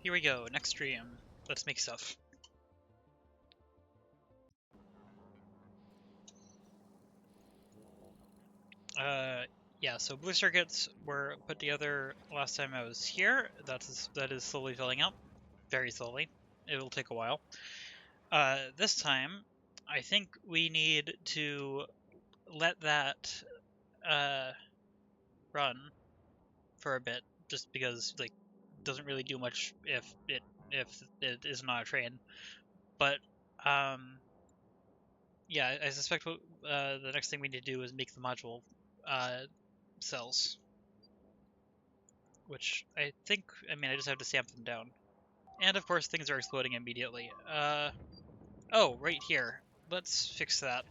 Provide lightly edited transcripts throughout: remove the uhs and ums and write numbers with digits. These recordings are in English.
Here we go, next stream. Let's make stuff. Yeah, so blue circuits were put together last time I was here. That is slowly filling up. Very slowly. It will take a while. This time, I think we need to let that run for a bit, just because like it doesn't really do much if it is not a train. But yeah, I suspect what, the next thing we need to do is make the module cells, which I think, I mean, I just have to stamp them down. And of course, things are exploding immediately. Oh, right here. Let's fix that.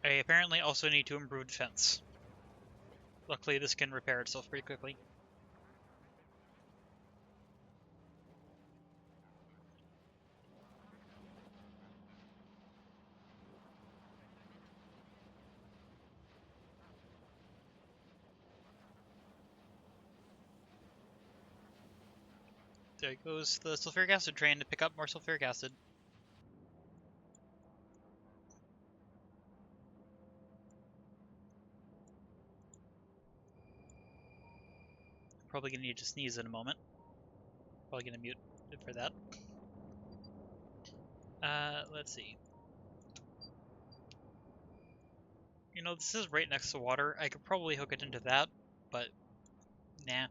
I apparently also need to improve defense. Luckily, this can repair itself pretty quickly. There goes the sulfuric acid train to pick up more sulfuric acid. Probably gonna need to sneeze in a moment. Probably gonna mute it for that. Let's see. You know, this is right next to water. I could probably hook it into that, but nah.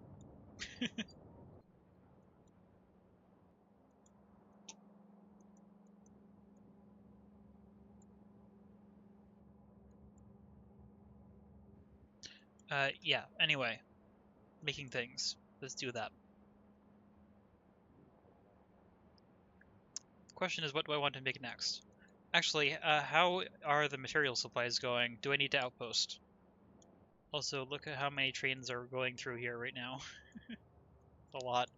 Yeah, anyway. Making things. Let's do that. The question is, what do I want to make next? Actually, how are the material supplies going? Do I need to outpost? Also, look at how many trains are going through here right now. A lot.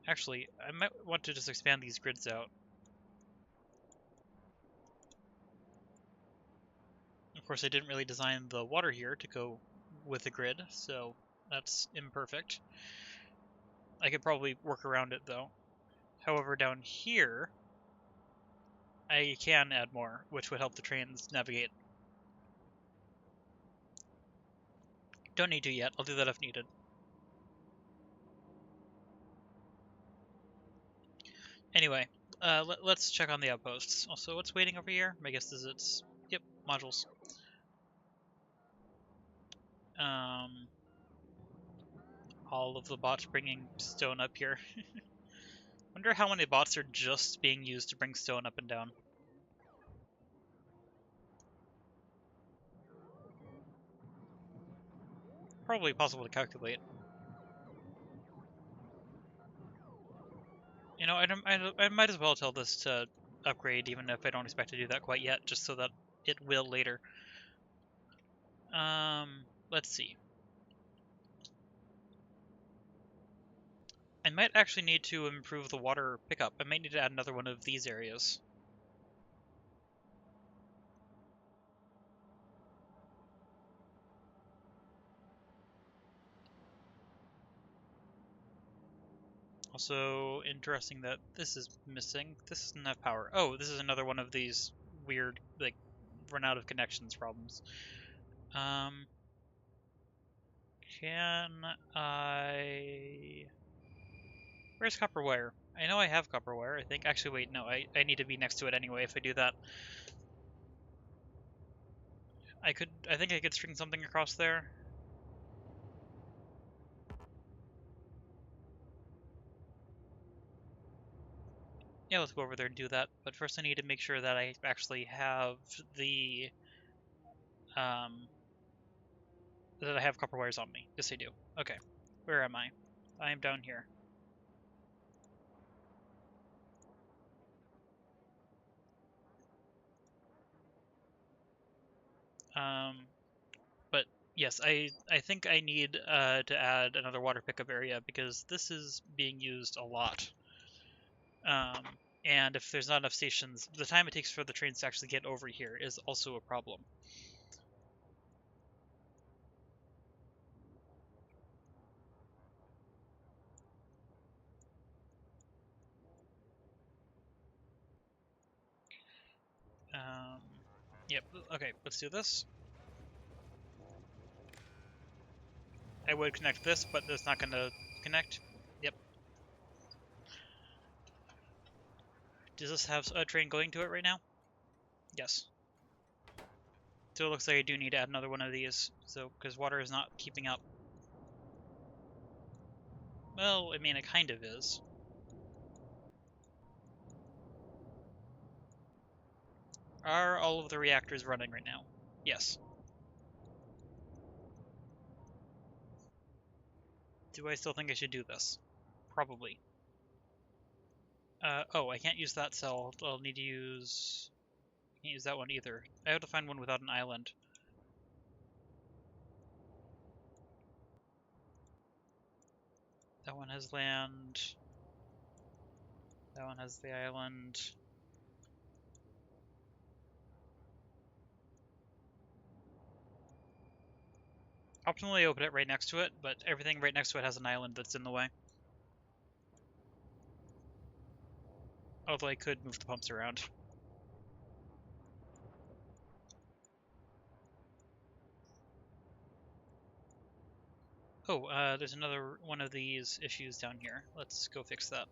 Actually, I might want to just expand these grids out. Of course, I didn't really design the water here to go with the grid, so that's imperfect. I could probably work around it, though. However, down here, I can add more, which would help the trains navigate. Don't need to yet. I'll do that if needed. Anyway, let's check on the outposts. Also, what's waiting over here? My guess is it's... Yep, modules. All of the bots bringing stone up here. Wonder how many bots are just being used to bring stone up and down. Probably possible to calculate. You know, I might as well tell this to upgrade, even if I don't expect to do that quite yet, just so that it will later. Let's see. I might actually need to improve the water pickup. I might need to add another one of these areas. Also, interesting that this is missing. This doesn't have power. Oh, this is another one of these weird, like, run out of connections problems. Can I... Where's copper wire? I know I have copper wire, I think. Actually, wait, no, I need to be next to it anyway if I do that. I think I could string something across there. Yeah, let's go over there and do that. But first I need to make sure that I actually have the, that I have copper wires on me. Yes, I do. Okay. Where am I? I am down here. But Yes, I think I need to add another water pickup area because this is being used a lot. And if there's not enough stations, the time it takes for the trains to actually get over here is also a problem. Yep, okay, let's do this. I would connect this, but it's not going to connect. Yep. Does this have a train going to it right now? Yes. So it looks like I do need to add another one of these, so because water is not keeping up. Well, I mean, it kind of is. Are all of the reactors running right now? Yes. Do I still think I should do this? Probably. Oh, I can't use that cell. I'll need to use... Can't use that one either. I have to find one without an island. That one has land. That one has the island. Optimally, open it right next to it, but everything right next to it has an island that's in the way. Although I could move the pumps around. Oh, there's another one of these issues down here. Let's go fix that.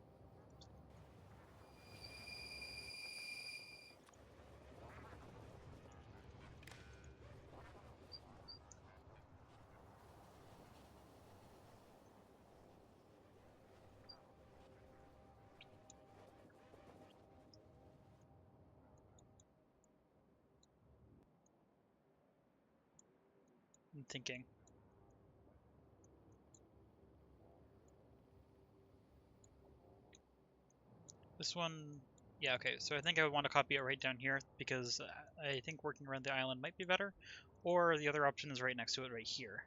I'm thinking. This one, yeah, okay, so I think I would want to copy it right down here because I think working around the island might be better, or the other option is right next to it right here.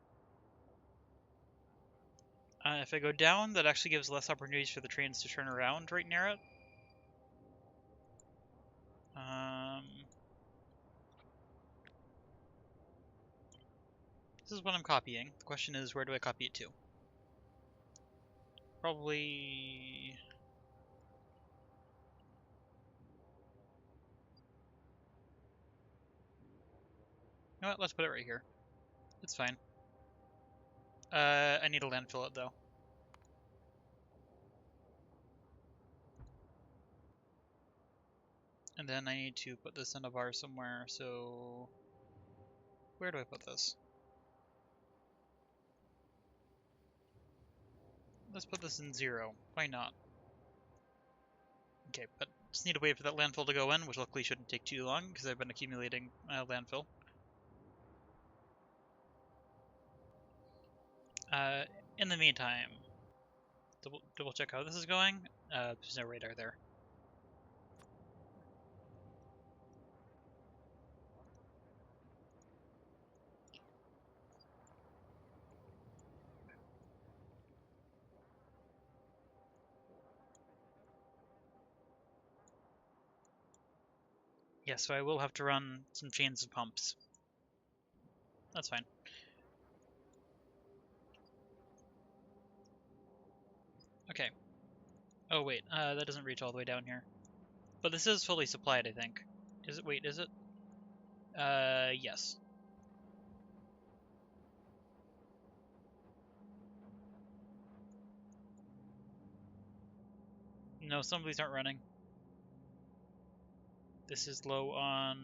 If I go down, that actually gives less opportunities for the trains to turn around right near it. This is what I'm copying. The question is, where do I copy it to? Probably... You know what, let's put it right here. It's fine. I need to landfill it, though. And then I need to put this in a bar somewhere, so... Where do I put this? Let's put this in 0. Why not? Okay, but just need to wait for that landfill to go in, which luckily shouldn't take too long, because I've been accumulating landfill. In the meantime, double check how this is going. There's no radar there. Yeah, so I will have to run some chains of pumps. That's fine. Okay. Oh wait, that doesn't reach all the way down here. But this is fully supplied, I think. Is it? Wait, is it? Yes. No, some of these aren't running. This is low on...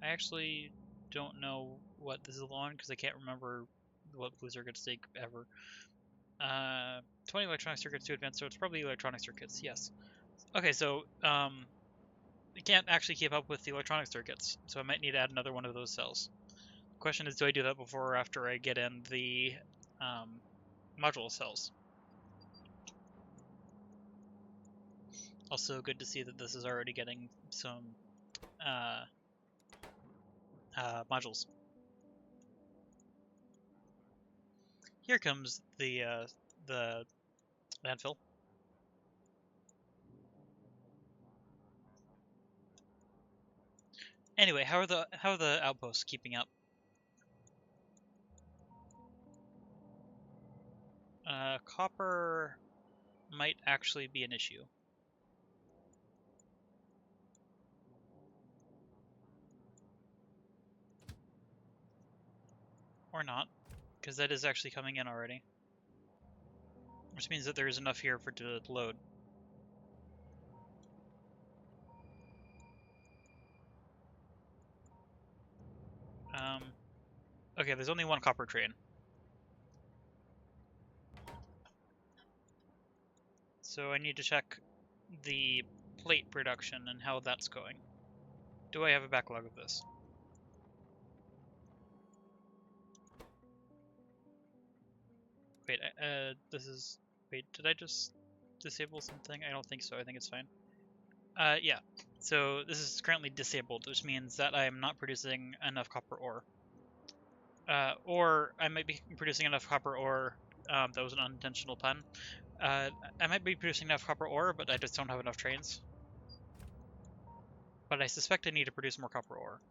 I actually don't know what this is low on, because I can't remember what Blue Circuits take ever. 20 electronic circuits to advance, so it's probably electronic circuits, yes. Okay, so, it can't actually keep up with the electronic circuits, so I might need to add another one of those cells. The question is, do I do that before or after I get in the module cells? Also, good to see that this is already getting some modules. Here comes the landfill. Anyway, how are the outposts keeping up? Copper might actually be an issue. Or not, because that is actually coming in already. Which means that there is enough here for it to load. Okay, there's only one copper train. So I need to check the plate production and how that's going. Do I have a backlog of this? Wait, this is... Wait, did I just disable something? I don't think so, I think it's fine. Yeah. So this is currently disabled, which means that I am not producing enough copper ore. Or I might be producing enough copper ore, that was an unintentional pun. I might be producing enough copper ore, but I just don't have enough trains. But I suspect I need to produce more copper ore.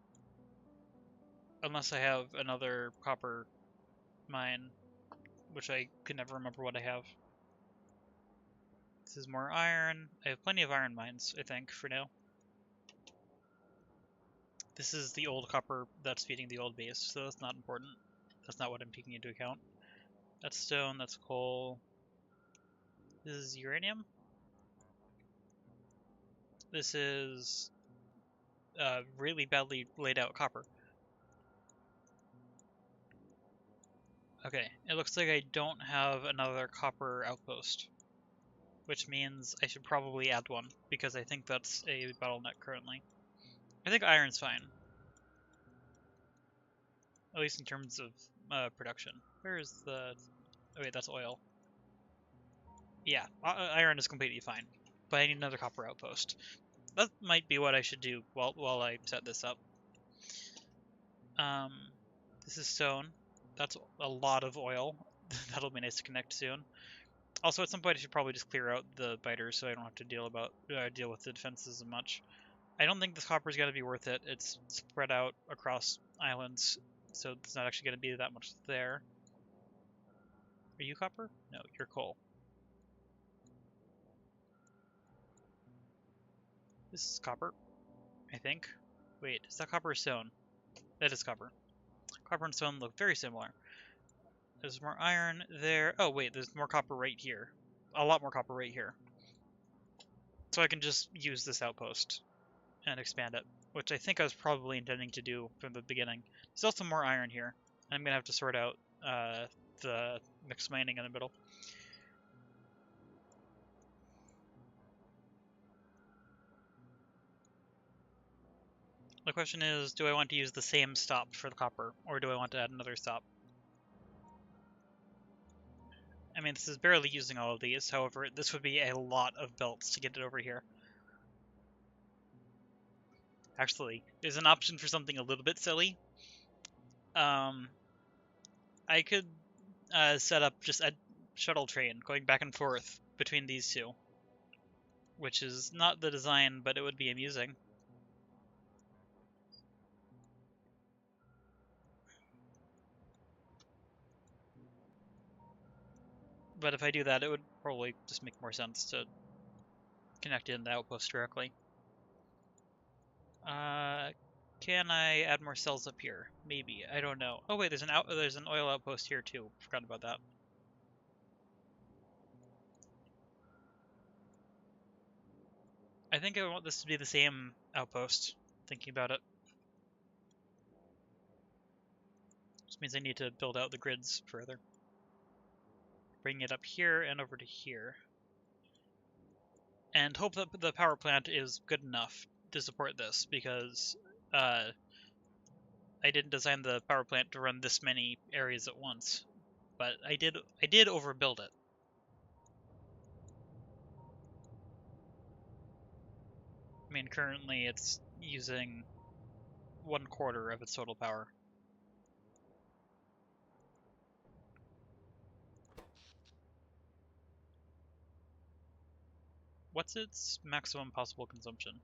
Unless I have another copper mine, which I could never remember what I have. This is more iron. I have plenty of iron mines, I think, for now. This is the old copper that's feeding the old base, so that's not important. That's not what I'm taking into account. That's stone, that's coal. This is uranium. This is really badly laid out copper. Okay, it looks like I don't have another copper outpost, which means I should probably add one, because I think that's a bottleneck currently. I think iron's fine, at least in terms of production. Where is the... Oh wait, that's oil. Yeah, iron is completely fine, but I need another copper outpost. That might be what I should do while I set this up. This is stone. That's a lot of oil. That'll be nice to connect soon. Also, at some point, I should probably just clear out the biters so I don't have to deal with the defenses as much. I don't think this copper is going to be worth it. It's spread out across islands, so it's not actually going to be that much there. Are you copper? No, you're coal. This is copper, I think. Wait, is that copper or stone? That is copper. Copper and stone look very similar. There's more iron there. Oh, wait, there's more copper right here. A lot more copper right here. So I can just use this outpost and expand it, which I think I was probably intending to do from the beginning. There's also more iron here. I'm going to have to sort out the mixed mining in the middle. The question is, do I want to use the same stop for the copper, or do I want to add another stop? I mean, this is barely using all of these, however, this would be a lot of belts to get it over here. Actually, there's an option for something a little bit silly. I could set up just a shuttle train going back and forth between these two, which is not the design, but it would be amusing. But if I do that, it would probably just make more sense to connect in the outpost directly. Can I add more cells up here? Maybe. I don't know. Oh wait, there's an oil outpost here too. Forgot about that. I think I want this to be the same outpost, thinking about it. Which means I need to build out the grids further. Bring it up here and over to here. And hope that the power plant is good enough to support this, because I didn't design the power plant to run this many areas at once. But I did overbuild it. I mean, currently it's using 1/4 of its total power. What's its maximum possible consumption?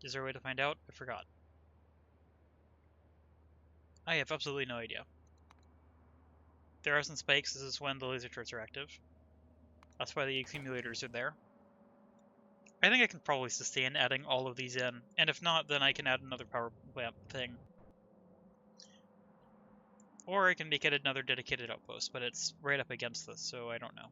Is there a way to find out? I forgot. I have absolutely no idea. There are some spikes. This is when the laser turrets are active. That's why the accumulators are there. I think I can probably sustain adding all of these in, and if not, then I can add another power plant thing. Or I can make it another dedicated outpost, but it's right up against this, so I don't know.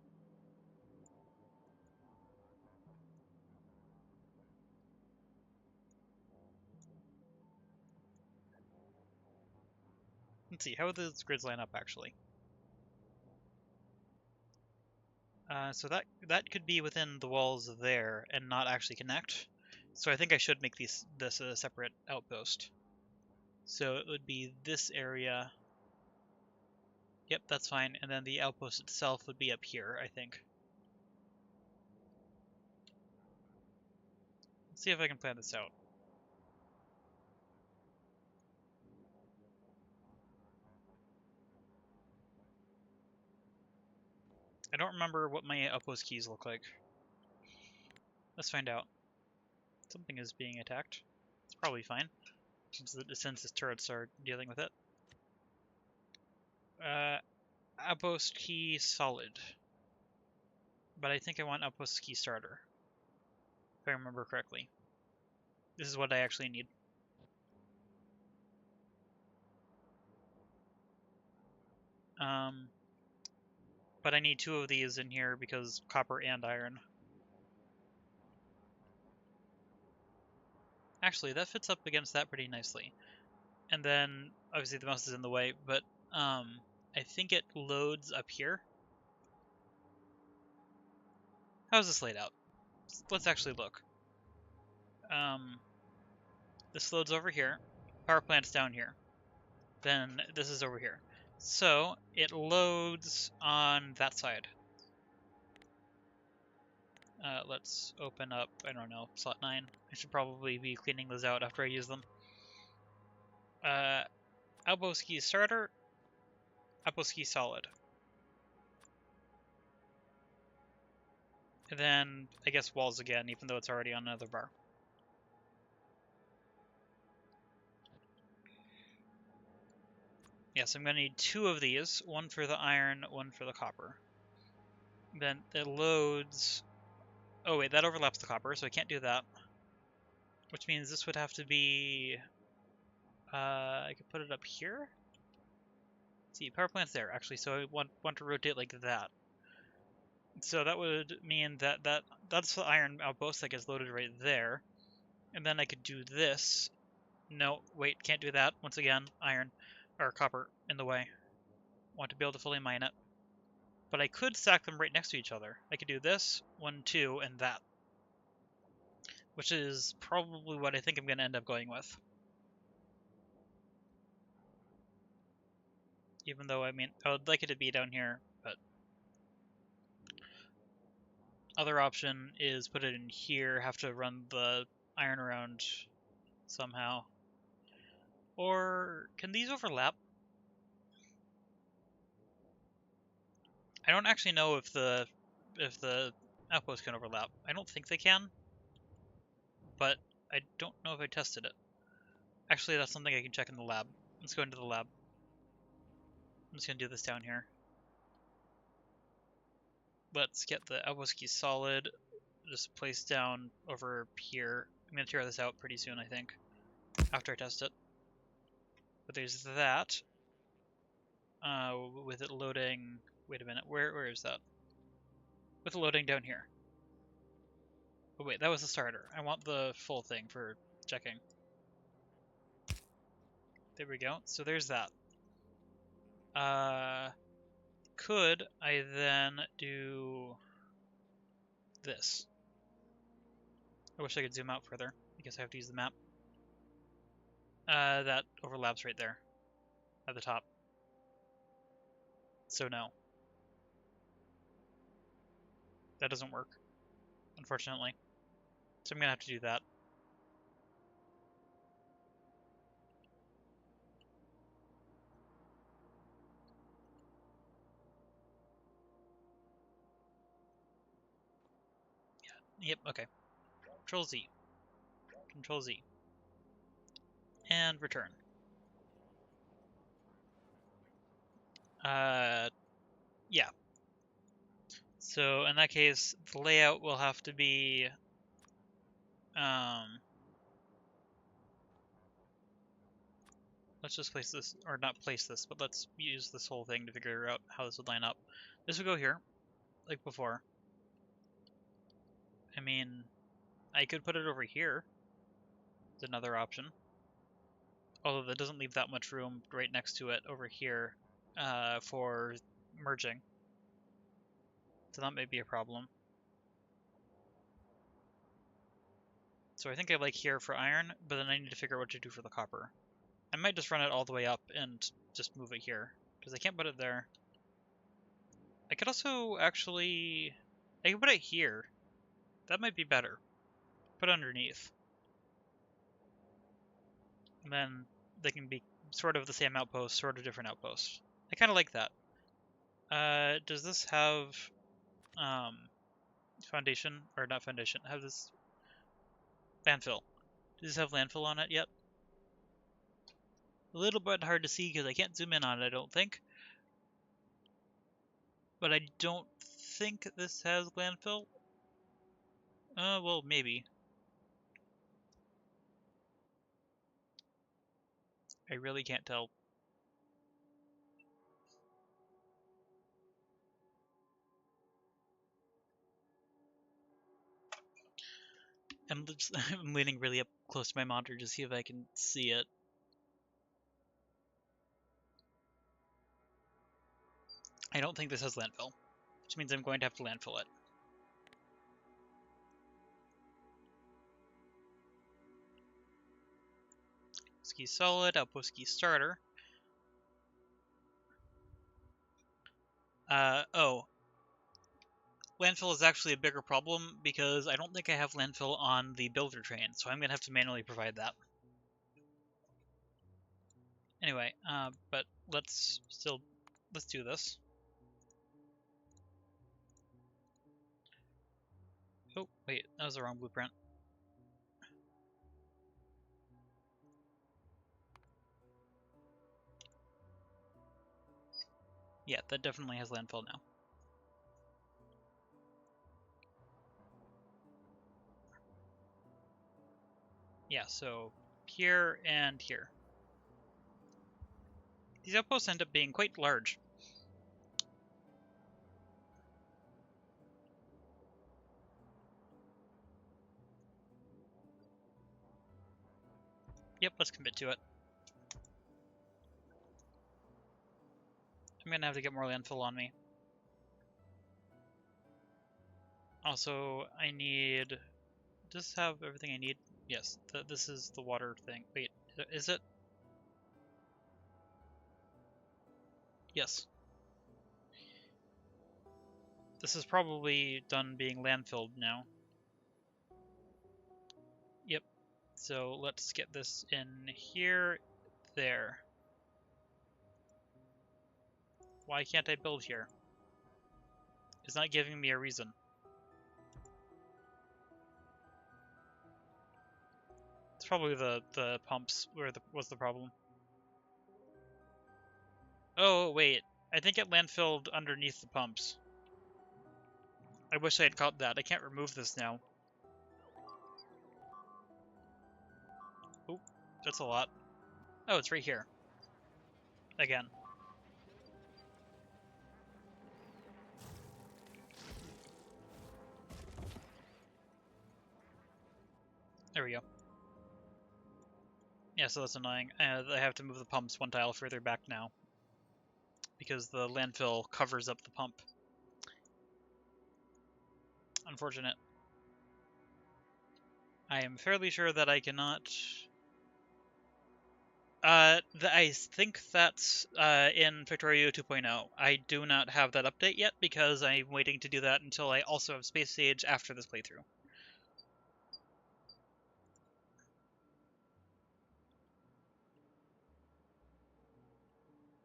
Let's see, how do those grids line up, actually? So that could be within the walls there and not actually connect. So I think I should make this a separate outpost. So it would be this area. Yep, that's fine. And then the outpost itself would be up here, I think. Let's see if I can plan this out. I don't remember what my outpost keys look like. Let's find out. Something is being attacked. It's probably fine, since its turrets are dealing with it. Outpost key solid. But I think I want outpost key starter, if I remember correctly. This is what I actually need. But I need 2 of these in here because copper and iron. Actually, that fits up against that pretty nicely. And then, obviously the mouse is in the way, but I think it loads up here. How's this laid out? Let's actually look. This loads over here. Power plant's down here. Then this is over here. So it loads on that side. Let's open up, I don't know, slot 9. I should probably be cleaning those out after I use them. Outpost key starter, outpost key solid. And then, I guess walls again, even though it's already on another bar. Yes, I'm going to need 2 of these, one for the iron, one for the copper. Then it loads... Oh wait, that overlaps the copper, so I can't do that. Which means this would have to be... I could put it up here? Let's see, power plant's there, actually, so I want to rotate like that. So that would mean that's the iron outpost that gets loaded right there. And then I could do this. No, wait, can't do that. Once again, iron, or copper, in the way. Want to be able to fully mine it. But I could stack them right next to each other. I could do this, 1, 2, and that. Which is probably what I think I'm going to end up going with. Even though, I mean, I would like it to be down here, but... Other option is put it in here, have to run the iron around somehow. Or, can these overlap? I don't actually know if the outposts can overlap. I don't think they can, but I don't know if I tested it. Actually, that's something I can check in the lab. Let's go into the lab. I'm just going to do this down here. Let's get the outpost key solid, just placed down over here. I'm going to tear this out pretty soon, I think, after I test it. But there's that. With it loading... Wait a minute, where is that? With it loading down here. Oh wait, that was the starter. I want the full thing for checking. There we go. So there's that. Could I then do this? I wish I could zoom out further. I guess I have to use the map. That overlaps right there at the top. So no. That doesn't work, unfortunately. So I'm gonna have to do that. Yep, okay. Control Z. Control Z. And return. Yeah. So in that case, the layout will have to be, let's just place this, or not place this, but let's use this whole thing to figure out how this would line up. This would go here, like before. I mean, I could put it over here. It's another option. Although that doesn't leave that much room right next to it over here for merging. So that may be a problem. So I think I like here for iron, but then I need to figure out what to do for the copper. I might just run it all the way up and just move it here, because I can't put it there. I could also actually... I can put it here. That might be better. Put it underneath. And then they can be sort of the same outpost, sort of different outposts. I kind of like that. Does this have foundation? Or not foundation. Have this landfill. Does this have landfill on it yet? A little bit hard to see because I can't zoom in on it, I don't think. But I don't think this has landfill. Well, maybe. I really can't tell. I'm leaning really up close to my monitor to see if I can see it. I don't think this has landfill, which means I'm going to have to landfill it. Ski solid, outpost ski starter. Oh. Landfill is actually a bigger problem because I don't think I have landfill on the builder train, so I'm going to have to manually provide that. Anyway, but let's do this. Oh, wait, that was the wrong blueprint. Yeah, that definitely has landfill now. Yeah, so here and here. These outposts end up being quite large. Yep, let's commit to it. I'm gonna have to get more landfill on me. Also, I need... Does this have everything I need? Yes, this is the water thing. Wait, is it? Yes. This is probably done being landfilled now. Yep. So let's get this in here, there. Why can't I build here? It's not giving me a reason. It's probably the pumps was the problem. Oh, wait. I think it landfilled underneath the pumps. I wish I had caught that. I can't remove this now. Oop, that's a lot. Oh, it's right here. Again. There we go. Yeah, so that's annoying. I have to move the pumps one tile further back now, because the landfill covers up the pump. Unfortunate. I am fairly sure that I cannot... I think that's in Factorio 2.0. I do not have that update yet, because I'm waiting to do that until I also have Space Sage after this playthrough.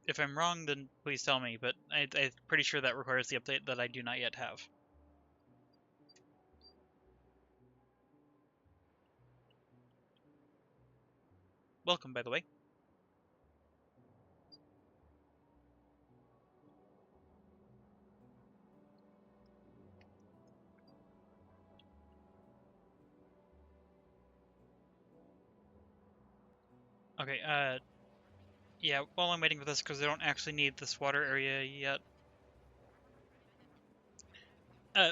If I'm wrong, then please tell me, but I'm pretty sure that requires the update that I do not yet have. welcome, by the way. Okay, yeah, while I'm waiting for this, because I don't actually need this water area yet.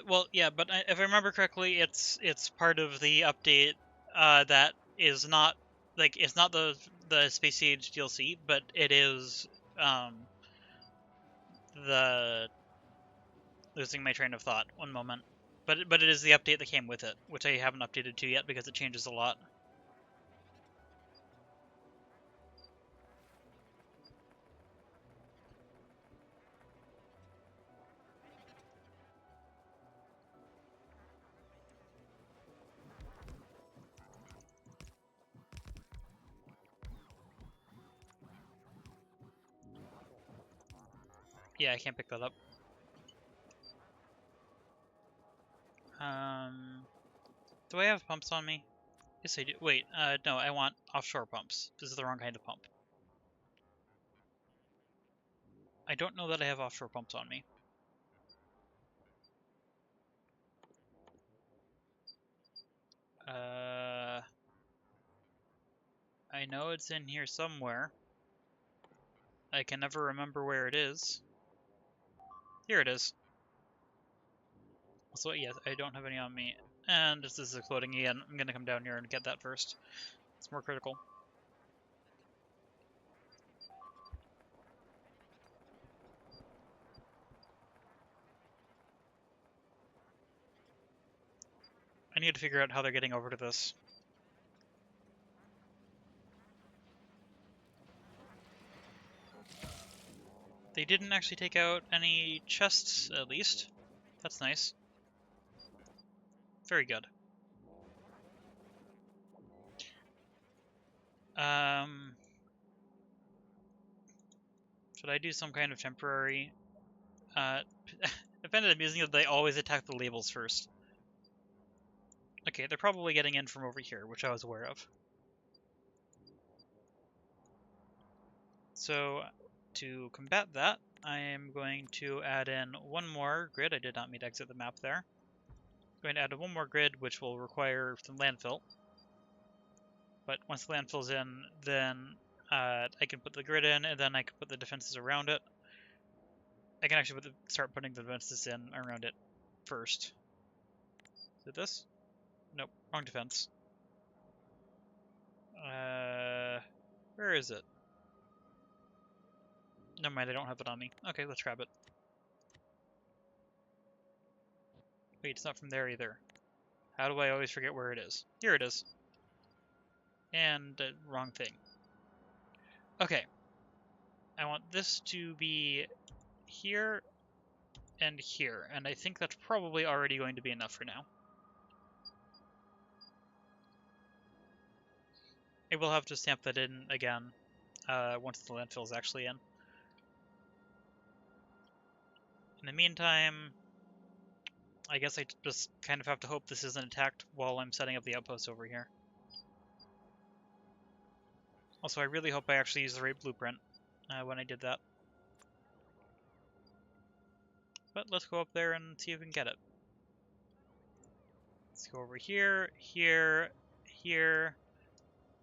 Well, yeah, but if I remember correctly, it's part of the update that is not, like, it's not the Space Age DLC, but it is the losing my train of thought. One moment. But it is the update that came with it, which I haven't updated to yet because it changes a lot. Yeah, I can't pick that up. Do I have pumps on me? Yes, I do. Wait, no, I want offshore pumps. This is the wrong kind of pump. I don't know that I have offshore pumps on me. I know it's in here somewhere. I can never remember where it is. Here it is. So yes, I don't have any on me. And this is exploding again. I'm gonna come down here and get that first. It's more critical. I need to figure out how they're getting over to this. They didn't actually take out any chests, at least. That's nice. Very good. Should I do some kind of temporary... I find it amusing that they always attack the labels first. Okay, they're probably getting in from over here, which I was aware of. So, to combat that, I am going to add in one more grid. I did not mean to exit the map there. I'm going to add one more grid, which will require some landfill. But once the landfill's in, then I can put the grid in, and then I can put the defenses around it. I can actually start putting the defenses in around it first. Is it this? Nope, wrong defense. Where is it? Never mind, I don't have it on me. Okay, let's grab it. Wait, it's not from there either. How do I always forget where it is? Here it is. And wrong thing. Okay. I want this to be here and here, and I think that's probably already going to be enough for now. I will have to stamp that in again once the landfill is actually in. In the meantime, I guess I just kind of have to hope this isn't attacked while I'm setting up the outpost over here. Also, I really hope I actually used the right blueprint when I did that. But let's go up there and see if we can get it. Let's go over here, here, here,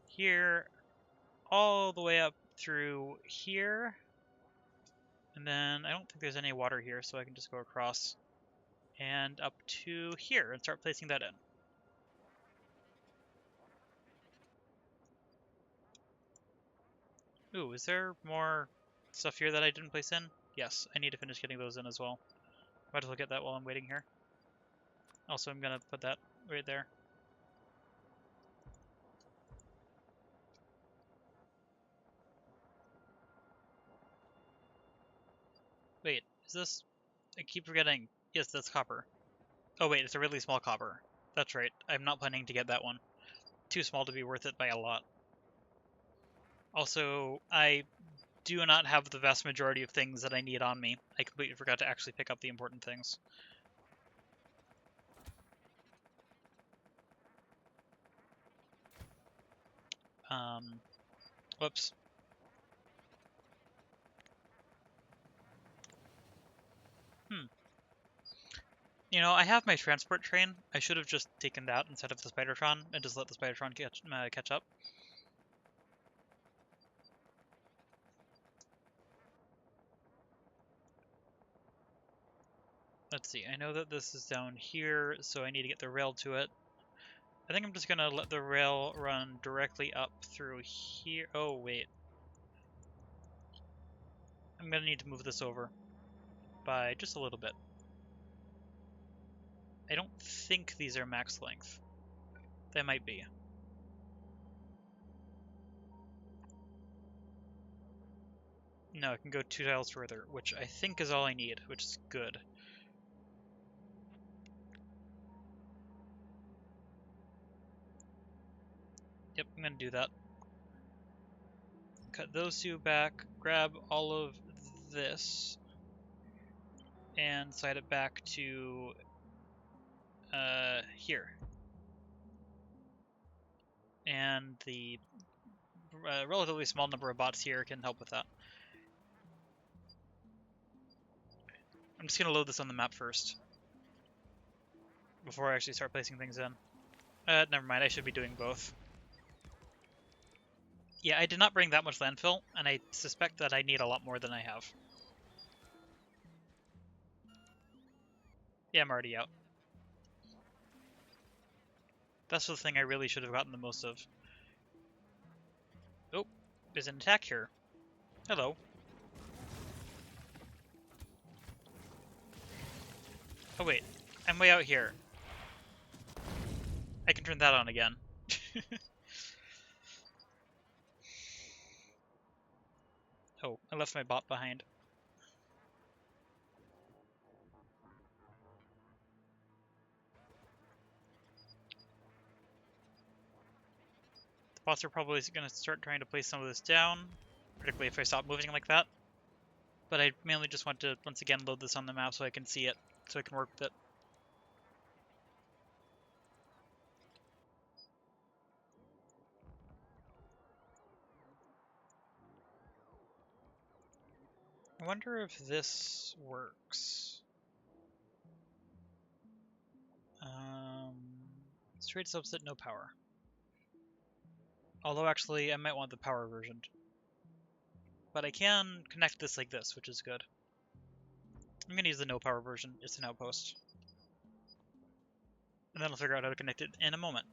here, all the way up through here. And then I don't think there's any water here, so I can just go across and up to here and start placing that in. Ooh, is there more stuff here that I didn't place in? Yes, I need to finish getting those in as well. Might as well get that while I'm waiting here. Also, I'm gonna put that right there. Wait, is this... I keep forgetting. Yes, that's copper. Oh wait, it's a really small copper. That's right. I'm not planning to get that one. Too small to be worth it by a lot. Also, I do not have the vast majority of things that I need on me. I completely forgot to actually pick up the important things. Whoops. You know, I have my transport train. I should have just taken that instead of the Spidertron and just let the Spidertron catch up. Let's see, I know that this is down here, so I need to get the rail to it. I think I'm just gonna let the rail run directly up through here. Oh, wait. I'm gonna need to move this over by just a little bit. I don't think these are max length. They might be. No, I can go 2 tiles further, which I think is all I need, which is good. Yep, I'm gonna do that. Cut those two back, grab all of this, and slide it back to here. And the relatively small number of bots here can help with that. I'm just going to load this on the map first, before I actually start placing things in. Never mind, I should be doing both. Yeah, I did not bring that much landfill, and I suspect that I need a lot more than I have. Yeah, I'm already out. That's the thing I really should have gotten the most of. Oh, there's an attack here. Hello. Oh wait, I'm way out here. I can turn that on again. Oh, I left my bot behind. The bots are probably going to start trying to place some of this down, particularly if I stop moving like that. But I mainly just want to, once again, load this on the map so I can see it, so I can work with it. I wonder if this works. Straight subset, no power. Although actually, I might want the power version. But I can connect this like this, which is good. I'm gonna use the no power version, it's an outpost. And then I'll figure out how to connect it in a moment.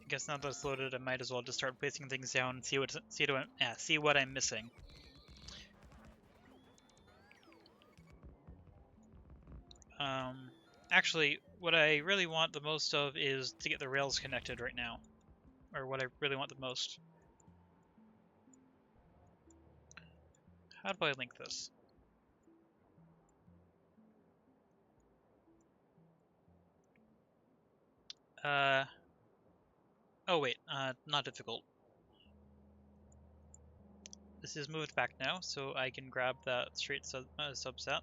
I guess now that it's loaded, I might as well just start placing things down and see what I'm missing. Actually, what I really want the most of is to get the rails connected right now. Or what I really want the most. How do I link this? Oh wait, not difficult. This is moved back now, so I can grab that straight subset.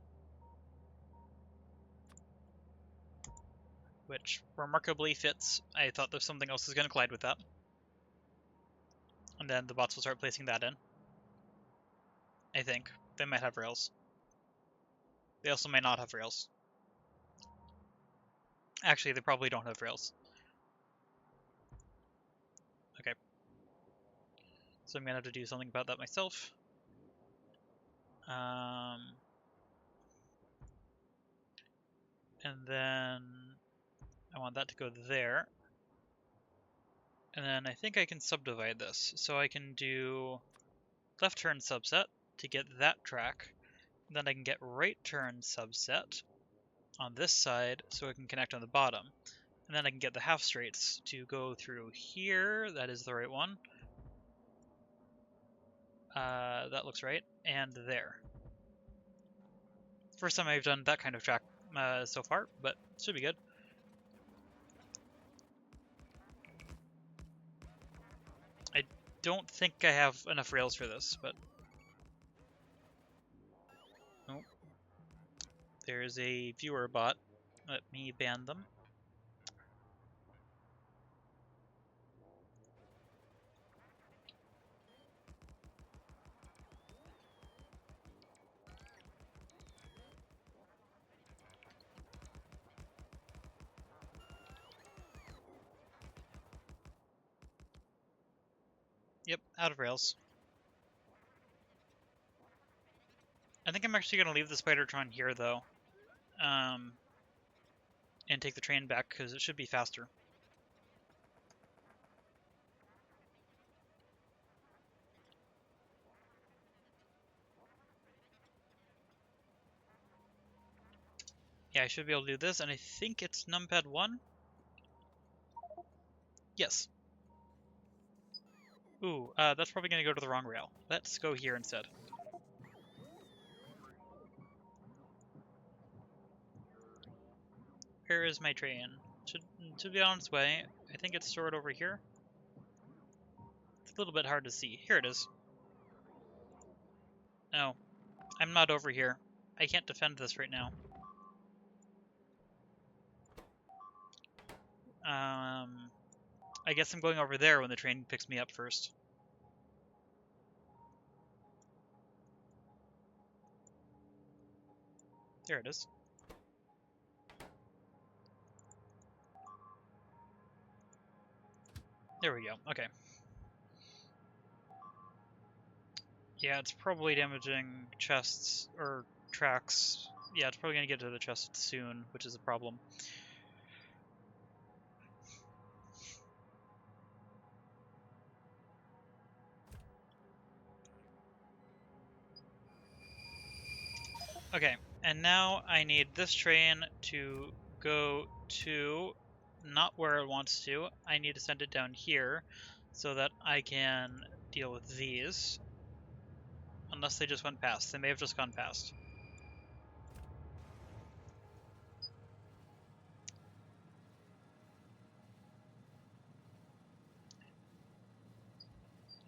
Which remarkably fits. I thought that something else was going to collide with that. And then the bots will start placing that in. I think. They might have rails. They also might not have rails. Actually, they probably don't have rails. Okay. So I'm going to have to do something about that myself. And then I want that to go there. And then I think I can subdivide this. So I can do left turn subset to get that track. Then I can get right turn subset on this side so I can connect on the bottom. And then I can get the half straights to go through here. That is the right one. That looks right. And there. First time I've done that kind of track so far, but it should be good. I don't think I have enough rails for this, but is a viewer bot. Let me ban them. Yep, out of Rails. I think I'm actually going to leave the Spidertron here, though. And take the train back, because it should be faster. Yeah, I should be able to do this, and I think it's numpad 1? Yes. Ooh, that's probably going to go to the wrong rail. Let's go here instead. Where is my train? Should be on its way. I think it's stored over here. It's a little bit hard to see. Here it is. No, I'm not over here. I can't defend this right now. I guess I'm going over there when the train picks me up first. There it is. There we go. Okay. Yeah, it's probably damaging chests or tracks. Yeah, it's probably going to get to the chest soon, which is a problem. Okay, and now I need this train to go to not where it wants to. I need to send it down here so that I can deal with these. Unless they just went past. They may have just gone past.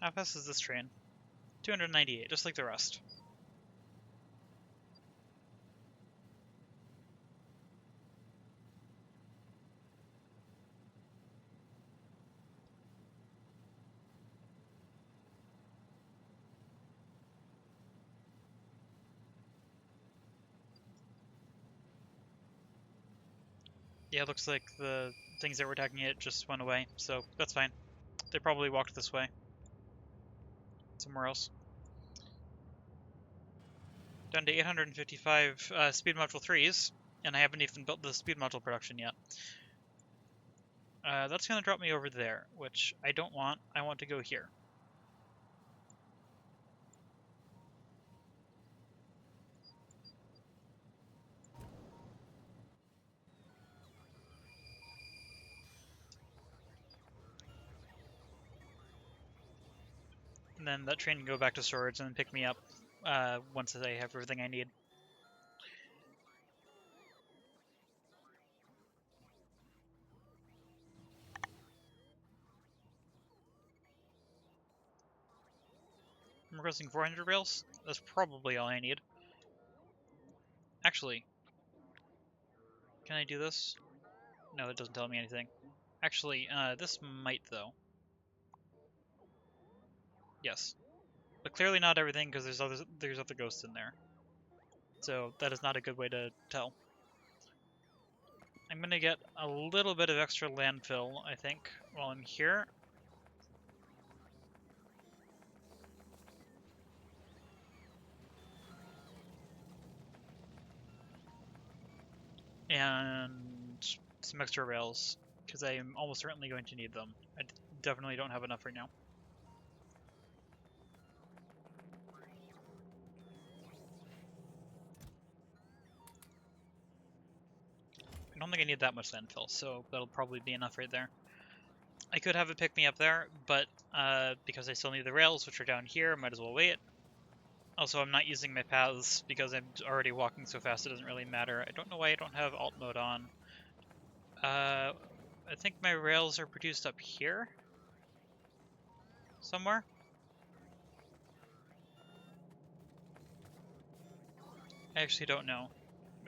How fast is this train? 298, just like the rest. Yeah, it looks like the things that were attacking it just went away, so that's fine. They probably walked this way. Somewhere else. Down to 855 speed module 3s, and I haven't even built the speed module production yet. That's going to drop me over there, which I don't want. I want to go here. And then that train can go back to storage and then pick me up once I have everything I need. I'm requesting 400 rails. That's probably all I need. Actually, can I do this? No, it doesn't tell me anything. Actually, this might, though. Yes. But clearly not everything, because there's other ghosts in there. So that is not a good way to tell. I'm going to get a little bit of extra landfill, I think, while I'm here. And some extra rails, because I'm almost certainly going to need them. I definitely don't have enough right now. I don't think I need that much landfill, so that'll probably be enough right there. I could have it pick me up there, but because I still need the rails, which are down here, might as well wait. Also, I'm not using my paths because I'm already walking so fast it doesn't really matter. I don't know why I don't have alt mode on. I think my rails are produced up here? Somewhere? I actually don't know.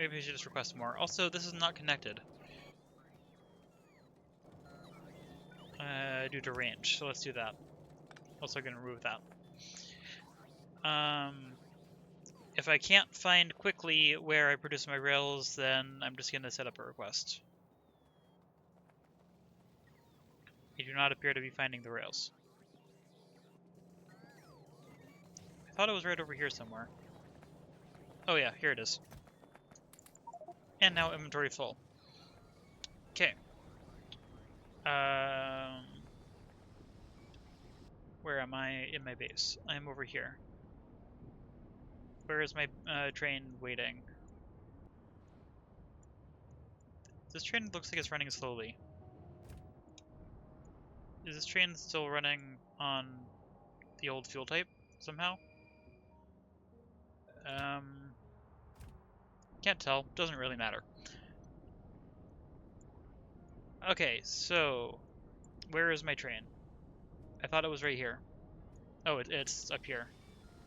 Maybe I should just request more. Also, this is not connected. Due to range, so let's do that. Also gonna remove that. If I can't find quickly where I produce my rails, then I'm just gonna set up a request. You do not appear to be finding the rails. I thought it was right over here somewhere. Oh yeah, here it is. And now inventory full. Okay. Where am I in my base? I'm over here. Where is my train waiting? This train looks like it's running slowly. Is this train still running on the old fuel type somehow? Can't tell. Doesn't really matter. Okay, so where is my train? I thought it was right here. Oh, it's up here.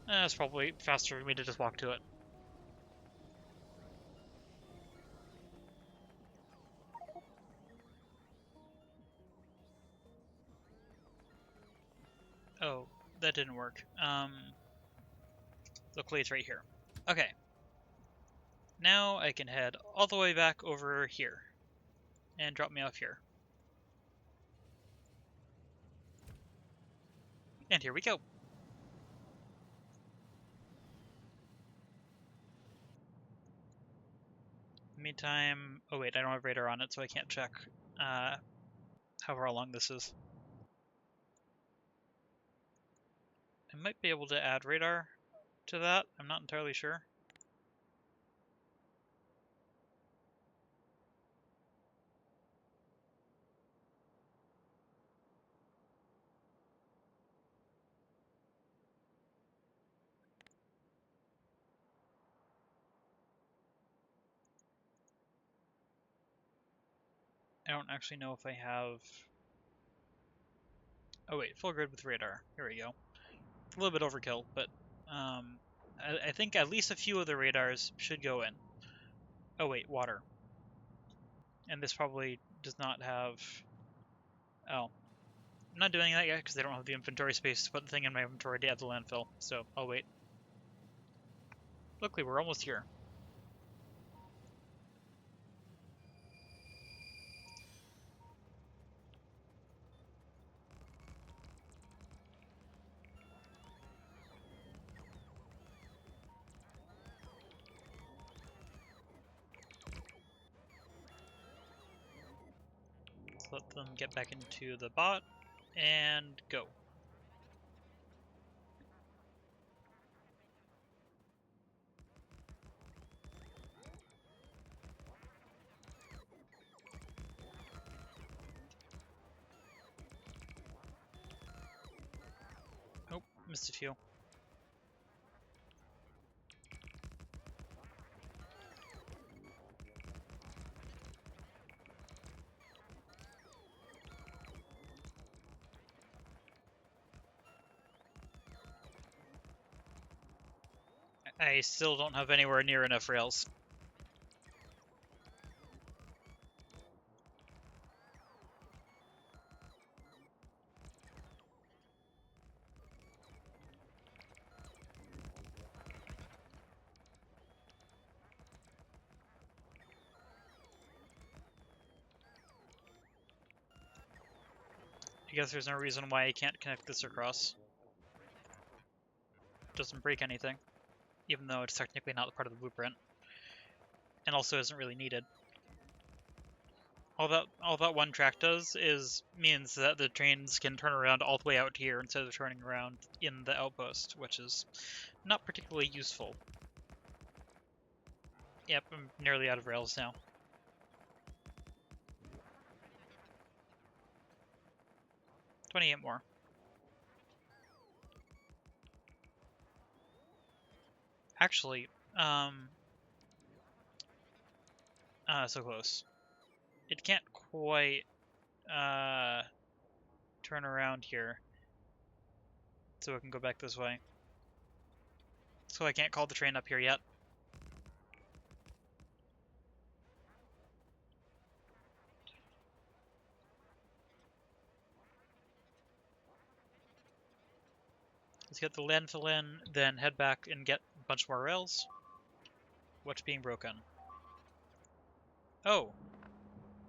It's probably faster for me to just walk to it. Oh, that didn't work. Luckily it's right here. Okay. Now I can head all the way back over here and drop me off here. And here we go. Meantime, oh wait, I don't have radar on it, so I can't check how far along this is. I might be able to add radar to that. I'm not entirely sure. I don't actually know if I have... Oh wait, full grid with radar. Here we go. A little bit overkill, but I think at least a few of the radars should go in. Oh wait, water. And this probably does not have... Oh. I'm not doing that yet because they don't have the inventory space to put the thing in my inventory to add the landfill, so I'll wait. Luckily, we're almost here. Let's let them get back into the bot and go. Oh, missed a few. I still don't have anywhere near enough rails. I guess there's no reason why I can't connect this across. It doesn't break anything, even though it's technically not part of the blueprint, and also isn't really needed. All that one track does means that the trains can turn around all the way out here instead of turning around in the outpost, which is not particularly useful. Yep, I'm nearly out of rails now. $28 more. Actually, so close. It can't quite turn around here, so it can go back this way. So I can't call the train up here yet. Let's get the landfill in, then head back and get a bunch more rails. What's being broken? Oh!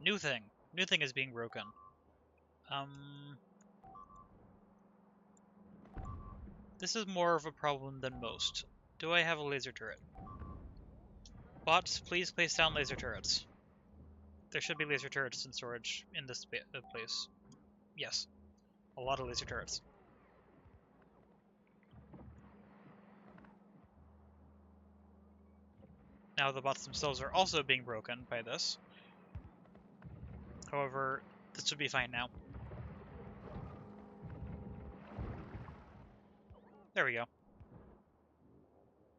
New thing. New thing is being broken. This is more of a problem than most. Do I have a laser turret? Bots, please place down laser turrets. There should be laser turrets in storage in this place. Yes. A lot of laser turrets. Now the bots themselves are also being broken by this. However, this should be fine now. There we go.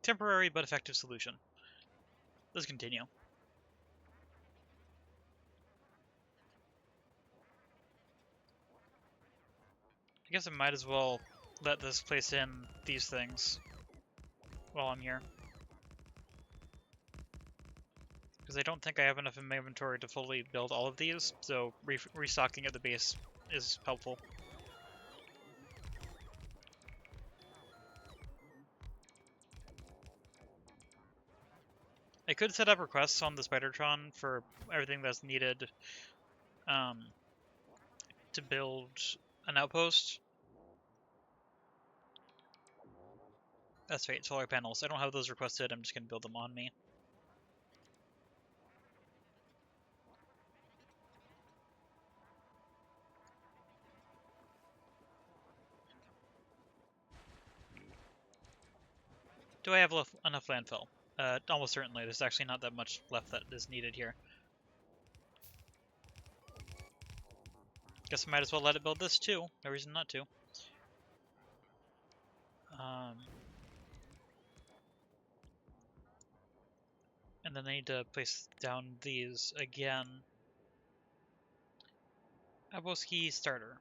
Temporary but effective solution. Let's continue. I guess I might as well let this place in these things while I'm here. Because I don't think I have enough in my inventory to fully build all of these, so restocking at the base is helpful. I could set up requests on the Spidertron for everything that's needed to build an outpost. That's right, solar panels. I don't have those requested, I'm just going to build them on me. Do I have enough landfill? Almost certainly. There's actually not that much left that is needed here. Guess I might as well let it build this too. No reason not to. And then I need to place down these again. Aboski starter.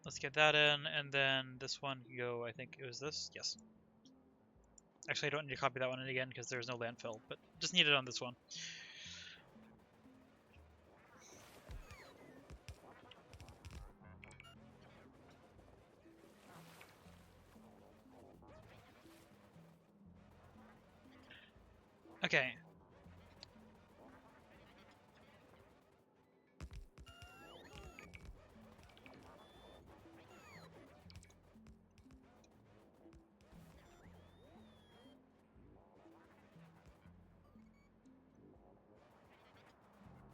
Let's get that in, and then this one can go, I think it was this? Yes. Actually, I don't need to copy that one in again because there's no landfill, but just need it on this one. Okay.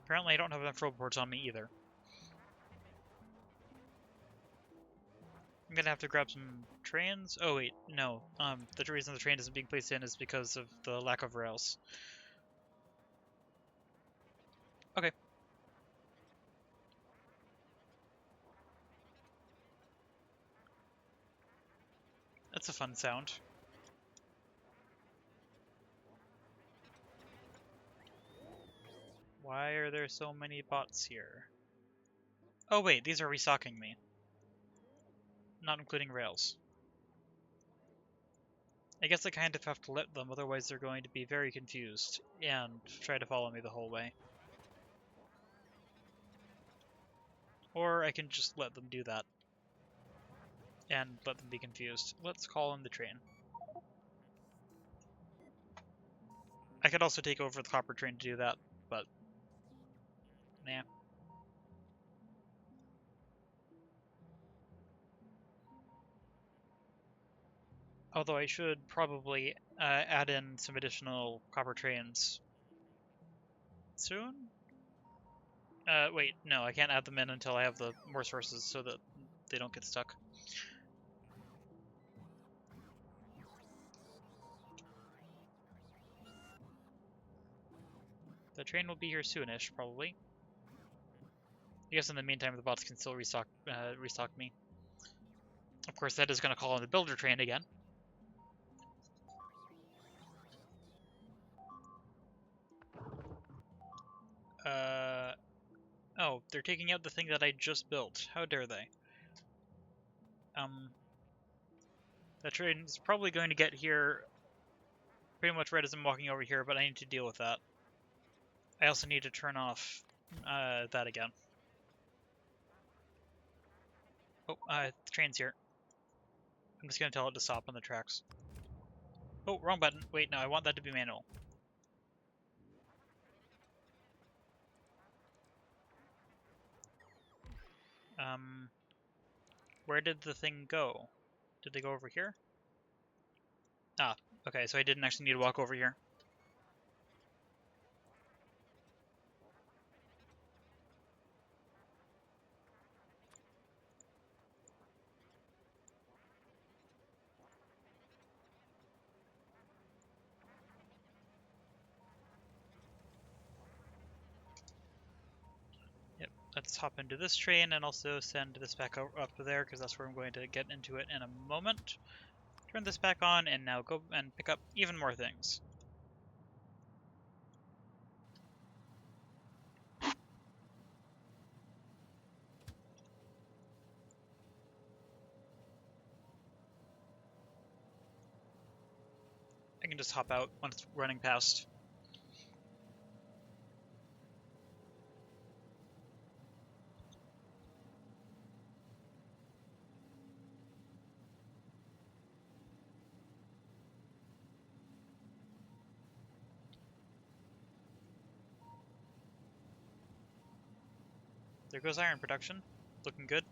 Apparently I don't have enough roboports on me either. I'm gonna have to grab some trains. Oh wait, no. The reason the train isn't being placed in is because of the lack of rails. Okay. That's a fun sound. Why are there so many bots here? Oh wait, these are restocking me. Not including rails. I guess I kind of have to let them, otherwise they're going to be very confused and try to follow me the whole way. Or I can just let them do that and let them be confused. Let's call in the train. I could also take over the copper train to do that, but nah. Although I should probably add in some additional copper trains soon? Wait, no, I can't add them in until I have the more sources so that they don't get stuck. The train will be here soonish, probably. I guess in the meantime the bots can still restock me. Of course, that is going to call in the builder train again. Oh, they're taking out the thing that I just built. How dare they? That train is probably going to get here pretty much right as I'm walking over here, but I need to deal with that. I also need to turn off that again. Oh, the train's here. I'm just gonna tell it to stop on the tracks. Oh, wrong button. Wait, no, I want that to be manual. Where did the thing go? Did they go over here? Ah, okay, so I didn't actually need to walk over here. Yep, let's hop into this train and also send this back up there because that's where I'm going to get into it in a moment. Turn this back on and now go and pick up even more things. I can just hop out once it's running past. There goes iron production. Looking good.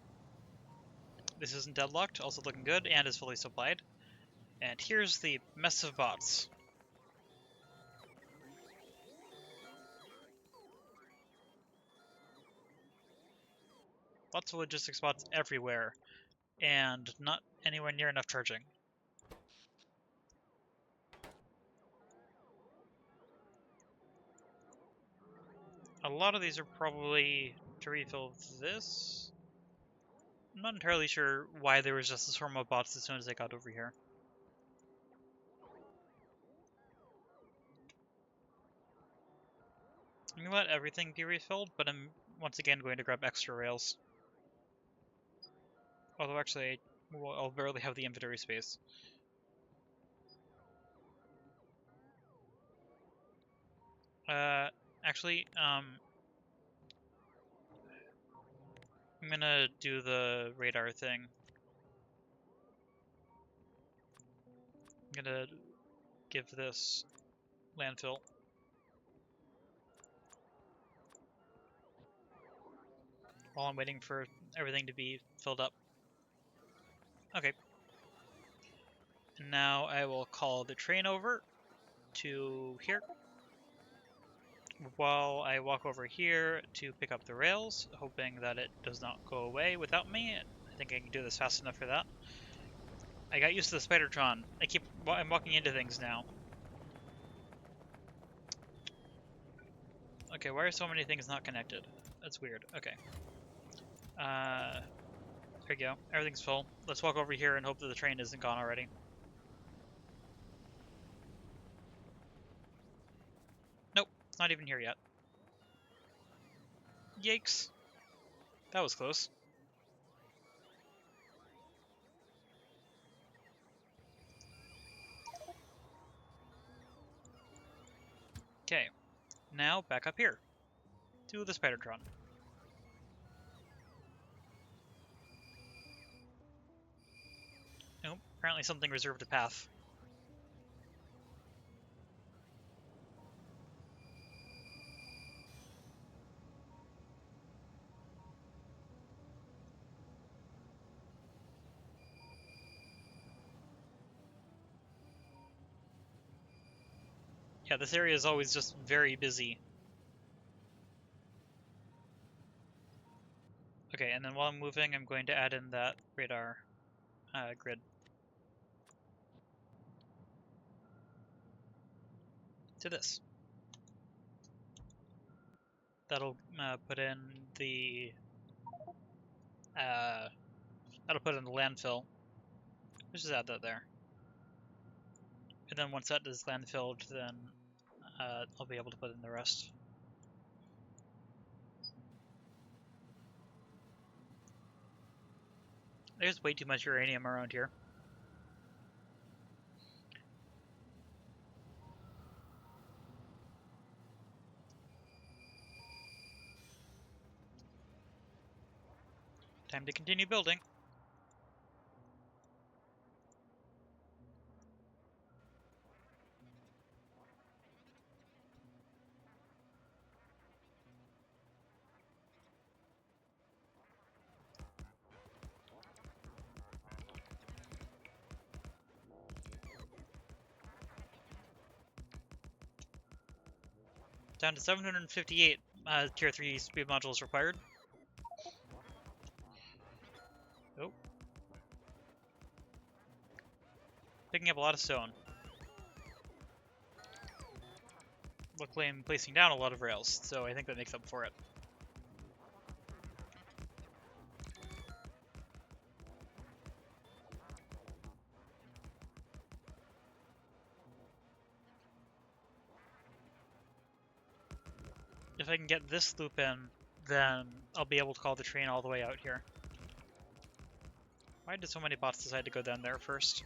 This isn't deadlocked, also looking good, and is fully supplied. And here's the mess of bots. Lots of logistics bots everywhere, and not anywhere near enough charging. A lot of these are probably to refill this. I'm not entirely sure why there was just a swarm of bots as soon as I got over here. I'm going to let everything be refilled, but I'm once again going to grab extra rails. Although actually, I'll barely have the inventory space. Actually, I'm gonna do the radar thing. I'm gonna give this landfill. While I'm waiting for everything to be filled up. Okay. And now I will call the train over to here. While I walk over here to pick up the rails, hoping that it does not go away without me. I think I can do this fast enough for that. I got used to the Spidertron. I'm walking into things now. Okay, why are so many things not connected? That's weird. Okay. There we go. Everything's full. Let's walk over here and hope that the train isn't gone already. Nope, it's not even here yet. Yikes. That was close. Okay, now back up here to the Spidertron. Nope, apparently something reserved a path. Yeah, this area is always just very busy. Okay, and then while I'm moving, I'm going to add in that radar grid. To this. That'll put in the landfill. Let's just add that there. And then once that is landfilled, then I'll be able to put in the rest. There's way too much uranium around here. Time to continue building. Down to 758 tier 3 speed modules required. Oh. Picking up a lot of stone. Luckily I'm placing down a lot of rails, so I think that makes up for it. If I can get this loop in, then I'll be able to call the train all the way out here. Why did so many bots decide to go down there first?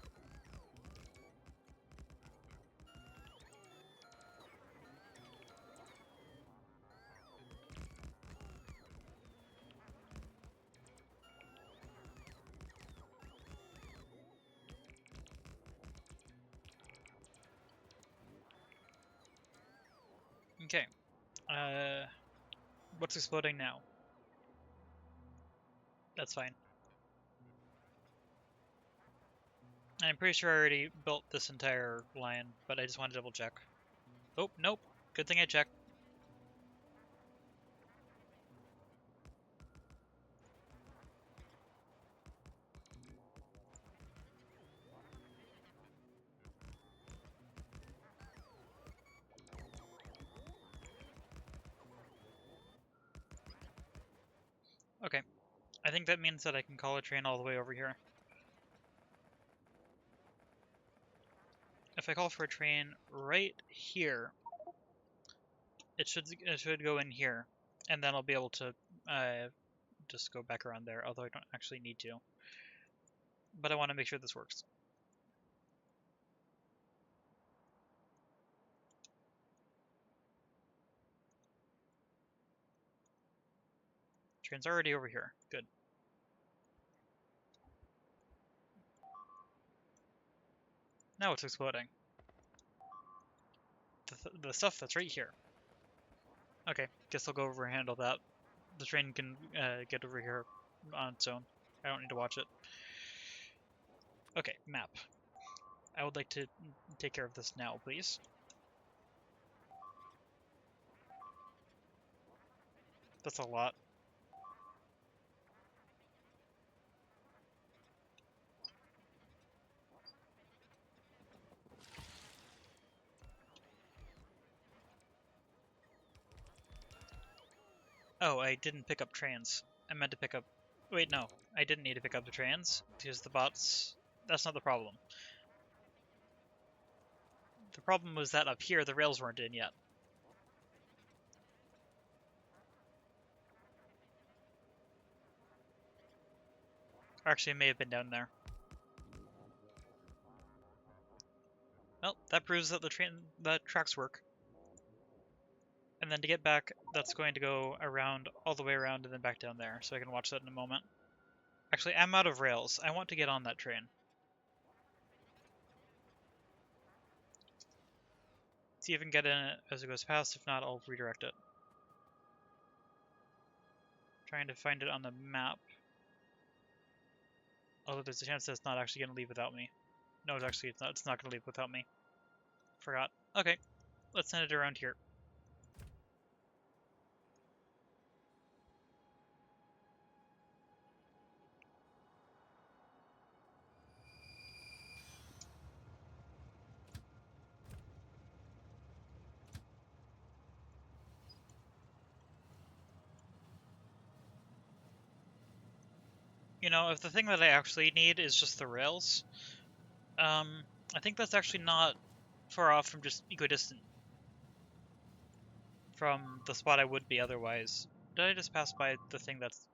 Okay. What's exploding now? That's fine. I'm pretty sure I already built this entire line, but I just want to double check. Oh, nope. Good thing I checked. Okay. I think that means that I can call a train all the way over here. If I call for a train right here, it should go in here, and then I'll be able to just go back around there, although I don't actually need to. But I want to make sure this works. Train's already over here. Good. Now it's exploding. The stuff that's right here. Okay, guess I'll go over and handle that. The train can get over here on its own. I don't need to watch it. Okay, map. I would like to take care of this now, please. That's a lot. Oh, I didn't pick up trains. I meant to pick up... Wait, no. I didn't need to pick up the trains, because the bots... That's not the problem. The problem was that up here, the rails weren't in yet. Actually, it may have been down there. Well, that proves that the tracks work. And then to get back, that's going to go around, all the way around, and then back down there, so I can watch that in a moment. Actually, I'm out of rails. I want to get on that train. See if I can get in it as it goes past. If not, I'll redirect it. Trying to find it on the map. Although there's a chance that it's not actually going to leave without me. No, it's not going to leave without me. Forgot. Okay, let's send it around here. You know, if the thing that I actually need is just the rails, I think that's actually not far off from just equidistant from the spot I would be otherwise. Did I just pass by the thing that's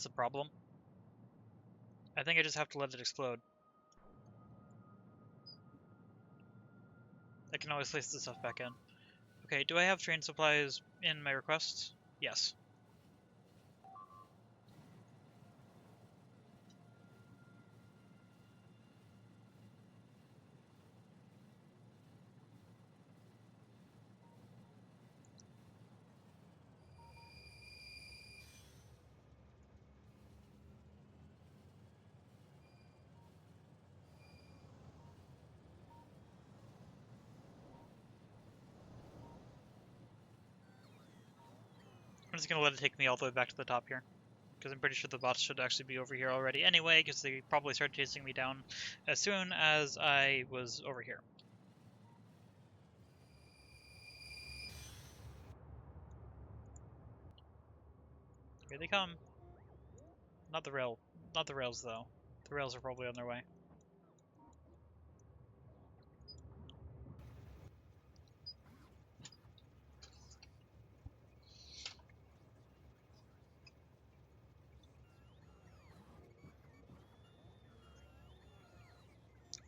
the problem? I think I just have to let it explode. I can always place the stuff back in. Okay, do I have train supplies in my requests? Yes. just gonna let it take me all the way back to the top here, because I'm pretty sure the bots should actually be over here already anyway, because they probably started chasing me down as soon as I was over here. Here they come. Not the rails though. The rails are probably on their way.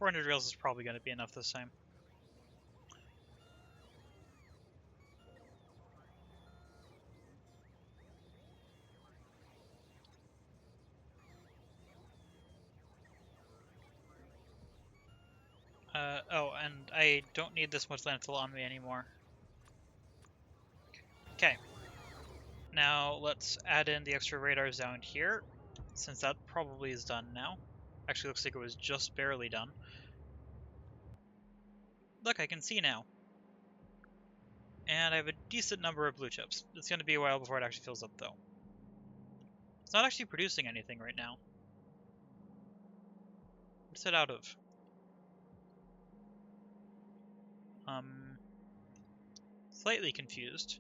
$400 rails is probably going to be enough this time. Oh, and I don't need this much landfill on me anymore. Okay. Now let's add in the extra radars down here, since that probably is done now. Actually, looks like it was just barely done. Look, I can see now. And I have a decent number of blue chips. It's going to be a while before it actually fills up, though. It's not actually producing anything right now. What's it out of? Slightly confused.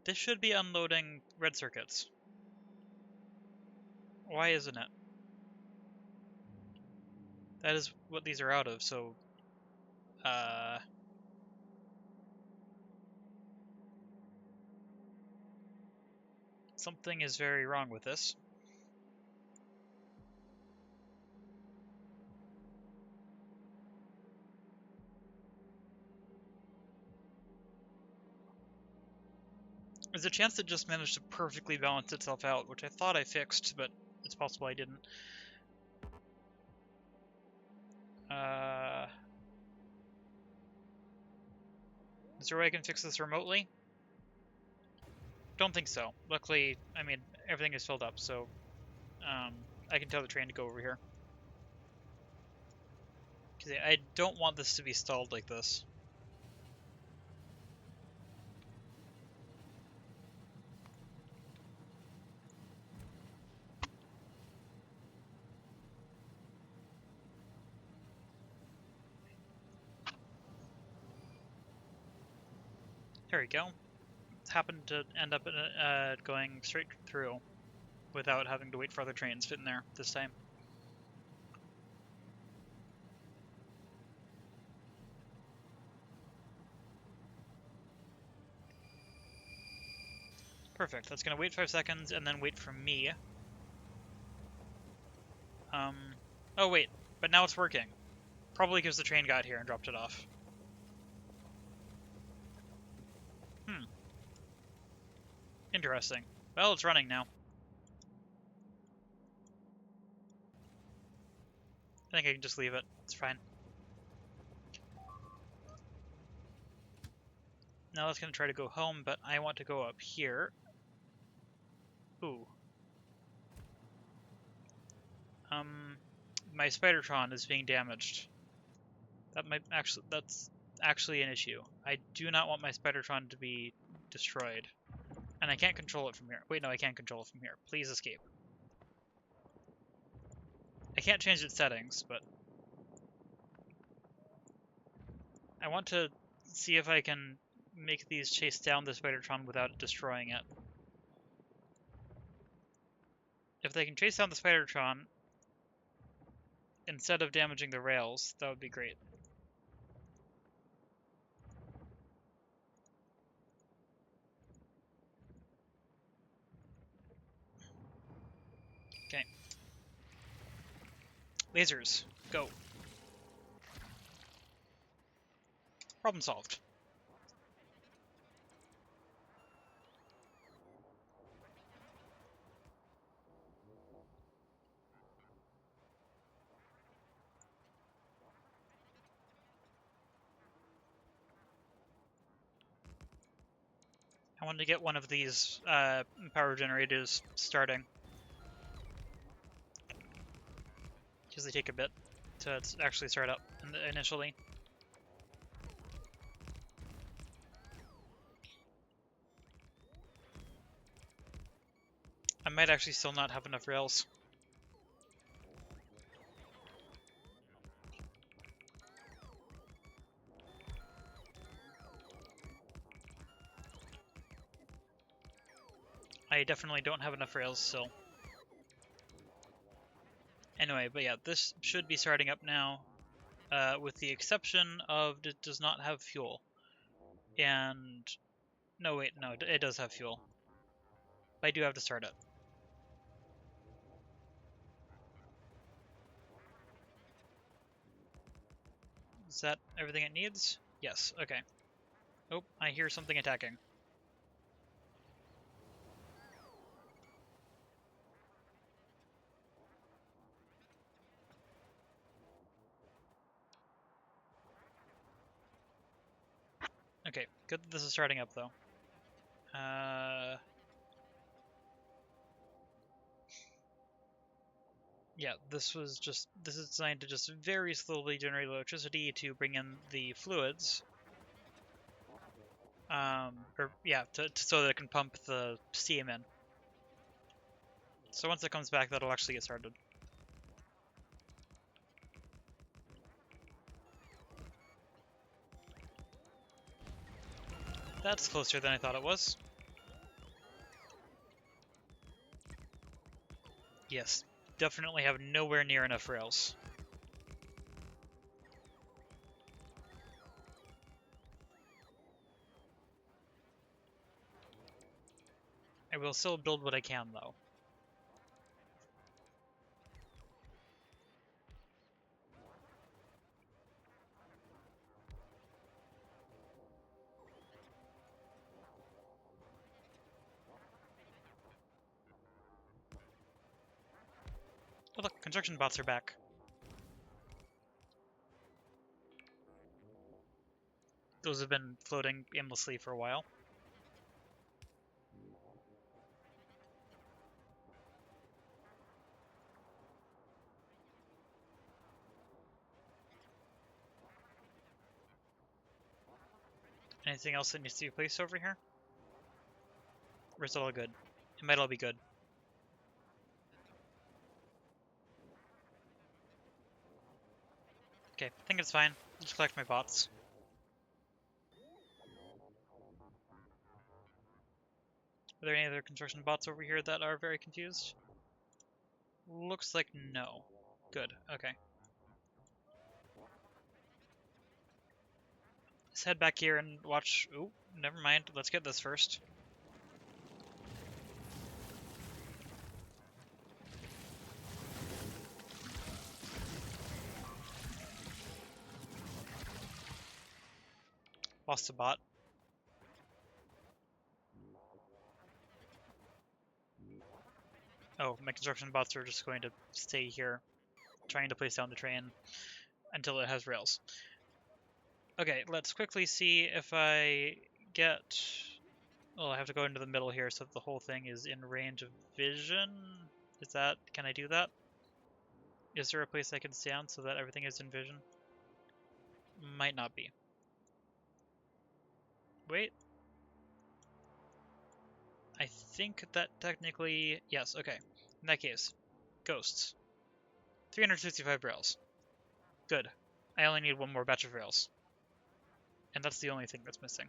This should be unloading red circuits. Why isn't it? That is what these are out of, so... something is very wrong with this. There's a chance it just managed to perfectly balance itself out, which I thought I fixed, but it's possible I didn't. Is there a way I can fix this remotely? Don't think so. Luckily, I mean, everything is filled up, so I can tell the train to go over here. Because I don't want this to be stalled like this. There we go. It's happened to end up going straight through without having to wait for other trains fitting there this time. Perfect. That's going to wait 5 seconds and then wait for me. Oh wait, but now it's working. Probably because the train got here and dropped it off. Interesting. Well, it's running now. I think I can just leave it. It's fine. Now it's going to try to go home, but I want to go up here. Ooh. My Spidertron is being damaged. That's actually an issue. I do not want my Spidertron to be destroyed. And I can't control it from here. Wait, no, I can't control it from here. Please escape. I can't change its settings, but... I want to see if I can make these chase down the Spidertron without destroying it. If they can chase down the Spidertron, instead of damaging the rails, that would be great. Okay. Lasers, go. Problem solved. I wanted to get one of these power generators starting. Because they take a bit to actually start up initially. I might actually still not have enough rails. I definitely don't have enough rails still. Anyway, but yeah, this should be starting up now, with the exception of it does not have fuel. And, no wait, no, it does have fuel. But I do have to start it. Is that everything it needs? Yes, okay. Oh, I hear something attacking. Okay, good that this is starting up though. Yeah, this is designed to just very slowly generate electricity to bring in the fluids. So that it can pump the steam in. So once it comes back, that'll actually get started. That's closer than I thought it was. Yes, definitely have nowhere near enough rails. I will still build what I can, though. Oh look, construction bots are back. Those have been floating aimlessly for a while. Anything else that needs to be placed over here? Or is it all good? It might all be good. Okay, I think it's fine. I'll just collect my bots. Are there any other construction bots over here that are very confused? Looks like no. Good, okay. Let's head back here and watch... Ooh, never mind. Let's get this first. Lost a bot. Oh, my construction bots are just going to stay here, trying to place down the train until it has rails. Okay, let's quickly see if I get... Well, I have to go into the middle here so that the whole thing is in range of vision. Is that... Can I do that? Is there a place I can stand so that everything is in vision? Might not be. Wait. I think that technically... Yes, okay. In that case, ghosts. 365 rails. Good. I only need one more batch of rails. And that's the only thing that's missing.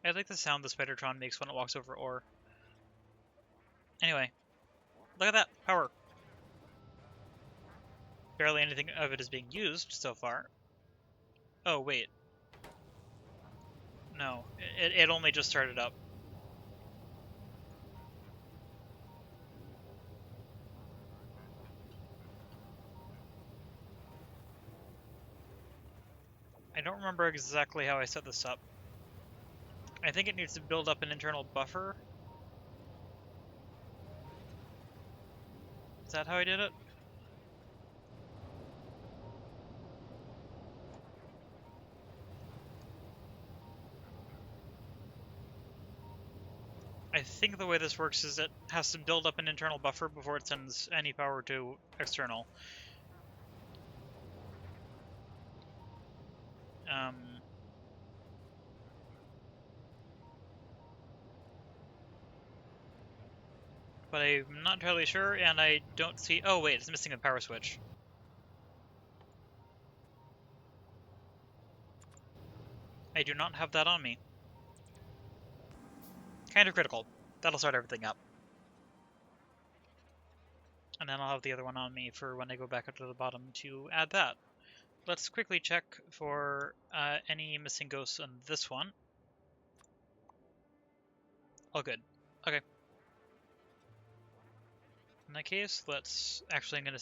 I like the sound the Spidertron makes when it walks over ore. Anyway, look at that power. Barely anything of it is being used so far. Oh, wait. No, it only just started up. I don't remember exactly how I set this up. I think it needs to build up an internal buffer. Is that how I did it? I think the way this works is it has to build up an internal buffer before it sends any power to external. but I'm not entirely sure, and I don't see... Oh, wait, it's missing a power switch. I do not have that on me. Kind of critical. That'll start everything up. And then I'll have the other one on me for when I go back up to the bottom to add that. Let's quickly check for any missing ghosts on this one. All good. Okay. In that case, I'm going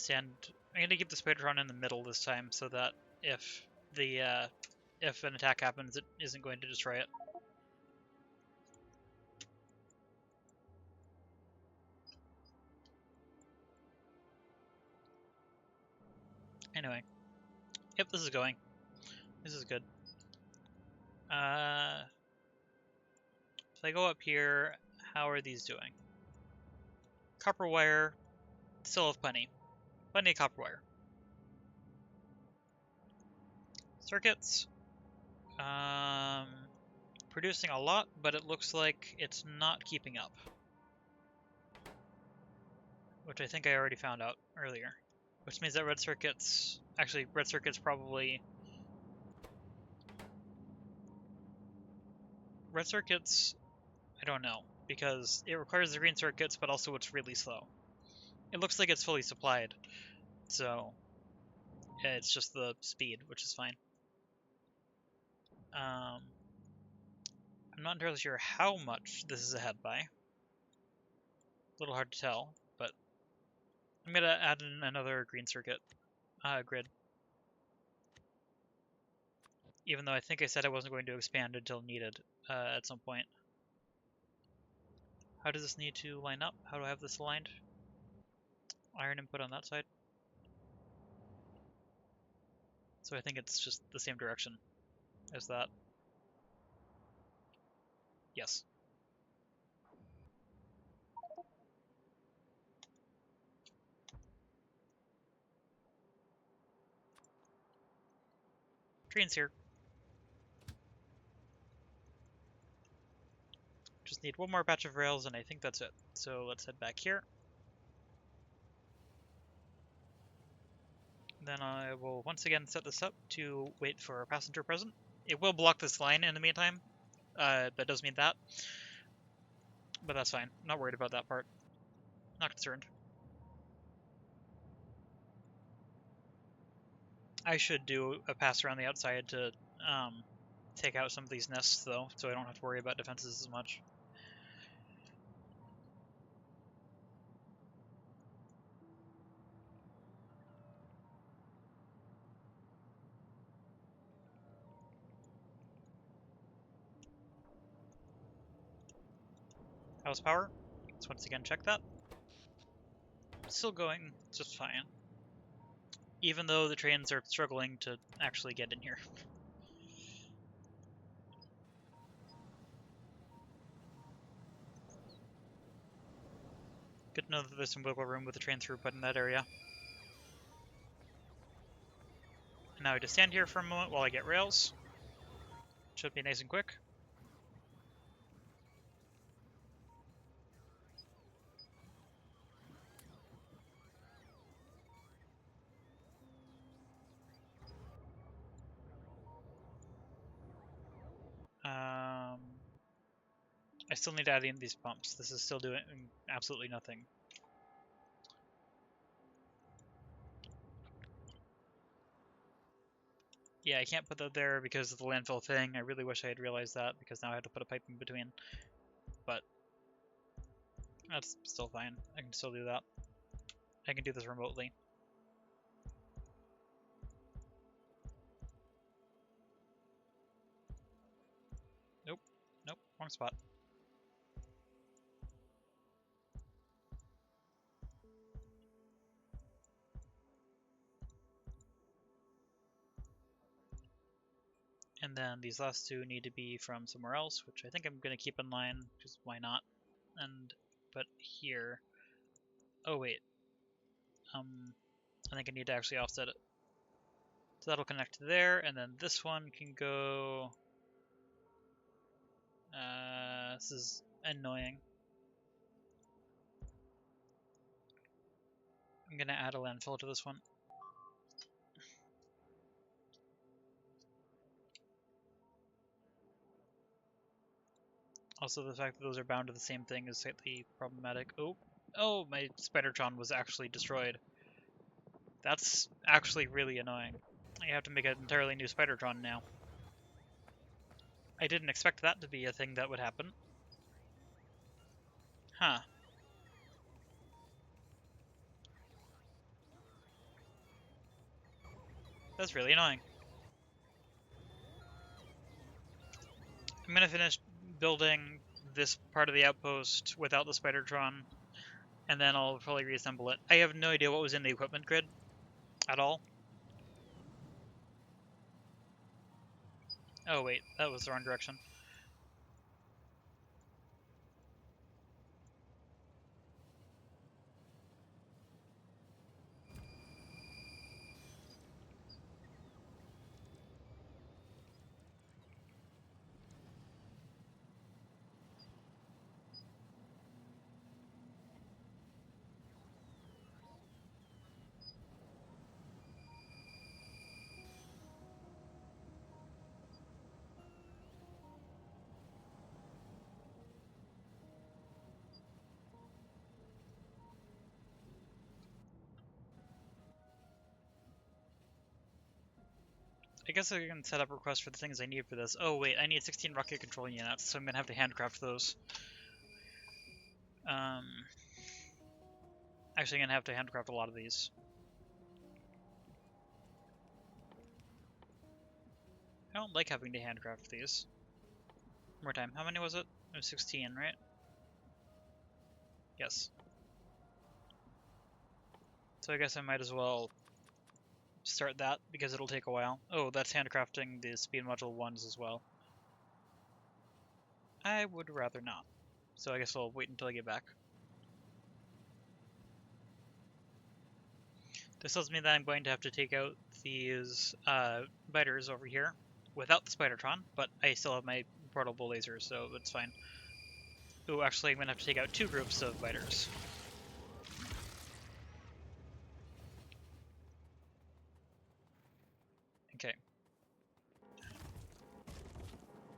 to keep the Spidertron in the middle this time so that if an attack happens, it isn't going to destroy it. Anyway. Yep, this is going. This is good. If I go up here, how are these doing? Copper wire, still have plenty. Plenty of copper wire. Circuits. Producing a lot, but it looks like it's not keeping up. Which I think I already found out earlier. Which means that red circuits, I don't know, because it requires the green circuits, but also it's really slow. It looks like it's fully supplied, so it's just the speed, which is fine. I'm not entirely sure how much this is ahead by. A little hard to tell, but I'm going to add in another green circuit grid. Even though I think I said I wasn't going to expand until needed at some point. How does this need to line up? How do I have this aligned? Iron input on that side. So I think it's just the same direction as that. Yes. Train's here. Just need one more batch of rails and I think that's it. So let's head back here. Then I will once again set this up to wait for a passenger present. It will block this line in the meantime. That does mean that. But that's fine. Not worried about that part. Not concerned. I should do a pass around the outside to take out some of these nests, though, so I don't have to worry about defenses as much. How's power? Let's once again check that. Still going just fine. Even though the trains are struggling to actually get in here. Good to know that there's some wiggle room with the train throughput in that area. And now I just stand here for a moment while I get rails. Should be nice and quick. I still need to add in these pumps. This is still doing absolutely nothing. Yeah, I can't put that there because of the landfill thing. I really wish I had realized that because now I have to put a pipe in between. But that's still fine. I can still do that. I can do this remotely. Nope. Nope. Wrong spot. And then these last two need to be from somewhere else, which I think I'm going to keep in line, because why not? But here... Oh, wait. I think I need to actually offset it. So that'll connect to there, and then this one can go... this is annoying. I'm gonna add a landfill to this one. Also, the fact that those are bound to the same thing is slightly problematic. Oh, my Spidertron was actually destroyed. That's actually really annoying. I have to make an entirely new Spidertron now. I didn't expect that to be a thing that would happen. Huh. That's really annoying. I'm gonna finish building this part of the outpost without the Spidertron, and then I'll probably reassemble it. I have no idea what was in the equipment grid at all. Oh wait, that was the wrong direction. I guess I can set up requests for the things I need for this. Oh wait, I need 16 rocket control units, so I'm gonna have to handcraft those. Actually, I'm gonna have to handcraft a lot of these. I don't like having to handcraft these. One more time, how many was it? It was 16, right? Yes. So I guess I might as well start that, because it'll take a while. Oh, that's handcrafting the speed module ones as well. I would rather not. So I guess I'll wait until I get back. This tells me that I'm going to have to take out these biters over here without the Spidertron, but I still have my portable lasers, so it's fine. Ooh, actually, I'm going to have to take out 2 groups of biters. Okay.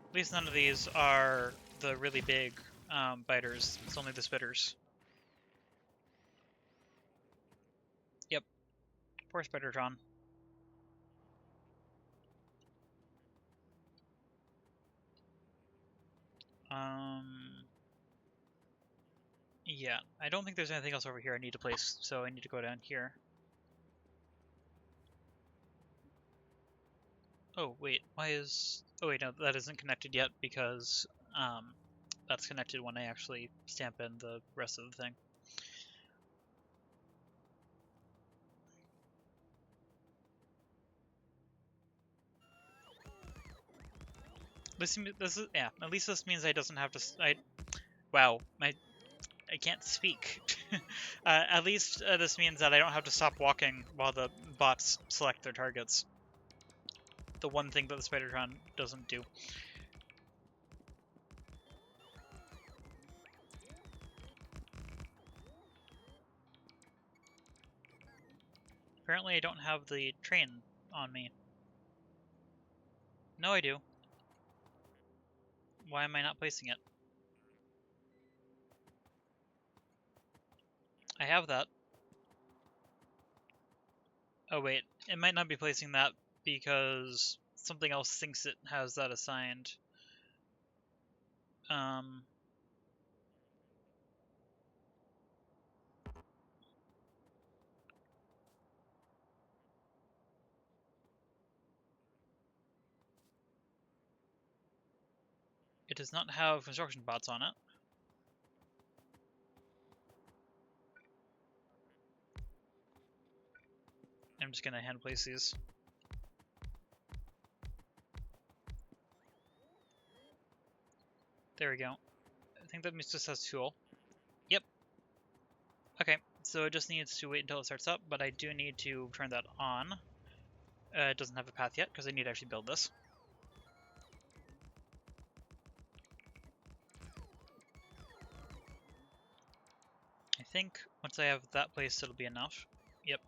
At least none of these are the really big biters. It's only the spitters. Yep. Poor Spidertron. Yeah, I don't think there's anything else over here I need to place, so I need to go down here. Oh, wait, why is... Oh, wait, no, that isn't connected yet because that's connected when I actually stamp in the rest of the thing. At least this means I doesn't have to... Wow, I can't speak. At least this means that I don't have to stop walking while the bots select their targets. The one thing that the Spidertron doesn't do. Apparently I don't have the train on me. No, I do. Why am I not placing it? I have that. Oh wait, it might not be placing that because something else thinks it has that assigned. It does not have construction bots on it. I'm just gonna hand place these. There we go. I think that means just has tool. Yep. Okay, so it just needs to wait until it starts up, but I do need to turn that on. It doesn't have a path yet because I need to actually build this. I think once I have that placed, it'll be enough. Yep.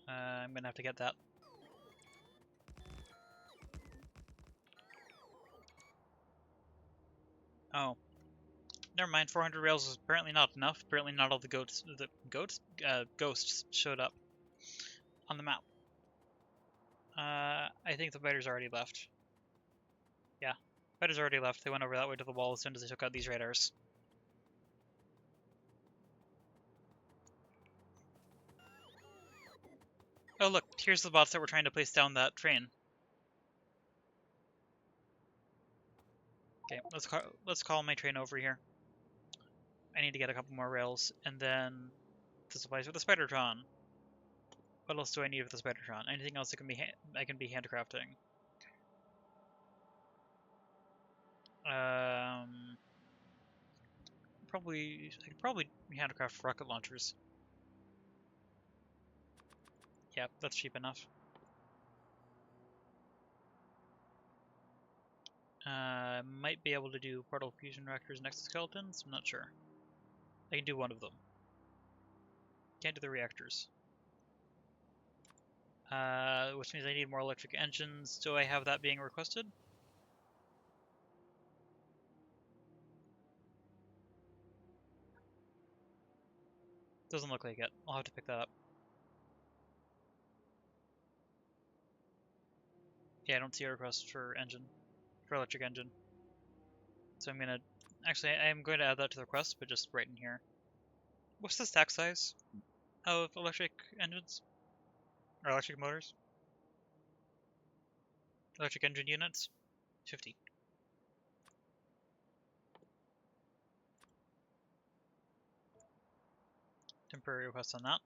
I'm gonna have to get that. Oh. Never mind, 400 rails is apparently not enough. Apparently not all the ghosts showed up on the map. I think the fighters already left. Yeah, fighters already left. They went over that way to the wall as soon as they took out these radars. Oh look, here's the bots that were trying to place down that train. Okay, let's call my train over here. I need to get a couple more rails, and then the supplies for the Spidertron. What else do I need for the Spidertron? Anything else that I can be handcrafting? I could probably handcraft rocket launchers. Yep, that's cheap enough. Might be able to do portal fusion reactors next to skeletons. I'm not sure. I can do one of them. Can't do the reactors. Which means I need more electric engines. Do I have that being requested? Doesn't look like it. I'll have to pick that up. Yeah, I don't see a request for electric engine. So I'm gonna, actually, I'm going to add that to the request, but just right in here. What's the stack size of electric engines? Or electric motors? Electric engine units? 50. Temporary request on that.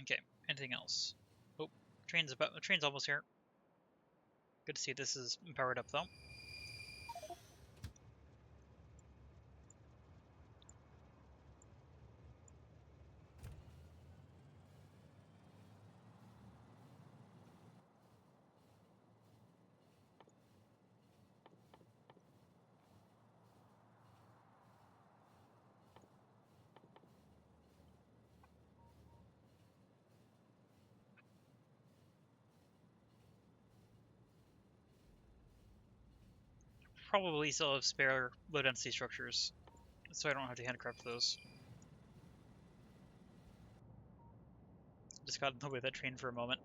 Okay, anything else? Oh, train's almost here. Good to see this is powered up though. Probably still have spare low density structures, so I don't have to handcraft those. Just got in the way of that train for a moment.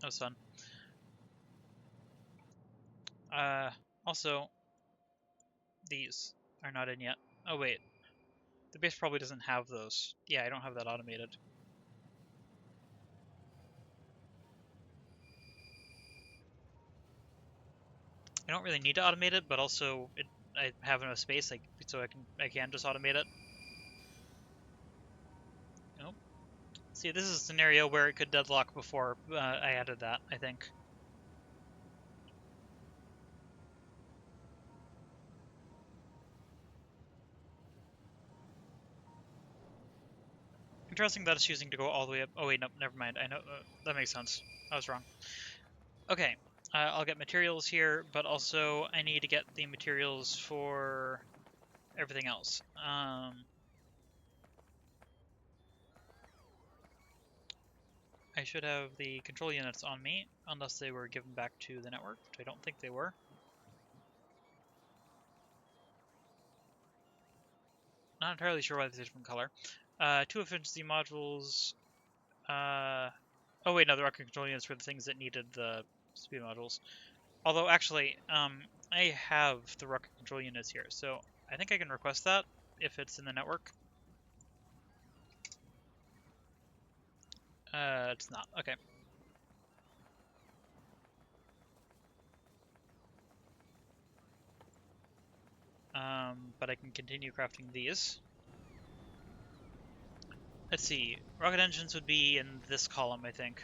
That was fun. Also, these are not in yet. Oh wait, the base probably doesn't have those. Yeah, I don't have that automated. I don't really need to automate it, but also I have enough space, so I can just automate it. Nope. See, this is a scenario where it could deadlock before I added that, I think. Interesting that it's choosing to go all the way up. Oh wait, no, never mind. I know that makes sense. I was wrong. Okay, I'll get materials here, but also I need to get the materials for everything else. I should have the control units on me, unless they were given back to the network, which I don't think they were. Not entirely sure why they're different color. 2 efficiency modules. Oh wait, no, the rocket control units were the things that needed the speed modules. Although, actually, I have the rocket control units here, so I think I can request that if it's in the network. It's not. Okay. But I can continue crafting these. Let's see. Rocket engines would be in this column, I think.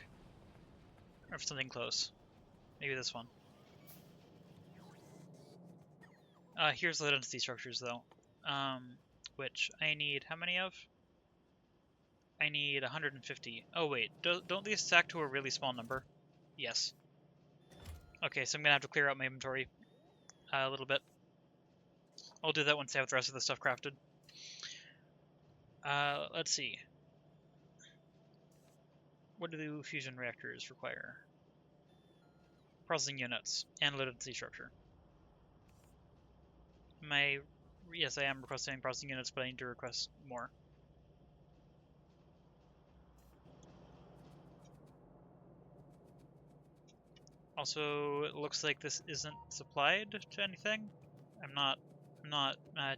Or something close. Maybe this one. Here's the density structures though, which I need how many of? I need 150. Oh wait, don't these stack to a really small number? Yes. Okay, so I'm gonna have to clear out my inventory a little bit. I'll do that once I have the rest of the stuff crafted. Let's see. What do the fusion reactors require? Processing units and low density structure. Yes, I am requesting processing units, but I need to request more. Also, it looks like this isn't supplied to anything. I'm not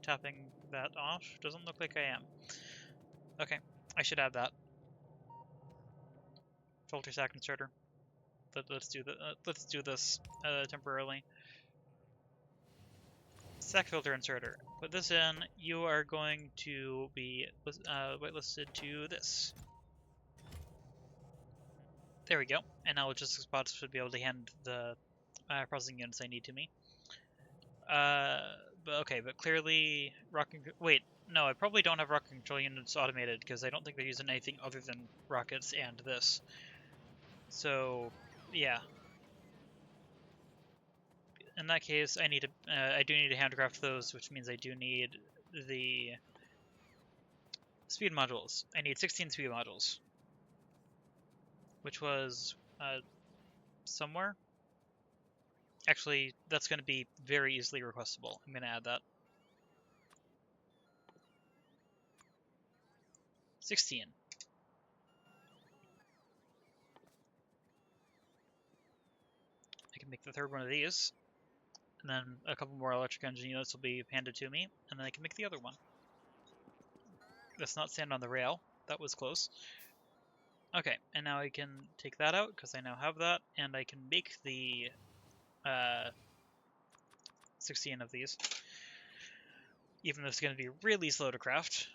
tapping that off. Doesn't look like I am. Okay, I should add that. Filter stack inserter. Let's do this temporarily. Stack filter inserter. Put this in. You are going to be whitelisted to this. There we go. And now logistics bots should be able to hand the processing units I need to me. But clearly wait, no, I probably don't have rocket control units automated because I don't think they're using anything other than rockets and this. So, yeah. In that case, I do need to handcraft those, which means I do need the speed modules. I need 16 speed modules, which was somewhere. Actually, that's going to be very easily requestable. I'm going to add that. 16. I can make the third one of these, and then a couple more electric engine units will be handed to me, and then I can make the other one. Let's not stand on the rail. That was close. Okay, and now I can take that out because I now have that, and I can make the 16 of these. Even though it's going to be really slow to craft.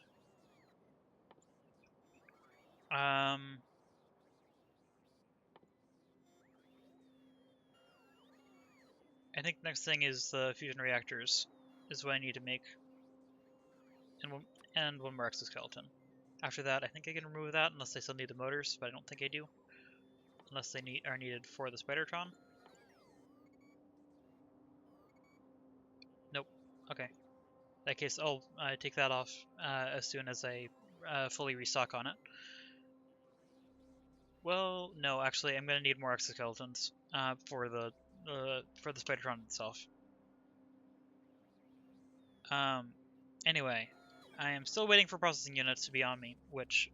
I think the next thing is the fusion reactors, is what I need to make, and one more exoskeleton. After that, I think I can remove that unless I still need the motors, but I don't think I do, unless they are needed for the Spidertron. Nope. Okay. In that case, I'll take that off as soon as I fully restock on it. Well, no, actually, I'm going to need more exoskeletons for the Spidertron itself. Anyway, I am still waiting for processing units to be on me, which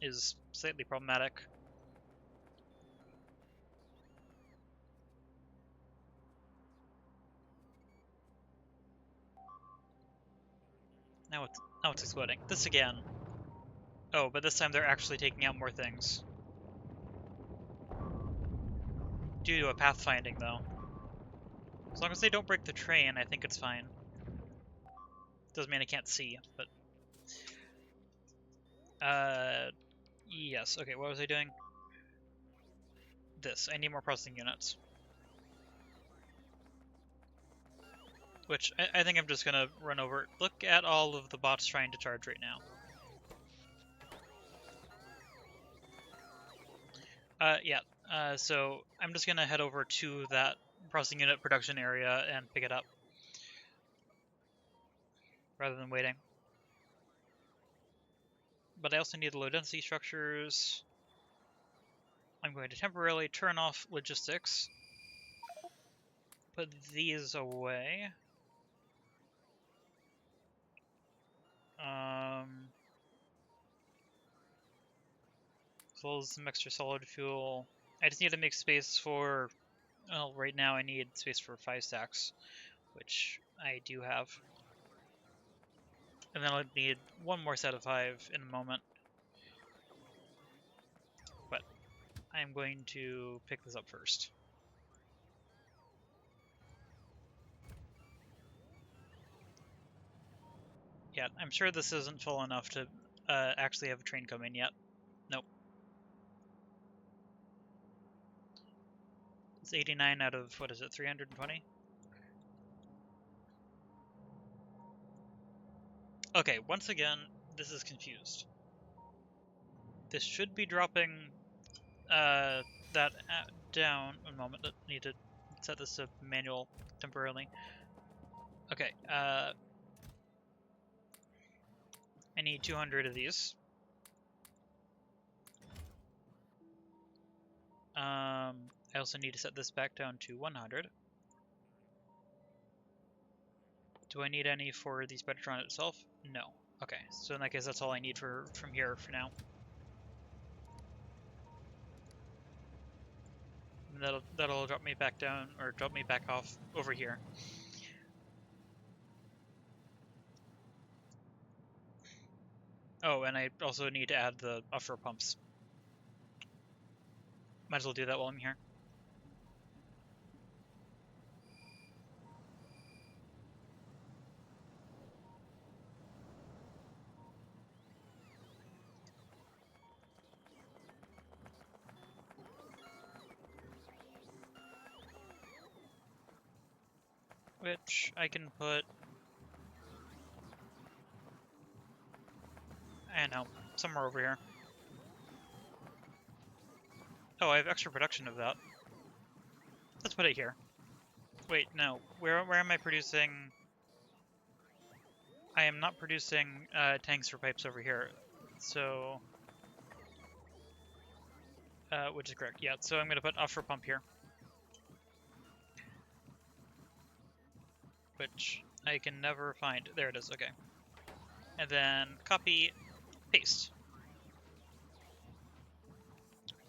is slightly problematic. Now it's exploding. This again. Oh, but this time they're actually taking out more things. Due to a pathfinding, though. As long as they don't break the train, I think it's fine. Doesn't mean I can't see, but... yes. Okay, what was I doing? This. I need more processing units. Which, I think I'm just gonna run over... Look at all of the bots trying to charge right now. Yeah. So I'm just gonna head over to that processing unit production area and pick it up. Rather than waiting. But I also need the low density structures. I'm going to temporarily turn off logistics. Put these away. Close some extra solid fuel. I just need to make space for... Well, right now I need space for 5 stacks, which I do have. And then I'll need one more set of 5 in a moment. But I'm going to pick this up first. Yeah, I'm sure this isn't full enough to actually have a train come in yet. Nope. It's 89 out of, what is it, 320? Okay, once again, this is confused. This should be dropping that down. One moment, I need to set this to manual temporarily. Okay, I need 200 of these. I also need to set this back down to 100. Do I need any for the Spidertron itself? No. Okay, so in that case, that's all I need from here for now. And that'll drop me back down, or drop me back off over here. Oh, and I also need to add the offshore pumps. Might as well do that while I'm here. Which I can put... I know, somewhere over here. Oh, I have extra production of that. Let's put it here. Wait, no. Where am I producing... I am not producing tanks for pipes over here. So... which is correct. Yeah, so I'm going to put offshore pump here. Which I can never find. There it is, okay. And then copy, paste.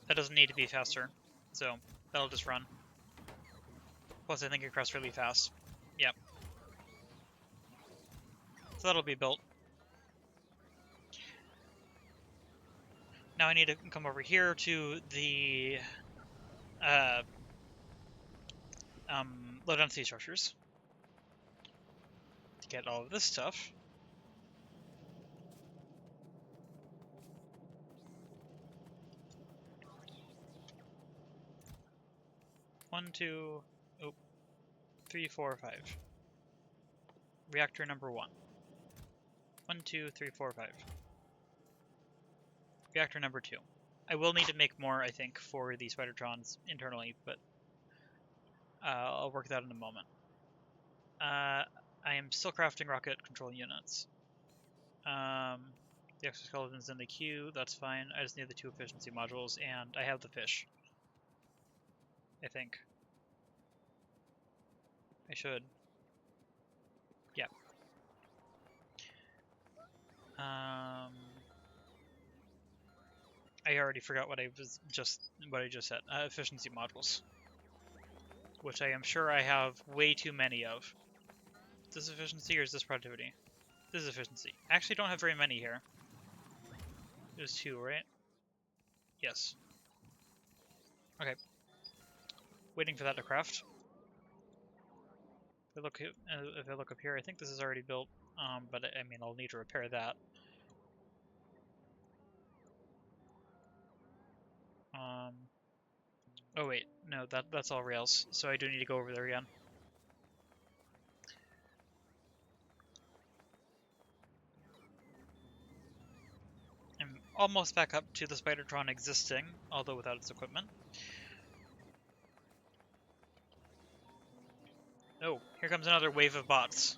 That doesn't need to be faster, so that'll just run. Plus I think it crosses really fast. Yep. So that'll be built. Now I need to come over here to the low density structures to get all of this stuff. One, two, oh, 3, 4, 5. Reactor number 1. 1, 2, 3, 4, 5. Reactor number 2. I will need to make more, I think, for the Spidertrons internally, but I'll work that in a moment. I am still crafting rocket control units. The exoskeletons in the queue, that's fine. I just need the 2 efficiency modules, and I have the fish. I think. I should. Yeah. I already forgot what I just said. Efficiency modules, which I am sure I have way too many of. Is this efficiency or is this productivity? This is efficiency. I actually don't have very many here. There's 2, right? Yes. Okay. Waiting for that to craft. If I look up here, I think this is already built. But I mean, I'll need to repair that. Oh wait, no, that's all rails, so I do need to go over there again. I'm almost back up to the Spidertron existing, although without its equipment. Oh, here comes another wave of bots.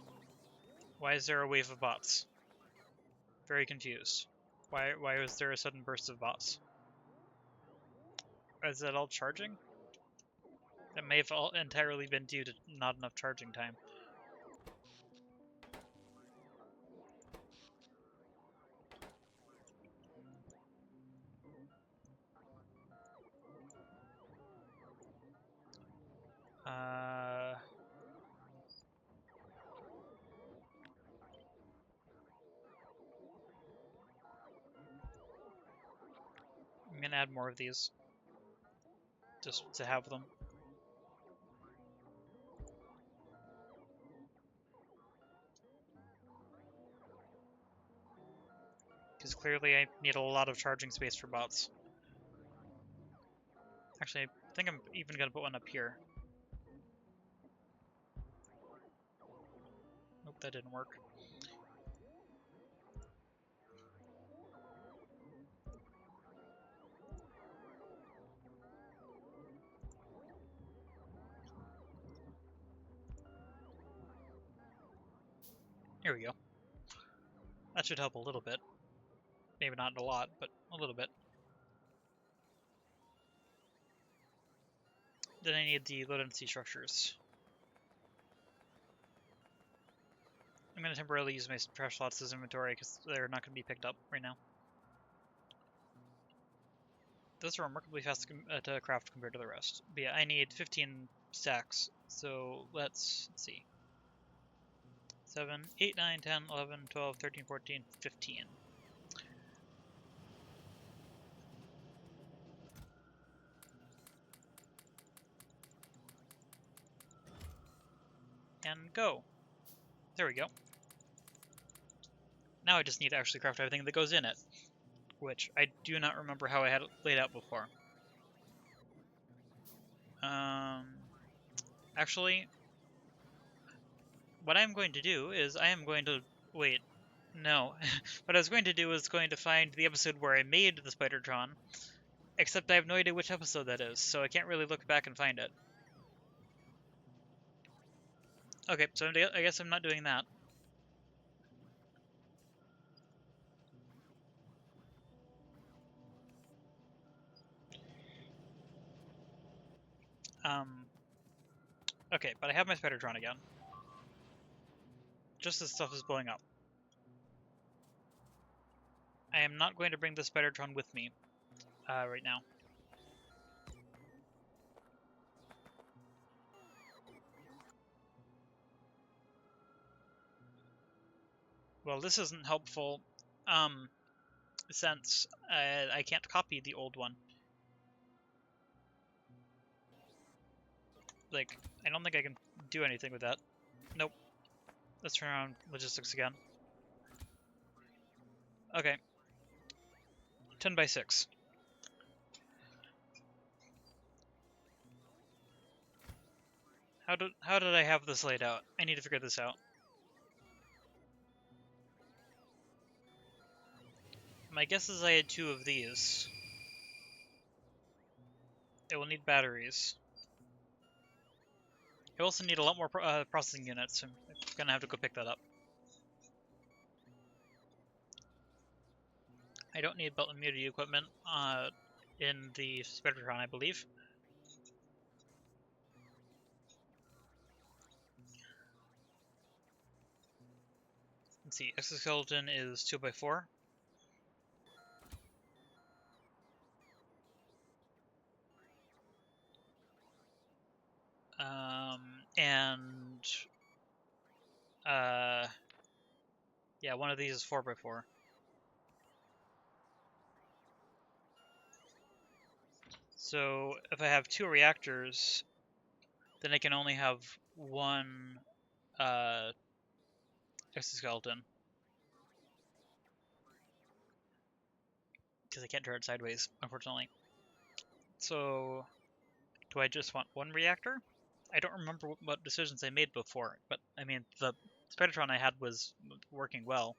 Why is there a wave of bots? Very confused. Why was there a sudden burst of bots? Is that all charging? That may have all entirely been due to not enough charging time. I'm gonna add more of these, just to have them. Because clearly I need a lot of charging space for bots. Actually, I think I'm even gonna put one up here. Nope, that didn't work. Here we go. That should help a little bit. Maybe not a lot, but a little bit. Then I need the low density structures. I'm going to temporarily use my trash slots as inventory because they're not going to be picked up right now. Those are remarkably fast to craft compared to the rest. But yeah, I need 15 stacks, so let's see. 7, 8, 9, 10, 11, 12, 13, 14, 15. And go. There we go. Now I just need to actually craft everything that goes in it, which I do not remember how I had it laid out before. Actually, what I'm going to do is I am going to... Wait, no. What I was going to do is going to find the episode where I made the Spidertron, except I have no idea which episode that is, so I can't really look back and find it. Okay, so I guess I'm not doing that. Okay, but I have my Spidertron again. Just as stuff is blowing up. I am not going to bring the Spidertron with me right now. Well, this isn't helpful, since I can't copy the old one. Like, I don't think I can do anything with that. Nope. Let's turn around logistics again. Okay. 10 by 6. How did I have this laid out? I need to figure this out. My guess is I had 2 of these. It will need batteries. I also need a lot more processing units, so I'm gonna have to go pick that up. I don't need belt immunity equipment in the Spidertron, I believe. Let's see, exoskeleton is 2x4. Yeah, one of these is 4x4. So if I have 2 reactors, then I can only have 1 exoskeleton. Because I can't turn it sideways, unfortunately. So, do I just want 1 reactor? I don't remember what decisions I made before, but I mean, the Spidertron I had was working well.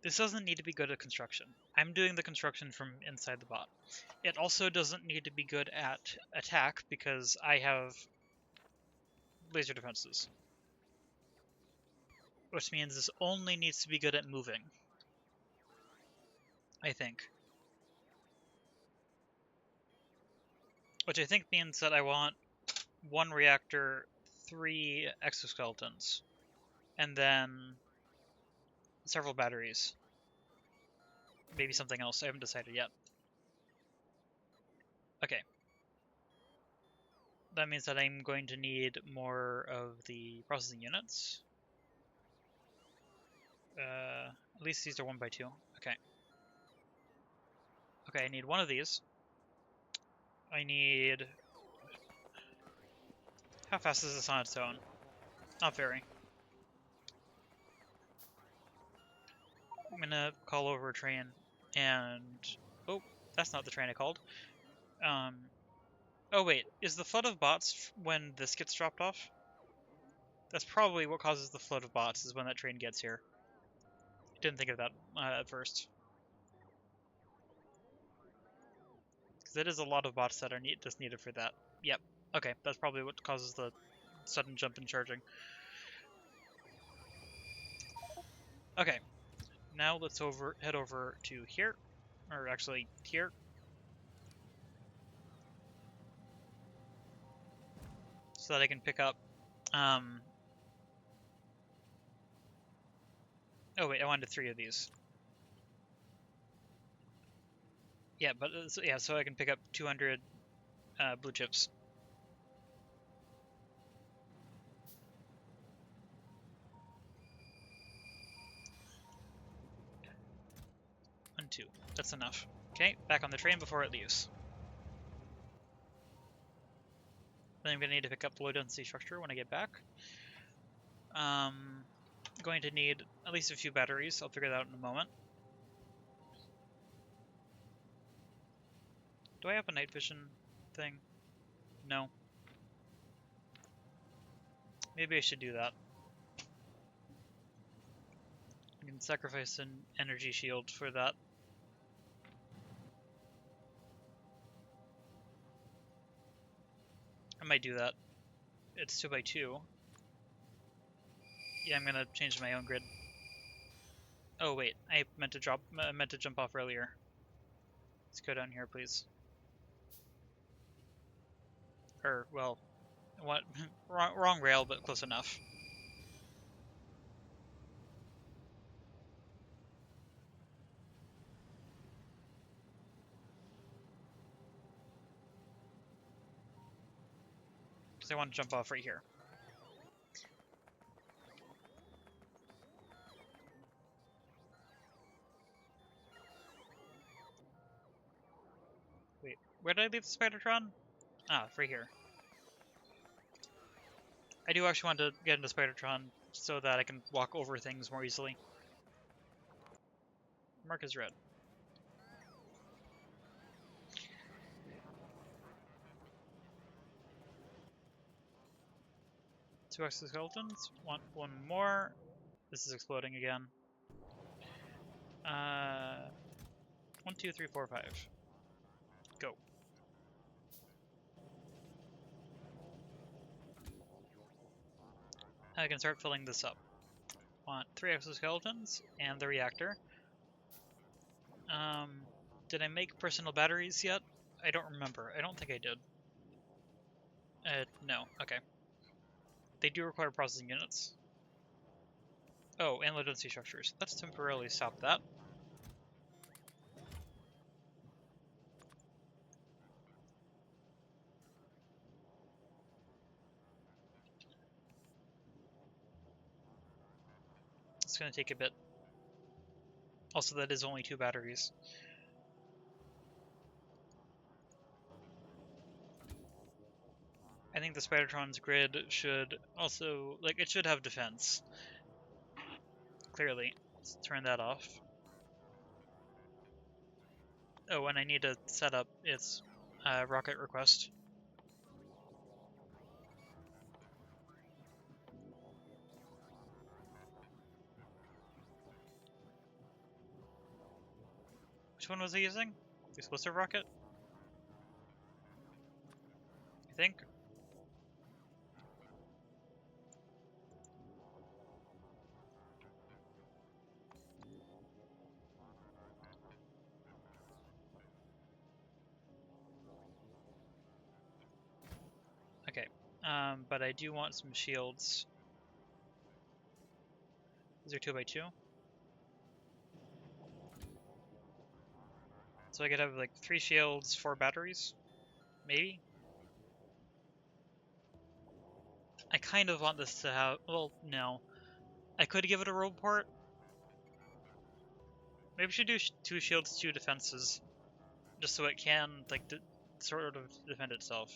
This doesn't need to be good at construction. I'm doing the construction from inside the bot. It also doesn't need to be good at attack because I have laser defenses. Which means this only needs to be good at moving. I think. Which I think means that I want 1 reactor, 3 exoskeletons, and then several batteries. Maybe something else, I haven't decided yet. Okay. That means that I'm going to need more of the processing units. At least these are 1x2. Okay. Okay, I need 1 of these. I need... How fast is this on its own? Not very. I'm gonna call over a train and... Oh, that's not the train I called. Oh wait, is the flood of bots when this gets dropped off? That's probably what causes the flood of bots, is when that train gets here. Didn't think of that at first. Because it is a lot of bots that are just needed for that. Yep. Okay, that's probably what causes the sudden jump in charging. Okay, now let's head over to here, or actually here. So that I can pick up, oh wait, I wanted 3 of these. Yeah, but so I can pick up 200 blue chips. And 2. That's enough. Okay, back on the train before it leaves. Then I'm going to need to pick up the low density structure when I get back. Going to need at least a few batteries. I'll figure that out in a moment. Do I have a night vision thing? No. Maybe I should do that. I can sacrifice an energy shield for that. I might do that. It's 2x2. Yeah, I'm gonna change my own grid. Oh wait, I meant to jump off earlier. Let's go down here, please. Or well, what? wrong rail, but close enough. Because I want to jump off right here. Wait, where did I leave the Spidertron? Ah, right here. I do actually want to get into Spidertron so that I can walk over things more easily. Mark is red. Two exoskeletons. Want one more. This is exploding again. 1, 2, 3, 4, 5. Go. I can start filling this up. Want 3 exoskeletons and the reactor. Did I make personal batteries yet? I don't remember. I don't think I did. No. Okay. They do require processing units. Oh, and low density structures. Let's temporarily stop that. It's going to take a bit. Also, that is only 2 batteries. I think the Spidertron's grid should also, like, it should have defense. Clearly. Let's turn that off. Oh, and I need to set up its rocket request. Which one was I using? The explosive rocket? I think. Okay. But I do want some shields. These are 2x2. So I could have like 3 shields, 4 batteries? Maybe? I kind of want this to have, well, no. I could give it a roll port. Maybe we should do 2 shields, 2 defenses. Just so it can, like, sort of defend itself.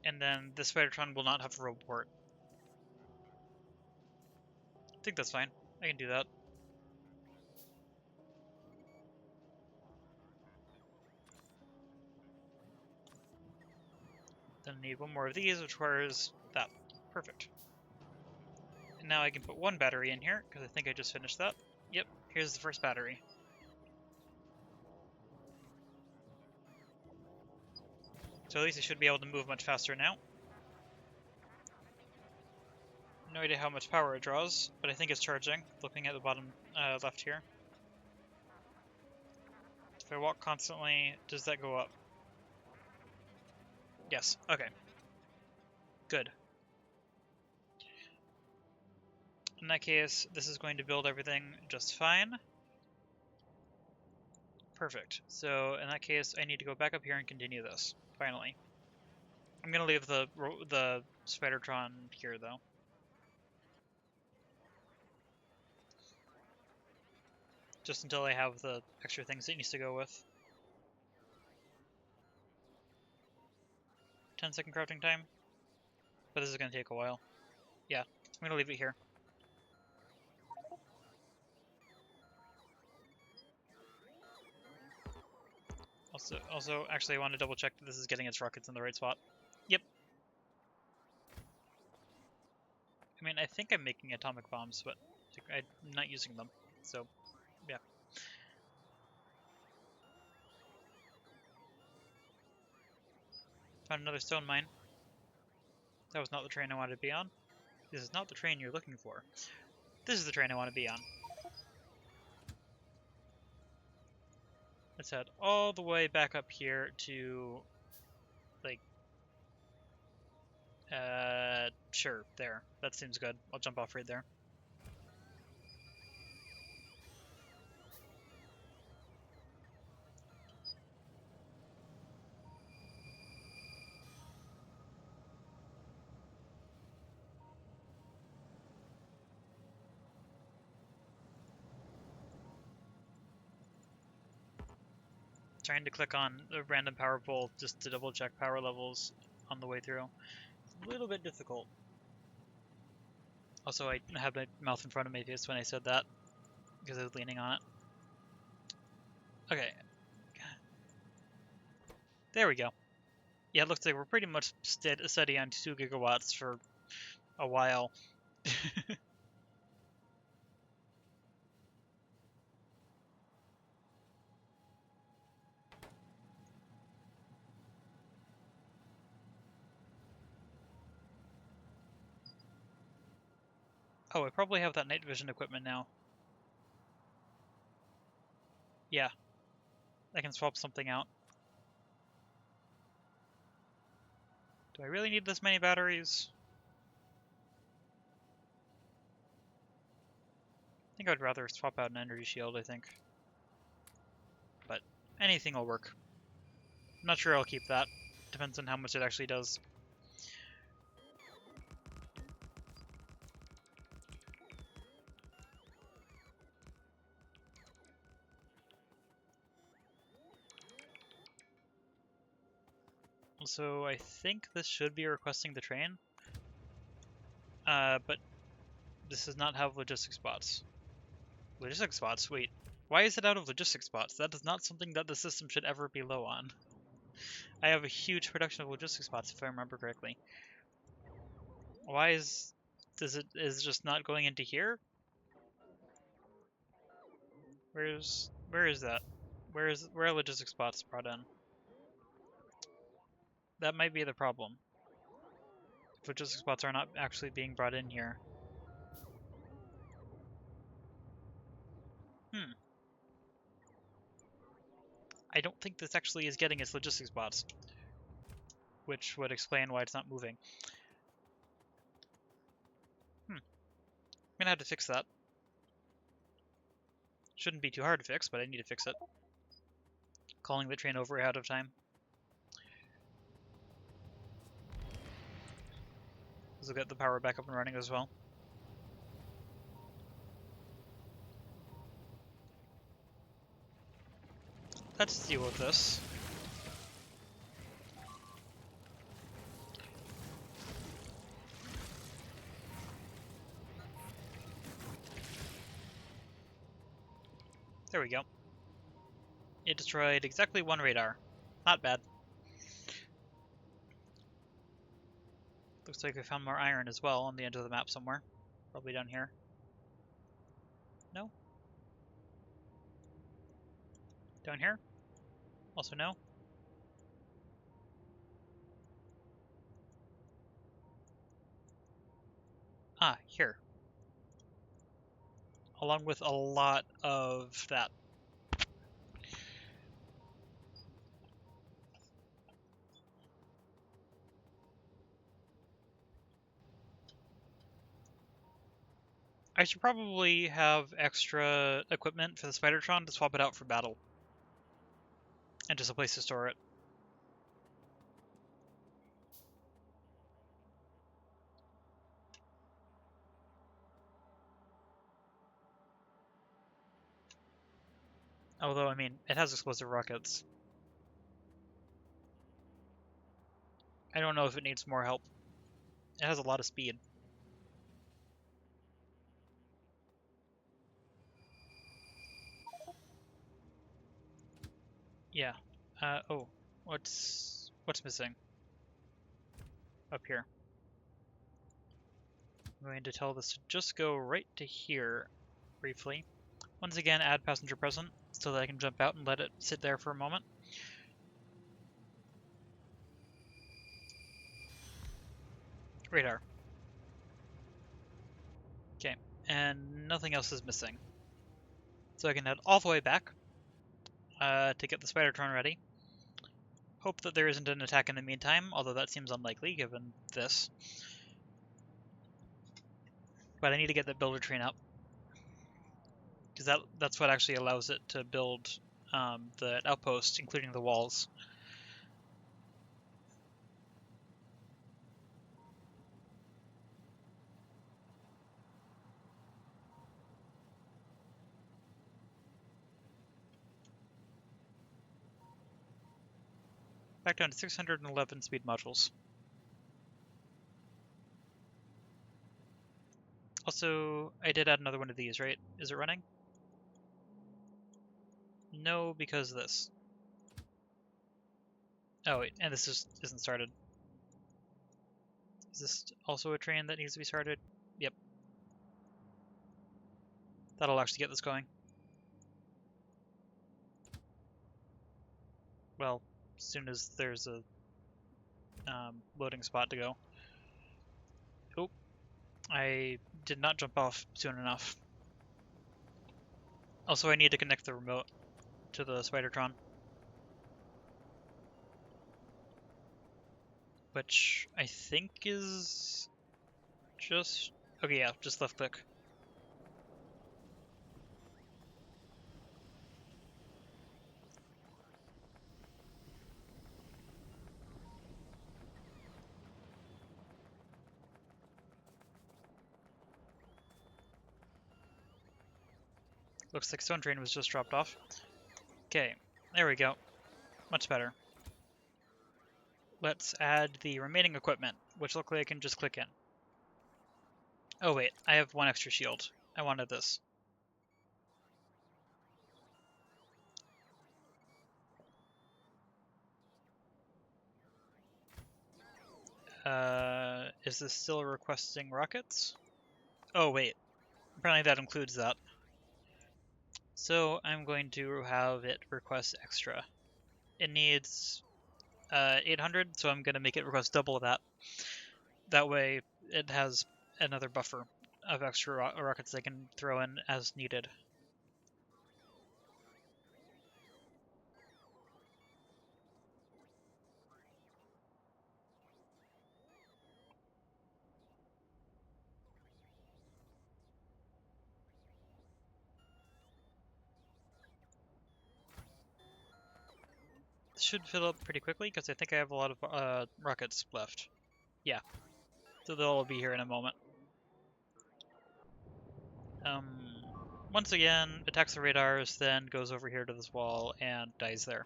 And then the Spidertron will not have a roll port. I think that's fine. I can do that. Then I need 1 more of these, which requires that. Perfect. And now I can put 1 battery in here, because I think I just finished that. Yep, here's the first battery. So at least it should be able to move much faster now. No idea how much power it draws, but I think it's charging, looking at the bottom left here. If I walk constantly, does that go up? Yes, okay. Good. In that case, this is going to build everything just fine. Perfect. So in that case, I need to go back up here and continue this, finally. I'm going to leave the Spidertron here, though. Just until I have the extra things it needs to go with. 10-second crafting time. But this is going to take a while. Yeah, I'm going to leave it here. Also, actually, I want to double check that this is getting its rockets in the right spot. Yep. I mean, I think I'm making atomic bombs, but I'm not using them. So, yeah. Found another stone mine. That was not the train I wanted to be on. This is not the train you're looking for. This is the train I want to be on. Let's head all the way back up here to, like, sure, there. That seems good. I'll jump off right there. Trying to click on a random power pole just to double check power levels on the way through. It's a little bit difficult. Also, I had my mouth in front of my face when I said that, because I was leaning on it. Okay. There we go. Yeah, it looks like we're pretty much steady on 2 gigawatts for a while. Oh, I probably have that night vision equipment now. Yeah. I can swap something out. Do I really need this many batteries? I think I'd rather swap out an energy shield, I think. But anything will work. I'm not sure I'll keep that. Depends on how much it actually does. So I think this should be requesting the train. But this does not have logistics spots. Logistics spots? Wait. Why is it out of logistics spots? That is not something that the system should ever be low on. I have a huge production of logistics spots, if I remember correctly. Why is it just not going into here? Where is that? Where are logistics spots brought in? That might be the problem. If logistics spots are not actually being brought in here. I don't think this actually is getting its logistics spots, which would explain why it's not moving. I'm gonna have to fix that. Shouldn't be too hard to fix, but I need to fix it. Calling the train over ahead of time. This will get the power back up and running as well. Let's deal with this. There we go. It destroyed exactly 1 radar. Not bad. Looks like we found more iron as well on the end of the map somewhere. Probably down here. No? Down here? Also no? Ah, here. Along with a lot of that. I should probably have extra equipment for the Spidertron to swap it out for battle. And just a place to store it. Although, I mean, it has explosive rockets. I don't know if it needs more help. It has a lot of speed. Yeah. Oh. What's missing? Up here. I'm going to tell this to just go right to here, briefly. Once again, add passenger present, so that I can jump out and let it sit there for a moment. Radar. Okay, and nothing else is missing. So I can head all the way back to get the Spidertron ready. Hope that there isn't an attack in the meantime, although that seems unlikely given this. But I need to get the builder train up, because that's what actually allows it to build the outpost, including the walls. Back down to 611 speed modules. Also, I did add another one of these, right? Is it running? No, because of this. Oh wait, and this isn't started. Is this also a train that needs to be started? Yep. That'll actually get this going. Well, as soon as there's a loading spot to go. Oh, I did not jump off soon enough. Also, I need to connect the remote to the Spidertron. Which I think is just... Okay, yeah, just left click. Looks like Stone Train was just dropped off. Okay, there we go. Much better. Let's add the remaining equipment, which luckily I can just click in. Oh wait, I have one extra shield. I wanted this. Is this still requesting rockets? Oh wait, apparently that includes that. So I'm going to have it request extra. It needs 800, so I'm going to make it request double of that. That way it has another buffer of extra rockets they can throw in as needed. This should fill up pretty quickly because I think I have a lot of rockets left. Yeah, so they'll all be here in a moment. Once again, attacks the radars, then goes over here to this wall and dies there.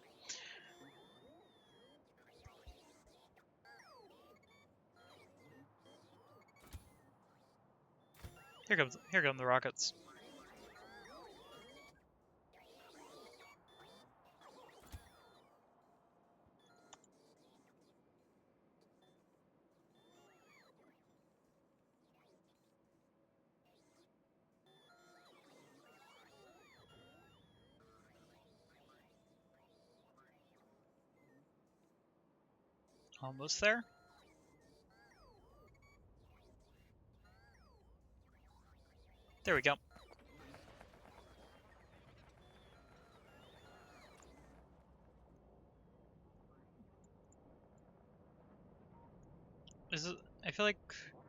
Here come the rockets. Almost there. There we go. Is it, I feel like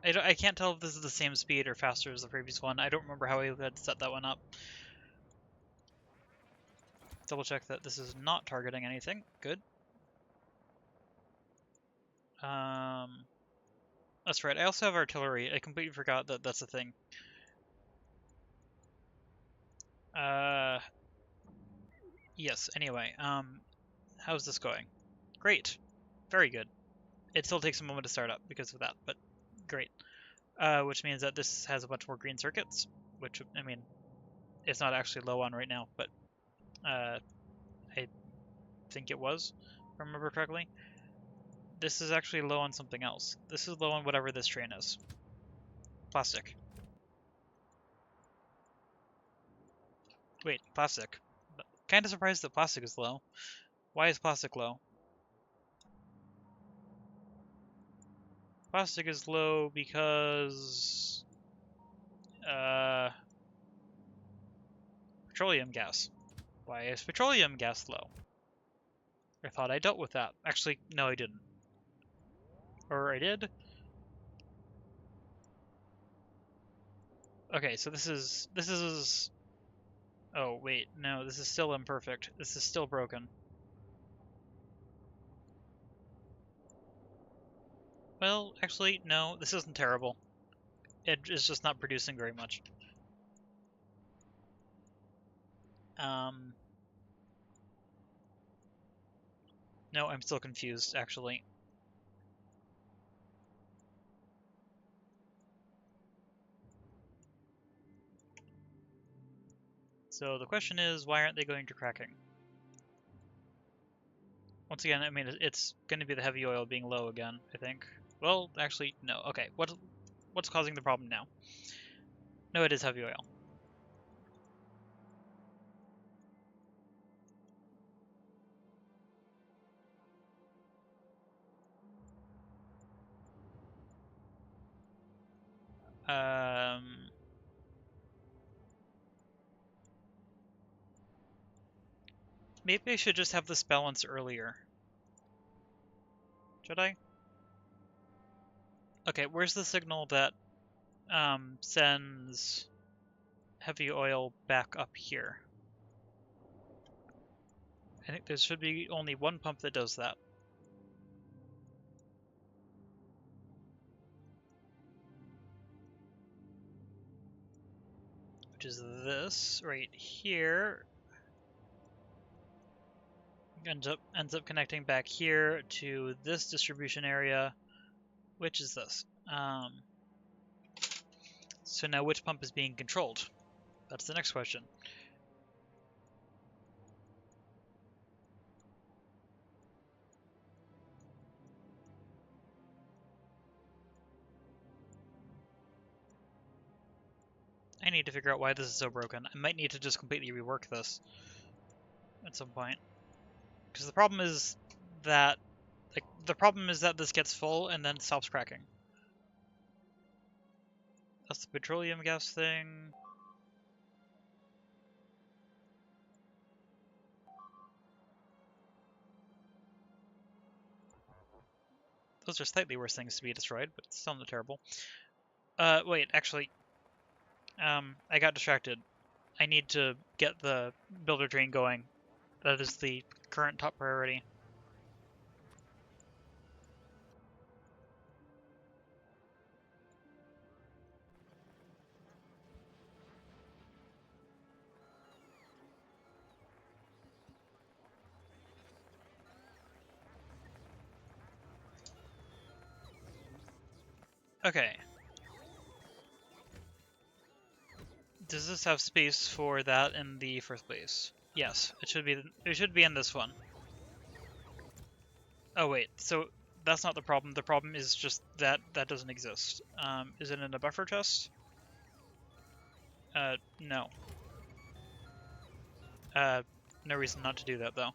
I can't tell if this is the same speed or faster as the previous one. I don't remember how I had set that one up. Double check that this is not targeting anything. Good. That's right. I also have artillery. I completely forgot that that's a thing. Yes. Anyway, how's this going? Great. Very good. It still takes a moment to start up because of that, but great. Which means that this has a bunch more green circuits, which, I mean, it's not actually low on right now, but I think it was, if I remember correctly. This is actually low on something else. This is low on whatever this train is. Plastic. Wait, plastic. Kind of surprised that plastic is low. Why is plastic low? Plastic is low because... petroleum gas. Why is petroleum gas low? I thought I dealt with that. Actually, no, I didn't. Or I did? Okay, so this is... Oh, wait, no, this is still imperfect. This is still broken. Well, actually, no, this isn't terrible. It is just not producing very much. No, I'm still confused, actually. So the question is, why aren't they going to cracking? Once again, I mean, it's going to be the heavy oil being low again, I think. Well, actually, no. Okay, what's causing the problem now? No, it is heavy oil. Maybe I should just have this balance earlier. Should I? Okay, where's the signal that sends heavy oil back up here? I think there should be only one pump that does that. Which is this right here. Ends up connecting back here to this distribution area, which is this. So now which pump is being controlled? That's the next question. I need to figure out why this is so broken. I might need to just completely rework this at some point. Because the problem is that this gets full and then stops cracking. That's the petroleum gas thing. Those are slightly worse things to be destroyed, but still not terrible. Wait, actually, I got distracted. I need to get the builder train going. That is the current top priority. Okay. Does this have space for that in the first place? Yes, it should be. It should be in this one. Oh wait, so that's not the problem. The problem is just that that doesn't exist. Is it in a buffer chest? No. No reason not to do that though.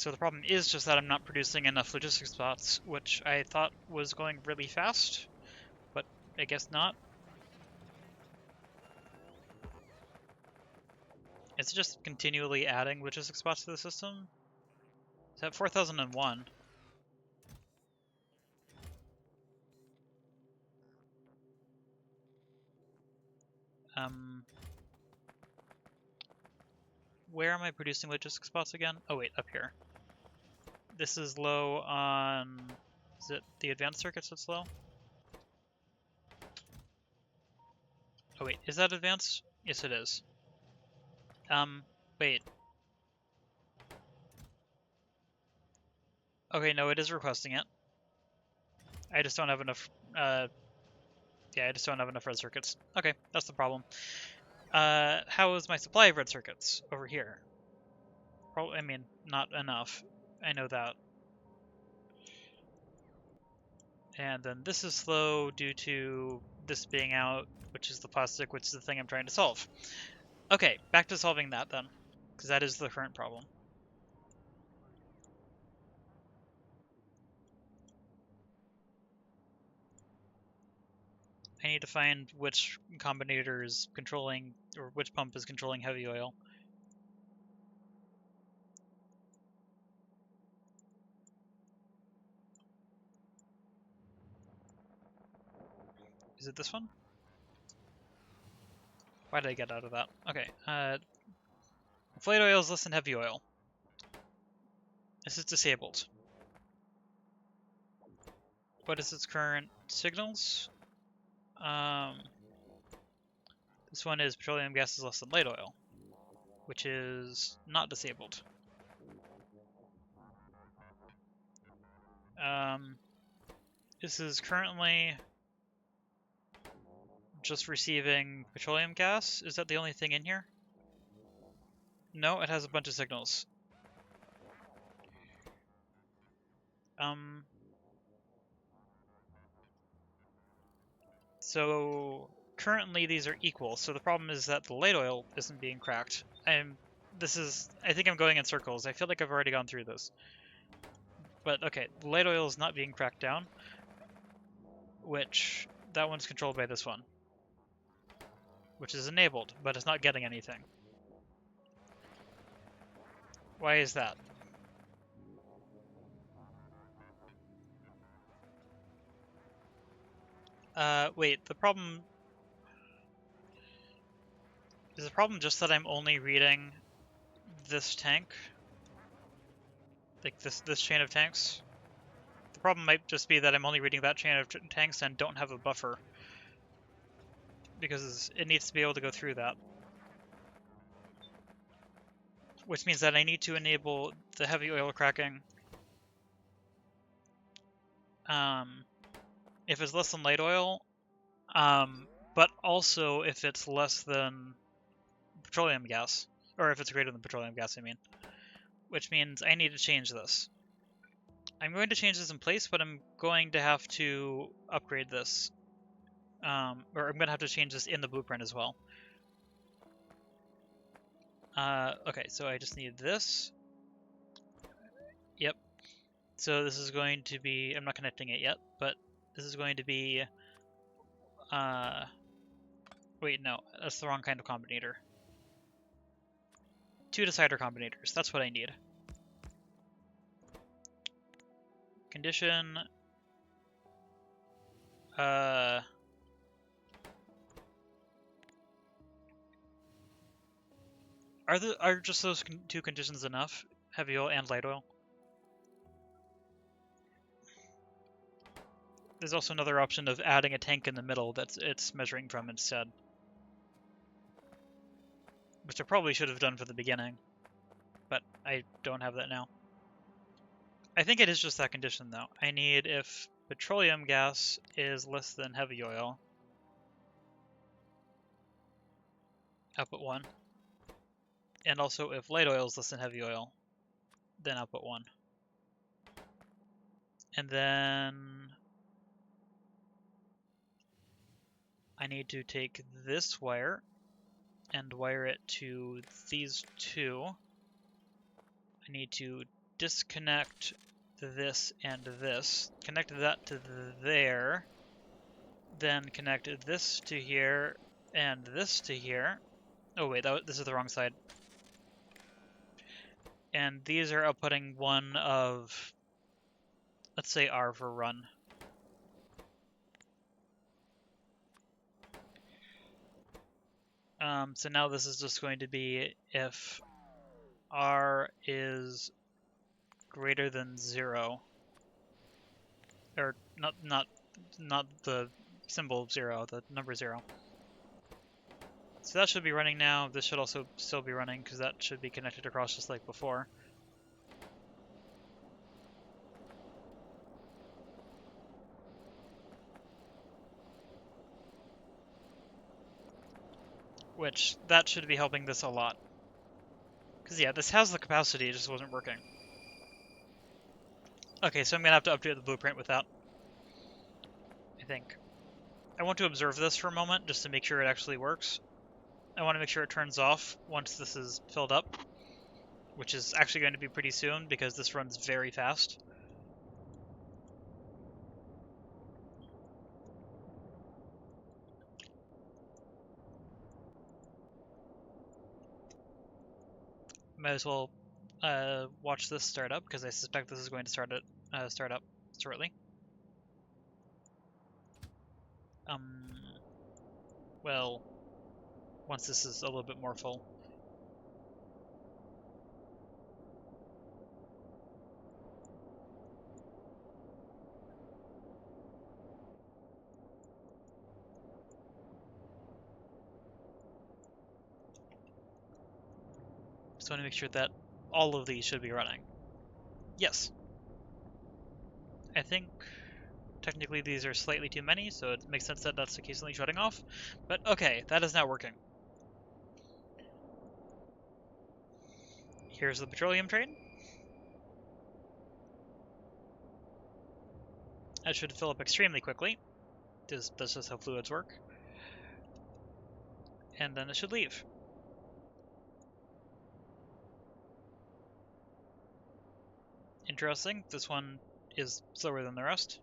So the problem is just that I'm not producing enough logistics spots, which I thought was going really fast, but I guess not. It's just continually adding logistics spots to the system. It's at 4001. Where am I producing logistics spots again? Oh wait, up here. This is low on... Is it the advanced circuits that's low? Oh wait, is that advanced? Yes it is. Wait. Okay, no, it is requesting it. I just don't have enough, yeah, I just don't have enough red circuits. Okay, that's the problem. How is my supply of red circuits over here? Probably, I mean, not enough. I know that. And then this is slow due to this being out, which is the plastic, which is the thing I'm trying to solve. Okay, back to solving that then, because that is the current problem. I need to find which combinator is controlling, or which pump is controlling heavy oil. Is it this one? Why did I get out of that? Okay, inflate oil is less than heavy oil. This is disabled. What is its current signals? This one is petroleum gas is less than light oil, which is not disabled. This is currently just receiving petroleum gas. Is that the only thing in here? No, it has a bunch of signals. So currently these are equal. So the problem is that the light oil isn't being cracked. I think I'm going in circles. I feel like I've already gone through this. But okay, the light oil is not being cracked down, which that one's controlled by this one, which is enabled, but it's not getting anything. Why is that? Wait, the problem... Is the problem just that I'm only reading this tank? Like this chain of tanks? The problem might just be that I'm only reading that chain of tanks and don't have a buffer. Because it needs to be able to go through that. Which means that I need to enable the heavy oil cracking. If it's less than light oil, but also if it's less than petroleum gas. Or if it's greater than petroleum gas, I mean. Which means I need to change this. I'm going to change this in place, but I'm going to have to upgrade this. Or I'm going to have to change this in the blueprint as well. Okay, so I just need this. Yep. So this is going to be, I'm not connecting it yet, but this is going to be, wait, no, that's the wrong kind of combinator. 2 decider combinators, that's what I need. Condition, are just those 2 conditions enough? Heavy oil and light oil? There's also another option of adding a tank in the middle that it's measuring from instead. Which I probably should have done from the beginning, but I don't have that now. I think it is just that condition though. I need if petroleum gas is less than heavy oil, output 1. And also if light oil is less than heavy oil, then output 1. And then I need to take this wire and wire it to these 2. I need to disconnect this and this, connect that to there, then connect this to here and this to here. Oh wait, this is the wrong side. And these are outputting one of, let's say R for run. So now this is just going to be if R is greater than 0, or not the symbol 0, the number 0. So that should be running now. This should also still be running because that should be connected across just like before. Which, that should be helping this a lot. Because yeah, this has the capacity, it just wasn't working. Okay, so I'm going to have to update the blueprint with that, I think. I want to observe this for a moment, just to make sure it actually works. I want to make sure it turns off once this is filled up, which is actually going to be pretty soon, because this runs very fast. Might as well watch this start up, because I suspect this is going to start up shortly. Well, once this is a little bit more full. Just want to make sure that all of these should be running. Yes. I think technically these are slightly too many, so it makes sense that that's occasionally shutting off. But okay, that is now working. Here's the petroleum train. That should fill up extremely quickly. That's just how fluids work. And then it should leave. Interesting. This one is slower than the rest.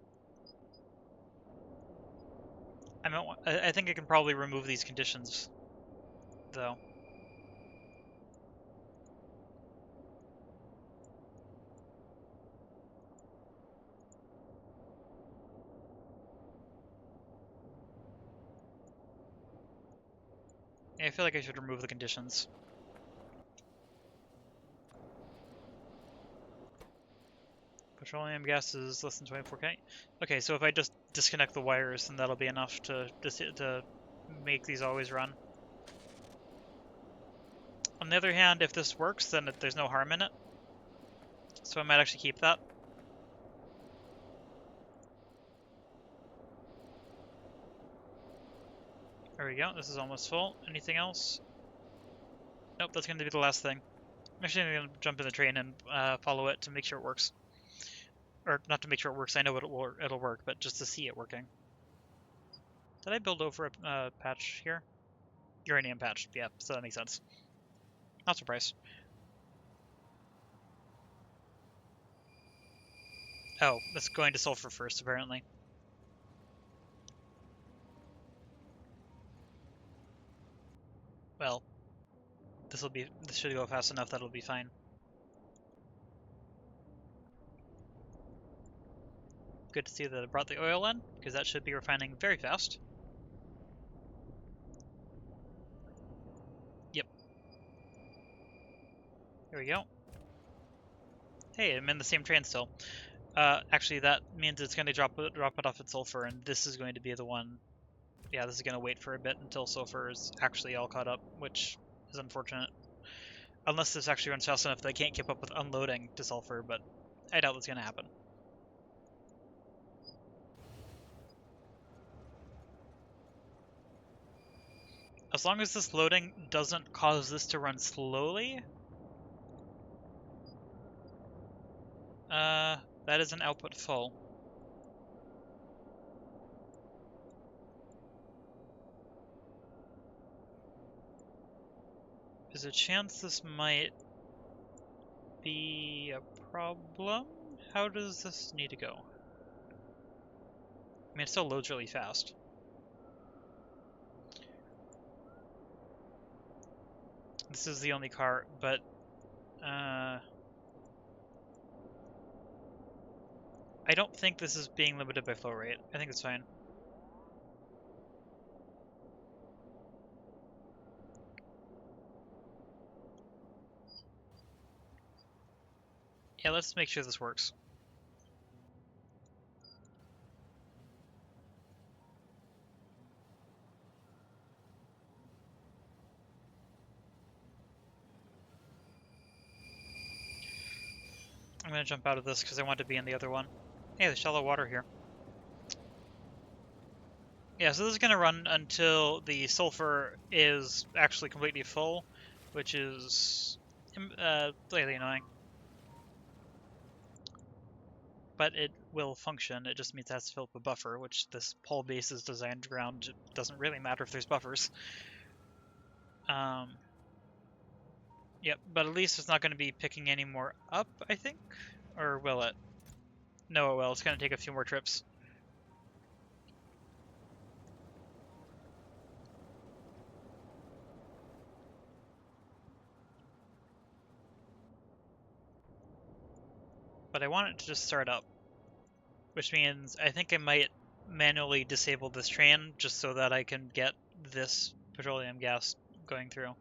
I think I can probably remove these conditions, though. Yeah, I feel like I should remove the conditions. Petroleum gas is less than 24K. Okay, so if I just disconnect the wires, then that'll be enough to make these always run. On the other hand, if this works, then there's no harm in it. So I might actually keep that. There we go, this is almost full. Anything else? Nope, that's going to be the last thing. I'm actually going to jump in the train and follow it to make sure it works. Or not to make sure it works, I know it'll work, but just to see it working. Did I build over a patch here? Uranium patch, yeah, so that makes sense. Not surprised. Oh, that's going to sulfur first, apparently. Well, this should go fast enough that it'll be fine. Good to see that it brought the oil in, because that should be refining very fast. Yep. There we go. Hey, I'm in the same train still. Actually, that means it's going to drop it off at sulfur, and this is going to be the one. Yeah, this is going to wait for a bit until sulfur is actually all caught up, which is unfortunate. Unless this actually runs fast enough that I can't keep up with unloading to sulfur, but I doubt that's going to happen. As long as this loading doesn't cause this to run slowly, that is an output full. There's a chance this might be a problem. How does this need to go? I mean, it still loads really fast. This is the only car, but I don't think this is being limited by flow rate. I think it's fine. Yeah, let's make sure this works. I'm gonna jump out of this because I want to be in the other one. Hey, there's shallow water here. Yeah, so this is gonna run until the sulfur is actually completely full, which is slightly annoying. But it will function. It just means it has to fill up a buffer, which this pole base is designed around. It doesn't really matter if there's buffers. Yep, but at least it's not going to be picking any more up, I think? Or will it? No, it will. It's going to take a few more trips. But I want it to just start up. Which means I think I might manually disable this train just so that I can get this petroleum gas going through.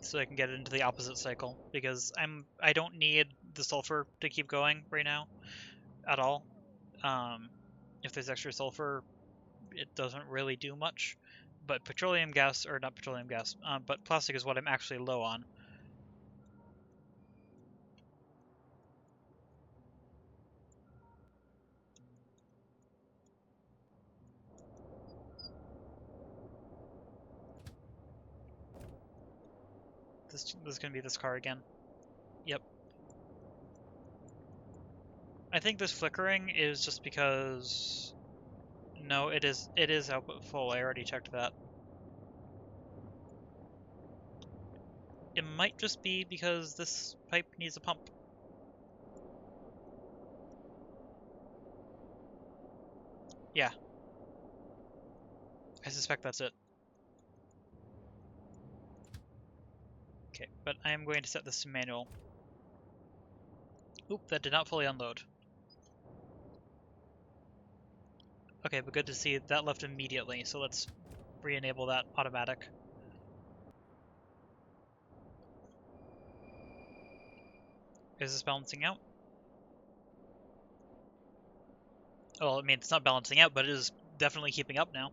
So I can get it into the opposite cycle, because I don't need the sulfur to keep going right now at all. If there's extra sulfur, it doesn't really do much. But petroleum gas, or not petroleum gas, but plastic is what I'm actually low on. This is going to be this car again. Yep. I think this flickering is just because... No, it is output full. I already checked that. It might just be because this pipe needs a pump. Yeah. I suspect that's it. Okay, but I am going to set this to manual. Oop, that did not fully unload. Okay, but good to see that left immediately, so let's re-enable that automatic. Is this balancing out? Well, I mean, it's not balancing out, but it is definitely keeping up now.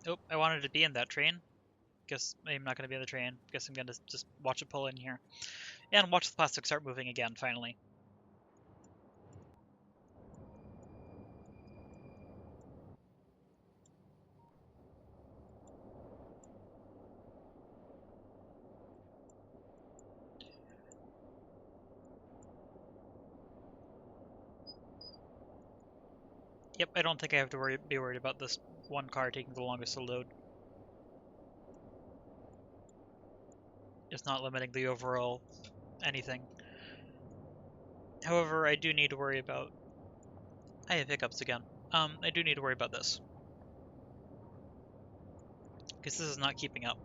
Oh, I wanted to be in that train. Guess I'm not going to be in the train. Guess I'm going to just watch it pull in here. And watch the plastic start moving again, finally. Yep, I don't think I have to be worried about this one car taking the longest to load. It's not limiting the overall anything. However, I do need to worry about... I have hiccups again. I do need to worry about this. Because this is not keeping up.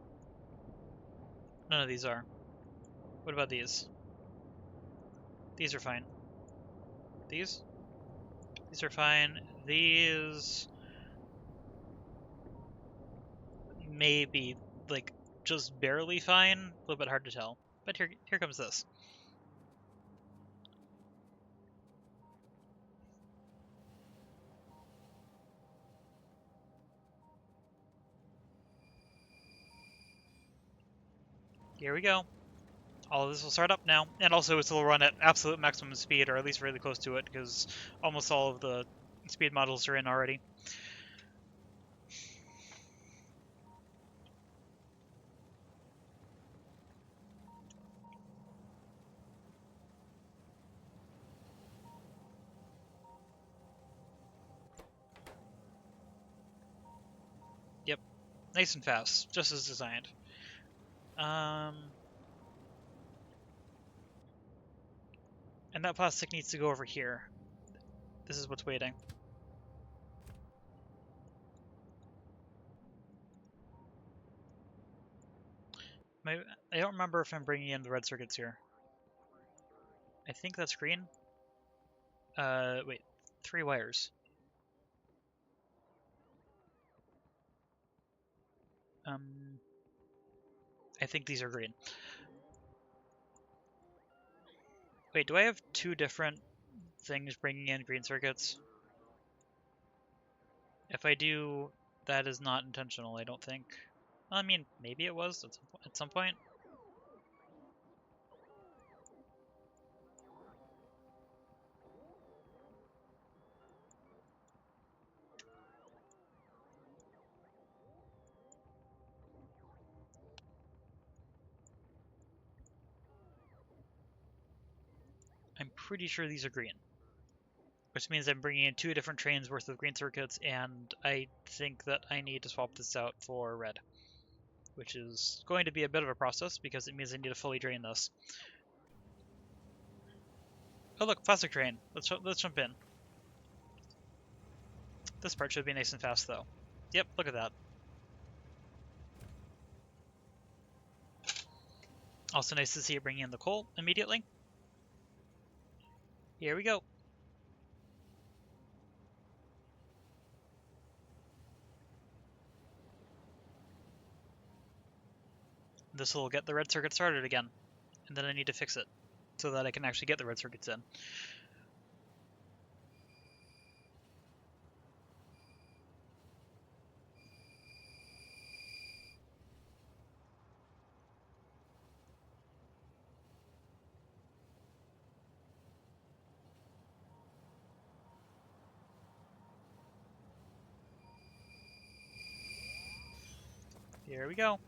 None of these are. What about these? These are fine. These? These are fine. These... maybe, like, just barely fine. A little bit hard to tell. But here comes this. Here we go. All of this will start up now. And also it will run at absolute maximum speed, or at least really close to it, because almost all of the speed models are in already. Nice and fast, just as designed. And that plastic needs to go over here. This is what's waiting. I don't remember if I'm bringing in the red circuits here. I think that's green. Wait, 3 wires. I think these are green. Wait, do I have 2 different things bringing in green circuits? If I do, that is not intentional, I don't think. I mean, maybe it was at some point. I'm pretty sure these are green. Which means I'm bringing in 2 different trains worth of green circuits, and I think that I need to swap this out for red. Which is going to be a bit of a process, because it means I need to fully drain this. Oh look, plastic train. Let's jump in. This part should be nice and fast, though. Yep, look at that. Also nice to see it bringing in the coal immediately. Here we go. This will get the red circuit started again, and then I need to fix it so that I can actually get the red circuits in. Here we go.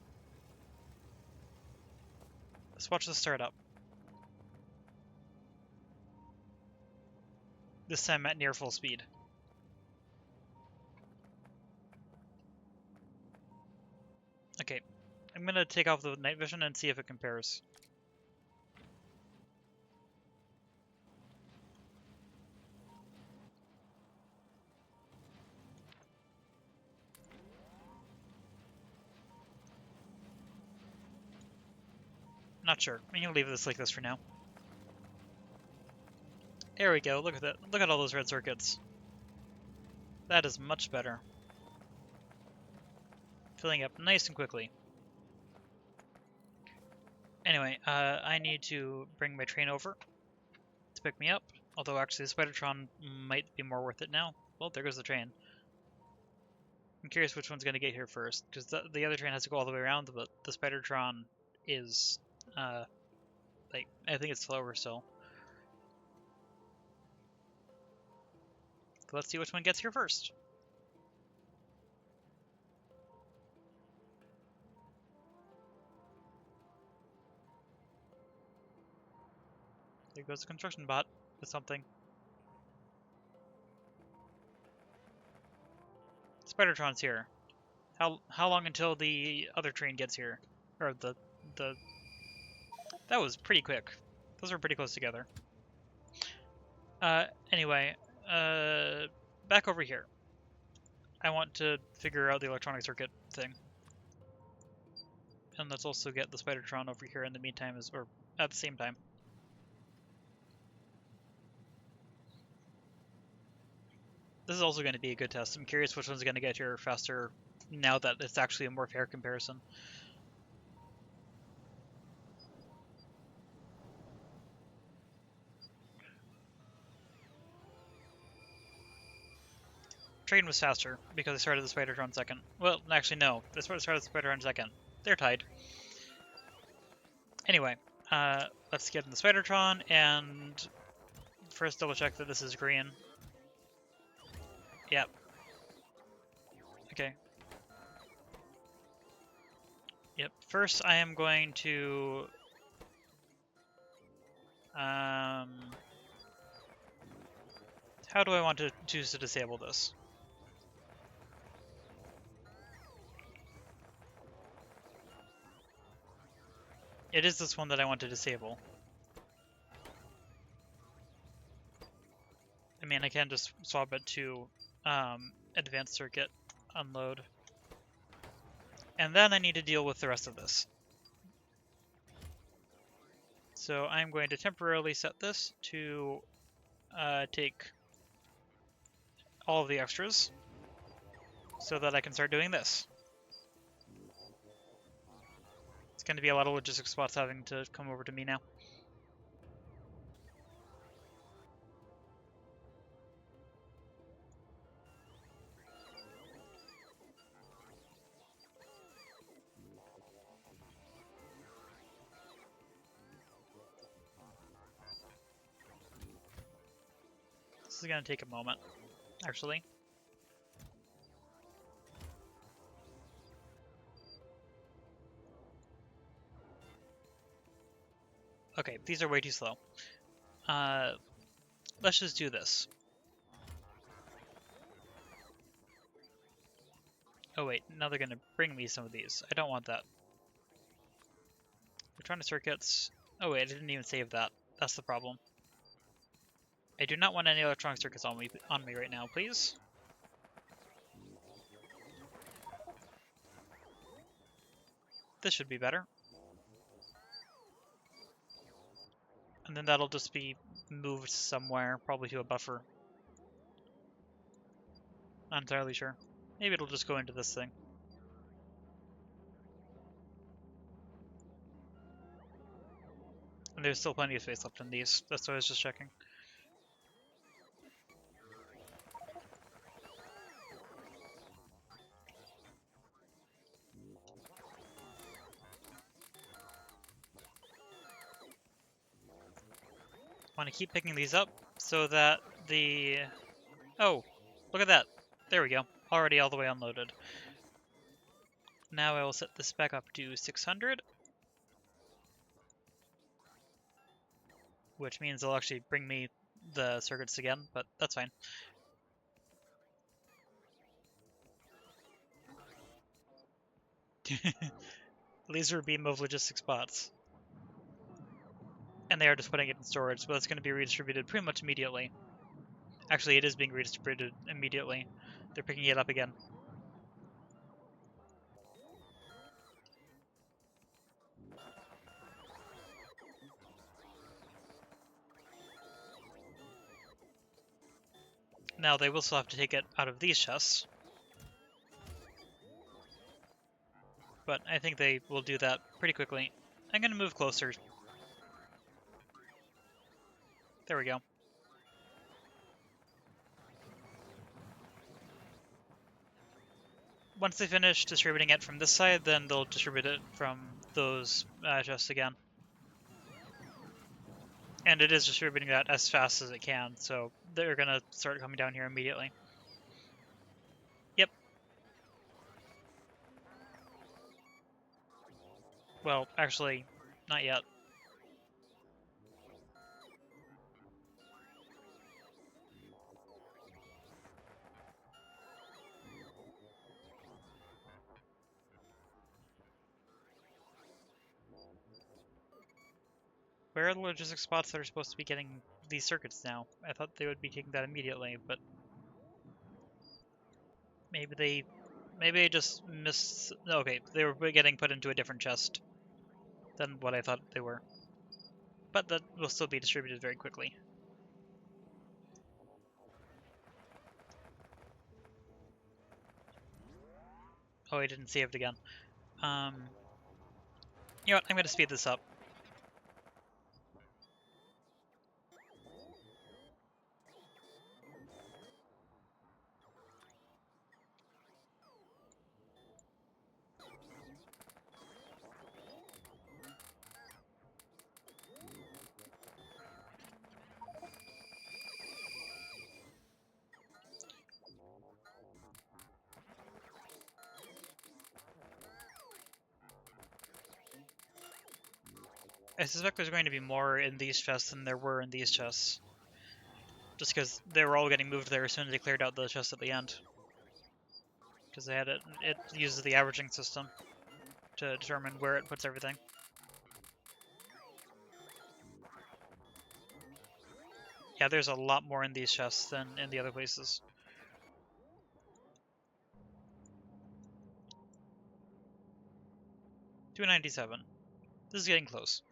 Let's watch this start up. This time at near full speed. Okay, I'm gonna take off the night vision and see if it compares. Not sure. I'm gonna leave this like this for now. There we go. Look at that. Look at all those red circuits. That is much better. Filling up nice and quickly. Anyway, I need to bring my train over to pick me up. Although actually the Spidertron might be more worth it now. Well, there goes the train. I'm curious which one's going to get here first, because the other train has to go all the way around, but the Spidertron is, like, I think it's slower still. So let's see which one gets here first. There goes the construction bot with something. Spidertron's here. How long until the other train gets here? Or the that was pretty quick. Those were pretty close together. Anyway, back over here. I want to figure out the electronic circuit thing. And let's also get the Spidertron over here in the meantime, or at the same time. This is also going to be a good test. I'm curious which one's going to get here faster now that it's actually a more fair comparison. Train was faster because I started the Spidertron second. Well, actually no, I started the Spidertron second. They're tied. Anyway, let's get in the Spidertron and first double check that this is green. Yep. Okay. Yep. First, I am going to how do I want to choose to disable this? it is this one that I want to disable. I mean, I can just swap it to advanced circuit, unload. And then I need to deal with the rest of this. So I'm going to temporarily set this to take all of the extras so that I can start doing this. It's going to be a lot of logistics spots having to come over to me now. This is going to take a moment, actually. Okay, these are way too slow. Let's just do this. Oh wait, now they're going to bring me some of these. I don't want that. Electronic circuits. Oh wait, I didn't even save that. That's the problem. I do not want any electronic circuits on me right now, please. This should be better. And then that'll just be moved somewhere, probably to a buffer. Not entirely sure. Maybe it'll just go into this thing. And there's still plenty of space left in these. That's what I was just checking. Want to keep picking these up so that the... Oh, look at that. There we go. Already all the way unloaded. Now I will set this back up to 600. Which means they'll actually bring me the circuits again, but that's fine. Laser beam of logistic spots. And they are just putting it in storage, but it's going to be redistributed pretty much immediately. Actually, it is being redistributed immediately. They're picking it up again. Now they will still have to take it out of these chests. But I think they will do that pretty quickly. I'm going to move closer. There we go. Once they finish distributing it from this side, then they'll distribute it from those chests again. And it is distributing that as fast as it can, so they're going to start coming down here immediately. Yep. Well, actually, not yet. Where are the logistic spots that are supposed to be getting these circuits now? I thought they would be taking that immediately, but maybe they just missed. Okay, they were getting put into a different chest than what I thought they were. But that will still be distributed very quickly. Oh, I didn't save it again. You know what? I'm going to speed this up. I suspect there's going to be more in these chests than there were in these chests. Just because they were all getting moved there as soon as they cleared out the chest at the end. Because they had it uses the averaging system to determine where it puts everything. Yeah, there's a lot more in these chests than in the other places. $297. This is getting close.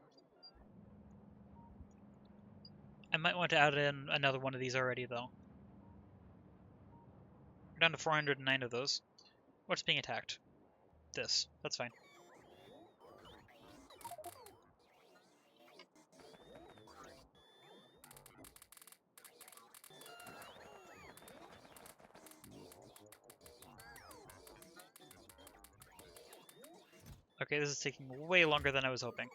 I might want to add in another one of these already, though. We're down to 409 of those. What's being attacked? This. That's fine. Okay, this is taking way longer than I was hoping.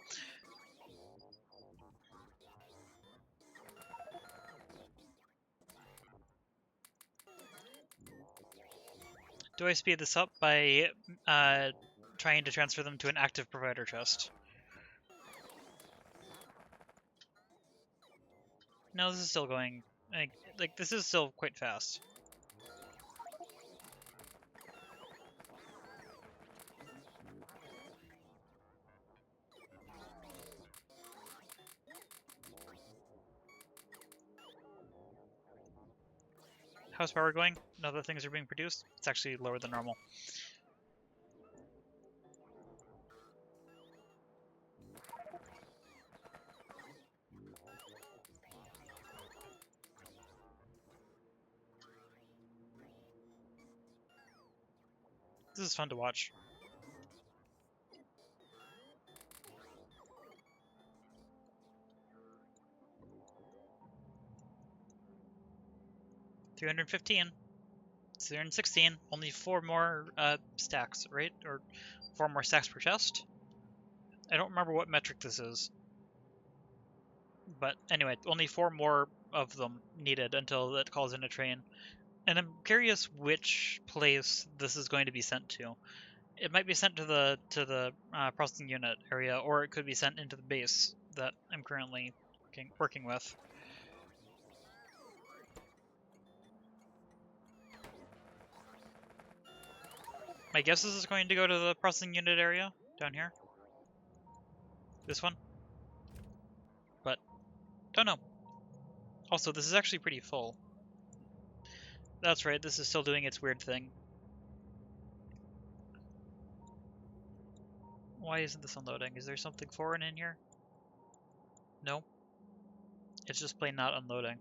Do I speed this up by trying to transfer them to an active provider chest? No, this is still going... Like this is still quite fast. How's power going? Now that things are being produced? It's actually lower than normal. This is fun to watch. $315. 316. Only 4 more stacks, right? Or 4 more stacks per chest? I don't remember what metric this is. But anyway, only 4 more of them needed until it calls in a train. And I'm curious which place this is going to be sent to. It might be sent to the processing unit area, or it could be sent into the base that I'm currently working with. My guess is it's going to go to the processing unit area down here. This one. But don't know. Also, this is actually pretty full. That's right, this is still doing its weird thing. Why isn't this unloading? Is there something foreign in here? No. It's just plain not unloading.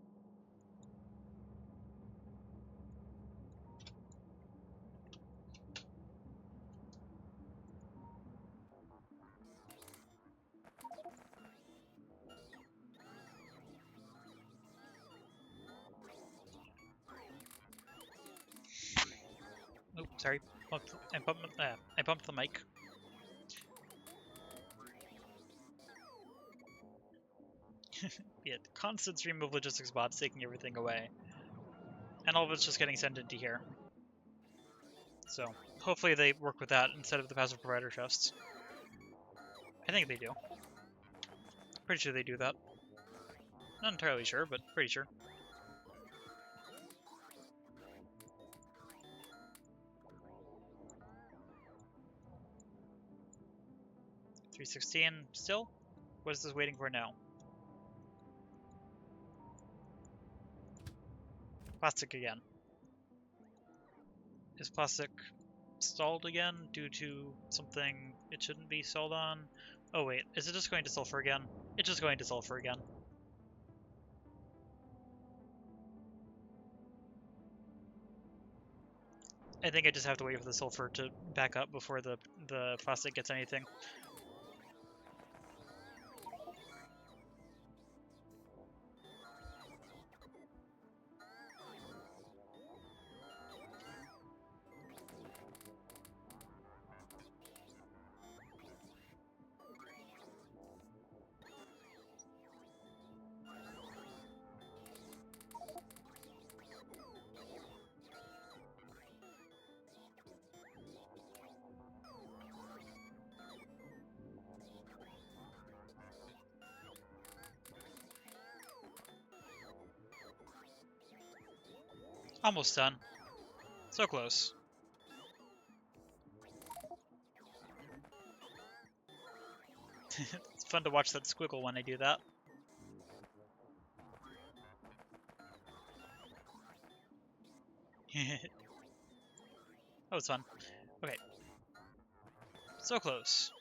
Oh, sorry. I bumped the mic. Yeah, constant stream of logistics bots taking everything away. And all of it's just getting sent into here. So, hopefully they work with that instead of the passive provider chests. I think they do. Pretty sure they do that. Not entirely sure, but pretty sure. $316 still? What is this waiting for now? Plastic again. Is plastic stalled again due to something it shouldn't be stalled on? Oh wait, is it just going to sulfur again? It's just going to sulfur again. I think I just have to wait for the sulfur to back up before the plastic gets anything. Almost done. So close. It's fun to watch that squiggle when I do that. That was fun. Okay. So close.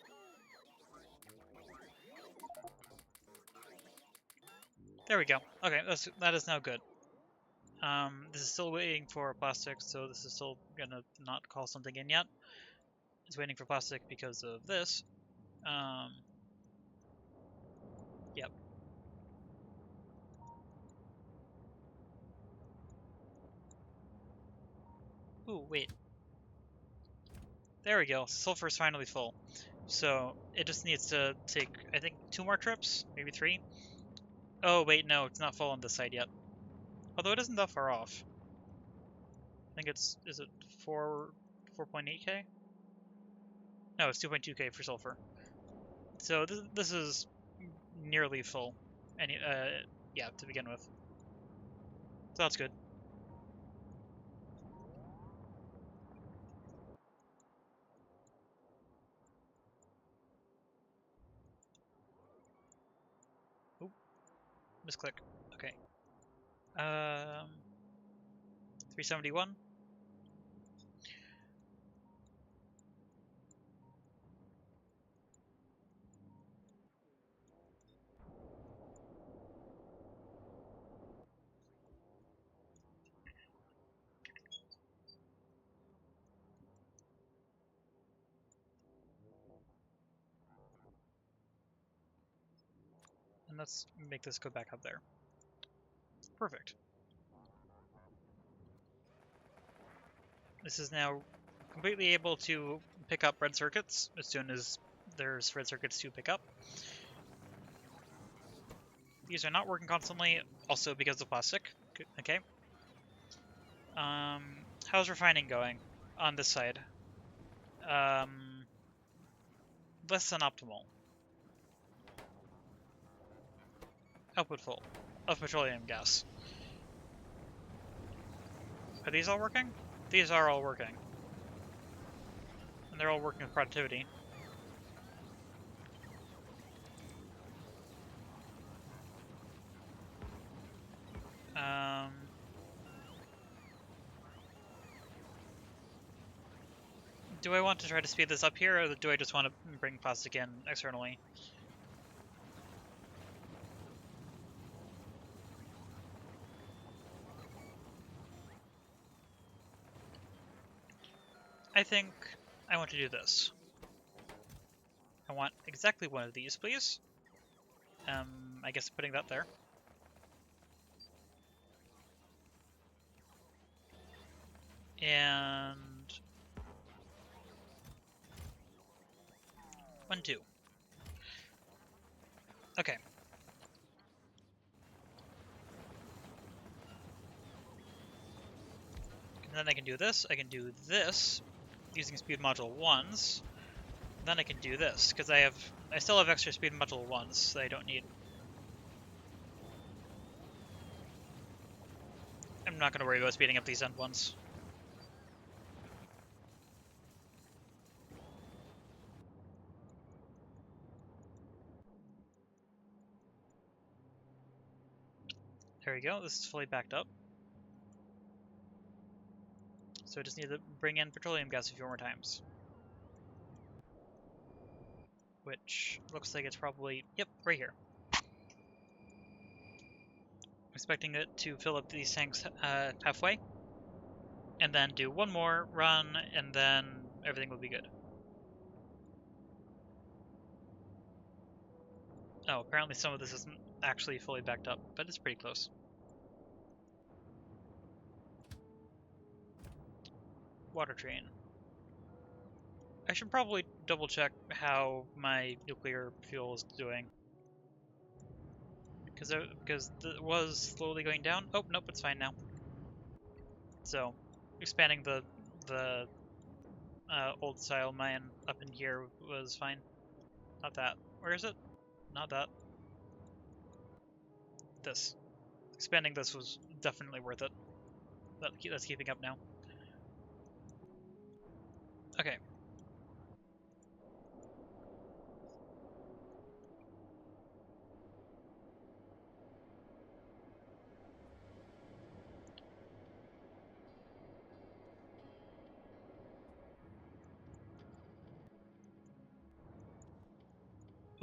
There we go. Okay, that is now good. This is still waiting for plastic, so this is still gonna not call something in yet. It's waiting for plastic because of this. Yep. Ooh, wait. There we go. Sulfur is finally full. So it just needs to take, I think, 2 more trips, maybe 3. Oh wait, no, it's not full on this side yet. Although it isn't that far off. I think it's, is it 4.8k? No, it's 2.2k for sulfur. So this is nearly full. Yeah, to begin with. So that's good. Oop, misclick. Okay. 371. And let's make this go back up there. Perfect. This is now completely able to pick up red circuits as soon as there's red circuits to pick up. These are not working constantly, also because of plastic. Okay. How's refining going on this side? Less than optimal. Output full of petroleum gas. Are these all working? These are all working. And they're all working with productivity. Do I want to try to speed this up here, or do I just want to bring plastic in externally? I think I want to do this. I want exactly one of these, please. I guess putting that there. And 1, 2. Okay. And then I can do this. I can do this using speed module 1s. Then I can do this because I still have extra speed module 1s that I don't need. I'm not going to worry about speeding up these end ones. There we go. This is fully backed up. So I just need to bring in petroleum gas a few more times. Which looks like it's probably, yep, right here. I'm expecting it to fill up these tanks halfway. And then do one more run, and then everything will be good. Oh, apparently some of this isn't actually fully backed up, but it's pretty close. Water train. I should probably double check how my nuclear fuel is doing. Because it was slowly going down. Oh, nope, it's fine now. So, expanding the old style mine up in here was fine. Not that. Where is it? Not that. This. Expanding this was definitely worth it. That's keeping up now. Okay.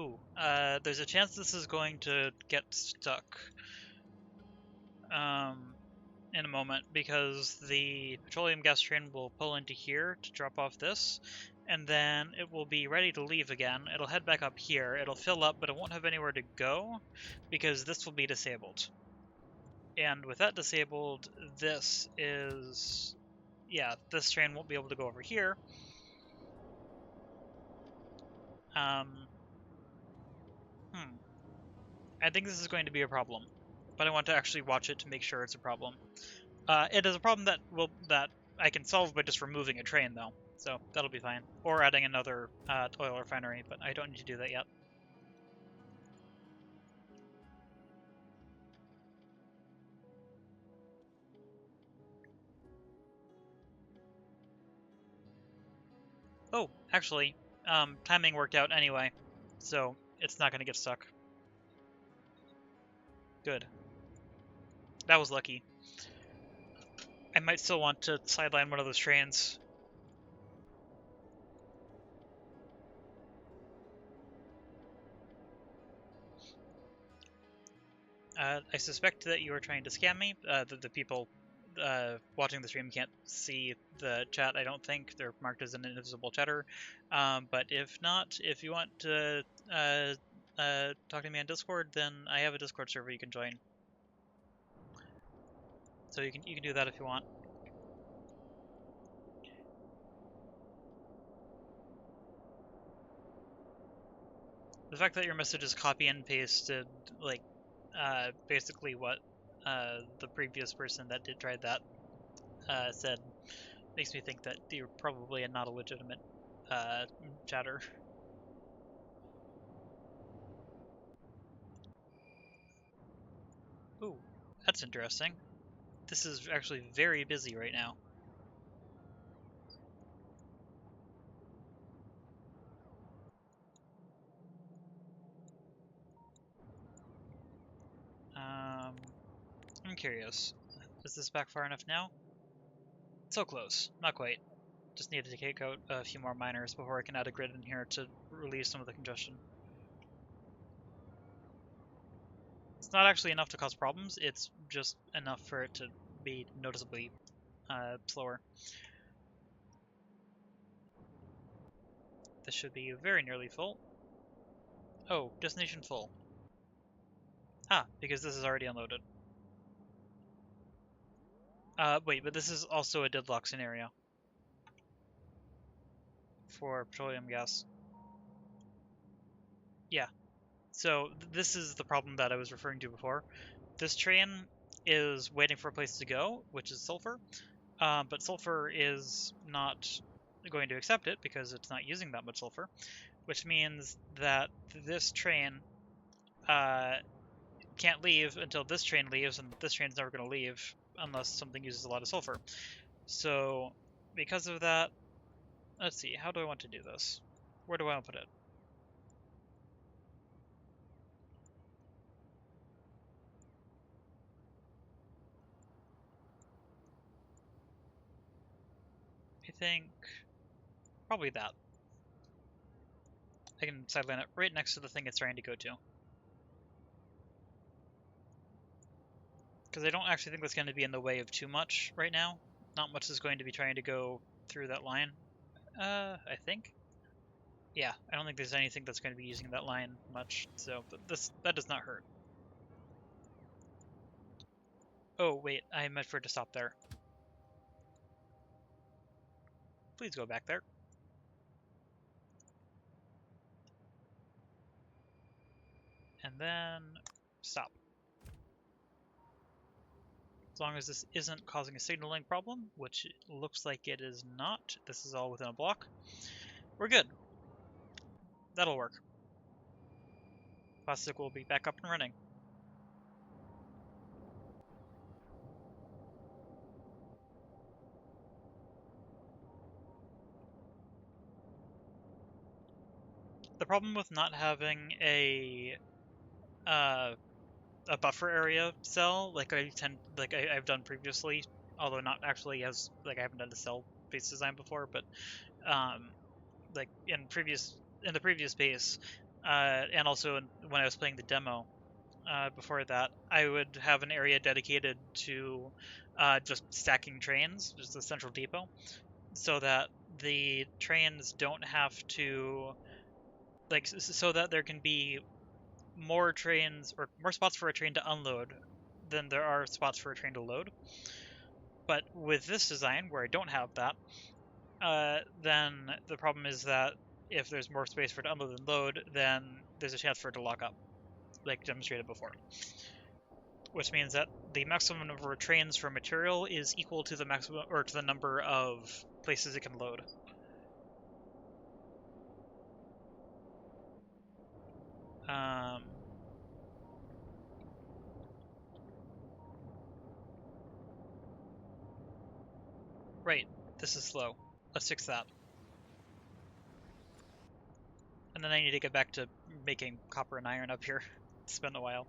Ooh, there's a chance this is going to get stuck in a moment, because the petroleum gas train will pull into here to drop off this, and then it will be ready to leave again. It'll head back up here, it'll fill up, but it won't have anywhere to go, because this will be disabled. And with that disabled, this is... yeah, this train won't be able to go over here. I think this is going to be a problem, but I want to actually watch it to make sure it's a problem. It is a problem that I can solve by just removing a train, though, so that'll be fine. Or adding another oil refinery, but I don't need to do that yet. Oh, actually, timing worked out anyway, so it's not going to get stuck. Good. That was lucky. I might still want to sideline one of those trains. I suspect that you are trying to scam me. The people watching the stream can't see the chat, I don't think. They're marked as an invisible chatter. But if not, if you want to talk to me on Discord, then I have a Discord server you can join. So you can do that if you want. The fact that your message is copy and pasted, like, basically what the previous person that did try that said, makes me think that you're probably not a legitimate chatter. Ooh, that's interesting. This is actually very busy right now. I'm curious. Is this back far enough now? So close. Not quite. Just needed to take out a few more miners before I can add a grid in here to relieve some of the congestion. It's not actually enough to cause problems, it's just enough for it to be noticeably slower. This should be very nearly full. Oh, destination full. Ah, because this is already unloaded. Wait, but this is also a deadlock scenario for petroleum gas. Yeah. So this is the problem that I was referring to before. This train is waiting for a place to go, which is sulfur, but sulfur is not going to accept it because it's not using that much sulfur, which means that this train can't leave until this train leaves, and this train's never going to leave unless something uses a lot of sulfur. So because of that, let's see, how do I want to do this? Where do I want to put it? I think probably that. I can sideline it right next to the thing it's trying to go to. Because I don't actually think that's going to be in the way of too much right now. Not much is going to be trying to go through that line. I think. Yeah, I don't think there's anything that's going to be using that line much, so that does not hurt. Oh, wait, I meant for it to stop there. Please go back there. And then stop. As long as this isn't causing a signaling problem, which it looks like it is not, this is all within a block, we're good. That'll work. Plastic will be back up and running. The problem with not having a buffer area cell like I've done previously, although not actually as I haven't done a cell-based design before, but like in the previous base, and also when I was playing the demo before that, I would have an area dedicated to just stacking trains, just a central depot, so that the trains don't have to, like, so that there can be more trains or more spots for a train to unload than there are spots for a train to load. But with this design, where I don't have that, then the problem is that if there's more space for it to unload and load, then there's a chance for it to lock up, like demonstrated before. Which means that the maximum number of trains for material is equal to the maximum, or to the number of places it can load. Right, this is slow. Let's fix that. And then I need to get back to making copper and iron up here. It's been a while.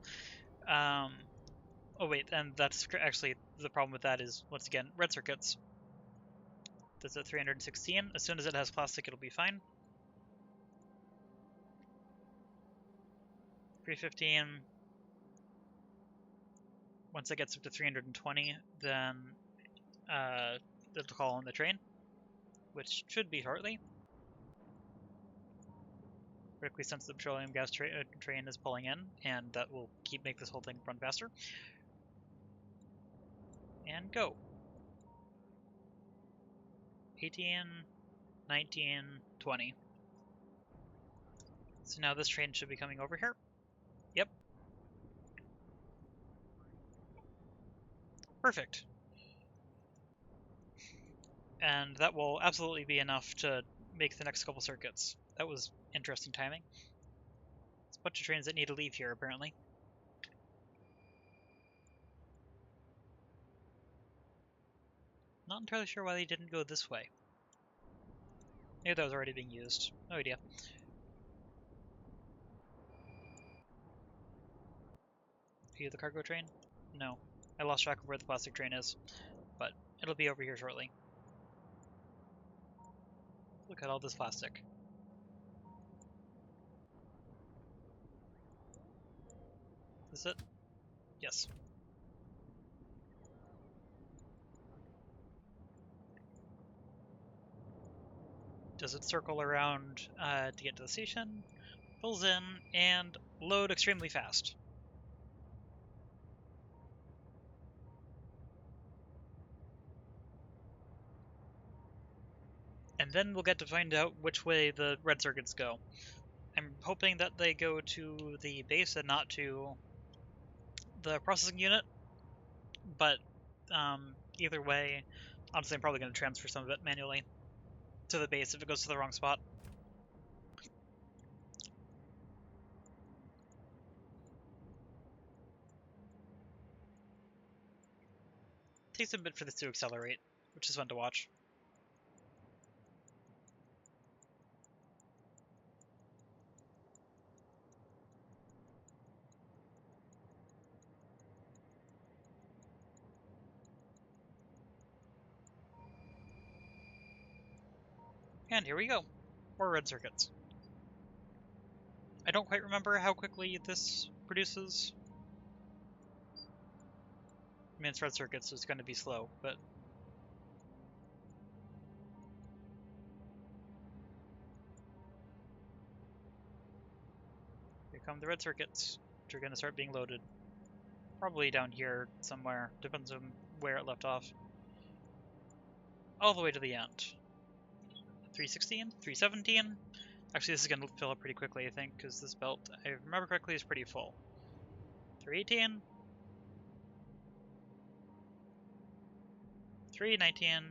Oh wait, and that's actually, the problem with that is, once again, red circuits. That's at 316. As soon as it has plastic, it'll be fine. 315. Once it gets up to 320, then it'll call on the train, which should be shortly. Quickly, since the petroleum gas train is pulling in, and that will make this whole thing run faster. And go. 18, 19, 20. So now this train should be coming over here. Yep. Perfect. And that will absolutely be enough to make the next couple circuits. That was interesting timing. It's a bunch of trains that need to leave here, apparently. Not entirely sure why they didn't go this way. Maybe that was already being used. No idea. View the cargo train? No. I lost track of where the plastic train is, but it'll be over here shortly. Look at all this plastic. Is this it? Yes. Does it circle around to get to the station? Pulls in and load extremely fast. And then we'll get to find out which way the red circuits go. I'm hoping that they go to the base and not to the processing unit, but either way, honestly I'm probably going to transfer some of it manually to the base if it goes to the wrong spot. Takes a bit for this to accelerate, which is fun to watch. And here we go. More red circuits. I don't quite remember how quickly this produces. I mean, it's red circuits, so it's going to be slow, but... Here come the red circuits, which are going to start being loaded. Probably down here somewhere. Depends on where it left off. All the way to the end. 316? 317? Actually, this is going to fill up pretty quickly, I think, because this belt, if I remember correctly, is pretty full. 318? 319?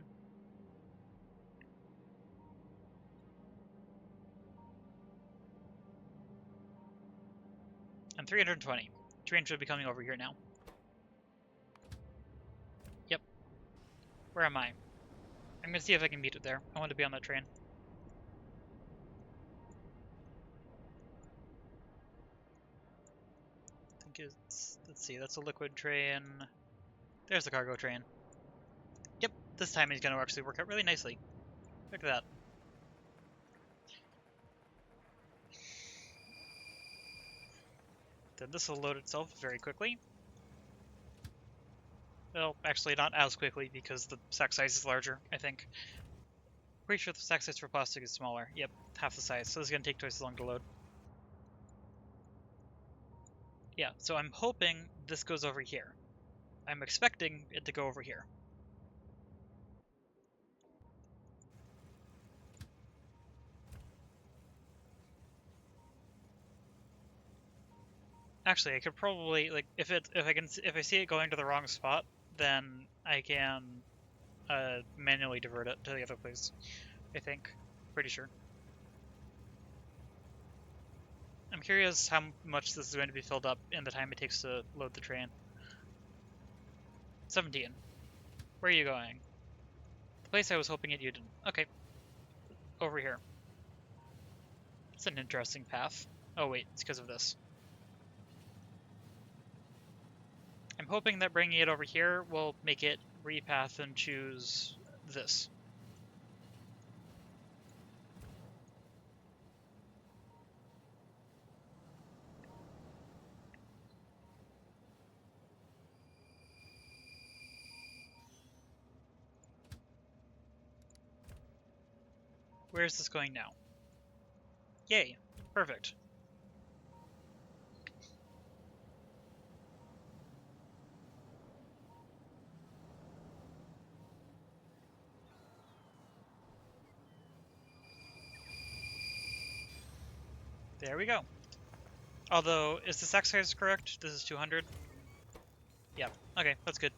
And 320. Train should be coming over here now. Yep. Where am I? I'm going to see if I can meet it there. I want to be on that train. I think it's... Let's see, that's a liquid train. There's the cargo train. Yep, this timing is going to actually work out really nicely. Look at that. Then this will load itself very quickly. Well, actually not as quickly because the stack size is larger, I think. Pretty sure the stack size for plastic is smaller. Yep, half the size, so this is going to take twice as long to load. Yeah, so I'm hoping this goes over here. I'm expecting it to go over here. Actually, I could probably, like, if I see it going to the wrong spot, then I can manually divert it to the other place. I think, pretty sure. I'm curious how much this is going to be filled up in the time it takes to load the train. 17. Where are you going? The place I was hoping you didn't. Okay. Over here. It's an interesting path. Oh wait, it's because of this. I'm hoping that bringing it over here will make it repath and choose this. Where is this going now? Yay. Perfect. There we go. Although, is the stack size correct? This is 200? Yeah, okay, that's good.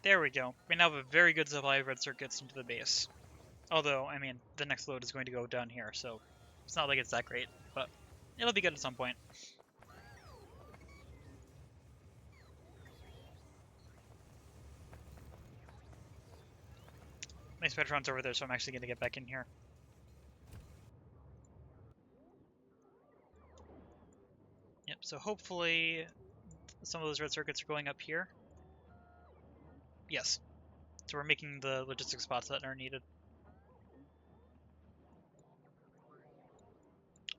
There we go. We now have a very good supply of red circuits into the base. Although, I mean, the next load is going to go down here, so it's not like it's that great, but it'll be good at some point. My Spectron's over there, so I'm actually going to get back in here. Yep, so hopefully some of those red circuits are going up here. Yes. So we're making the logistic spots that are needed.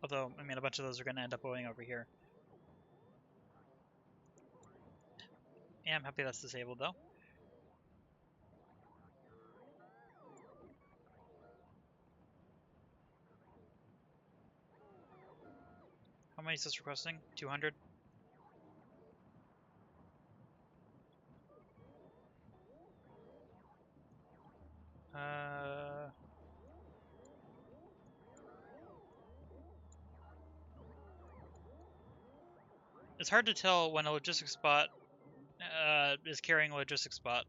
Although, I mean, a bunch of those are going to end up going over here. Yeah, I'm happy that's disabled, though. How many is this requesting? 200? It's hard to tell when a logistic spot is carrying a logistic spot.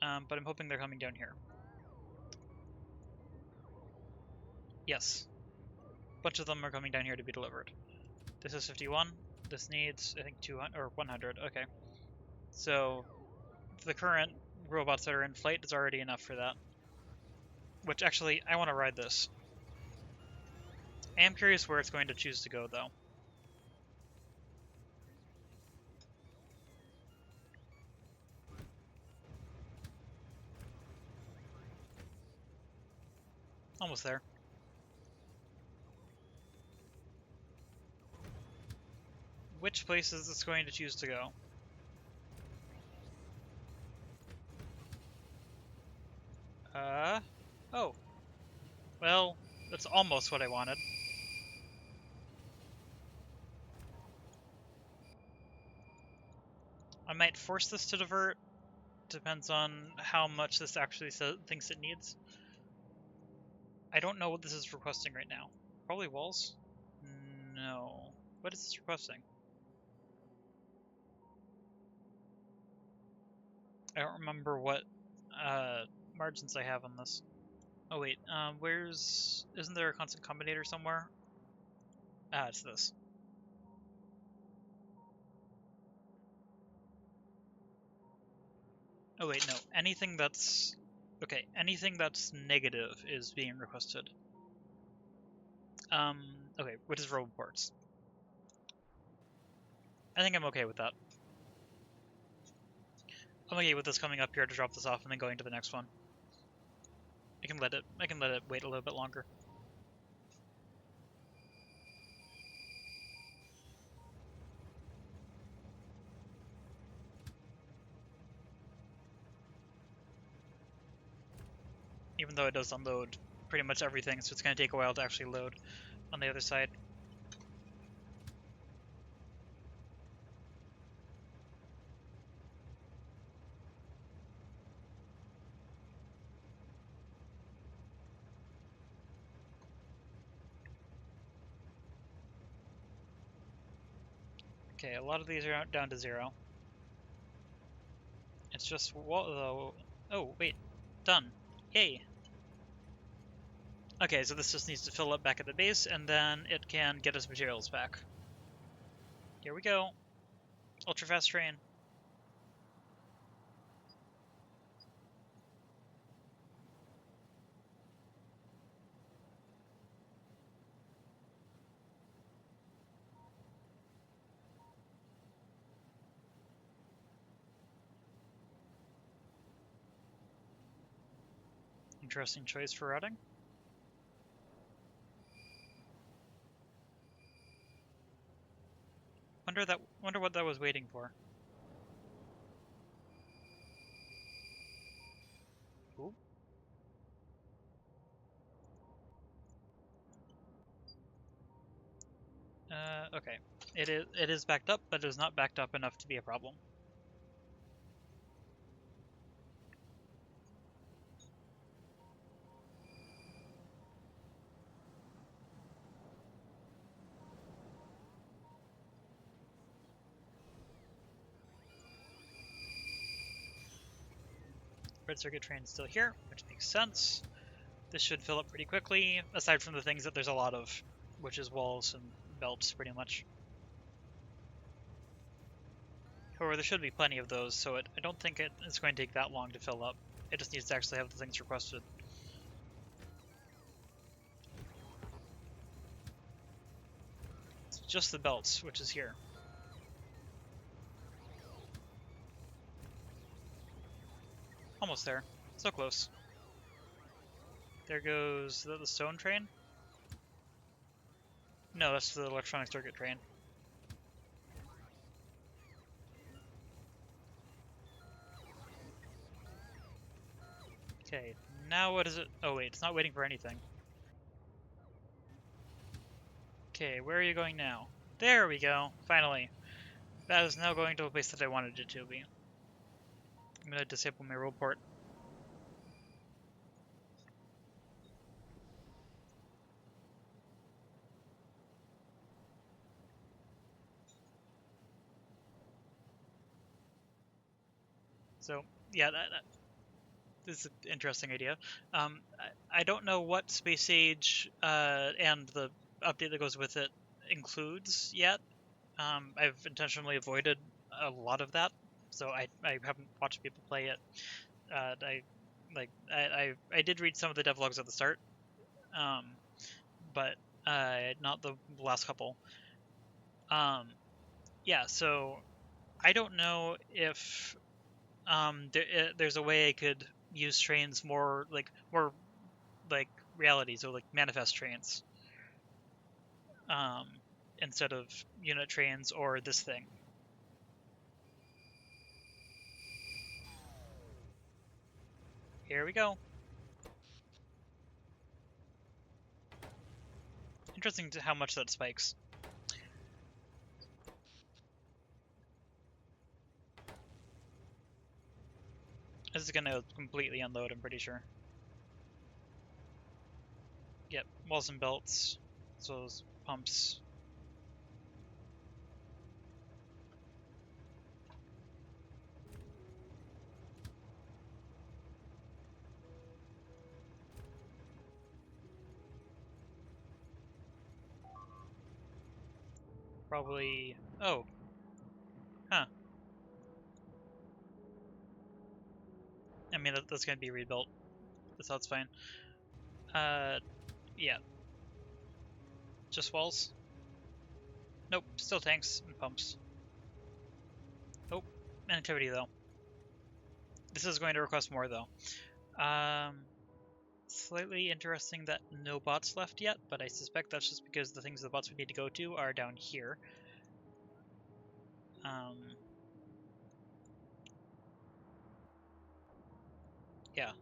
But I'm hoping they're coming down here. Yes. A bunch of them are coming down here to be delivered. This is 51. This needs, I think, 200 or 100. Okay. So the current robots that are in flight is already enough for that. Which actually, I want to ride this. I am curious where it's going to choose to go, though. Almost there. Which place is this going to choose to go? Oh. Well, that's almost what I wanted. I might force this to divert. Depends on how much this actually thinks it needs. I don't know what this is requesting right now. Probably walls? No. What is this requesting? I don't remember what margins I have on this. Oh wait, isn't there a constant combinator somewhere? Ah, it's this. Oh wait, no. Anything that's negative is being requested. Okay, which is roboports. I think I'm okay with that. I'm okay with this coming up here to drop this off and then going to the next one. I can let it wait a little bit longer. even though it does unload pretty much everything, so it's going to take a while to actually load on the other side. Okay, a lot of these are down to 0. It's just though. Oh wait, done! Yay! Okay, so this just needs to fill up back at the base, and then it can get us materials back. Here we go. Ultra fast train. Interesting choice for routing. Wonder what that was waiting for. Ooh. Okay. It is backed up, but it is not backed up enough to be a problem. Red circuit train is still here, which makes sense. This should fill up pretty quickly, aside from the things that there's a lot of, which is walls and belts, pretty much. However, there should be plenty of those, so I don't think it's going to take that long to fill up. It just needs to actually have the things requested. It's just the belts, which is here. Almost there. So close. There goes the stone train? No, that's the electronic circuit train. Okay, now what is it? Oh wait, it's not waiting for anything. Okay, where are you going now? There we go, finally. That is now going to a place that I wanted it to be. I'm going to disable my roll port. So, yeah, this is an interesting idea. I don't know what Space Age and the update that goes with it includes yet. I've intentionally avoided a lot of that, so I haven't watched people play it. I did read some of the devlogs at the start, but not the last couple. Yeah, so I don't know if there's a way I could use trains more like reality, so like manifest trains, instead of unit trains or this thing. Here we go. Interesting to how much that spikes. This is gonna completely unload, I'm pretty sure. Yep, walls and belts, as well as pumps. Probably. Oh. Huh. I mean, that's gonna be rebuilt. So that's fine. Yeah. Just walls? Nope, still tanks and pumps. Oh, activity though. This is going to request more though. Slightly interesting that no bots left yet, but I suspect that's just because the things the bots would need to go to are down here. Yeah.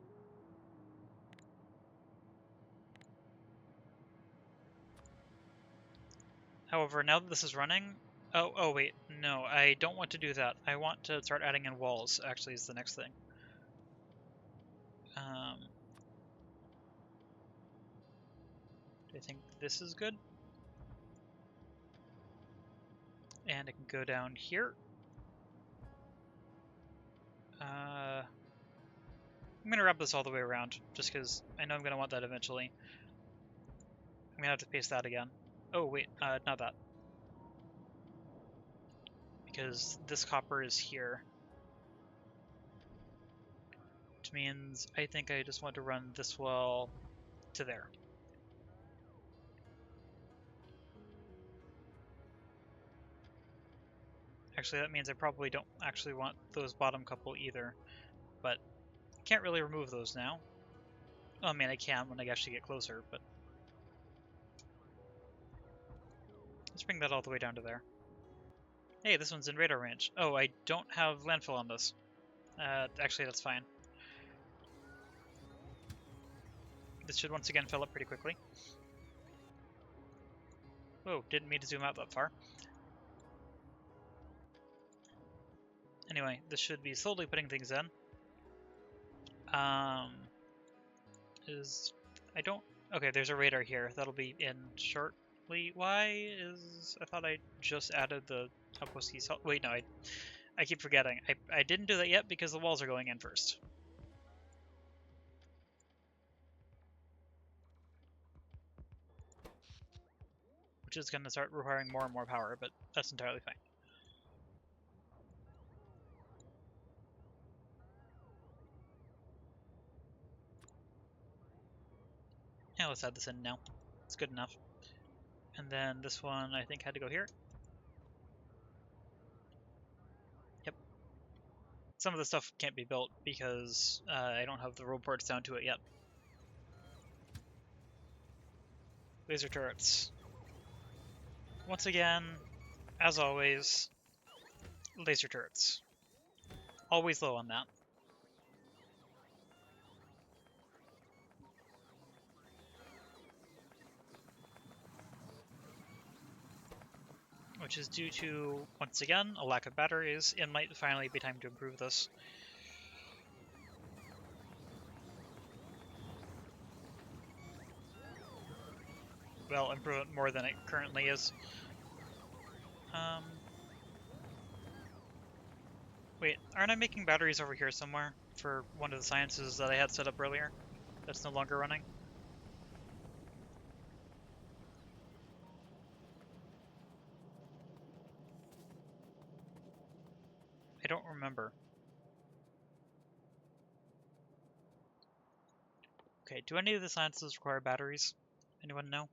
However, now that this is running... Oh wait, no, I don't want to do that. I want to start adding in walls, actually, is the next thing. Do I think this is good? And I can go down here. I'm going to wrap this all the way around, just because I know I'm going to want that eventually. I'm going to have to paste that again. Oh wait, not that. Because this copper is here. Which means I think I just want to run this well to there. Actually, that means I probably don't actually want those bottom couple either, but can't really remove those now. Well, I mean, I can when I actually get closer, but let's bring that all the way down to there. Hey, this one's in radar range. Oh, I don't have landfill on this. Actually, that's fine. This should once again fill up pretty quickly. Whoa, didn't mean to zoom out that far. Anyway, this should be slowly putting things in. Okay, there's a radar here. That'll be in shortly. I thought I just added the outpost keys. Wait, no, I keep forgetting. I didn't do that yet because the walls are going in first. Which is going to start requiring more and more power, but that's entirely fine. Yeah, let's add this in now. It's good enough. And then this one, I think, had to go here. Yep. Some of the stuff can't be built because I don't have the road ports down to it yet. Laser turrets. Once again, as always, laser turrets. Always low on that. Which is due to, once again, a lack of batteries. It might finally be time to improve this. Well, improve it more than it currently is. Wait, aren't I making batteries over here somewhere for one of the sciences that I had set up earlier? That's no longer running? I don't remember. Okay, do any of the sciences require batteries? Anyone know?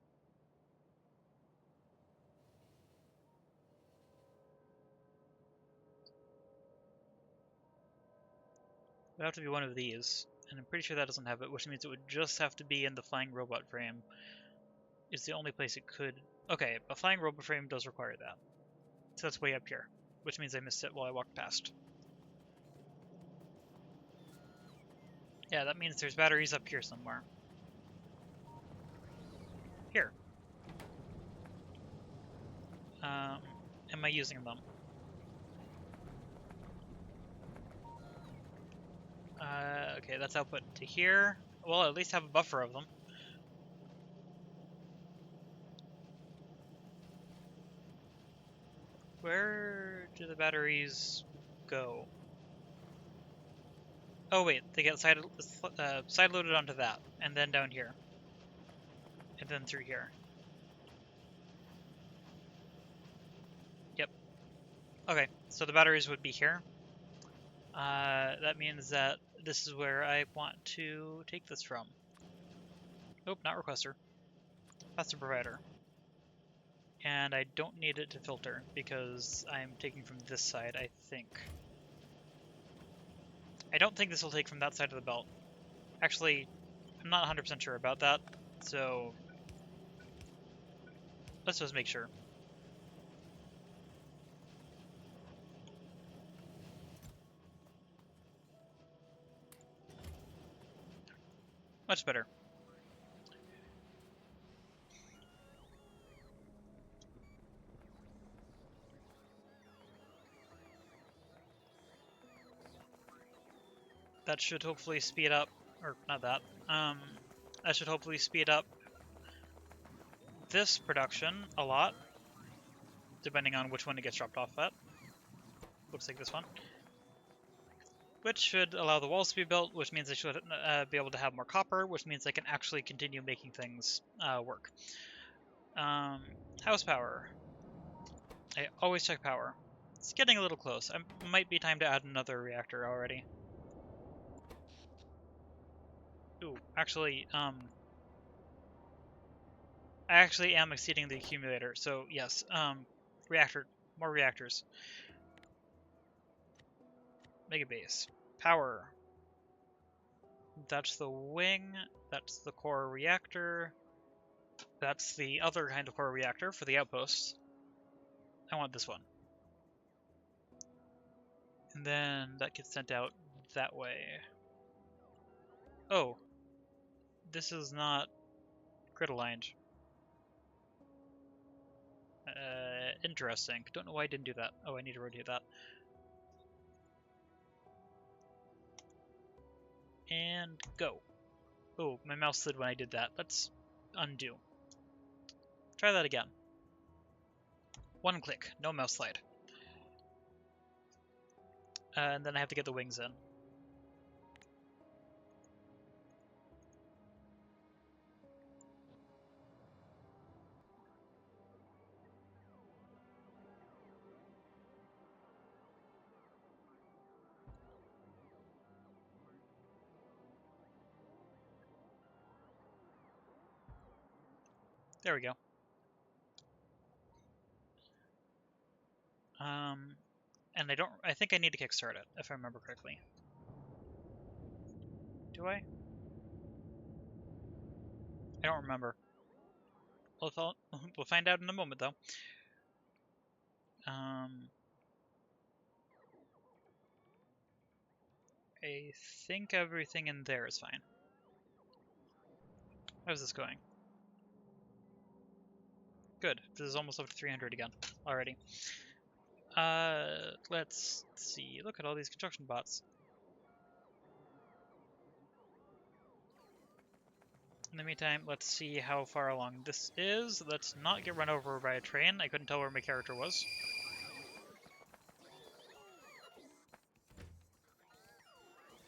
It would have to be one of these, and I'm pretty sure that doesn't have it, which means it would just have to be in the flying robot frame. Is the only place it could... Okay, a flying robot frame does require that. So that's way up here, which means I missed it while I walked past. Yeah, that means there's batteries up here somewhere. Here. Am I using them? Okay, that's output to here. Well, at least have a buffer of them. Where do the batteries go? Oh wait, they get side-loaded onto that, and then down here. And then through here. Yep. Okay, so the batteries would be here. That means that this is where I want to take this from. Nope, not requester. That's the provider. And I don't need it to filter because I'm taking from this side, I think. I don't think this will take from that side of the belt. Actually, I'm not 100% sure about that, so let's just make sure. Much better. that should hopefully speed up, or not that, that should hopefully speed up this production a lot, depending on which one it gets dropped off at. Looks like this one. Which should allow the walls to be built, which means I should be able to have more copper, which means I can actually continue making things work. House power. I always check power. It's getting a little close. It might be time to add another reactor already. Ooh, actually, I actually am exceeding the accumulator, so yes, more reactors. Megabase. Power. That's the wing, that's the core reactor, that's the other kind of core reactor for the outposts. I want this one. And then that gets sent out that way. Oh, this is not grid aligned. Interesting. Don't know why I didn't do that. Oh, I need to rotate that. And go. Oh, my mouse slid when I did that. Let's undo. Try that again. One click, no mouse slide. And then I have to get the wings in. There we go. And I think I need to kickstart it, if I remember correctly. Do I? I don't remember. We'll find out in a moment, though. I think everything in there is fine. How's this going? Good. This is almost up to 300 again already. Let's see. Look at all these construction bots. In the meantime, let's see how far along this is. Let's not get run over by a train. I couldn't tell where my character was.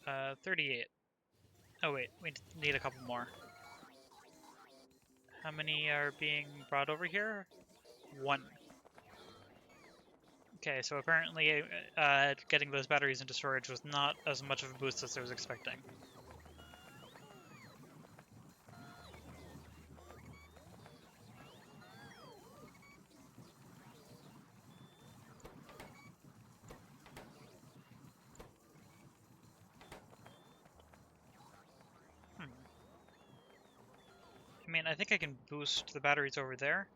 Uh, 38. Oh wait, we need a couple more. How many are being brought over here? 1. Okay, so apparently getting those batteries into storage was not as much of a boost as I was expecting. I mean, I think I can boost the batteries over there.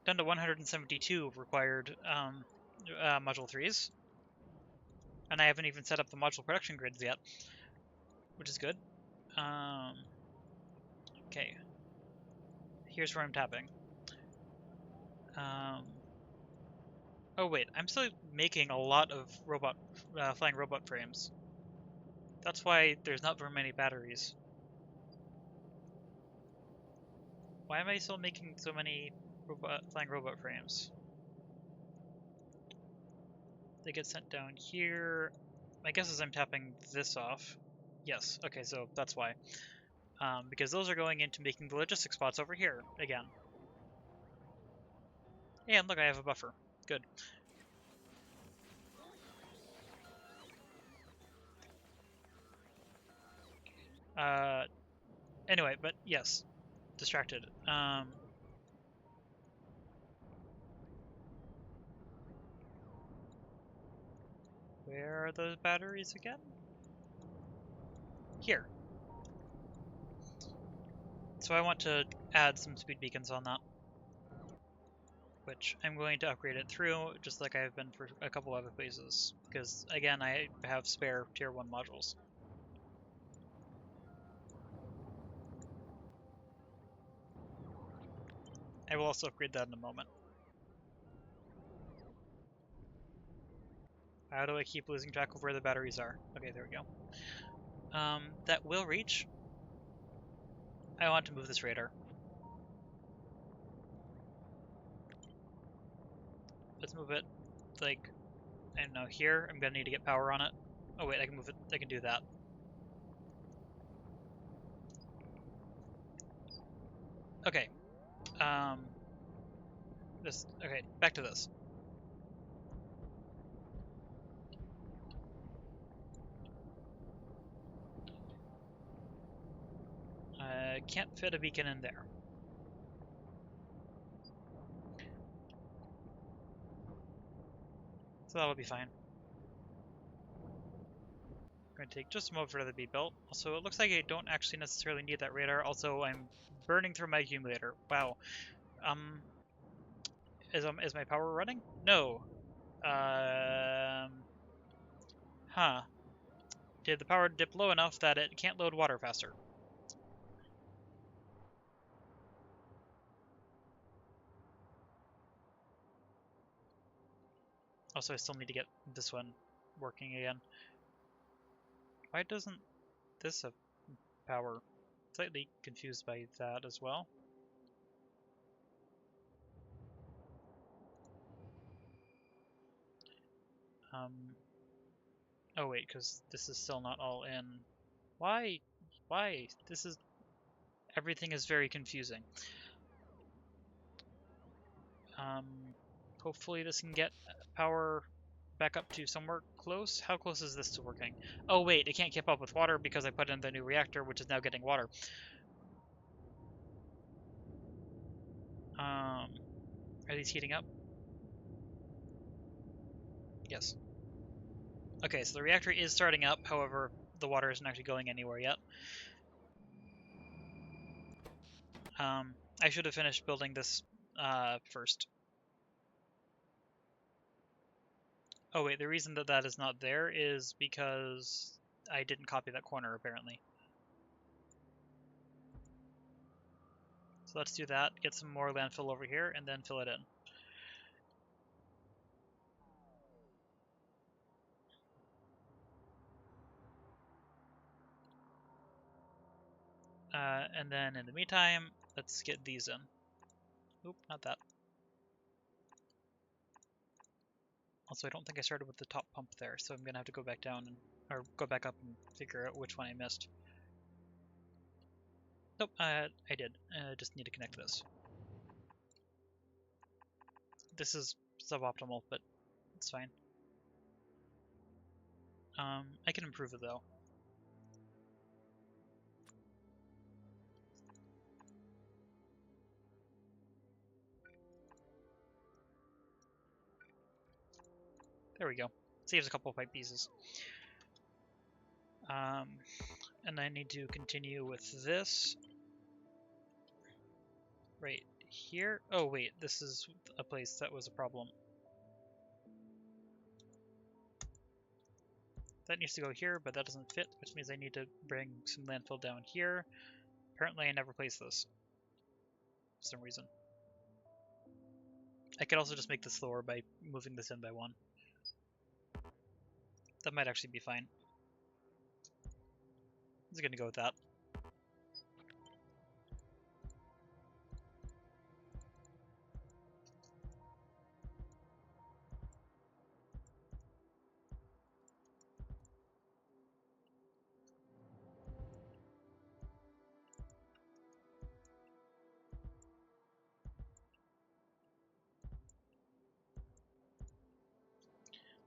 Down to 172 required module 3s. And I haven't even set up the module production grids yet, which is good. Okay. Here's where I'm tapping. Oh wait, I'm still making a lot of flying robot frames. That's why there's not very many batteries. Why am I still making so many flying robot frames? They get sent down here. My guess is I'm tapping this off. Yes, okay, so that's why. Because those are going into making the logistics spots over here again. And look, I have a buffer. Good. Anyway, but yes, distracted. Where are those batteries again? Here. So I want to add some speed beacons on that, which I'm going to upgrade it through, just like I've been for a couple other places, because again, I have spare tier 1 modules. I will also upgrade that in a moment. How do I keep losing track of where the batteries are? Okay, there we go. That will reach. I want to move this radar. Let's move it, like, I don't know, here. I'm gonna need to get power on it. Oh wait, I can move it. I can do that. Okay. Okay, back to this. I can't fit a beacon in there. So that'll be fine. I'm going to take just a moment for that to be built. Also, it looks like I don't actually necessarily need that radar. Also, I'm burning through my accumulator. Wow. Is my power running? No. Huh. Did the power dip low enough that it can't load water faster? Also, I still need to get this one working again. Why doesn't this have power? Slightly confused by that as well. Oh wait, because this is still not all in. Why? Why? Everything is very confusing. Hopefully this can get power back up to somewhere close. How close is this to working? Oh wait, it can't keep up with water because I put in the new reactor, which is now getting water. Are these heating up? Yes. Okay, so the reactor is starting up, however, the water isn't actually going anywhere yet. I should have finished building this first. Oh wait, the reason that that is not there is because I didn't copy that corner, apparently. So let's do that, get some more landfill over here, and then fill it in. And then in the meantime, let's get these in. Oop, not that. Also, I don't think I started with the top pump there, so I'm gonna have to go back down or go back up and figure out which one I missed. Nope, I did. I just need to connect this. This is suboptimal, but it's fine. I can improve it though. There we go. Saves a couple pipe pieces. And I need to continue with this. Right here. Oh wait, this is a place that was a problem. That needs to go here, but that doesn't fit, which means I need to bring some landfill down here. Apparently I never placed this for some reason. I could also just make this slower by moving this in by one. That might actually be fine. I'm just gonna go with that.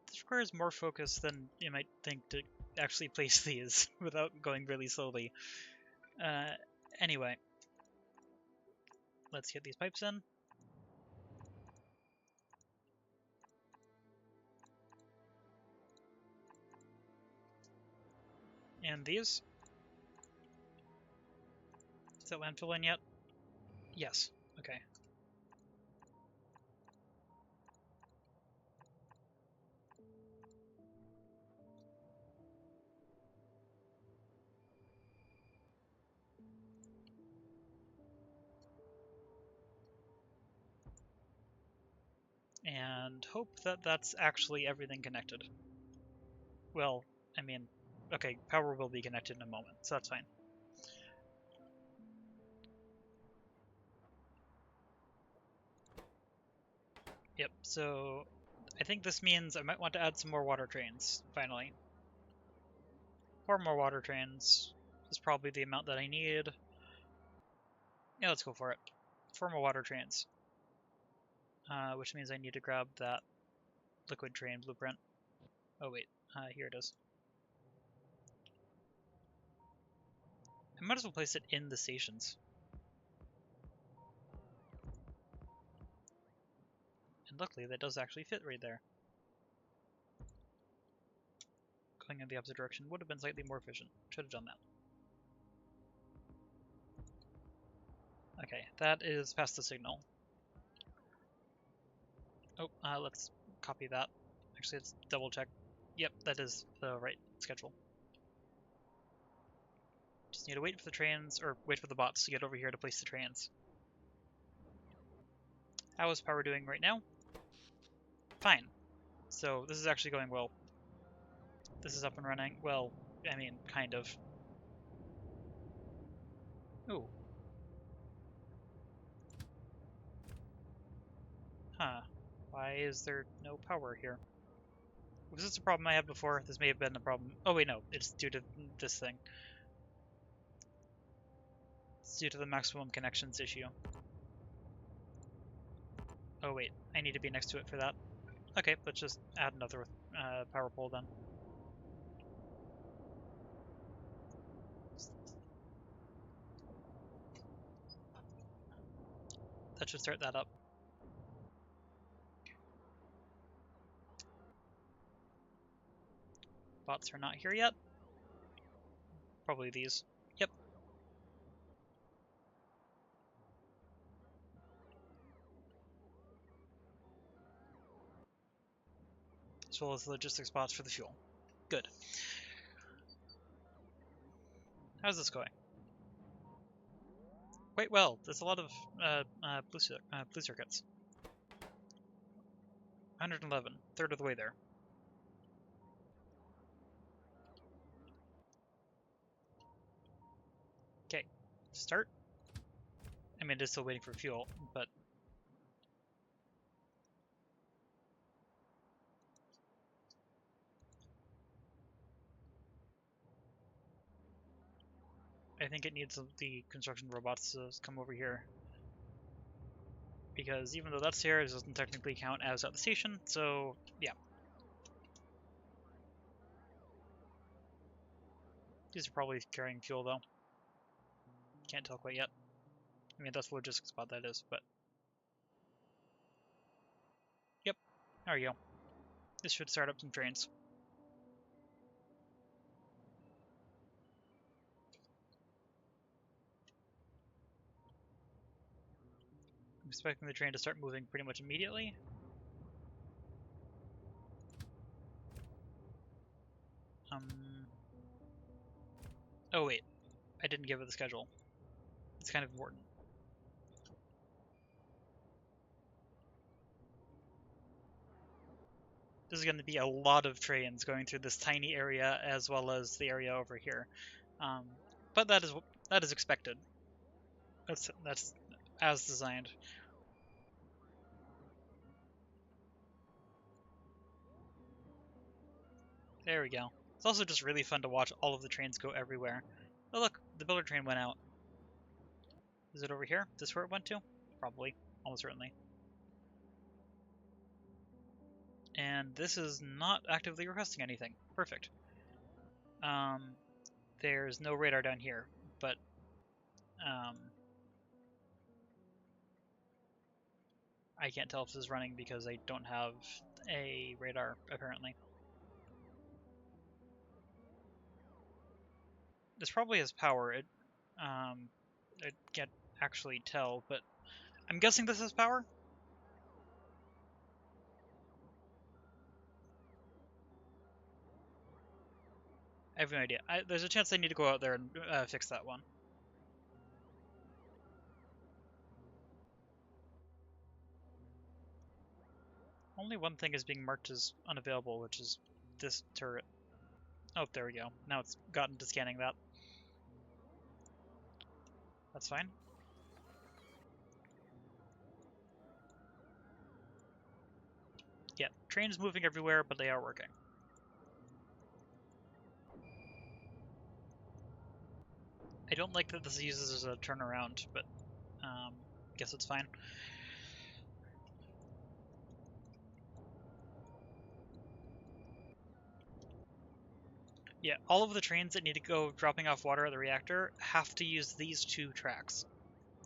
This requires more focus than you might think to actually place these without going really slowly. Anyway, let's get these pipes in. And these. Is that landfill in yet? Yes. Okay. And hope that that's actually everything connected. Well, I mean, Okay, power will be connected in a moment, so that's fine. Yep, so I think this means I might want to add some more water trains, finally. 4 more water trains is probably the amount that I need. Yeah, let's go for it. 4 more water trains. Which means I need to grab that liquid train blueprint. Oh wait, here it is. I might as well place it in the stations. And luckily that does actually fit right there. Going in the opposite direction would have been slightly more efficient. Should have done that. Okay, that is past the signal. Oh, let's copy that. Actually, let's double check. Yep, that is the right schedule. Just need to wait for the trains, or wait for the bots to get over here to place the trains. How is power doing right now? Fine. So this is actually going well. This is up and running. Well, I mean, kind of. Ooh. Huh. Why is there no power here? Was this a problem I had before? This may have been a problem. Oh wait, no. It's due to this thing. It's due to the maximum connections issue. Oh wait, I need to be next to it for that. Okay, let's just add another power pole then. That should start that up. Bots are not here yet. Probably these. Yep. As well as the logistics bots for the fuel. Good. How's this going? Quite well. There's a lot of blue circuits. 111, third of the way there. Okay, start. I mean, it is still waiting for fuel, but I think it needs the construction robots to come over here. Because even though that's here, it doesn't technically count as at the station, so yeah. These are probably carrying fuel though. Can't tell quite yet. I mean, that's the logistics spot that is, but... Yep, there we go. This should start up some trains. I'm expecting the train to start moving pretty much immediately. Oh wait, I didn't give it the schedule. It's kind of important. There's going to be a lot of trains going through this tiny area as well as the area over here. But that is expected. That's as designed. There we go. It's also just really fun to watch all of the trains go everywhere. Oh look, the builder train went out. Is it over here? Is this where it went to? Probably. Almost certainly. And this is not actively requesting anything. Perfect. There's no radar down here, but I can't tell if this is running because I don't have a radar, apparently. This probably has power. I can't actually tell, but I'm guessing this has power? I have no idea. There's a chance I need to go out there and fix that one. Only one thing is being marked as unavailable, which is this turret. Oh, there we go. Now it's gotten to scanning that. That's fine. Yeah, trains moving everywhere, but they are working. I don't like that this uses as a turnaround, but guess it's fine. Yeah, all of the trains that need to go dropping off water at the reactor have to use these 2 tracks.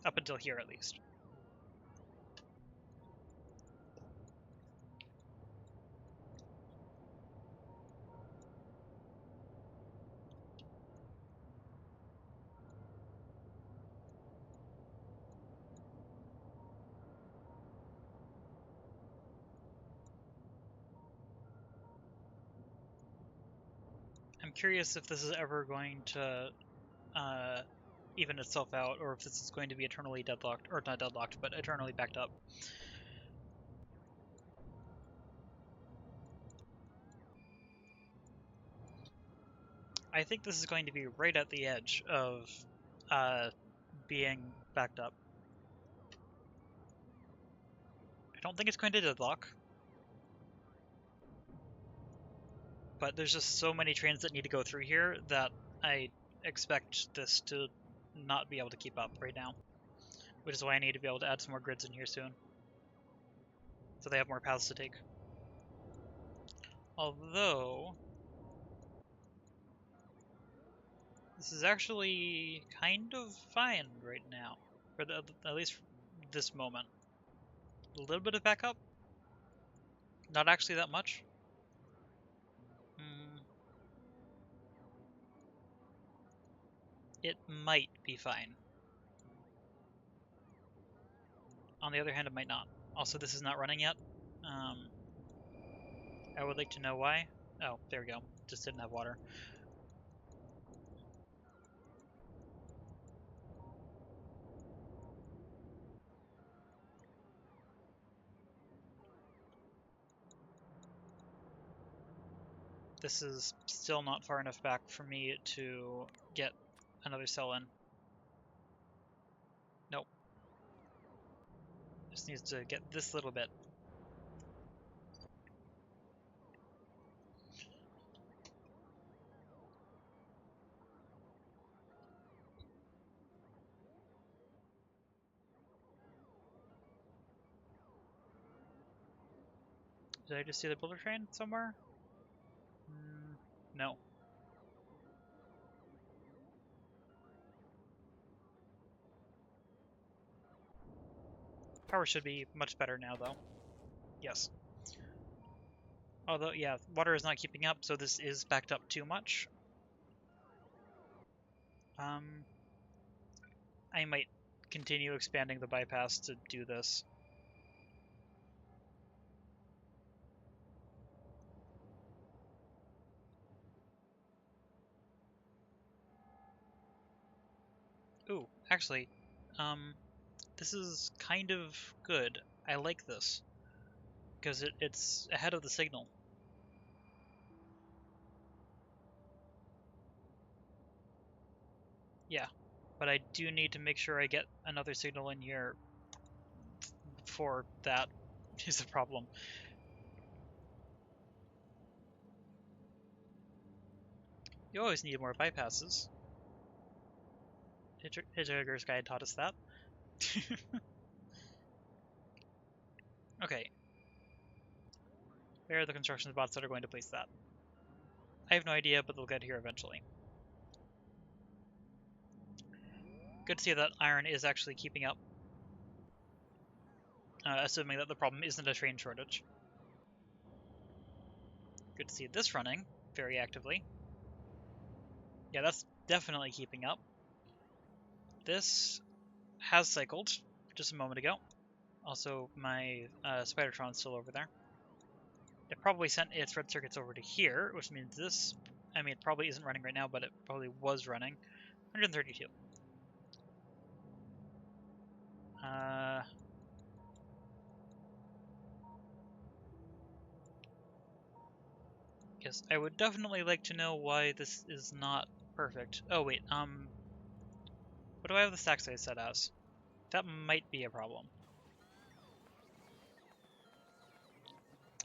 Up until here, at least. I'm curious if this is ever going to even itself out, or if this is going to be eternally deadlocked, or not deadlocked, but eternally backed up. I think this is going to be right at the edge of being backed up. I don't think it's going to deadlock, but there's just so many trains that need to go through here that I expect this to not be able to keep up right now, which is why I need to be able to add some more grids in here soon, so they have more paths to take. Although this is actually kind of fine right now, for at least this moment. A little bit of backup, not actually that much. It might be fine. On the other hand, it might not. Also, this is not running yet. I would like to know why. Oh, there we go. Just didn't have water. This is still not far enough back for me to get another cell in. Nope. Just needs to get this little bit. Did I just see the builder train somewhere? No. Power should be much better now, though. Yes. Although, yeah, water is not keeping up, so this is backed up too much. I might continue expanding the bypass to do this. Ooh, actually, this is kind of good. I like this, because it's ahead of the signal. Yeah, but I do need to make sure I get another signal in here before that is a problem. You always need more bypasses. Hitchhiker's Guide taught us that. Okay. Where are the construction bots that are going to place that? I have no idea, but they'll get here eventually. Good to see that iron is actually keeping up. Assuming that the problem isn't a train shortage. Good to see this running very actively. Yeah, that's definitely keeping up. This has cycled just a moment ago. Also, my Spidertron's still over there. It probably sent its red circuits over to here, which means this, I mean, it probably isn't running right now, but it probably was running. 132. Yes, I would definitely like to know why this is not perfect. Oh wait, what do I have the stack size set as? That might be a problem.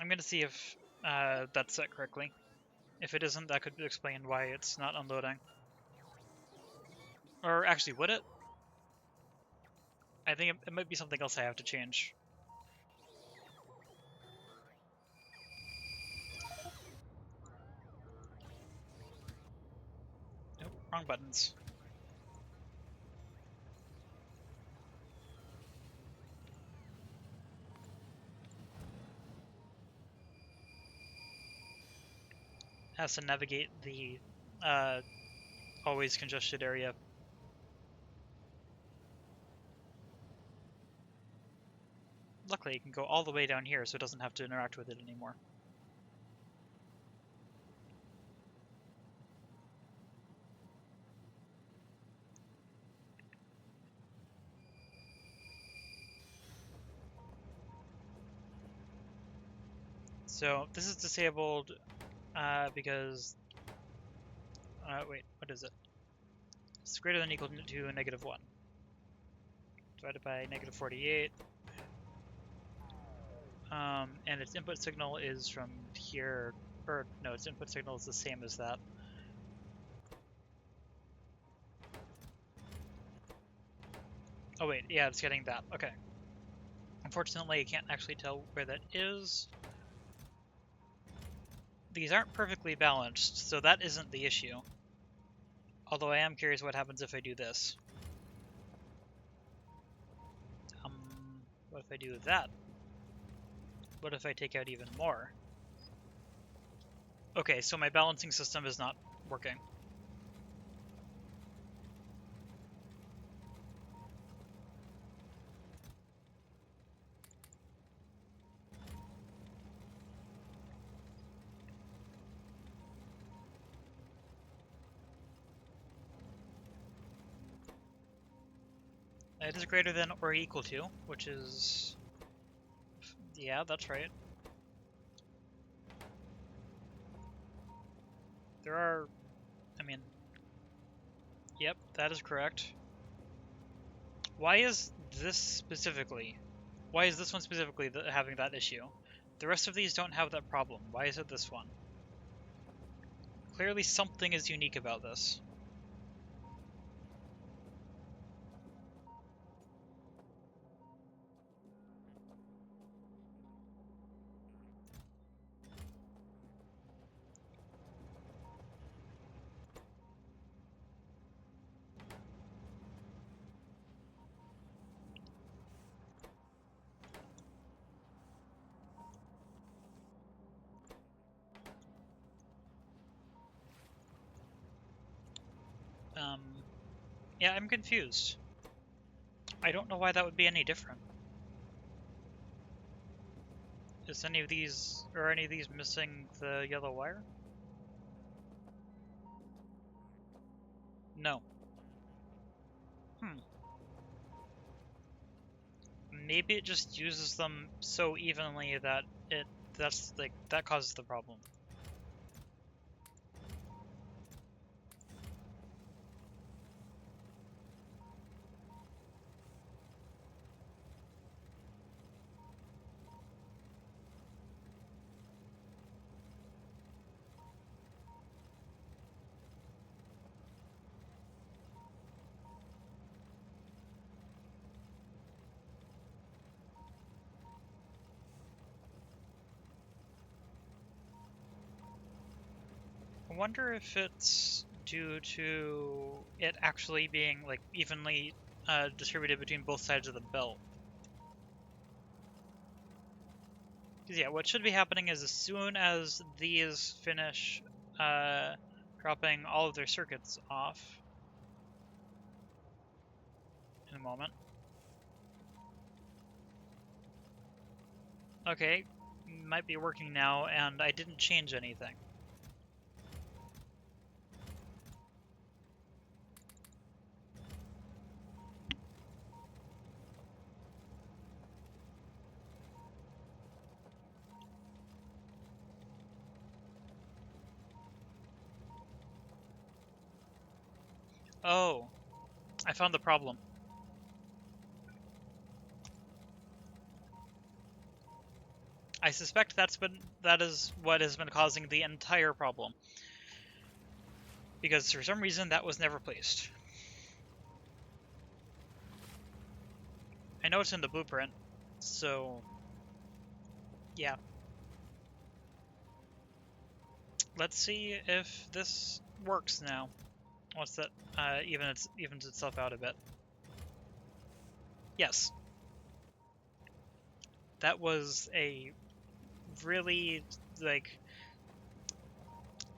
I'm gonna see if that's set correctly. If it isn't, that could explain why it's not unloading. Or actually, would it? I think it might be something else I have to change. Nope, wrong buttons. Has to navigate the always congested area. Luckily, you can go all the way down here so it doesn't have to interact with it anymore. So this is disabled because, wait, what is it? It's greater than or equal to -1. Divided by -48. And its input signal is from here, or no, its input signal is the same as that. Oh wait, yeah, it's getting that, okay. Unfortunately, I can't actually tell where that is. These aren't perfectly balanced, so that isn't the issue. Although I am curious what happens if I do this. What if I do that? What if I take out even more? Okay, so my balancing system is not working. It is greater than or equal to, which is... yeah, that's right. There are... I mean... yep, that is correct. Why is this specifically? Why is this one specifically having that issue? The rest of these don't have that problem. Why is it this one? Clearly something is unique about this. Yeah, I'm confused. I don't know why that would be any different. Is any of these missing the yellow wire? No. Maybe it just uses them so evenly that that causes the problem. I wonder if it's due to it actually being like evenly distributed between both sides of the belt. Because yeah, what should be happening is as soon as these finish dropping all of their circuits off in a moment. Okay, might be working now, and I didn't change anything. Oh, I found the problem. I suspect that is what has been causing the entire problem. Because for some reason that was never placed. I know it's in the blueprint, so yeah. Let's see if this works now. Once that evens itself out a bit. Yes. That was a really, like,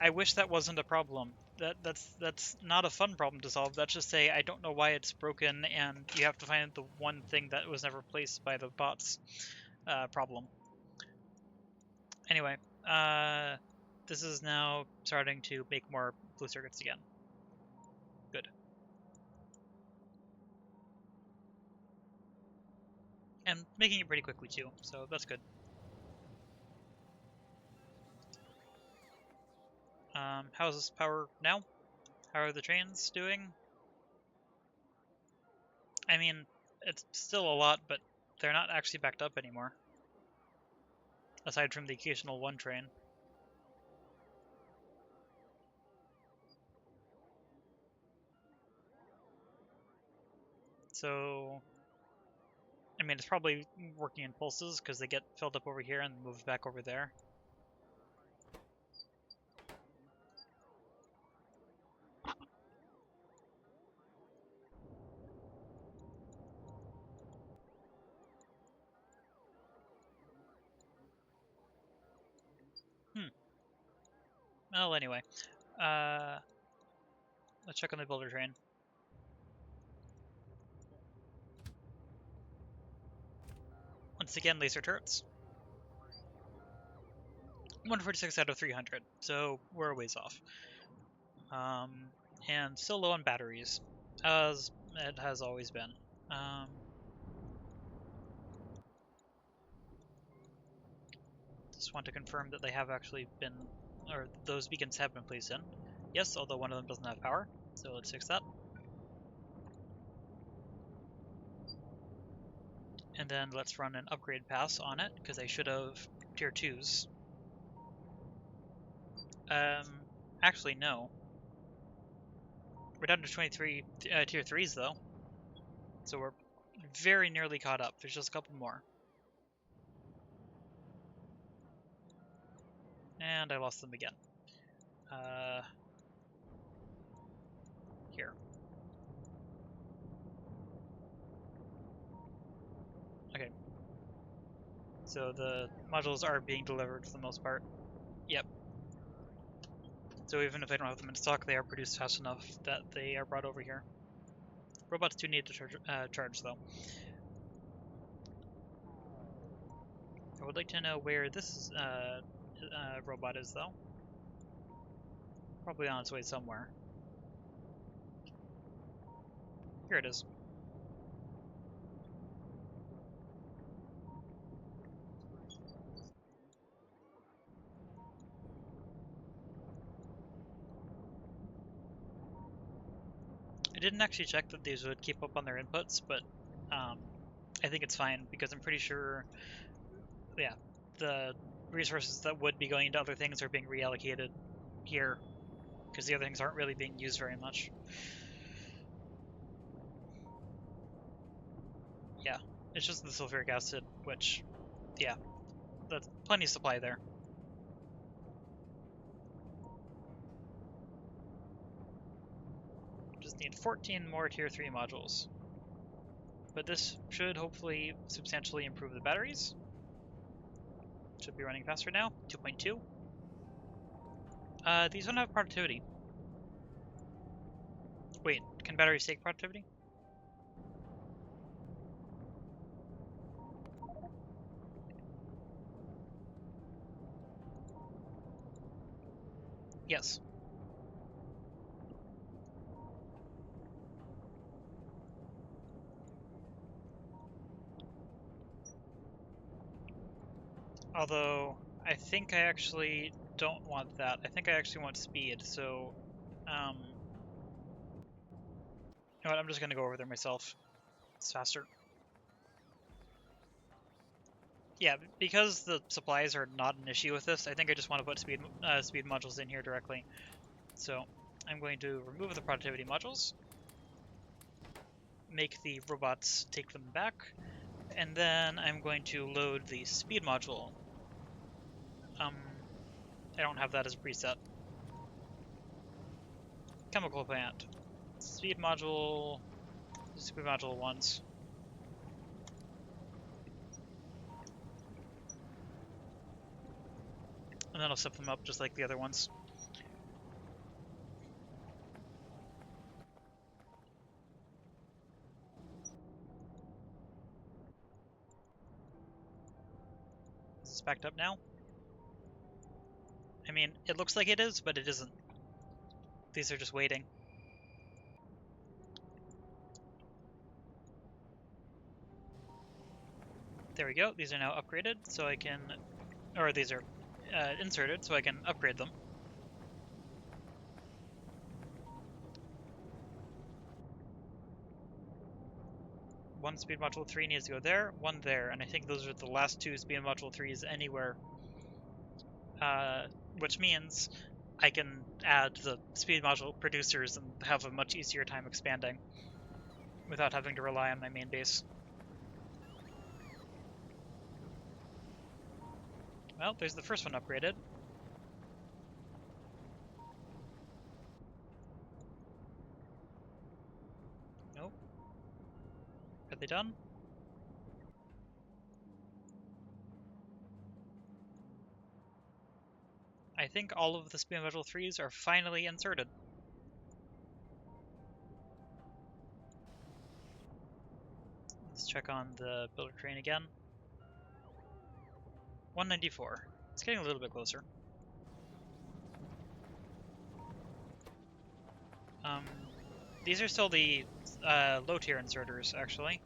I wish that wasn't a problem. That's not a fun problem to solve. That's just I don't know why it's broken, and you have to find the one thing that was never placed by the bots problem. Anyway, this is now starting to make more blue circuits again. Good. And making it pretty quickly too, so that's good. How's this power now? How are the trains doing? I mean, it's still a lot, but they're not actually backed up anymore. Aside from the occasional one train. So, I mean, it's probably working in pulses because they get filled up over here and move back over there. Well, anyway, let's check on the builder train. Once again, laser turrets. 146 out of 300, so we're a ways off. And still low on batteries, as it has always been. Just want to confirm that they have actually been, or those beacons have been placed in. Yes, although one of them doesn't have power, so let's fix that. And then let's run an upgrade pass on it, because I should have tier 2s. Actually, no. We're down to 23 tier 3s, though. So we're very nearly caught up. There's just a couple more. And I lost them again. Here. Okay. So the modules are being delivered for the most part. Yep. So even if I don't have them in stock, they are produced fast enough that they are brought over here. Robots do need to charge though. I would like to know where this robot is, though. Probably on its way somewhere. Here it is. I didn't actually check that these would keep up on their inputs, but I think it's fine because I'm pretty sure, yeah, the resources that would be going into other things are being reallocated here because the other things aren't really being used very much. Yeah, it's just the sulfuric acid, which, yeah, that's plenty of supply there. Just need 14 more tier 3 modules. But this should hopefully substantially improve the batteries. Should be running faster now, 2.2. These don't have productivity. Wait, can batteries take productivity? Yes. Although, I think I actually don't want that. I think I actually want speed, so, know what, I'm just going to go over there myself. It's faster. Yeah, because the supplies are not an issue with this, I think I just want to put speed modules in here directly. So I'm going to remove the productivity modules, make the robots take them back, and then I'm going to load the speed module. I don't have that as a preset. Chemical plant. Speed module once. And then I'll set them up just like the other ones. Is this backed up now? I mean, it looks like it is, but it isn't. These are just waiting. There we go. These are now upgraded, so I can, or these are inserted, so I can upgrade them. One speed module 3 needs to go there, one there, and I think those are the last two speed module 3s anywhere. Which means I can add the speed module producers and have a much easier time expanding without having to rely on my main base. Well, there's the first one upgraded. Nope. Are they done? I think all of the speed module 3s are finally inserted. Let's check on the builder train again. 194. It's getting a little bit closer. These are still the low tier inserters, actually.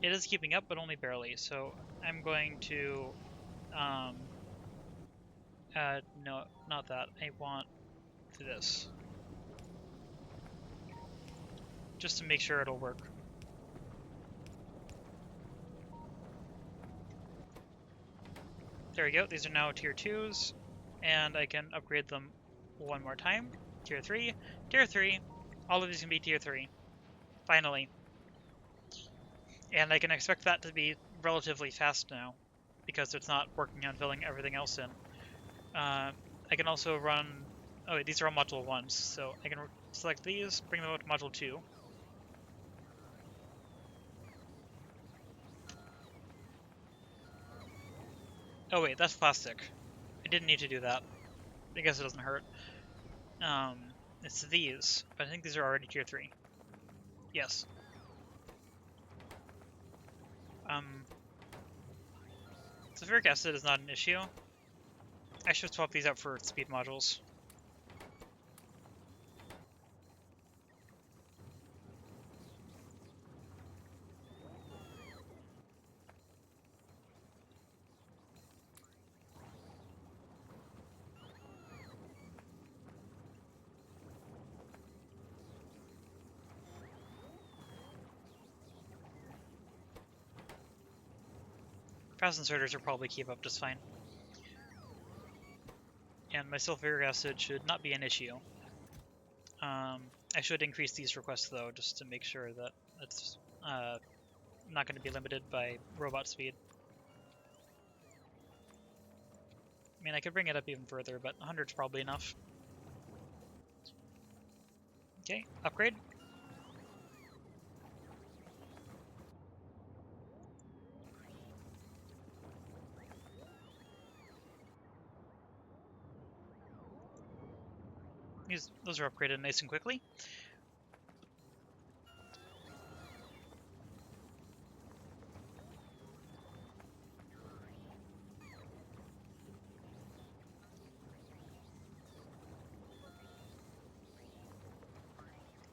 It is keeping up, but only barely, so I'm going to... no, not that. I want this. Just to make sure it'll work. There we go, these are now tier 2s, and I can upgrade them one more time. Tier 3, tier 3, all of these can be tier 3. Finally. And I can expect that to be relatively fast now, because it's not working on filling everything else in. I can also run... Oh wait, these are all module 1s, so I can select these, bring them up to module 2. Oh wait, that's plastic. I didn't need to do that. I guess it doesn't hurt. It's these, but I think these are already tier 3. Yes. Sulfuric acid is not an issue. I should swap these out for speed modules. Fast inserters will probably keep up just fine. And my sulfuric acid should not be an issue. I should increase these requests though, just to make sure that it's not going to be limited by robot speed. I mean, I could bring it up even further, but 100's probably enough. Okay, upgrade. Those are upgraded nice and quickly.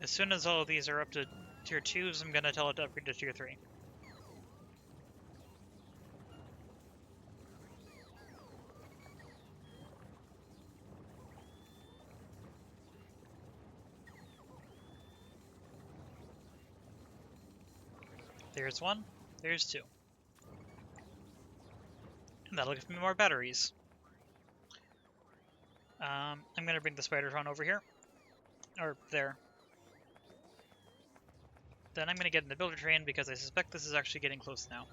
As soon as all of these are up to tier 2s, I'm going to tell it to upgrade to tier 3. There's one, there's two. And that'll give me more batteries. I'm going to bring the Spidertron over here. Or there. Then I'm going to get in the builder train because I suspect this is actually getting close now.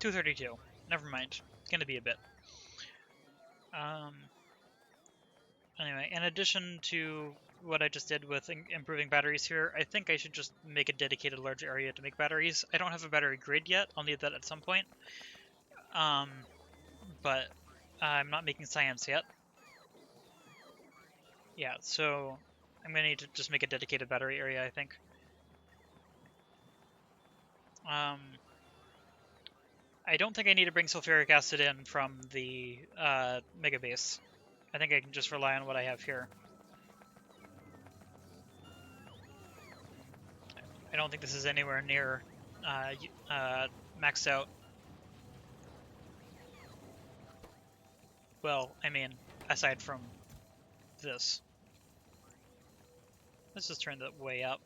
232. Never mind. It's going to be a bit. Anyway, in addition to what I just did with improving batteries here, I think I should just make a dedicated large area to make batteries. I don't have a battery grid yet. I'll need that at some point. But I'm not making science yet. Yeah, so I'm going to need to just make a dedicated battery area, I think. I don't think I need to bring sulfuric acid in from the Megabase. I think I can just rely on what I have here. I don't think this is anywhere near maxed out. Well, I mean, aside from this. Let's just turn that way up.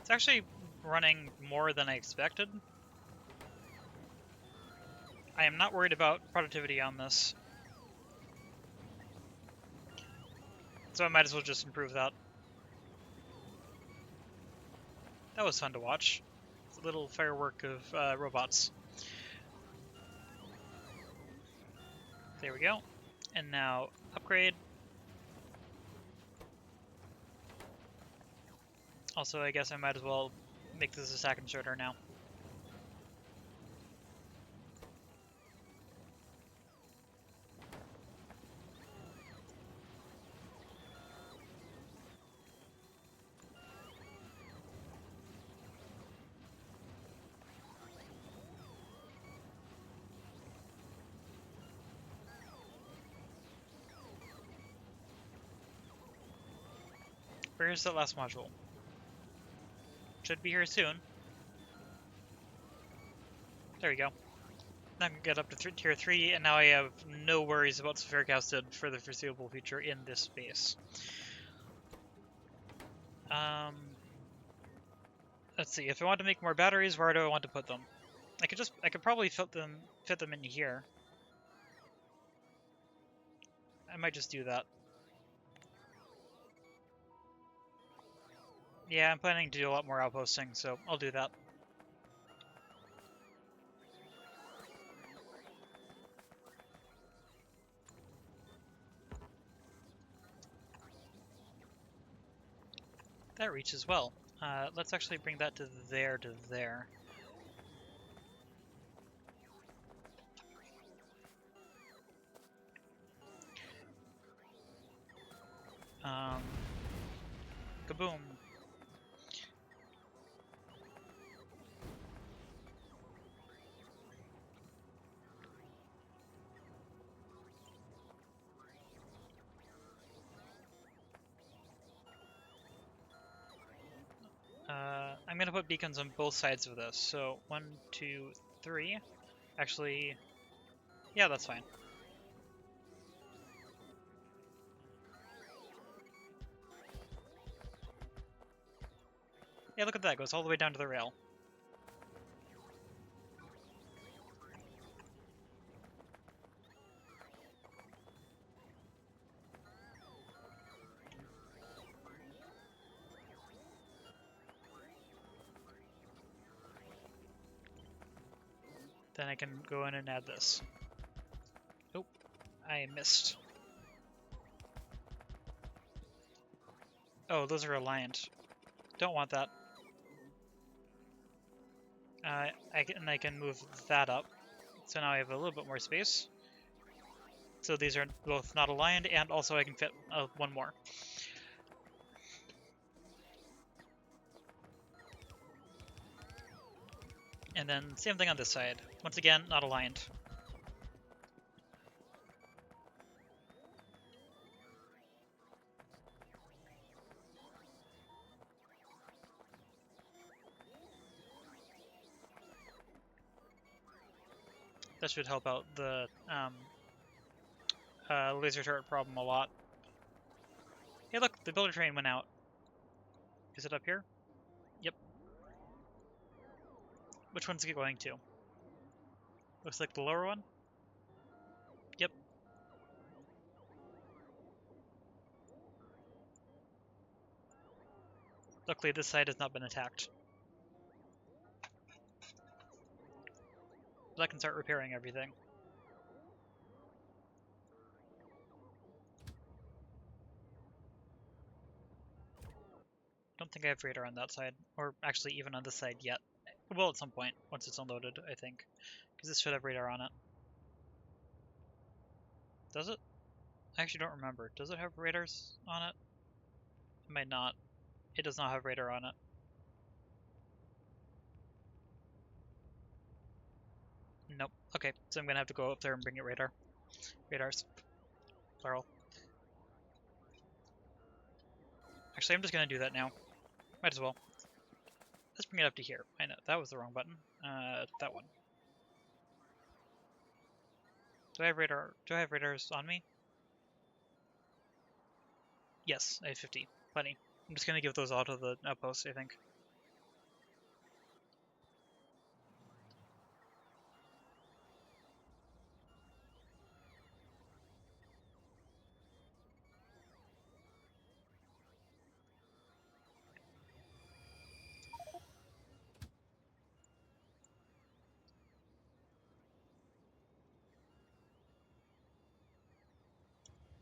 It's actually running more than I expected. I am not worried about productivity on this. So I might as well just improve that. That was fun to watch. It's a little firework of robots. There we go. And now upgrade. Also, I guess I might as well make this a stack inserter now. Where's that last module? Should be here soon. There we go. Now I can get up to tier 3, and now I have no worries about sulfuric acid for the foreseeable future in this space. Let's see, if I want to make more batteries, where do I want to put them? I could probably fit them in here. I might just do that. Yeah, I'm planning to do a lot more outposting, so I'll do that. That reaches well. Let's actually bring that to there, to there. Kaboom. I'm gonna put beacons on both sides of this. So 1, 2, 3. Actually, yeah, that's fine. Yeah, look at that. It goes all the way down to the rail. Then I can go in and add this. Oh, I missed. Oh, those are aligned. Don't want that. I can move that up. So now I have a little bit more space. So these are both not aligned, and also I can fit one more. And then same thing on this side. Once again, not aligned. That should help out the laser turret problem a lot. Hey look, the builder train went out. Is it up here? Yep. Which one's it going to? Looks like the lower one? Yep. Luckily this side has not been attacked. But I can start repairing everything. Don't think I have radar on that side, or actually even on this side yet. Well, at some point, once it's unloaded, I think. Because this should have radar on it. Does it? I actually don't remember. Does it have radars on it? It might not. It does not have radar on it. Nope. Okay, so I'm gonna have to go up there and bring it radar. Radars. Plural. Actually, I'm just gonna do that now. Might as well. Let's bring it up to here. I know, that was the wrong button. That one. Do I have radar? Do I have radars on me? Yes, I have 50. Plenty. I'm just gonna give those all to the outpost, I think.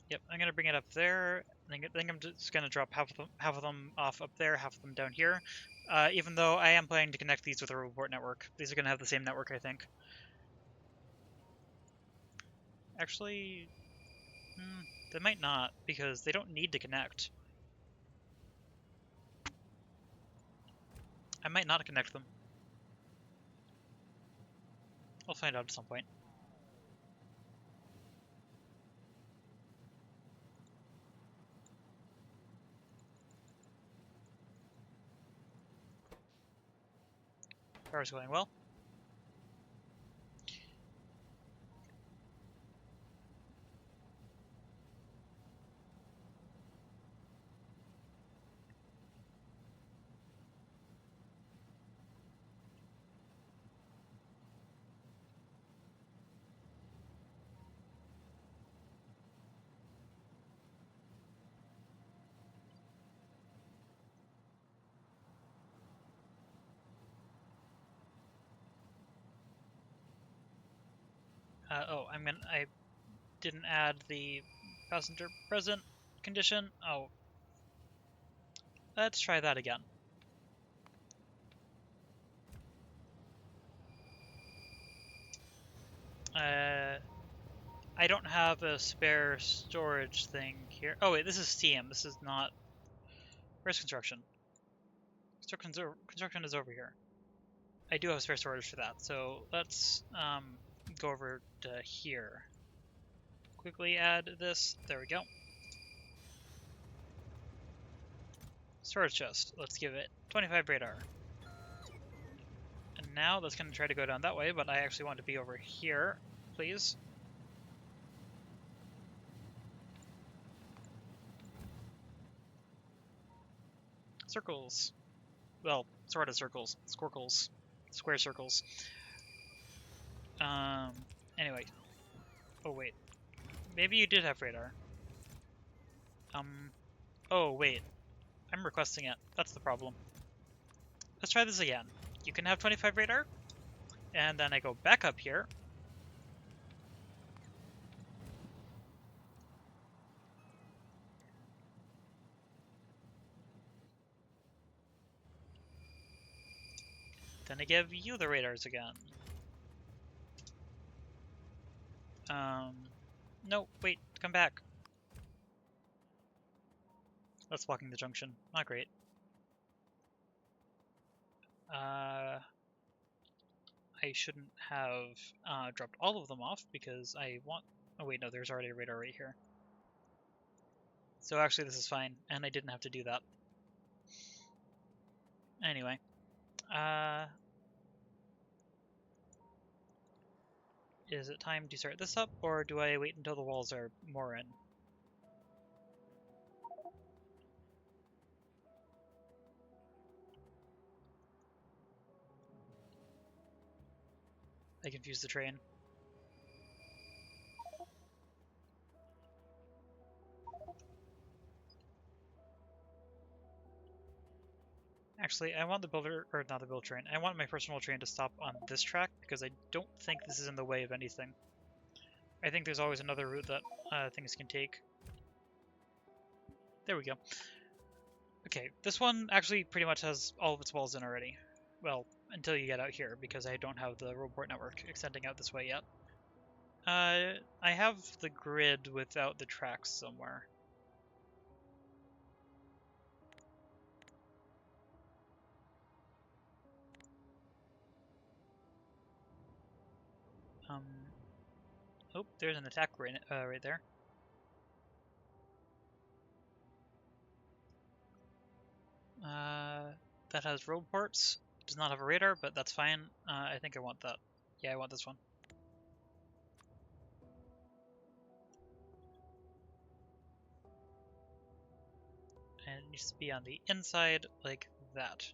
Yep, I'm gonna bring it up there. I think I'm just gonna drop half of them off up there, half of them down here. Even though I am planning to connect these with a report network. These are gonna have the same network, I think. Actually, they might not, because they don't need to connect. I might not connect them. I'll find out at some point. Power's going well. I didn't add the passenger present condition. Oh. Let's try that again. I don't have a spare storage thing here. Oh wait, this is Steam. This is not... Where's construction? Construction is over here. I do have spare storage for that, so let's go over to here. Quickly add this. There we go. Storage chest. Let's give it 25 radar. And now that's going to try to go down that way, but I actually want to be over here, please. Circles. Well, sort of circles. Squircles. Square circles. Anyway. Oh, wait. Maybe you did have radar. Oh, wait. I'm requesting it. That's the problem. Let's try this again. You can have 25 radar. And then I go back up here. Then I give you the radars again. No, wait, come back. That's blocking the junction. Not great. I shouldn't have dropped all of them off because I want... Oh wait, no, there's already a radar right here. So actually this is fine, and I didn't have to do that. Anyway. is it time to start this up, or do I wait until the walls are more in? I confused the train. Actually, I want the builder, or not the build train, I want my personal train to stop on this track because I don't think this is in the way of anything. I think there's always another route that things can take. There we go. Okay, this one actually pretty much has all of its walls in already. Well, until you get out here, because I don't have the road port network extending out this way yet. I have the grid without the tracks somewhere. Oh, there's an attack right there. That has road ports. Does not have a radar, but that's fine. I think I want that. Yeah, I want this one. And it needs to be on the inside, like that.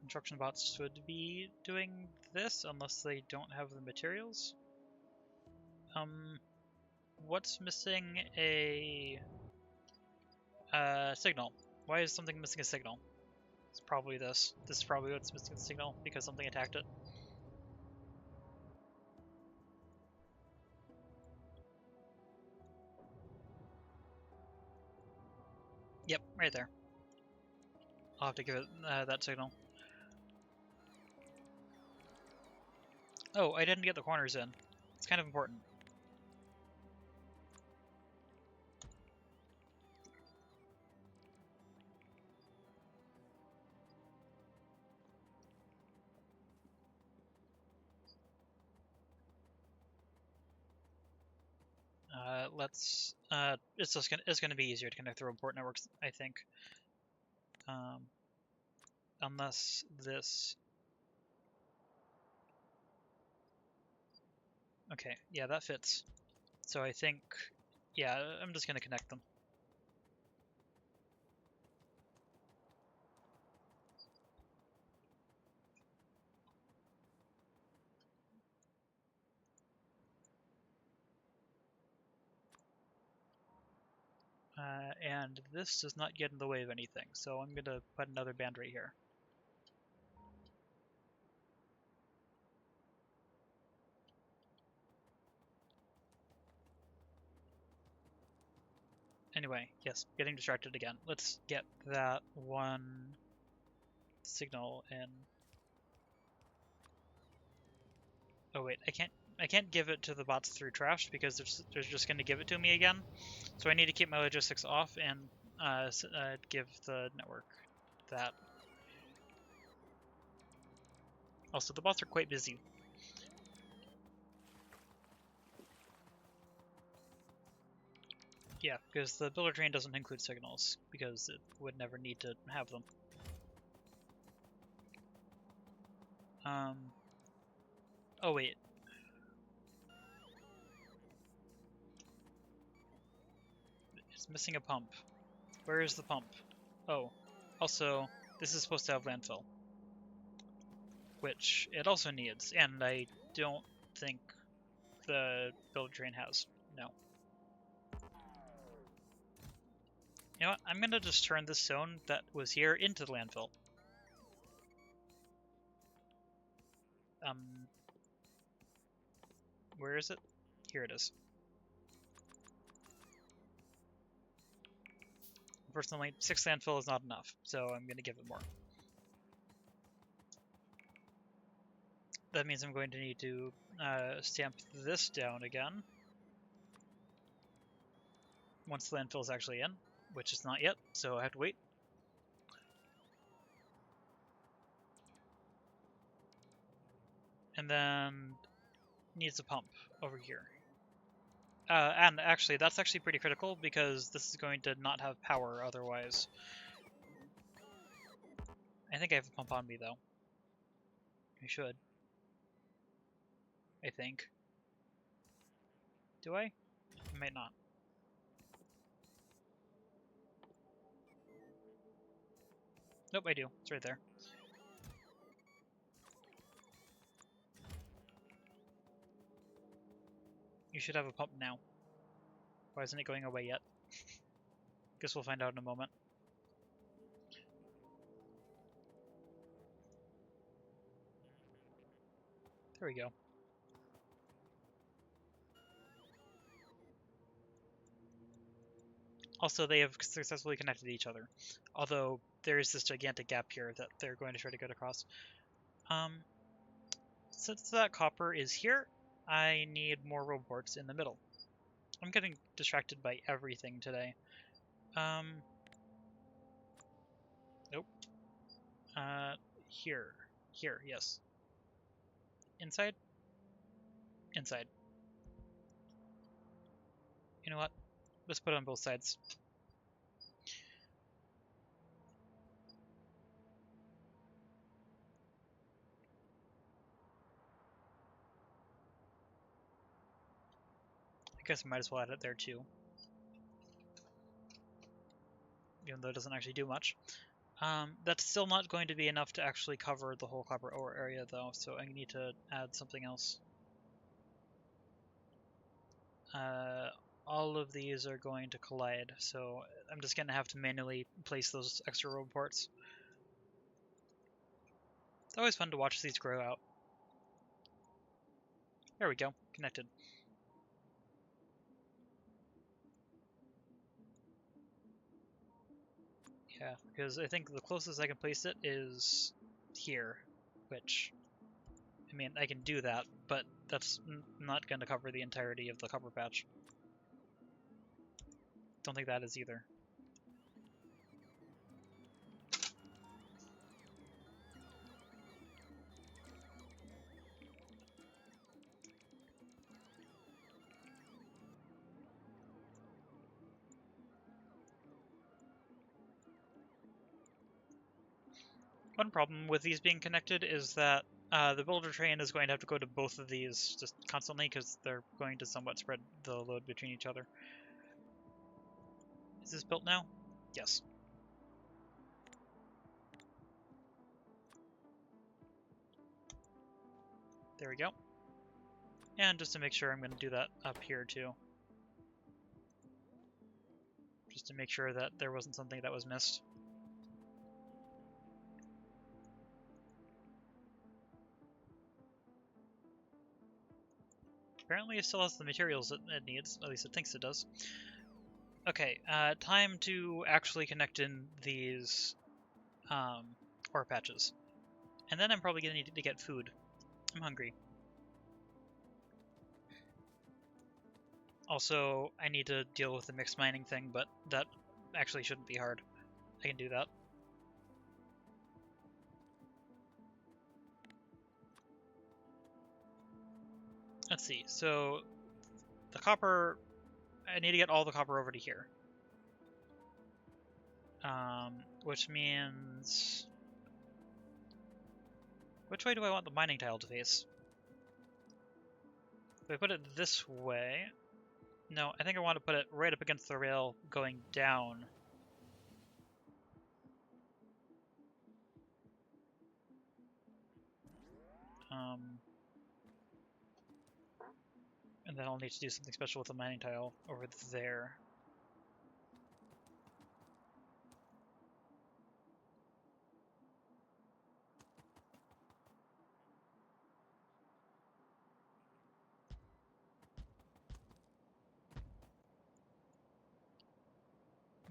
Construction bots should be doing this, unless they don't have the materials. What's missing a signal? Why is something missing a signal? It's probably this. This is probably what's missing the signal, because something attacked it. Yep, right there. I'll have to give it that signal. Oh, I didn't get the corners in. It's kind of important. It's gonna be easier to connect the road port networks, I think. Unless this. Okay, yeah, that fits. So I think, yeah, I'm just gonna connect them. And this does not get in the way of anything, so I'm gonna put another band right here. Anyway, yes, getting distracted again. Let's get that one signal in. Oh wait, I can't give it to the bots through trash because they're just going to give it to me again. So I need to keep my logistics off and give the network that. Also, the bots are quite busy. Yeah, because the builder train doesn't include signals, because it would never need to have them. Oh wait. It's missing a pump. Where is the pump? Oh, also, this is supposed to have landfill, which it also needs, and I don't think the builder train has. No. You know what? I'm gonna just turn this zone that was here into the landfill. Where is it? Here it is. Unfortunately, 6 landfill is not enough, so I'm gonna give it more. That means I'm going to need to stamp this down again. Once the landfill is actually in, which is not yet, so I have to wait. And then needs a pump over here. And actually, that's actually pretty critical because this is going to not have power otherwise. I think I have a pump on me, though. I should. I think. Do I? I might not. Nope, I do. It's right there. You should have a pump now. Why isn't it going away yet? Guess we'll find out in a moment. There we go. Also, they have successfully connected to each other. Although, there is this gigantic gap here that they're going to try to get across. Since that copper is here, I need more robots in the middle. I'm getting distracted by everything today. Nope. Here. Here, yes. Inside? Inside. You know what? Let's put it on both sides. I guess I might as well add it there too. Even though it doesn't actually do much. That's still not going to be enough to actually cover the whole copper ore area though, so I need to add something else. All of these are going to collide, so I'm just going to have to manually place those extra road ports. It's always fun to watch these grow out. There we go, connected. Yeah, because I think the closest I can place it is here, which, I mean, I can do that, but that's not going to cover the entirety of the copper patch. Don't think that is either. One problem with these being connected is that the builder train is going to have to go to both of these just constantly because they're going to somewhat spread the load between each other. Is this built now? Yes. There we go. And just to make sure, I'm going to do that up here too. Just to make sure that there wasn't something that was missed. Apparently it still has the materials it needs, at least it thinks it does. Okay, time to actually connect in these ore patches. And then I'm probably going to need to get food. I'm hungry. Also, I need to deal with the mixed mining thing, but that actually shouldn't be hard. I can do that. Let's see, so the copper, I need to get all the copper over to here. Which means, which way do I want the mining tile to face? If I put it this way, no, I think I want to put it right up against the rail going down. And then I'll need to do something special with the mining tile over there.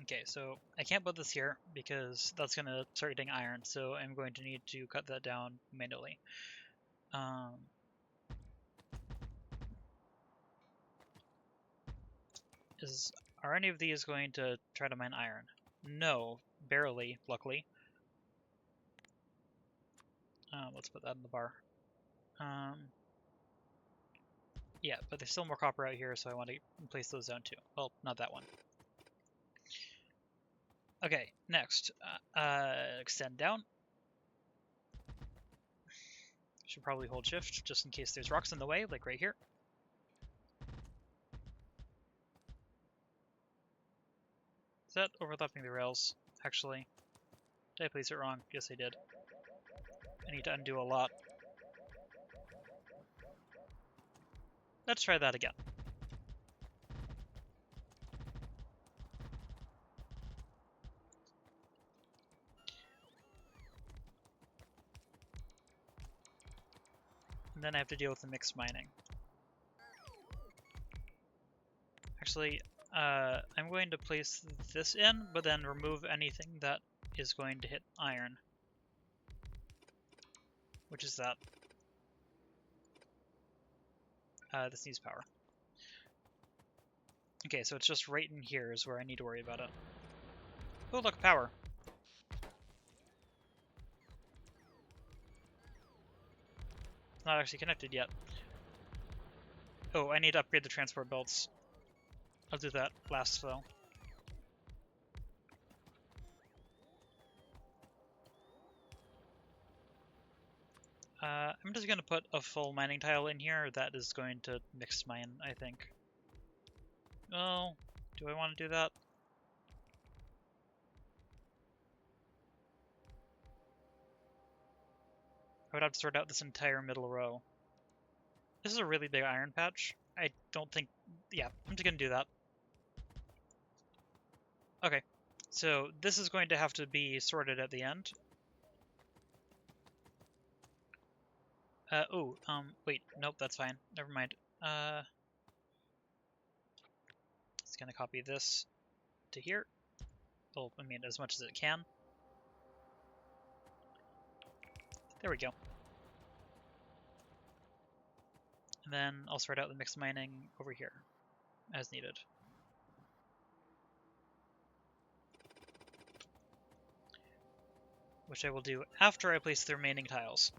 Okay, so I can't put this here because that's going to start getting iron, so I'm going to need to cut that down manually. Are any of these going to try to mine iron? No, barely, luckily. Let's put that in the bar. Yeah, but there's still more copper out here, so I want to place those down too. Well, not that one. Okay, next. Extend down. Should probably hold shift just in case there's rocks in the way, like right here. Is that overlapping the rails? Actually, did I place it wrong? Yes, I did. I need to undo a lot. Let's try that again. And then I have to deal with the mixed mining. Actually, I'm going to place this in, but then remove anything that is going to hit iron. Which is that. This needs power. Okay, so it's just right in here is where I need to worry about it. Oh, look, power. It's not actually connected yet. Oh, I need to upgrade the transport belts. I'll do that last, though. I'm just going to put a full mining tile in here. That is going to mix mine, I think. Oh, do I want to do that? I would have to sort out this entire middle row. This is a really big iron patch. I don't think... Yeah, I'm just going to do that. Okay, so this is going to have to be sorted at the end. Wait, nope, that's fine. Never mind. It's going to copy this to here. Well, I mean, as much as it can. There we go. And then I'll sort out the mixed mining over here, as needed. Which I will do after I place the remaining tiles.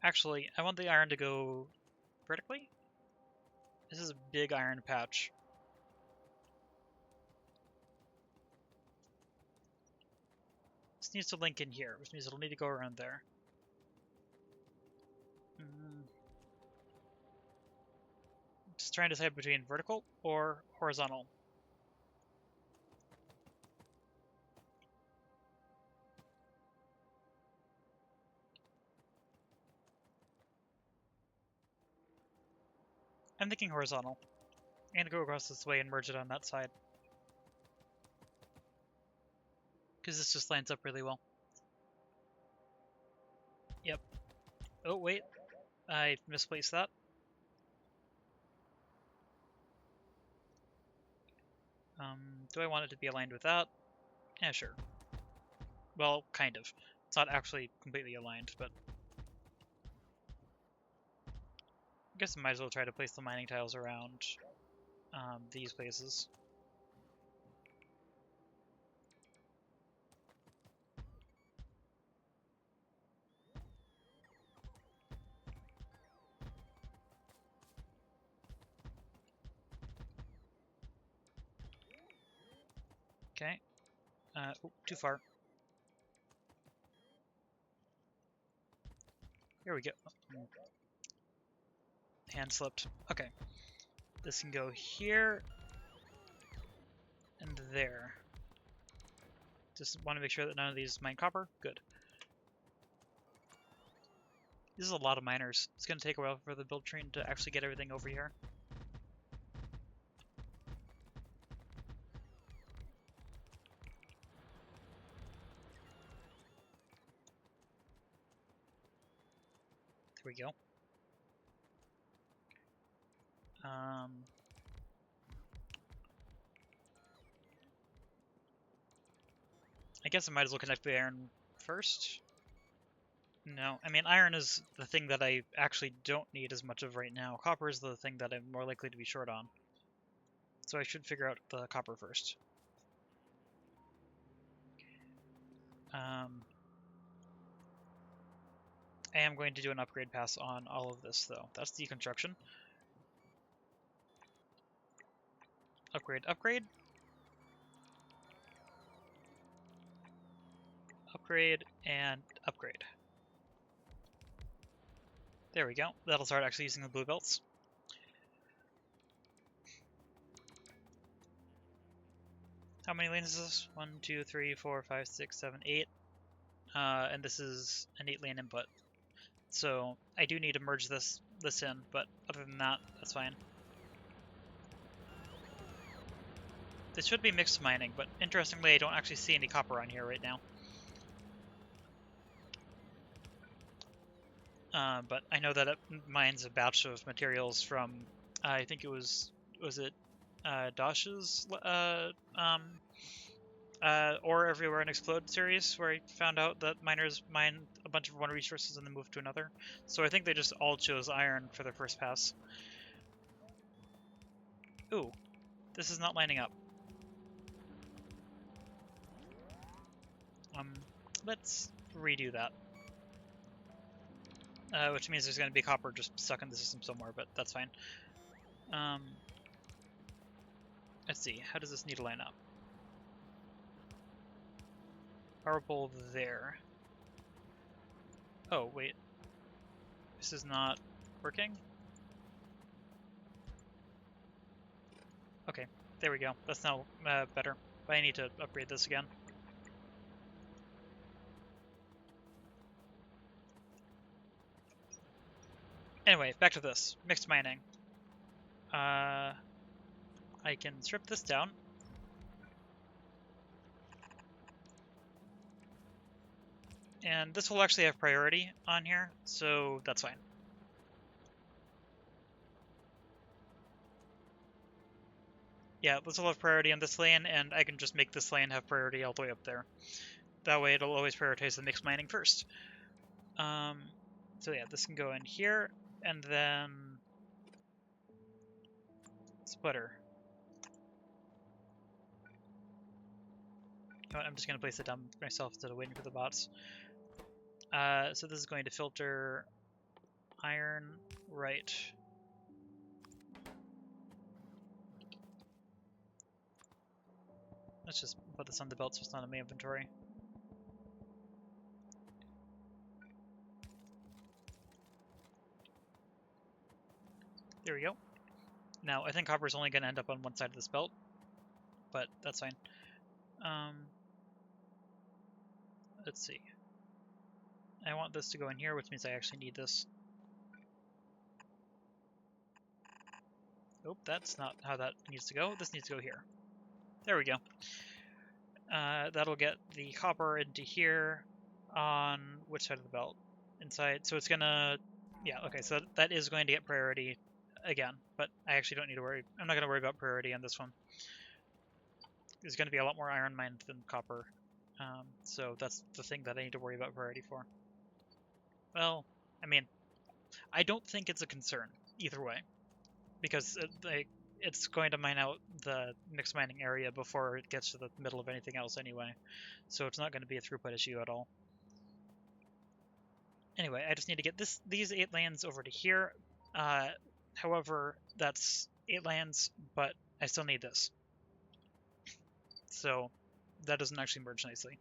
Actually, I want the iron to go vertically. This is a big iron patch. This needs to link in here, which means it'll need to go around there. Just trying to decide between vertical or horizontal. I'm thinking horizontal. I'm gonna go across this way and merge it on that side. Because this just lines up really well. Yep. Oh, wait. I misplaced that. Do I want it to be aligned with that? Yeah, sure. Well, kind of. It's not actually completely aligned, but... I guess I might as well try to place the mining tiles around these places. Okay. Oh, too far. Here we go. Hand slipped. Okay. This can go here and there. Just want to make sure that none of these mine copper. Good. This is a lot of miners. It's going to take a while for the build train to actually get everything over here. There we go. I guess I might as well connect the iron first. No, I mean iron is the thing that I actually don't need as much of right now. Copper is the thing that I'm more likely to be short on. So I should figure out the copper first. I am going to do an upgrade pass on all of this, though. That's deconstruction. Upgrade, upgrade. Upgrade, and upgrade. There we go. That'll start actually using the blue belts. How many lanes is this? 1, 2, 3, 4, 5, 6, 7, 8. And this is an 8-lane input. So I do need to merge this in, but other than that, that's fine. This should be mixed mining, but interestingly, I don't actually see any copper on here right now. But I know that it mines a batch of materials from, I think it was it Dosh's Ore Everywhere and Explode series, where I found out that miners mine a bunch of one resources and then move to another. So I think they just all chose iron for their first pass. Ooh, this is not lining up. Let's redo that. Which means there's going to be copper just stuck in the system somewhere, but that's fine. Let's see, how does this need to line up? Power pole there. Oh, wait. This is not working? Okay, there we go. That's now better. But I need to upgrade this again. Anyway, back to this. Mixed mining. I can strip this down. And this will actually have priority on here, so that's fine. Yeah, this will have priority on this lane, and I can just make this lane have priority all the way up there. That way it'll always prioritize the mixed mining first. So yeah, this can go in here, and then splitter. You know what, I'm just going to place it down myself instead of waiting for the bots. So this is going to filter iron, right. Let's just put this on the belt so it's not in my inventory. There we go. Now, I think copper is only going to end up on one side of this belt, but that's fine. Let's see. I want this to go in here, which means I actually need this. Nope, that's not how that needs to go. This needs to go here. There we go. That'll get the copper into here on which side of the belt? Inside. So it's gonna... Yeah, okay, so that is going to get priority again, but I actually don't need to worry. I'm not going to worry about priority on this one. There's going to be a lot more iron mined than copper. So that's the thing that I need to worry about priority for. Well, I mean, I don't think it's a concern either way, because it's going to mine out the mixed mining area before it gets to the middle of anything else anyway, so it's not going to be a throughput issue at all. Anyway, I just need to get these 8 lanes over to here. However, that's 8 lanes, but I still need this. So that doesn't actually merge nicely.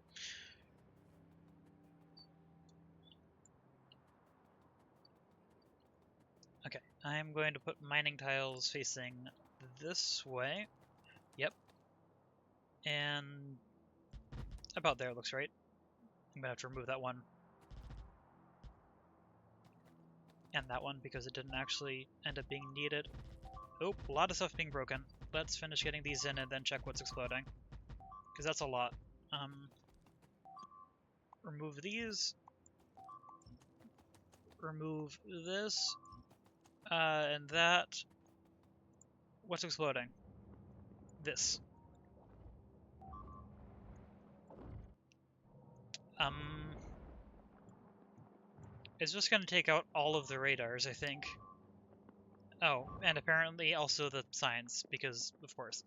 Okay, I'm going to put mining tiles facing this way. Yep. And about there looks right. I'm gonna have to remove that one. And that one because it didn't actually end up being needed. Oh, a lot of stuff being broken. Let's finish getting these in and then check what's exploding. Because that's a lot. Remove these. Remove this. And that. What's exploding? This. It's just going to take out all of the radars, I think. Oh, and apparently also the signs, because, of course,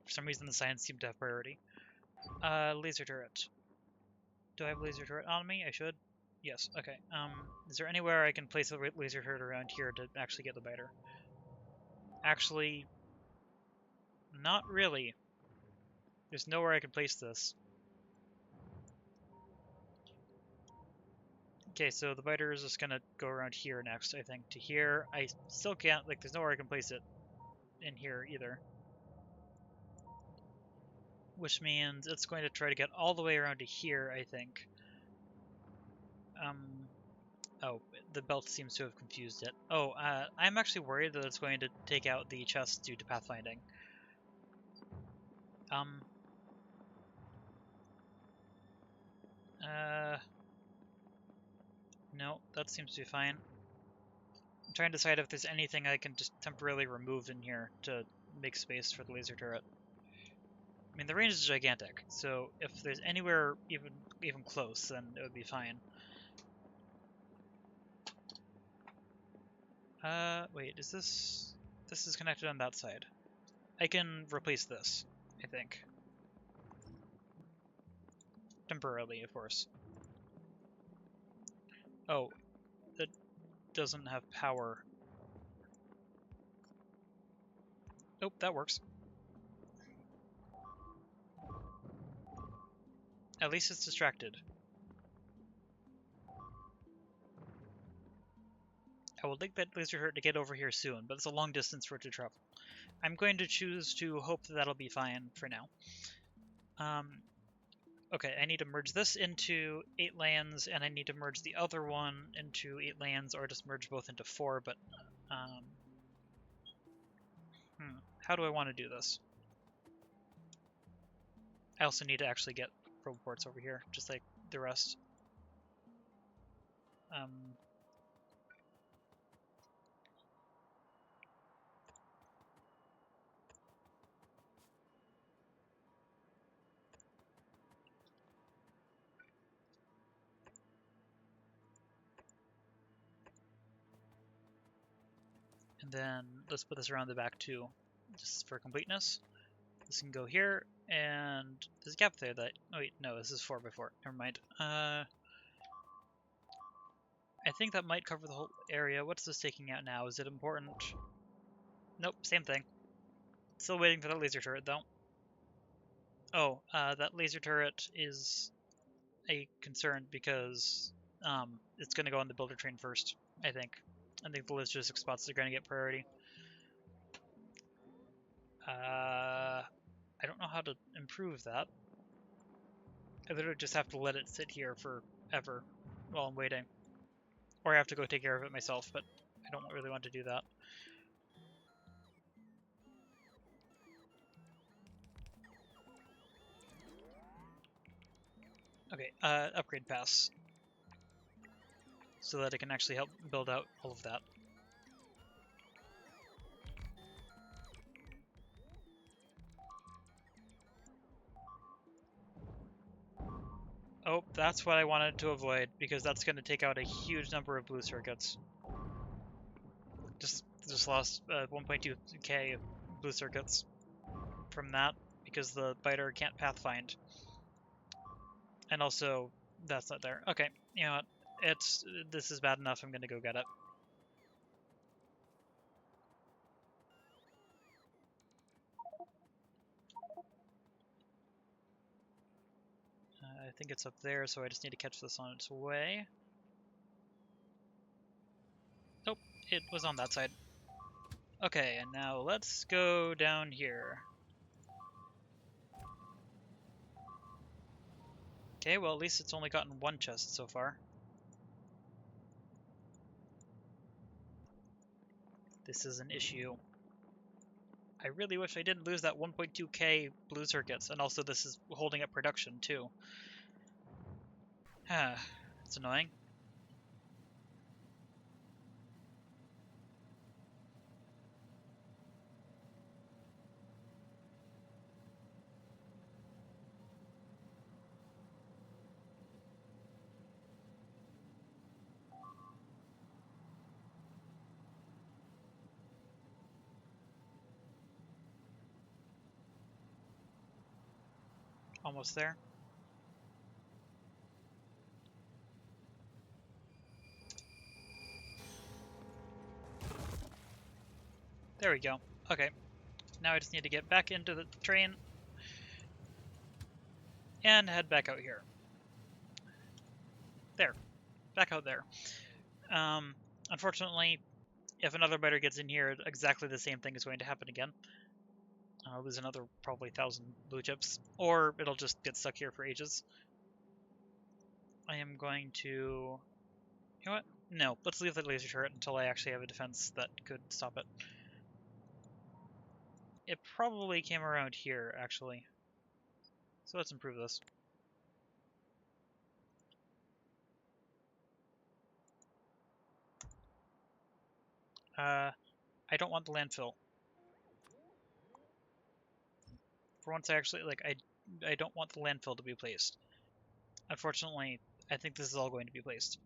for some reason the signs seem to have priority. Laser turret. Do I have laser turret on me? I should. Yes, okay. Is there anywhere I can place a laser turret around here to actually get the biter? Actually, not really. There's nowhere I can place this. Okay, so the biter is just gonna go around here next, I think, to here. I still can't, like, there's nowhere I can place it in here either. Which means it's going to try to get all the way around to here, I think. Oh, the belt seems to have confused it. Oh, I'm actually worried that it's going to take out the chest due to pathfinding. No, that seems to be fine. I'm trying to decide if there's anything I can just temporarily remove in here to make space for the laser turret. I mean, the range is gigantic, so if there's anywhere even close, then it would be fine. Wait, is this... This is connected on that side. I can replace this, I think. Temporarily, of course. Oh, it doesn't have power. Nope, that works. At least it's distracted. I would like that laser turret to get over here soon, but it's a long distance for it to travel. I'm going to choose to hope that that'll be fine for now. Okay, I need to merge this into 8 lands, and I need to merge the other one into 8 lands, or just merge both into 4, but... how do I want to do this? I also need to actually get probe ports over here, just like the rest. And then let's put this around the back too, just for completeness. This can go here, and there's a gap there that... Oh wait, no, this is 4x4. Never mind. I think that might cover the whole area. What's this taking out now? Is it important? Nope, same thing. Still waiting for that laser turret, though. Oh, that laser turret is a concern because it's going to go on the builder train first, I think. I think the logistic spots are going to get priority. I don't know how to improve that. I literally just have to let it sit here forever while I'm waiting. Or I have to go take care of it myself, but I don't really want to do that. Okay, upgrade pass. So that it can actually help build out all of that. Oh, that's what I wanted to avoid, because that's going to take out a huge number of blue circuits. Just lost 1.2k blue circuits from that, because the biter can't pathfind. And also, that's not there. Okay, you know what? This is bad enough, I'm going to go get it. I think it's up there, so I just need to catch this on its way. Nope, it was on that side. Okay, and now let's go down here. Okay, well at least it's only gotten one chest so far. This is an issue. I really wish I didn't lose that 1.2k blue circuits, and also this is holding up production too. It's annoying. Almost there. There we go. Okay. Now I just need to get back into the train and head back out here. There. Back out there. Unfortunately, if another biter gets in here, exactly the same thing is going to happen again. I'll lose another probably 1,000 blue chips, or it'll just get stuck here for ages. I am going to... You know what? No, let's leave the laser turret until I actually have a defense that could stop it. It probably came around here, actually. So let's improve this. I don't want the landfill. For once, I actually, I don't want the landfill to be placed. Unfortunately, I think this is all going to be placed.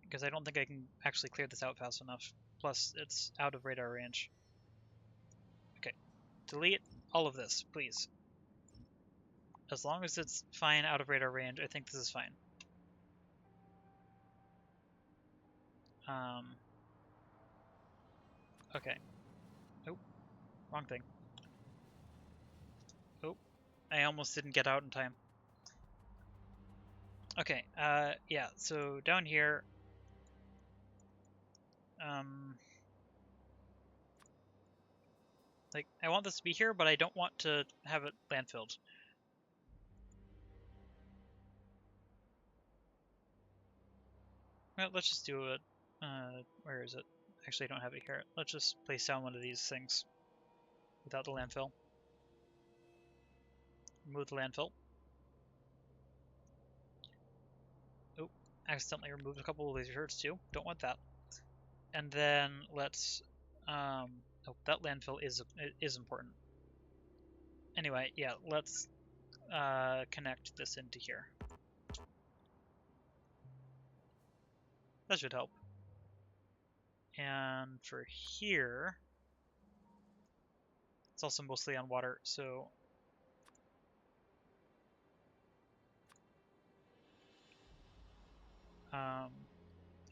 Because I don't think I can actually clear this out fast enough. Plus, it's out of radar range. Okay. Delete all of this, please. As long as it's fine out of radar range, I think this is fine. Okay. Oh, wrong thing. Oh, I almost didn't get out in time. Okay, yeah, so down here, like, I want this to be here, but I don't want to have it landfilled. Well, let's just do it. Where is it? Actually, I don't have it here. Let's just place down one of these things without the landfill. Remove the landfill. Oh, accidentally removed a couple of laser turrets too. Don't want that. And then let's, oh, that landfill is important. Anyway, yeah, let's connect this into here. That should help. And for here, it's also mostly on water, so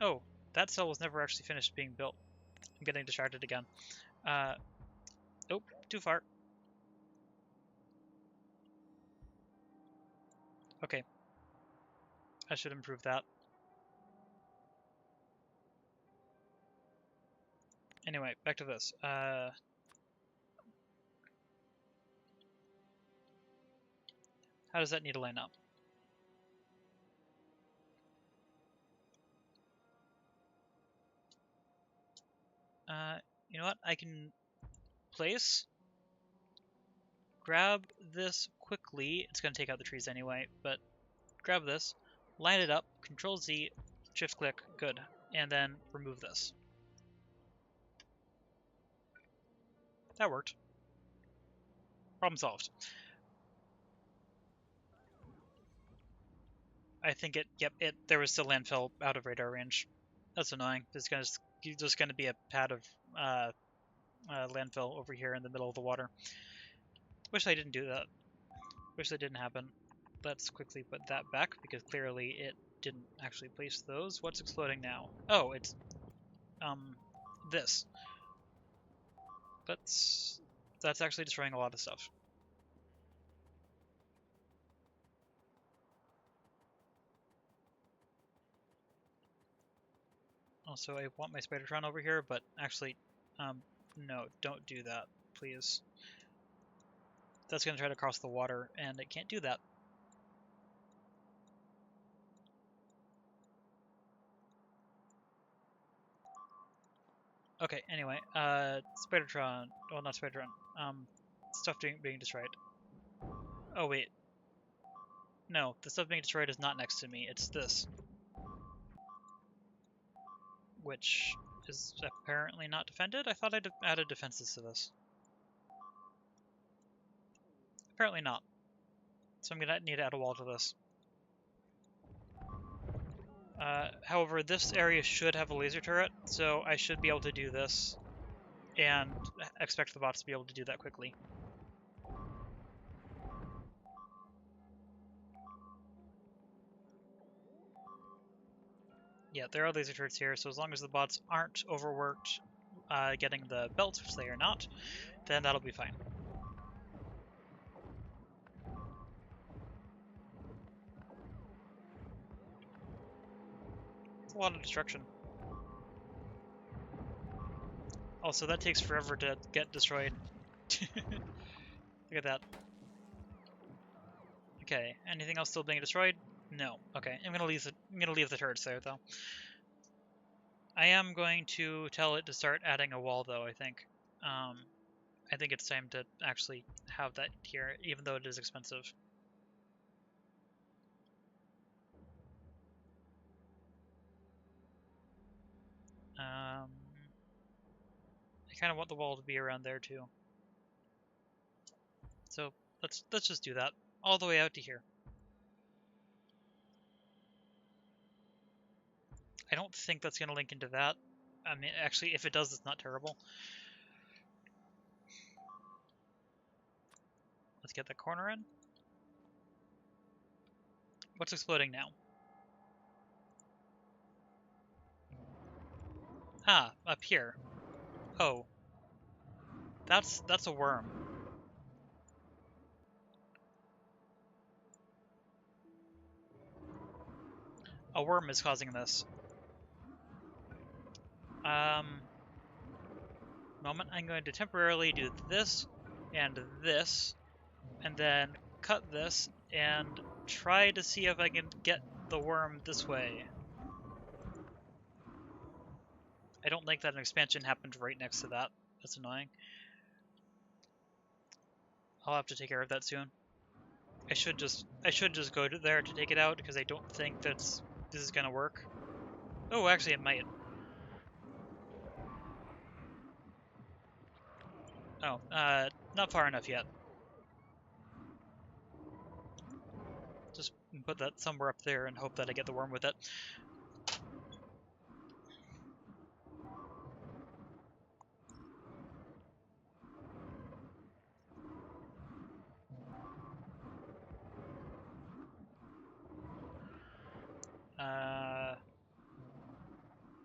oh, that cell was never actually finished being built. I'm getting distracted again. Oh, too far. Okay. I should improve that. Anyway, back to this. How does that need to line up? You know what? I can place, grab this quickly. It's going to take out the trees anyway, but grab this, line it up, Control Z, shift click, good, and then remove this. That worked. Problem solved. I think there was still landfill out of radar range. That's annoying. There's just going to be a pad of landfill over here in the middle of the water. Wish I didn't do that. Wish that didn't happen. Let's quickly put that back because clearly it didn't actually place those. What's exploding now? Oh, it's this. That's actually destroying a lot of stuff. Also, I want my Spidertron over here, but actually, no, don't do that, please. That's going to try to cross the water, and it can't do that. Okay, anyway, Spidertron, well, not Spidertron, stuff being destroyed. Oh, wait. No, the stuff being destroyed is not next to me, it's this. Which is apparently not defended? I thought I'd added defenses to this. Apparently not. So I'm gonna need to add a wall to this. However, this area should have a laser turret, so I should be able to do this and expect the bots to be able to do that quickly. Yeah, there are laser turrets here, so as long as the bots aren't overworked getting the belts, which they are not, then that'll be fine. It's a lot of destruction. Also, that takes forever to get destroyed. Look at that. Okay, anything else still being destroyed? No. Okay, I'm gonna leave the turrets there though. I am going to tell it to start adding a wall though, I think. I think it's time to actually have that here, even though it is expensive. I kind of want the wall to be around there too. So let's just do that all the way out to here. I don't think that's going to link into that. I mean, actually, if it does, it's not terrible. Let's get the corner in. What's exploding now? Ah, up here. Oh. That's a worm. A worm is causing this. Moment, I'm going to temporarily do this, and then cut this, and try to see if I can get the worm this way. I don't like that an expansion happened right next to that. That's annoying. I'll have to take care of that soon. I should just go to there to take it out because I don't think this is gonna work. Oh, actually, it might. Oh, not far enough yet. Just put that somewhere up there and hope that I get the worm with it.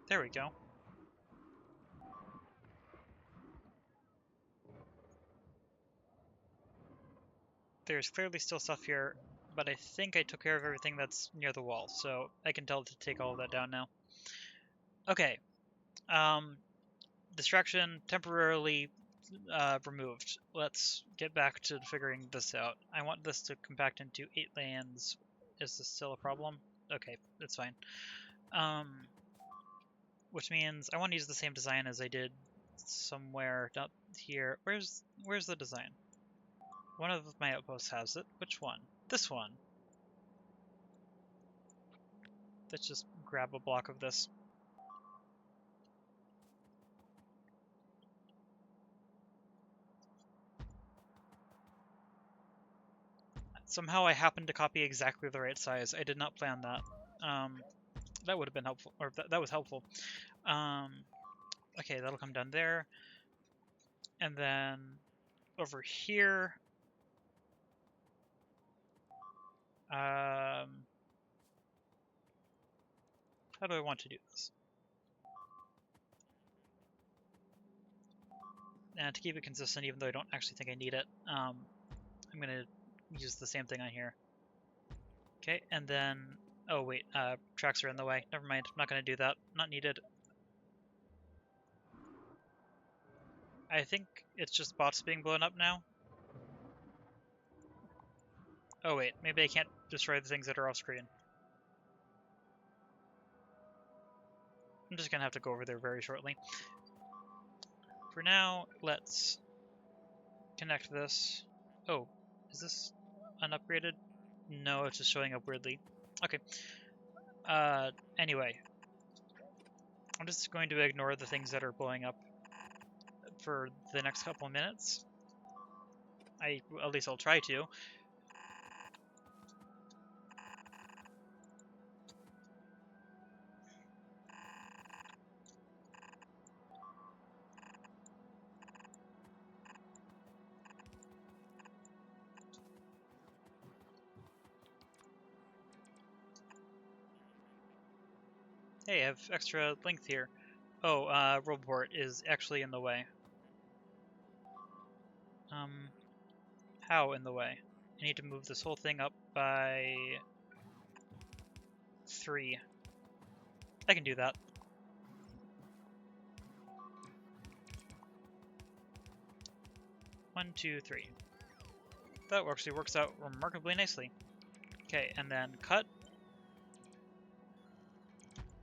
There we go. There's clearly still stuff here, but I think I took care of everything that's near the wall, so I can tell it to take all of that down now. Okay. Distraction temporarily removed. Let's get back to figuring this out. I want this to compact into 8 lanes. Is this still a problem? Okay, that's fine. Which means I want to use the same design as I did somewhere down here. Where's the design? One of my outposts has it. Which one? This one. Let's just grab a block of this. Somehow I happened to copy exactly the right size. I did not plan that. That would have been helpful, or that was helpful. Okay, that'll come down there. And then over here. How do I want to do this? And to keep it consistent, even though I don't actually think I need it, I'm going to use the same thing on here. Okay, and then, oh wait, tracks are in the way. Never mind, I'm not going to do that. Not needed. I think it's just bots being blown up now. Oh wait, maybe I can't destroy the things that are off screen. I'm just going to have to go over there very shortly. For now, let's connect this. Oh, is this unupgraded? No, it's just showing up weirdly. Okay. Anyway. I'm just going to ignore the things that are blowing up for the next couple of minutes. At least I'll try to. Hey, I have extra length here. Oh, Roboport is actually in the way. How in the way? I need to move this whole thing up by 3. I can do that. One, two, 3. That actually works out remarkably nicely. Okay, and then cut,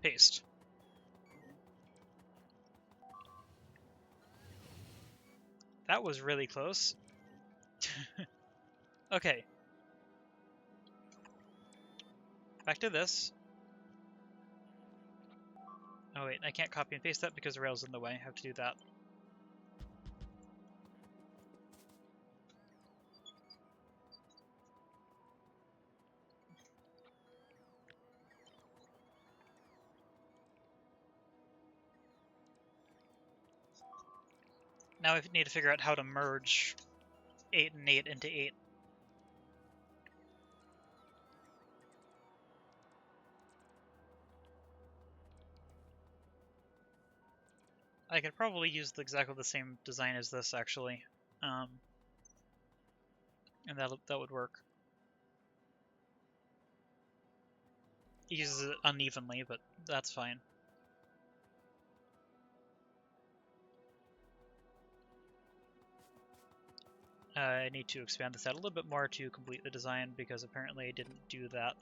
paste. That was really close. Okay. Back to this. Oh wait, I can't copy and paste that because the rail's in the way. I have to do that. Now I need to figure out how to merge 8 and 8 into 8. I could probably use exactly the same design as this, actually. And that would work. It uses it unevenly, but that's fine. I need to expand this out a little bit more to complete the design, because apparently I didn't do that.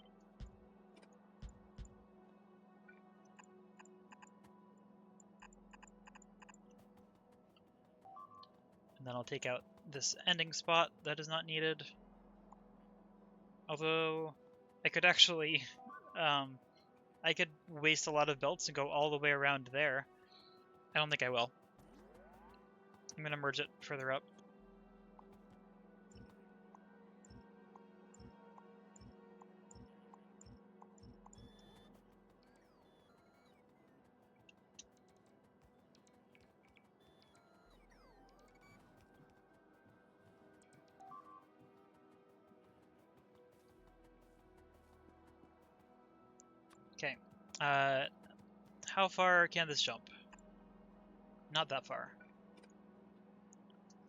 And then I'll take out this ending spot that is not needed. Although, I could actually, I could waste a lot of belts and go all the way around there. I don't think I will. I'm going to merge it further up. Okay. How far can this jump? Not that far.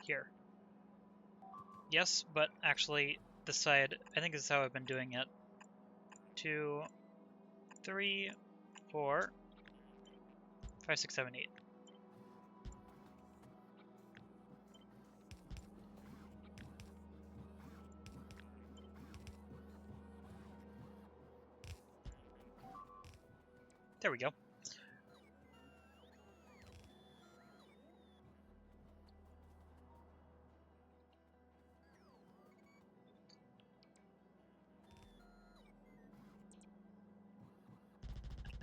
Here. Yes, but actually, this side, I think this is how I've been doing it. 2, 3, 4, 5, 6, 7, 8. There we go.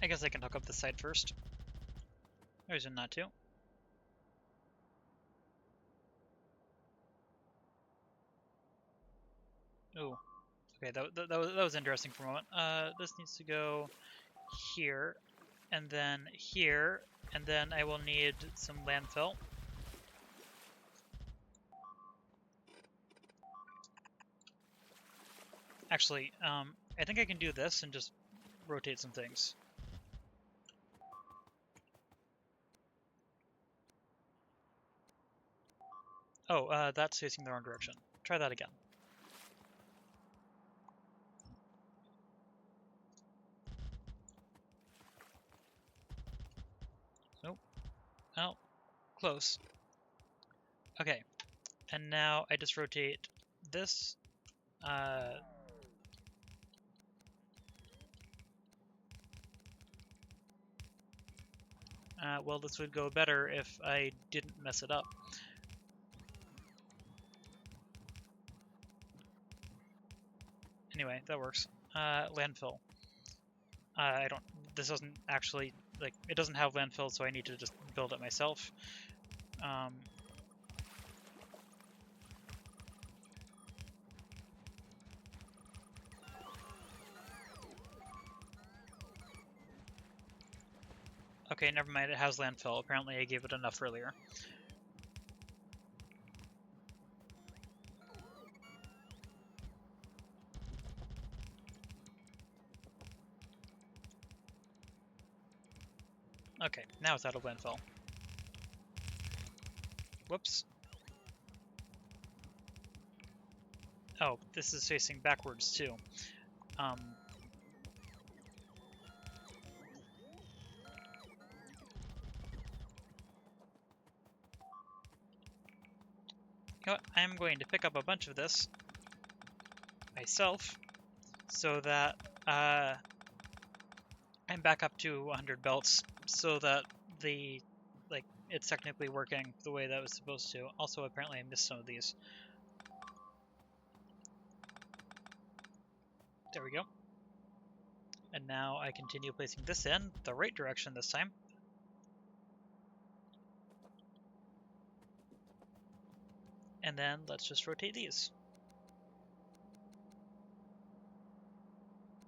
I guess I can hook up this side first. There's not to. Ooh. Okay, that was interesting for a moment. This needs to go here, and then here, and then I will need some landfill. Actually, I think I can do this and just rotate some things. Oh, that's facing the wrong direction. Try that again. Nope. Oh, close. Okay, and now I just rotate this. Well, this would go better if I didn't mess it up. Anyway, that works. Landfill. This doesn't actually, like, it doesn't have landfill, so I need to just build it myself. Okay, never mind, it has landfill. Apparently I gave it enough earlier. Okay, now it's out of landfill. Whoops. Oh, this is facing backwards too. You know what? I'm going to pick up a bunch of this myself so that I'm back up to 100 belts so that it's technically working the way that it was supposed to. Also, apparently I missed some of these. There we go. And now I continue placing this in the right direction this time. And then let's just rotate these.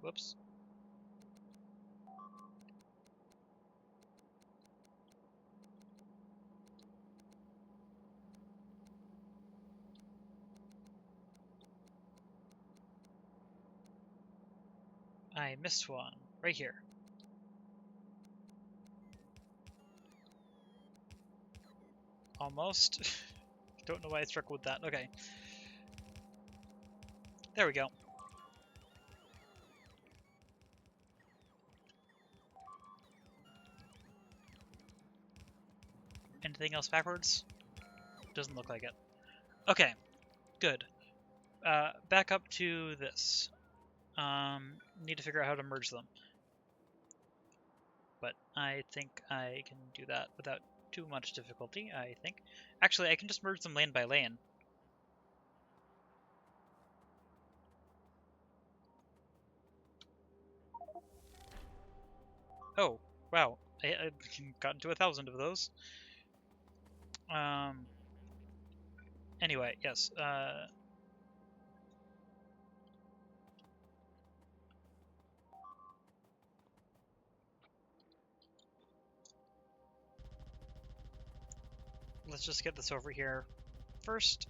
Whoops. I missed one right here. Almost. Don't know why I struck with that. Okay. There we go. Anything else backwards? Doesn't look like it. Okay, good. Back up to this. Need to figure out how to merge them. But I think I can do that without too much difficulty, I think. Actually, I can just merge them lane by lane. Oh, wow. I got into 1,000 of those. Anyway, yes. Let's just get this over here first.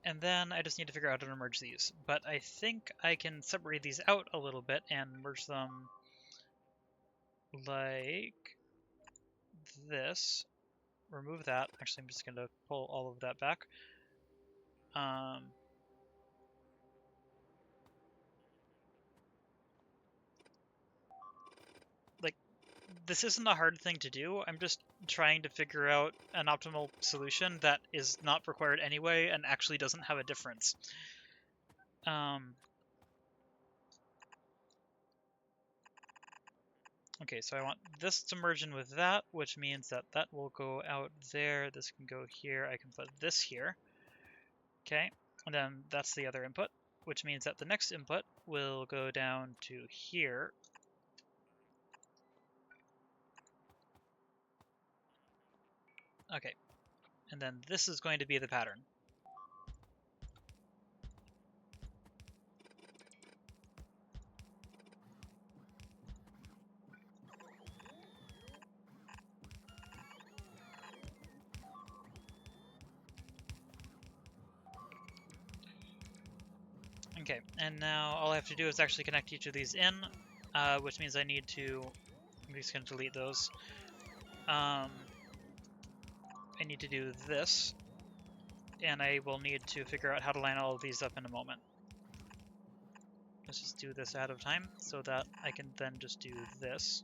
And then I just need to figure out how to merge these. But I think I can separate these out a little bit and merge them like this. Remove that. Actually, I'm just going to pull all of that back. This isn't a hard thing to do. I'm just trying to figure out an optimal solution that is not required anyway and actually doesn't have a difference. Okay, so I want this to merge in with that, which means that that will go out there. This can go here. I can put this here. Okay, and then that's the other input, which means that the next input will go down to here. Okay, and then this is going to be the pattern. Okay, and now all I have to do is actually connect each of these in, which means I need to, I'm just going to delete those. I need to do this, and I will need to figure out how to line all of these up in a moment. Let's just do this ahead of time so that I can then just do this.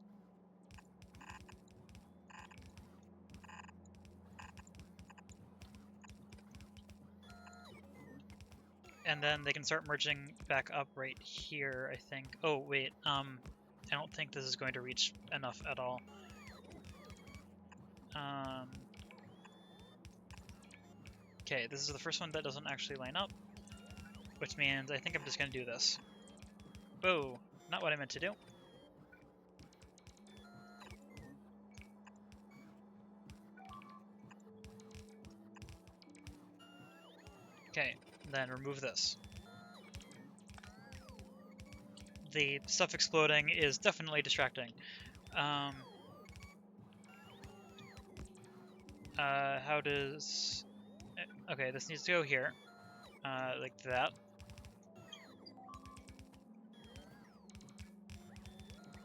And then they can start merging back up right here, I think. Oh, wait, I don't think this is going to reach enough at all. Okay, this is the first one that doesn't actually line up, which means I think I'm just going to do this. Whoa, not what I meant to do. Okay, then remove this. The stuff exploding is definitely distracting. How does Okay, this needs to go here. Like that.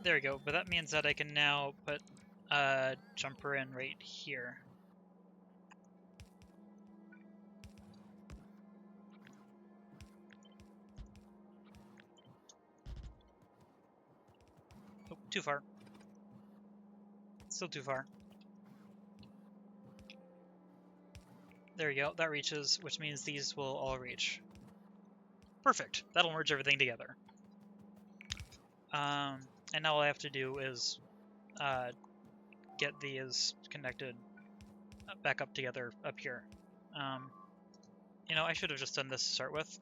There we go, but that means that I can now put a jumper in right here. Oh, too far. Still too far. There we go, that reaches, which means these will all reach. Perfect, that'll merge everything together. And now all I have to do is get these connected back up together up here. You know, I should have just done this to start with.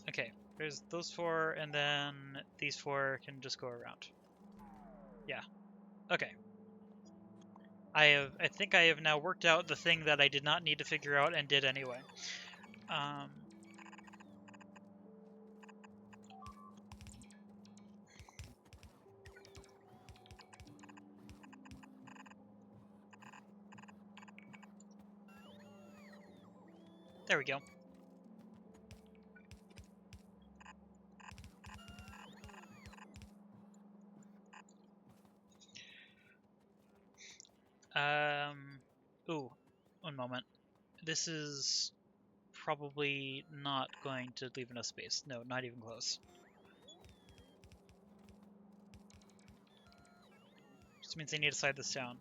Okay, there's those four, and then these four can just go around. Yeah. Okay. I think I have now worked out the thing that I did not need to figure out and did anyway. There we go. Ooh, one moment. This is probably not going to leave enough space. No, not even close. Just means I need to slide this down.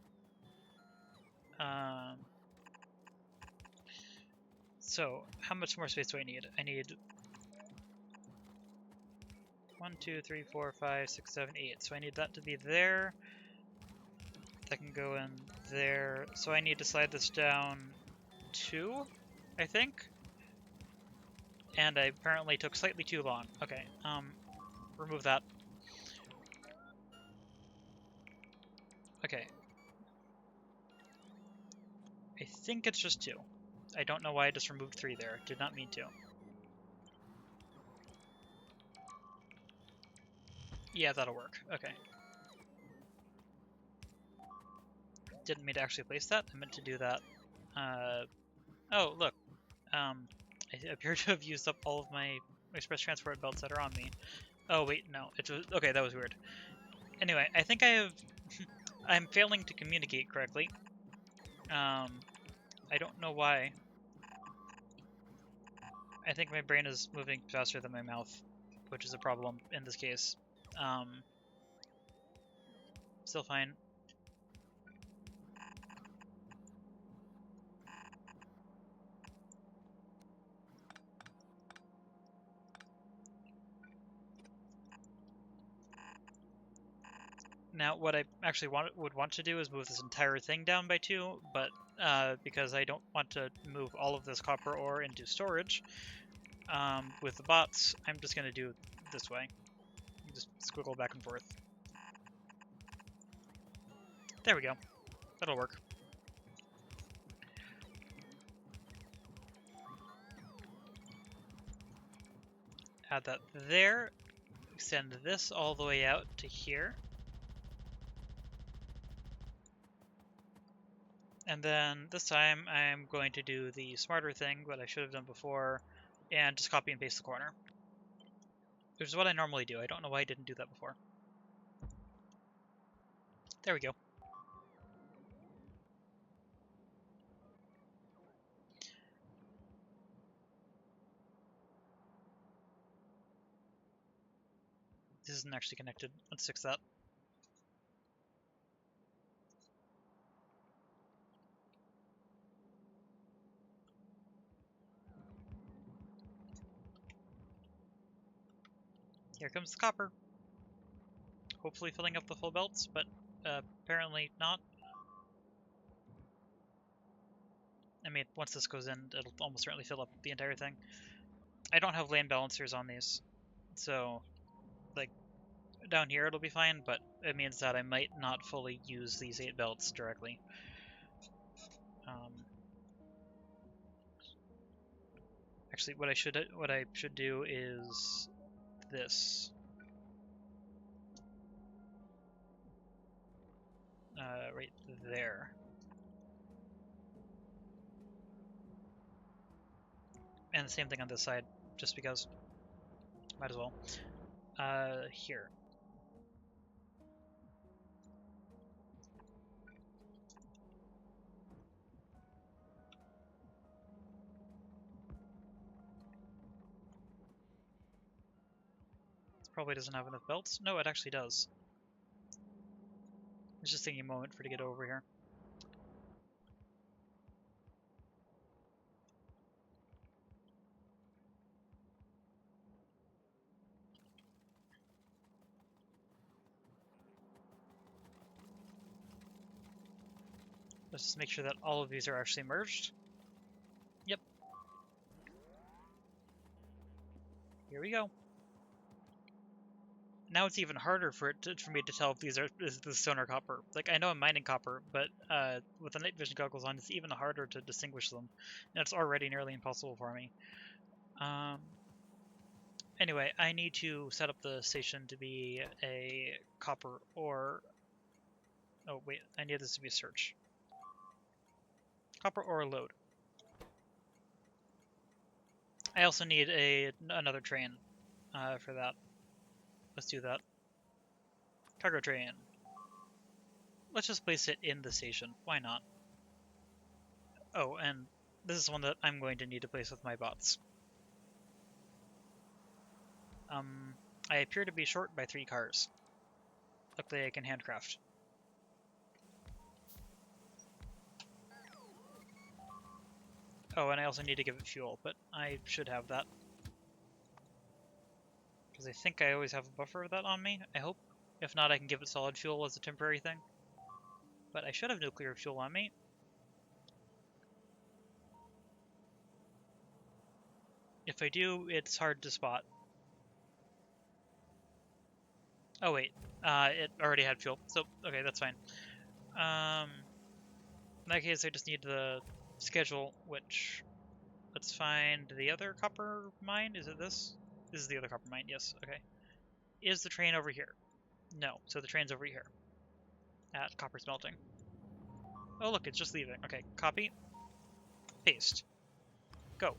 So, how much more space do I need? I need 1, 2, 3, 4, 5, 6, 7, 8. So I need that to be there. That can go in there. So I need to slide this down 2, I think. And I apparently took slightly too long. Okay, remove that. Okay. I think it's just 2. I don't know why I just removed 3 there. Did not mean to. Yeah, that'll work. Okay. Didn't mean to actually place that. I meant to do that. Oh, look. I appear to have used up all of my express transport belts that are on me. Oh, wait, no. It was, okay, that was weird. Anyway, I think I have... I'm failing to communicate correctly. I don't know why. I think my brain is moving faster than my mouth, which is a problem in this case. Still fine. Now, what I actually would want to do is move this entire thing down by 2, but because I don't want to move all of this copper ore into storage with the bots, I'm just going to do it this way. Just squiggle back and forth. There we go. That'll work. Add that there. Extend this all the way out to here. And then this time I'm going to do the smarter thing that I should have done before and just copy and paste the corner. Which is what I normally do. I don't know why I didn't do that before. There we go. This isn't actually connected. Let's fix that. Here comes the copper. Hopefully filling up the full belts, but apparently not. I mean, once this goes in, it'll almost certainly fill up the entire thing. I don't have land balancers on these, so, like, down here it'll be fine, but it means that I might not fully use these 8 belts directly. Actually, what I should do is this. Right there. And the same thing on this side, just because. Might as well. Here. This probably doesn't have enough belts. No, it actually does. It's just taking a moment for it to get over here. Let's just make sure that all of these are actually merged. Yep. Here we go. Now it's even harder for me to tell if these are the stone or copper. Like, I know I'm mining copper, but with the night vision goggles on, it's even harder to distinguish them. And it's already nearly impossible for me. Anyway, I need to set up the station to be a copper ore. Oh wait, I need this to be a search. Copper ore load. I also need another train for that. Let's do that. Cargo train. Let's just place it in the station. Why not? Oh, and this is one that I'm going to need to place with my bots. I appear to be short by 3 cars. Luckily I can handcraft. Oh, and I also need to give it fuel, but I should have that. Because I think I always have a buffer of that on me, I hope. If not, I can give it solid fuel as a temporary thing. But I should have nuclear fuel on me. If I do, it's hard to spot. Oh wait, it already had fuel, so okay, that's fine. In that case, I just need the schedule, which, let's find the other copper mine. Is it this? This is the other copper mine, yes, okay. Is the train over here? No, so the train's over here at copper smelting. Oh look, it's just leaving. Okay, copy, paste, go.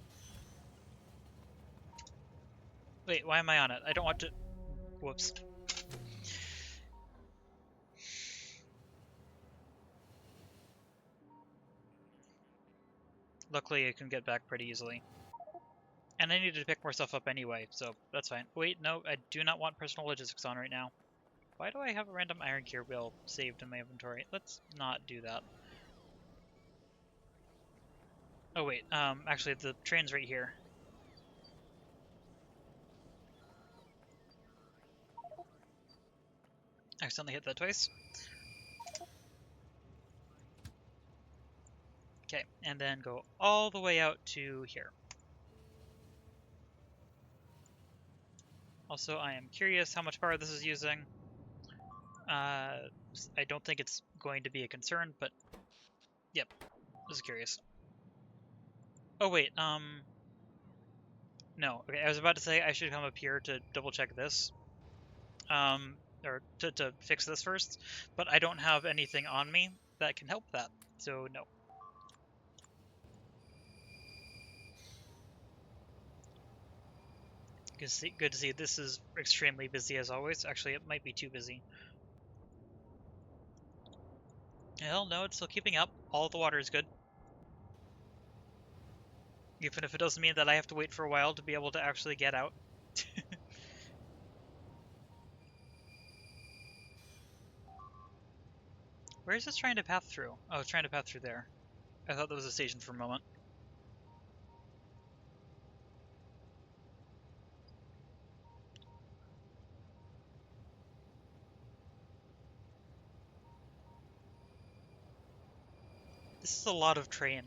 Wait, why am I on it? I don't want to... Whoops. Luckily, I can get back pretty easily. And I needed to pick more stuff up anyway, so that's fine. Wait, no, I do not want personal logistics on right now. Why do I have a random iron gear wheel saved in my inventory? Let's not do that. Oh wait, actually the train's right here. I accidentally hit that twice. Okay, and then go all the way out to here. Also, I am curious how much power this is using. I don't think it's going to be a concern, but yep, just curious. Oh wait, no. Okay, I was about to say I should come up here to double check this. Or to fix this first, but I don't have anything on me that can help that, so no. Good to see this is extremely busy as always. Actually, it might be too busy. Hell no, it's still keeping up. All the water is good. Even if it doesn't mean that I have to wait for a while to be able to actually get out. Where is this trying to path through? Oh, it's trying to path through there. I thought that was a station for a moment. This is a lot of train.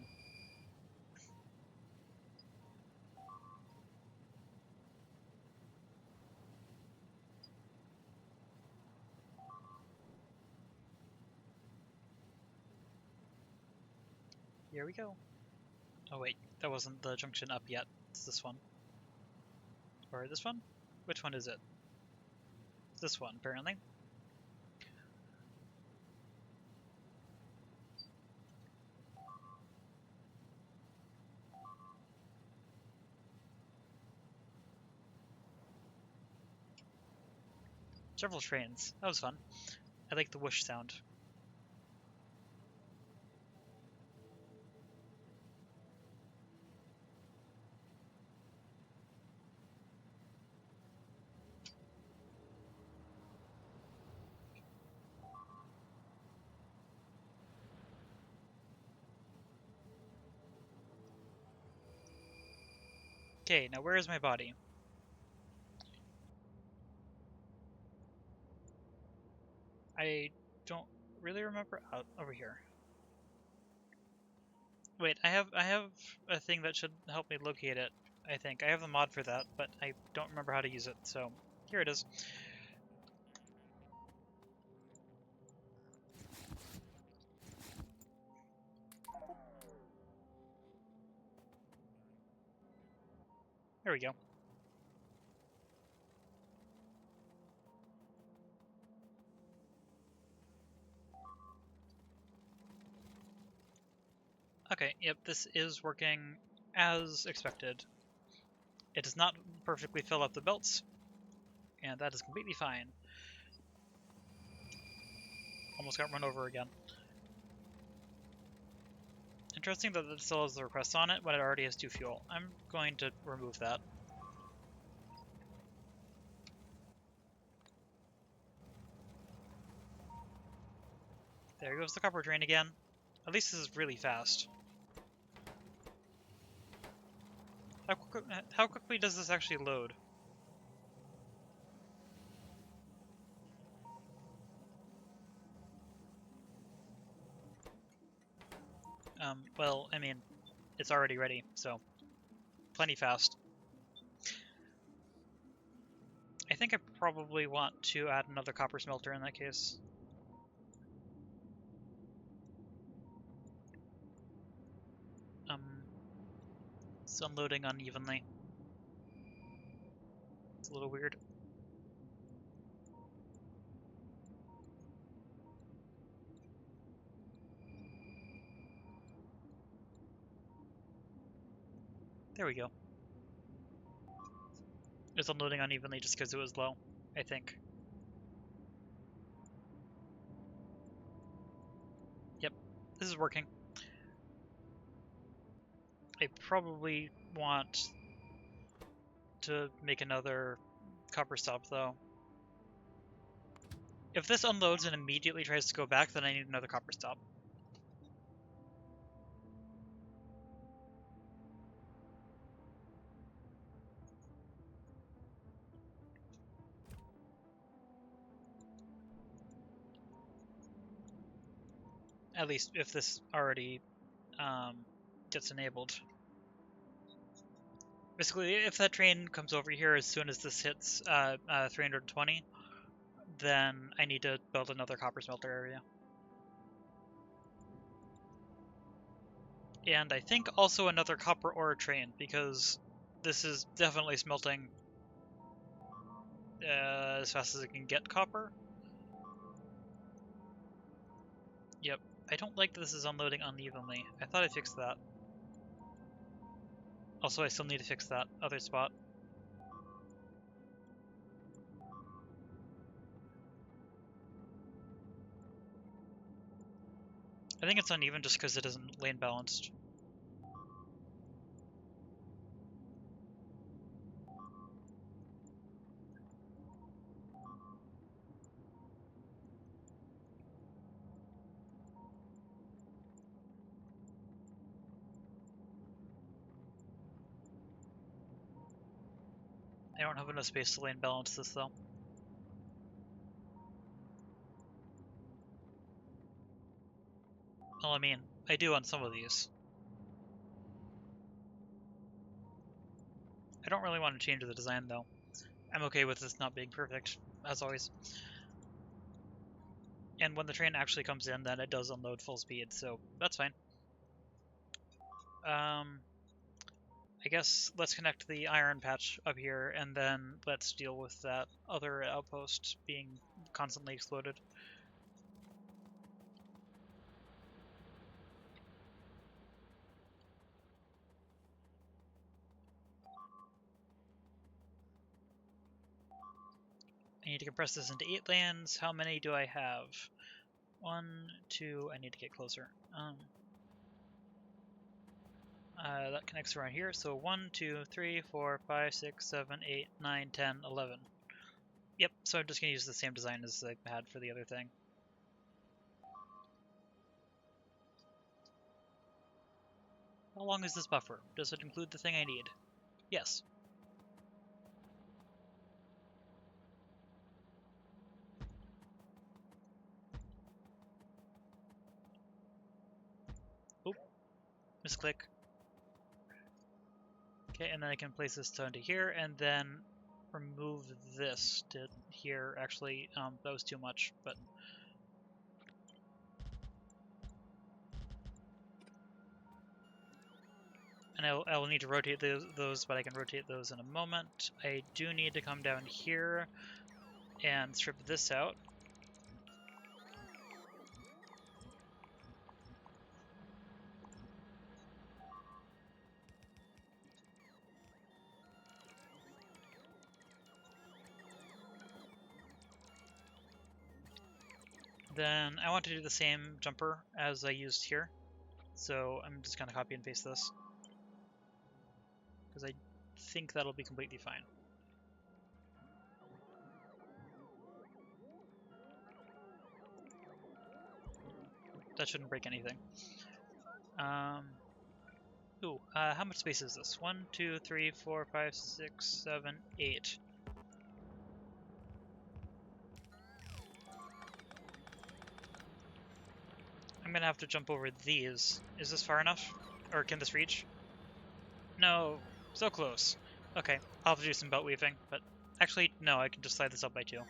Here we go. Oh wait, that wasn't the junction up yet, It's this one. Or this one? Which one is it? It's this one, apparently. Several trains. That was fun. I like the whoosh sound. Okay, now where is my body? I don't really remember. Oh, over here. Wait, I have a thing that should help me locate it, I think. I have the mod for that, but I don't remember how to use it, so here it is. There we go. Okay, yep, this is working as expected. It does not perfectly fill up the belts, and that is completely fine. Almost got run over again. Interesting that it still has the request on it when it already has 2 fuel. I'm going to remove that. There goes the copper train again. At least this is really fast. How quickly does this actually load? Well, I mean, it's already ready, so plenty fast. I think I probably want to add another copper smelter in that case. It's unloading unevenly. It's a little weird. There we go. It's unloading unevenly just because it was low, I think. Yep, this is working. I probably want to make another copper stop, though. If this unloads and immediately tries to go back, then I need another copper stop. At least if this already gets enabled. Basically, if that train comes over here as soon as this hits 320, then I need to build another copper smelter area. And I think also another copper ore train, because this is definitely smelting as fast as it can get copper. Yep. I don't like that this is unloading unevenly. I thought I fixed that. Also, I still need to fix that other spot. I think it's uneven just because it isn't lane balanced. I don't have enough space to lane balance this, though. Well, I mean, I do on some of these. I don't really want to change the design, though. I'm okay with this not being perfect, as always. And when the train actually comes in, then it does unload full speed, so that's fine. I guess let's connect the iron patch up here, and then let's deal with that other outpost being constantly exploded. I need to compress this into 8 lands. How many do I have? 1, 2, I need to get closer. That connects around here, so 1, 2, 3, 4, 5, 6, 7, 8, 9, 10, 11. Yep, so I'm just going to use the same design as I had for the other thing. How long is this buffer? Does it include the thing I need? Yes. Oop. Misclick. Okay, and then I can place this onto here, and then remove this to here. Actually, that was too much, but... And I will need to rotate those, but I can rotate those in a moment. I do need to come down here and strip this out. Then I want to do the same jumper as I used here. So I'm just going to copy and paste this, because I think that'll be completely fine. That shouldn't break anything. How much space is this? 1, 2, 3, 4, 5, 6, 7, 8. I'm gonna have to jump over these. Is this far enough? Or can this reach? No, so close. Okay, I'll have to do some belt weaving, but actually, no, I can just slide this up by 2.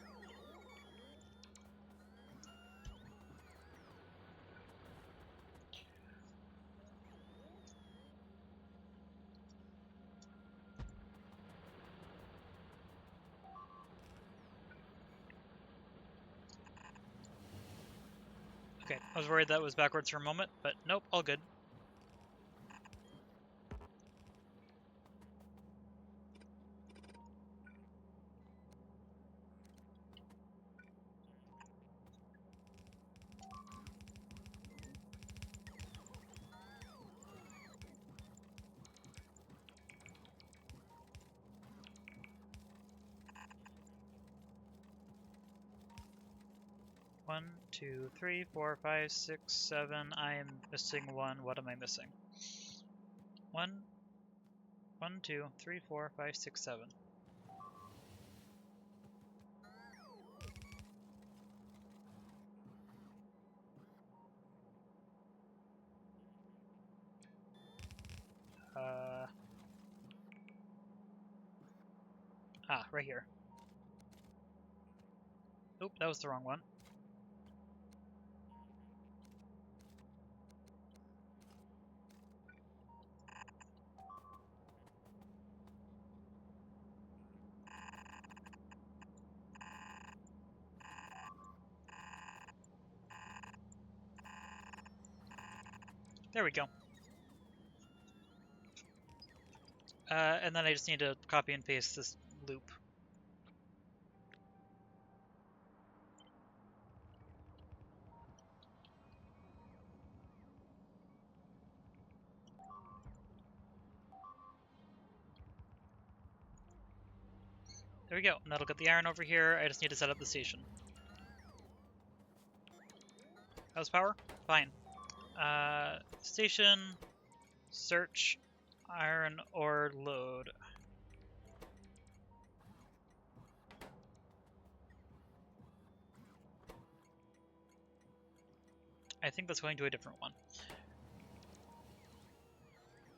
Okay, I was worried that was backwards for a moment, but nope, all good. One, 2, 3, 4, 5, 6, 7. I am missing 1. What am I missing? 1, 2, 3, 4, 5, 6, 7. Right here. Oop, that was the wrong one. There we go. And then I just need to copy and paste this loop. There we go, and that'll get the iron over here. I just need to set up the station. How's power? Fine. Station, search, iron ore load. I think that's going to a different one.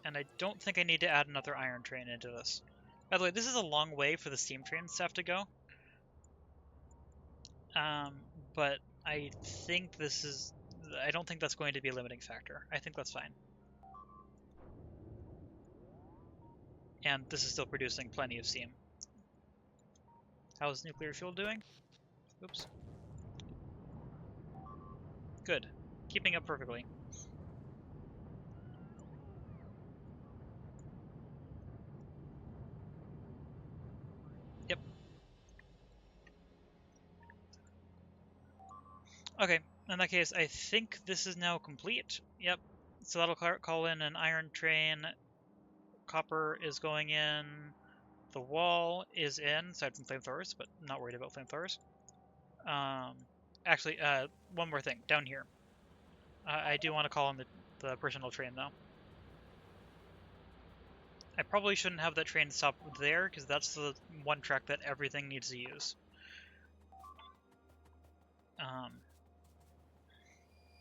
And I don't think I need to add another iron train into this. By the way, this is a long way for the steam trains to have to go. But I think this is... I don't think that's going to be a limiting factor. I think that's fine. and this is still producing plenty of steam. How's nuclear fuel doing? Oops. Good. Keeping up perfectly. Yep. Okay, in that case, I think this is now complete. Yep. So that'll call in an iron train. Copper is going in. The wall is in, aside from flamethrowers, but I'm not worried about flamethrowers. Actually, one more thing, down here. I do want to call in the personal train, though. I probably shouldn't have that train stop there, because that's the one track that everything needs to use.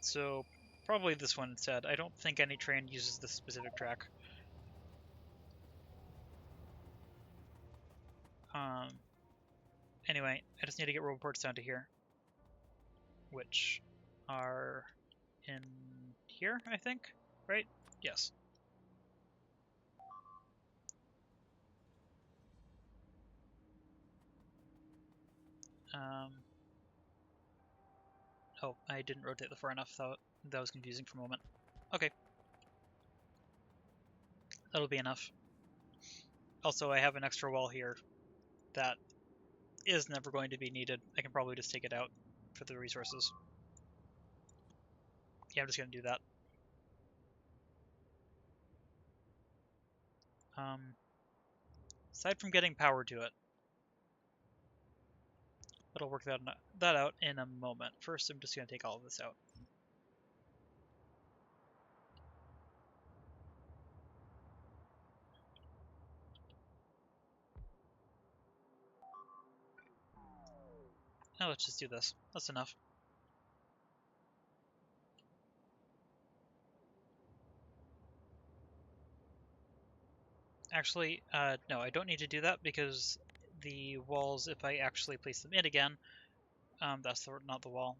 So, probably this one instead. I don't think any train uses this specific track. Anyway, I just need to get roboports down to here. Which are in here, I think? Right? Yes. Oh, I didn't rotate the far enough. That was confusing for a moment. Okay. That'll be enough. Also, I have an extra wall here that is never going to be needed. I can probably just take it out for the resources. Yeah, I'm just going to do that. Aside from getting power to it, I'll work that out in a moment. First, I'm just going to take all of this out. Now let's just do this. That's enough. Actually, no, I don't need to do that because the walls, if I actually place them in again, that's not the wall.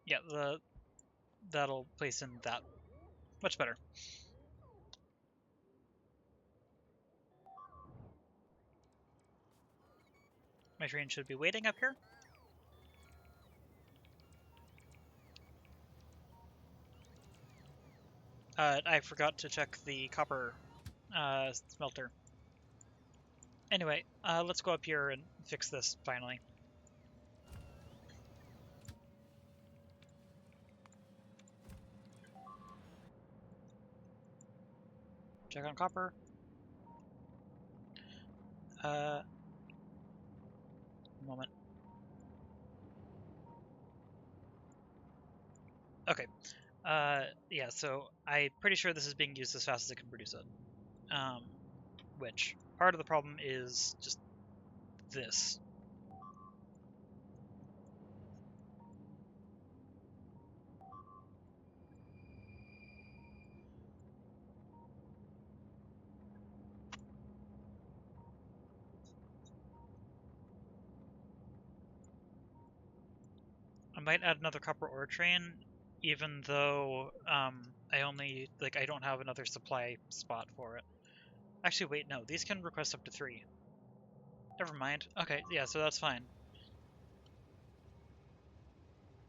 Yeah, that'll place in that. Much better. My train should be waiting up here. I forgot to check the copper smelter. Anyway, let's go up here and fix this finally. Check on copper. Moment. Okay. Yeah, so I'm pretty sure this is being used as fast as it can produce it. Which, part of the problem is just this. I might add another copper ore train, even though I don't have another supply spot for it. Actually, wait, no, these can request up to 3. Never mind. Okay, yeah, so that's fine.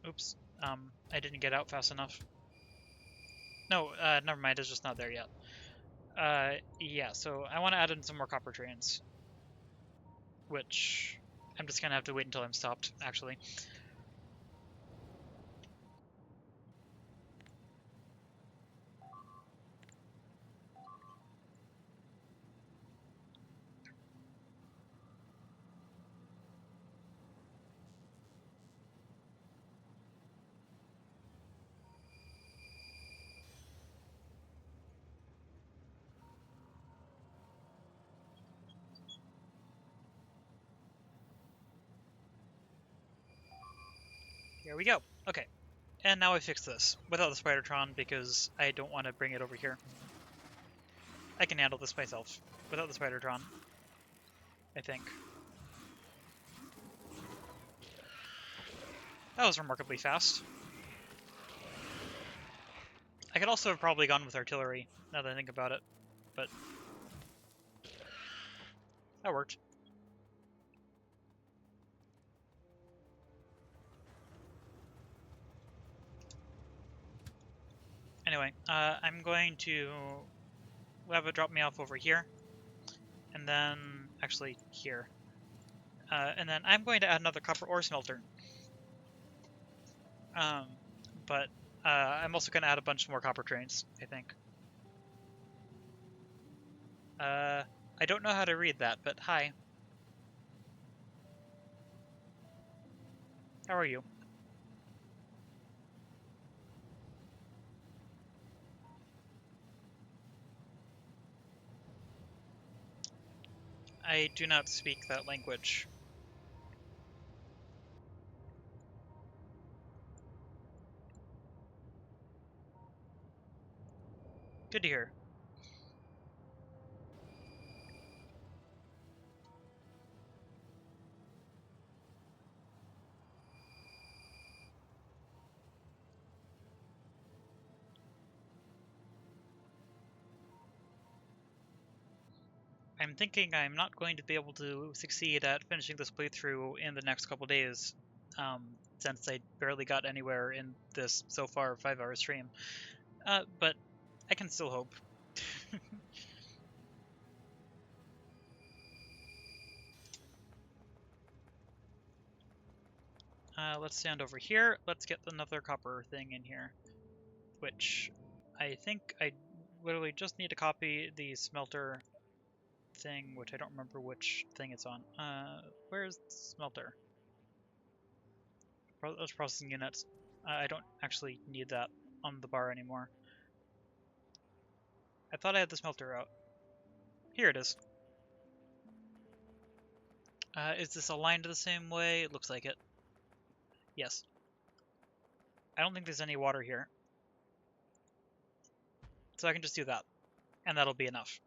Oops, I didn't get out fast enough. No, never mind, it's just not there yet. Yeah, so I want to add in some more copper trains, which I'm just gonna have to wait until I'm stopped, actually. Here we go. Okay. And now I fix this without the Spidertron because I don't want to bring it over here. I can handle this myself without the Spidertron, I think. That was remarkably fast. I could also have probably gone with artillery, now that I think about it, but that worked. Anyway, I'm going to have it drop me off over here, and then, actually, here. And then I'm going to add another copper ore smelter. But I'm also going to add a bunch more copper trains, I think. I don't know how to read that, but hi. How are you? I do not speak that language. Good to hear. I'm thinking I'm not going to be able to succeed at finishing this playthrough in the next couple days, since I barely got anywhere in this so far 5-hour stream. But I can still hope. Let's stand over here. Let's get another copper thing in here, which I think I literally just need to copy the smelter thing, which I don't remember which thing it's on. Where's the smelter? Those processing units. I don't actually need that on the bar anymore. I thought I had the smelter out. Here it is. Is this aligned the same way? It looks like it. Yes. I don't think there's any water here. So I can just do that. And that'll be enough.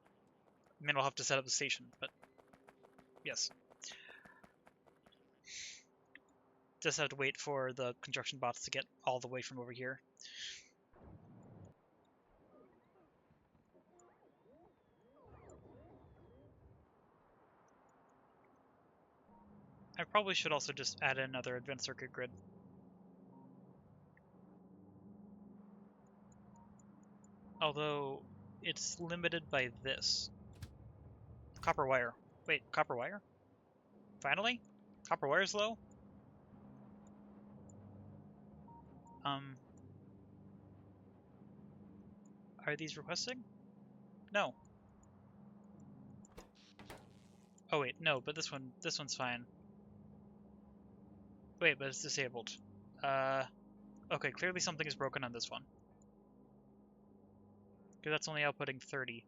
I mean, I'll have to set up the station, but yes. Just have to wait for the construction bots to get all the way from over here. I probably should also just add in another advanced circuit grid. Although, it's limited by this. Copper wire. Wait, copper wire? Finally? Copper wire's low? Are these requesting? No. Oh wait, no, but this one's fine. Wait, but it's disabled. Okay, clearly something is broken on this one. Because that's only outputting 30.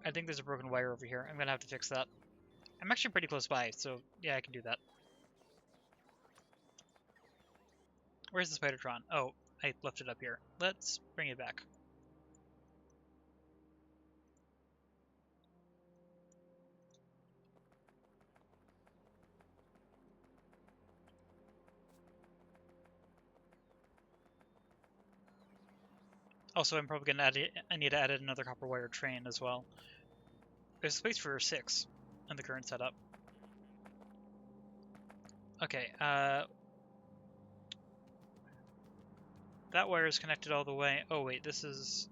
I think there's a broken wire over here. I'm gonna have to fix that. I'm actually pretty close by, so yeah, I can do that. Where's the Spidertron? Oh, I left it up here. Let's bring it back. Also, I'm probably gonna I need to add another copper wire train as well. There's space for 6 in the current setup. Okay, that wire is connected all the way. Oh wait, this is...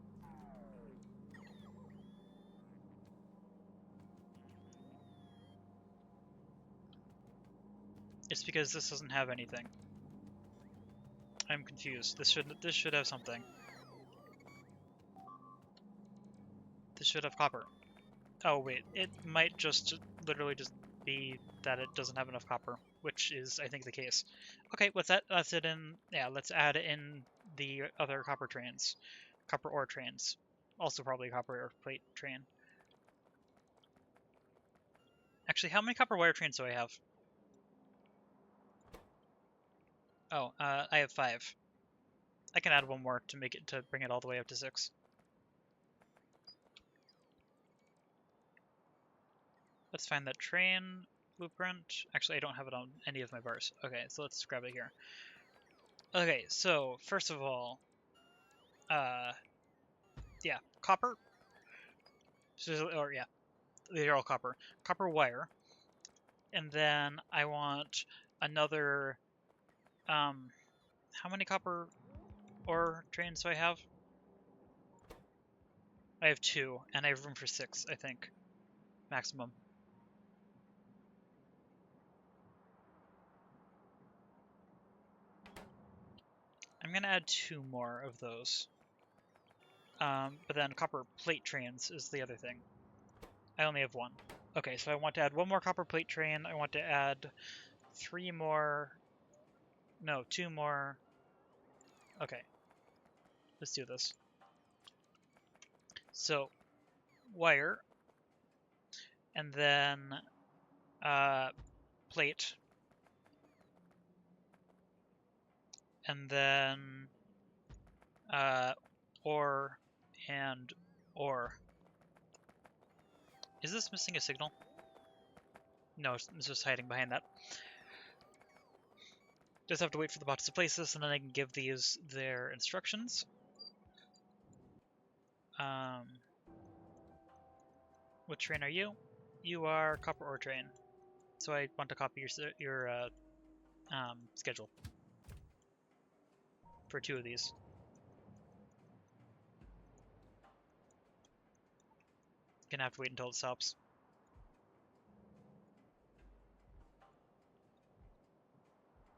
It's because this doesn't have anything. I'm confused. This should have something. This should have copper. Oh wait, it might just literally just be that it doesn't have enough copper, which is, I think, the case. Okay, let's it in. Yeah, let's add in the other copper trains, copper ore trains. Also probably copper ore plate train. Actually, how many copper wire trains do I have? Oh, I have 5. I can add one more to bring it all the way up to 6. Let's find that train blueprint. Actually, I don't have it on any of my bars. Okay, so let's grab it here. Okay, so first of all, yeah, copper. Or yeah, they're all copper. Copper wire. And then I want another, how many copper ore trains do I have? I have 2, and I have room for 6, I think, maximum. I'm gonna add 2 more of those. But then copper plate trains is the other thing. I only have 1. Okay, so I want to add 1 more copper plate train. I want to add 3 more. No, 2 more. Okay, let's do this. So, wire, and then plate, and then ore and ore. Is this missing a signal? No, it's just hiding behind that. Just have to wait for the bots to place this, and then I can give these their instructions. What train are you? You are copper ore train. So I want to copy your schedule for 2 of these. Gonna have to wait until it stops.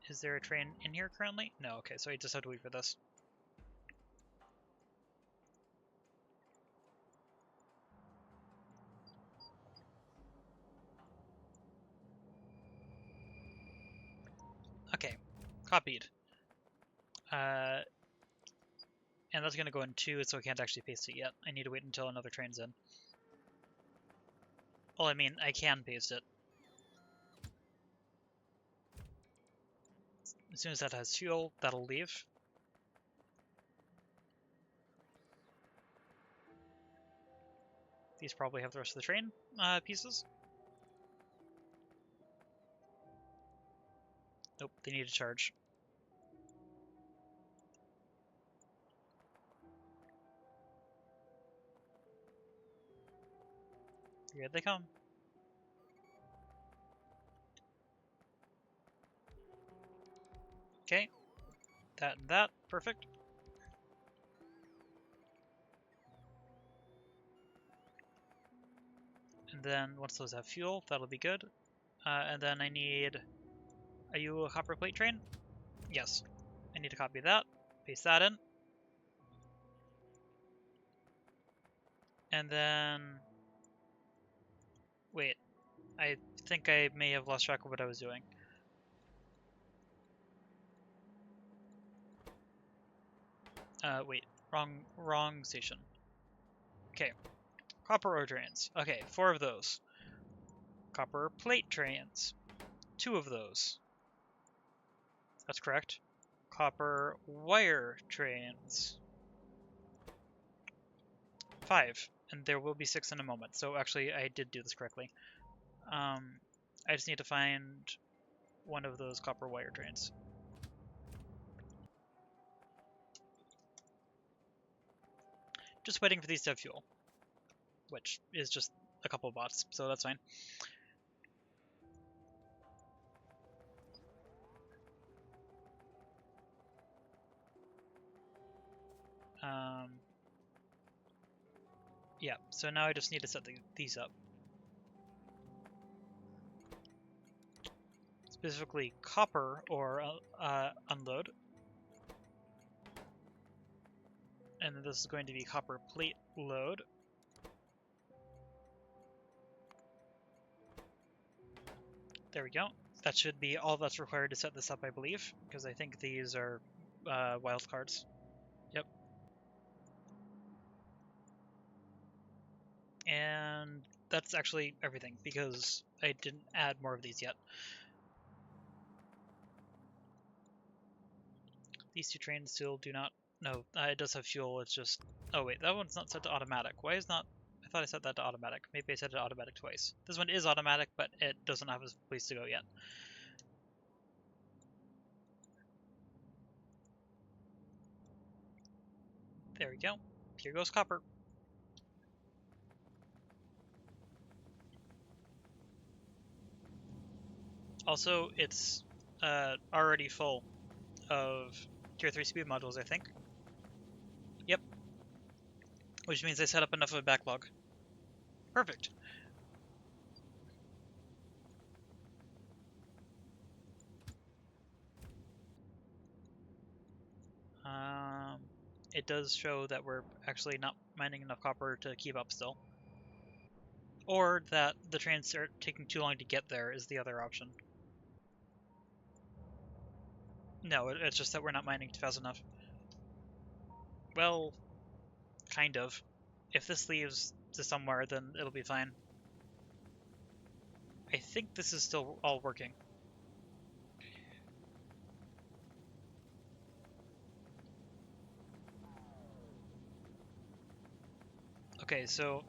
Is there a train in here currently? No, okay, so I just have to wait for this. Okay, copied. And that's gonna go in 2, so I can't actually paste it yet. I need to wait until another train's in. Well, I mean, I can paste it. As soon as that has fuel, that'll leave. These probably have the rest of the train pieces. Nope, they need to charge. Here they come. Okay, that and that, perfect. And then once those have fuel, that'll be good. And then I need... Are you a copper plate train? Yes. I need to copy that, paste that in. And then... Wait, I think I may have lost track of what I was doing. Wait, wrong station. Okay, copper ore trains. Okay, 4 of those. Copper plate trains. 2 of those. That's correct. Copper wire trains. 5. And there will be 6 in a moment. So actually, I did do this correctly. I just need to find one of those copper wire trains. Just waiting for these to have fuel, which is just a couple of bots, so that's fine. Yeah, so now I just need to set these up. Specifically copper or unload. And then this is going to be copper plate load. There we go. That should be all that's required to set this up, I believe, because I think these are wildcards. Yep. And that's actually everything, because I didn't add more of these yet. These 2 trains still do not... No, it does have fuel, it's just... Oh wait, that one's not set to automatic. Why is not... I thought I set that to automatic. Maybe I set it to automatic twice. This one is automatic, but it doesn't have a place to go yet. There we go. Here goes copper. Also, it's already full of Tier 3 speed modules, I think. Yep. Which means I set up enough of a backlog. Perfect. It does show that we're actually not mining enough copper to keep up still. Or that the trains are taking too long to get there is the other option. No, it's just that we're not mining fast enough. Well, kind of. If this leaves to somewhere, then it'll be fine. I think this is still all working. Okay, so...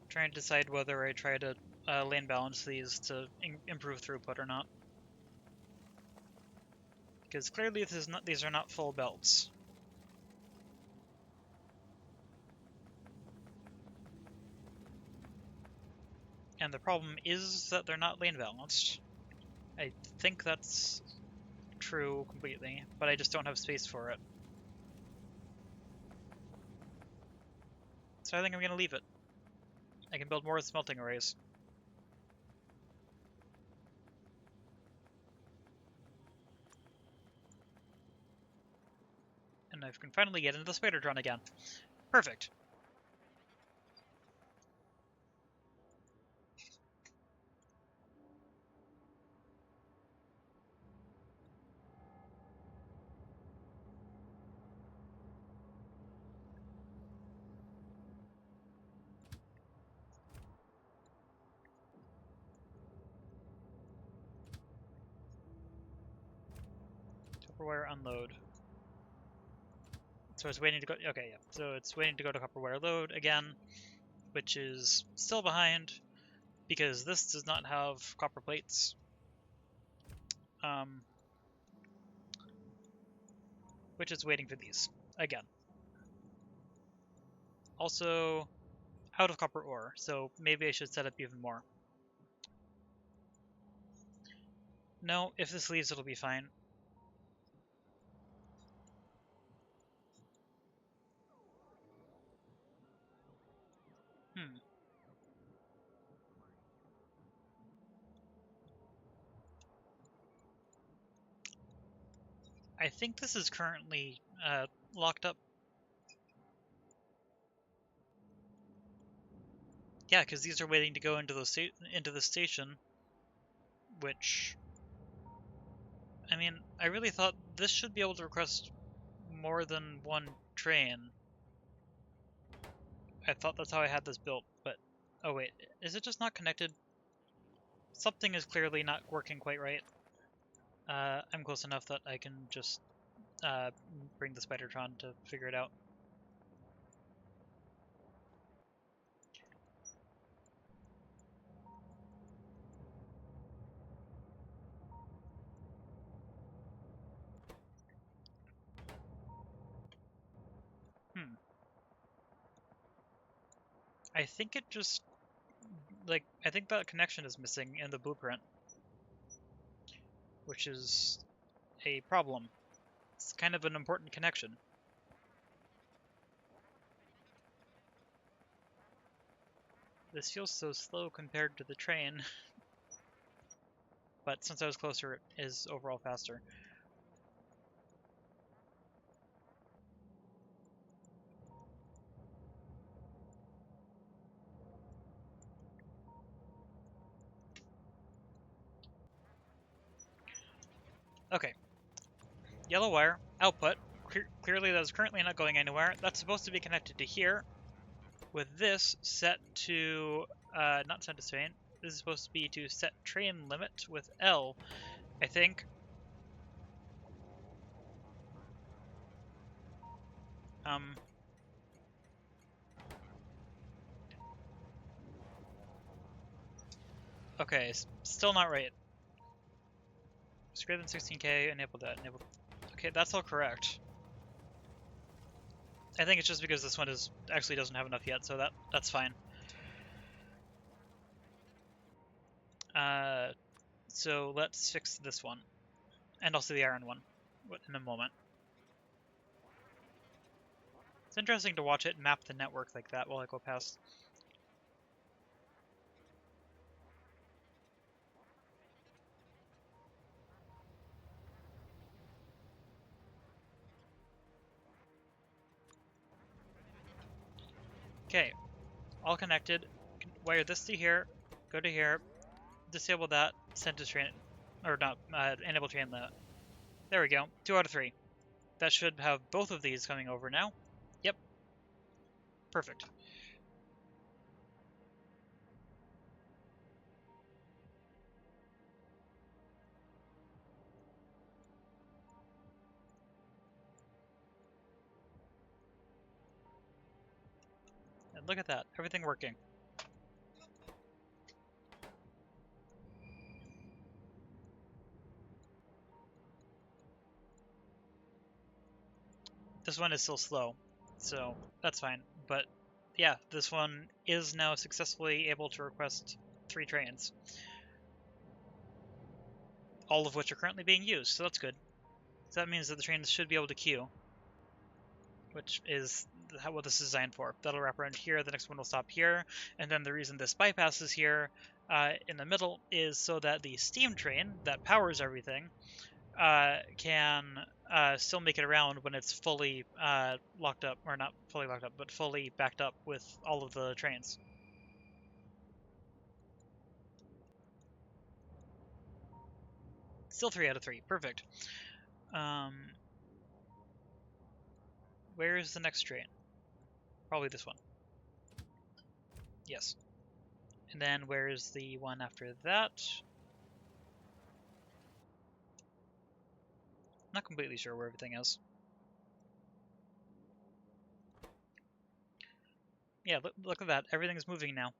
trying to decide whether I try to lane balance these to improve throughput or not. Because clearly these are not full belts. And the problem is that they're not lane balanced. I think that's true completely, but I just don't have space for it. So I think I'm going to leave it. I can build more smelting arrays. And I can finally get into the Spider-Tron again. Perfect. Copperwire unload. So it's waiting to go. Okay, yeah. So it's waiting to go to Copperwire load again, which is still behind because this does not have copper plates. Which is waiting for these again. Also, out of copper ore, so maybe I should set up even more. No, if this leaves, it'll be fine. I think this is currently locked up. Yeah, because these are waiting to go into the station, which, I mean, I really thought this should be able to request more than one train. I thought that's how I had this built, but oh wait, is it just not connected? Something is clearly not working quite right. I'm close enough that I can just bring the Spider-Tron to figure it out. I think it just, like, I think that connection is missing in the blueprint, which is a problem. It's kind of an important connection. This feels so slow compared to the train, but since I was closer, it is overall faster. Okay. Yellow wire, output. Clearly that is currently not going anywhere. That's supposed to be connected to here. With this set to, not set to train, this is supposed to be to set train limit with L, I think. Okay, still not right. It's greater than 16K, enable that, enable... Okay, that's all correct. I think it's just because this one actually doesn't have enough yet, so that's fine. So let's fix this one. And also the iron one in a moment. It's interesting to watch it map the network like that while I go past. Okay, all connected. Wire this to here, go to here, disable that, send to train, or not, enable train that. There we go, 2 out of 3. That should have both of these coming over now. Yep, perfect. And look at that, everything working. This one is still slow, so that's fine. But yeah, this one is now successfully able to request 3 trains. All of which are currently being used, so that's good. So that means that the trains should be able to queue, which is what this is designed for. That'll wrap around here, the next one will stop here, and then the reason this bypasses here in the middle is so that the steam train that powers everything can still make it around when it's fully locked up, or not fully locked up, but fully backed up with all of the trains. Still 3 out of 3, perfect. Where's the next train? Probably this one. Yes. And then where's the one after that? Not completely sure where everything is. Yeah, look at that. Everything's moving now.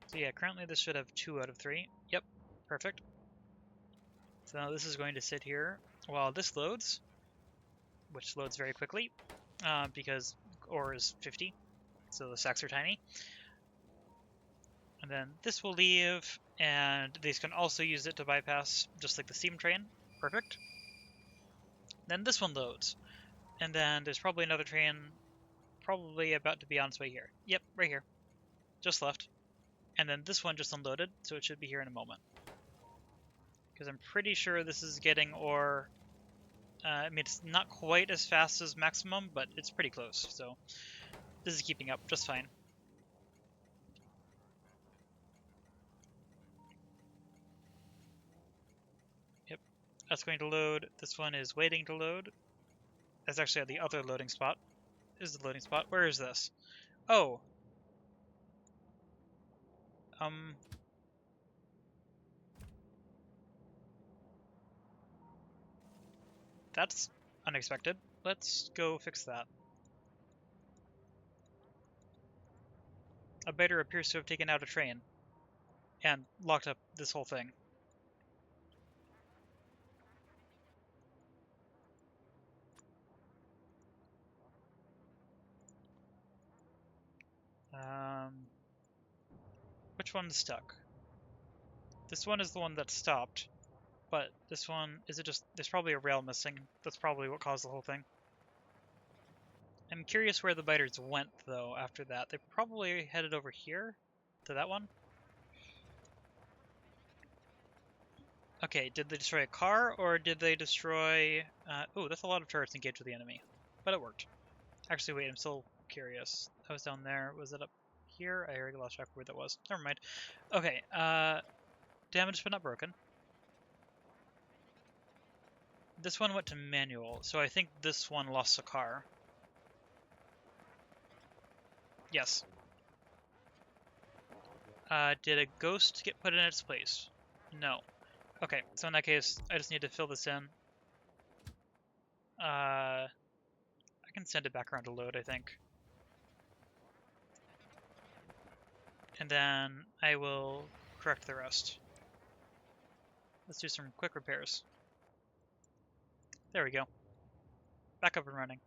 So yeah, currently this should have 2 out of 3. Yep, perfect. So now this is going to sit here while this loads, which loads very quickly because ore is 50, so the stacks are tiny. And then this will leave, and these can also use it to bypass, just like the steam train. Perfect. Then this one loads, and then there's probably another train probably about to be on its way here. Yep, right here. Just left. And then this one just unloaded, so it should be here in a moment. Because I'm pretty sure this is getting ore. I mean, it's not quite as fast as maximum, but it's pretty close, so this is keeping up just fine. Yep, that's going to load. This one is waiting to load. That's actually at the other loading spot. This is the loading spot. Where is this? Oh. That's unexpected. Let's go fix that. A biter appears to have taken out a train and locked up this whole thing. Which one's stuck? This one is the one that stopped, but this one, is it just, there's probably a rail missing. That's probably what caused the whole thing. I'm curious where the biters went, though, after that. They probably headed over here to that one. Okay, did they destroy a car, or did they destroy... oh, that's a lot of turrets engaged with the enemy. But it worked. Actually, wait, I'm still curious. That was down there. Was it up here? I already lost track of where that was. Never mind. Okay, damaged but not broken. This one went to manual, so I think this one lost a car. Yes. Did a ghost get put in its place? No. Okay, so in that case, I just need to fill this in. I can send it back around to load, I think. And then I will correct the rest. Let's do some quick repairs. There we go. Back up and running.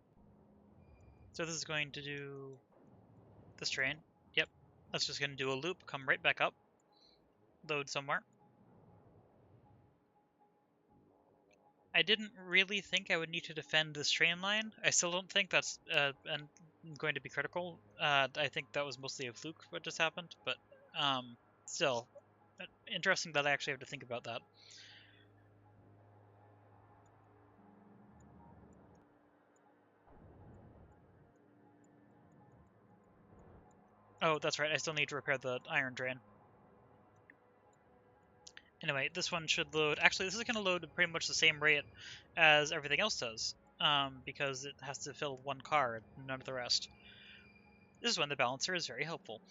So this is going to do this train. Yep. That's just going to do a loop, come right back up, load somewhere. I didn't really think I would need to defend this train line. I still don't think that's going to be critical. I think that was mostly a fluke what just happened, but still, interesting that I actually have to think about that. Oh, that's right, I still need to repair the iron drain. Anyway, this one should load. Actually, this is going to load at pretty much the same rate as everything else does, because it has to fill one car and none of the rest. This is when the balancer is very helpful.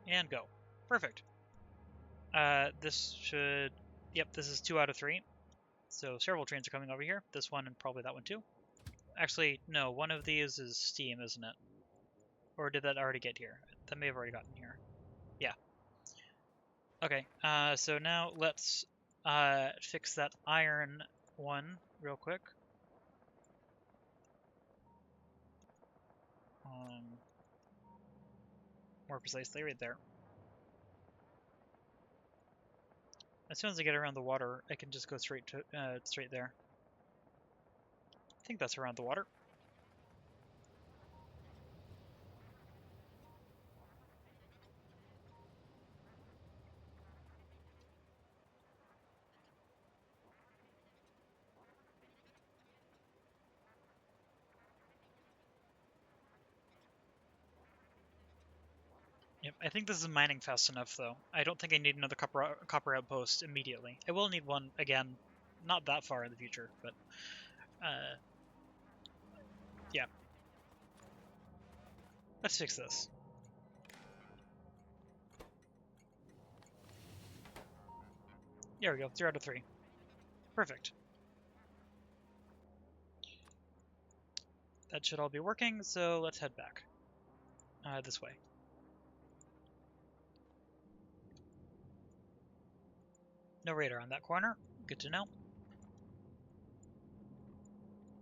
And go. Perfect. This should... Yep, this is 2 out of 3. So several trains are coming over here. This one and probably that one too. Actually, no, one of these is steam, isn't it? Or did that already get here? That may have already gotten here. Yeah. Okay, so now let's fix that iron one real quick. More precisely, right there. As soon as I get around the water, I can just go straight to straight there. I think that's around the water. Yep, I think this is mining fast enough, though. I don't think I need another copper outpost immediately. I will need one, again, not that far in the future, but, yeah. Let's fix this. There we go, 0 out of 3. Perfect. That should all be working, so let's head back. This way. No radar on that corner. Good to know.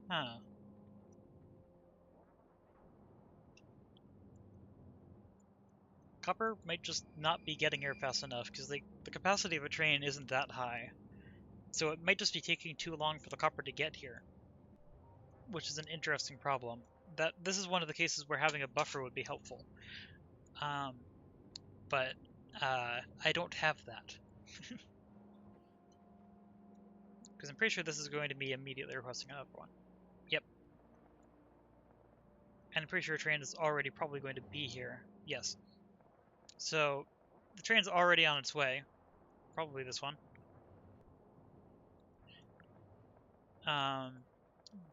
Huh. Copper might just not be getting here fast enough, because the capacity of a train isn't that high. So it might just be taking too long for the copper to get here. Which is an interesting problem. This is one of the cases where having a buffer would be helpful. But I don't have that. Because I'm pretty sure this is going to be immediately requesting another one. Yep. And I'm pretty sure a train is already probably going to be here. Yes. So the train's already on its way. Probably this one.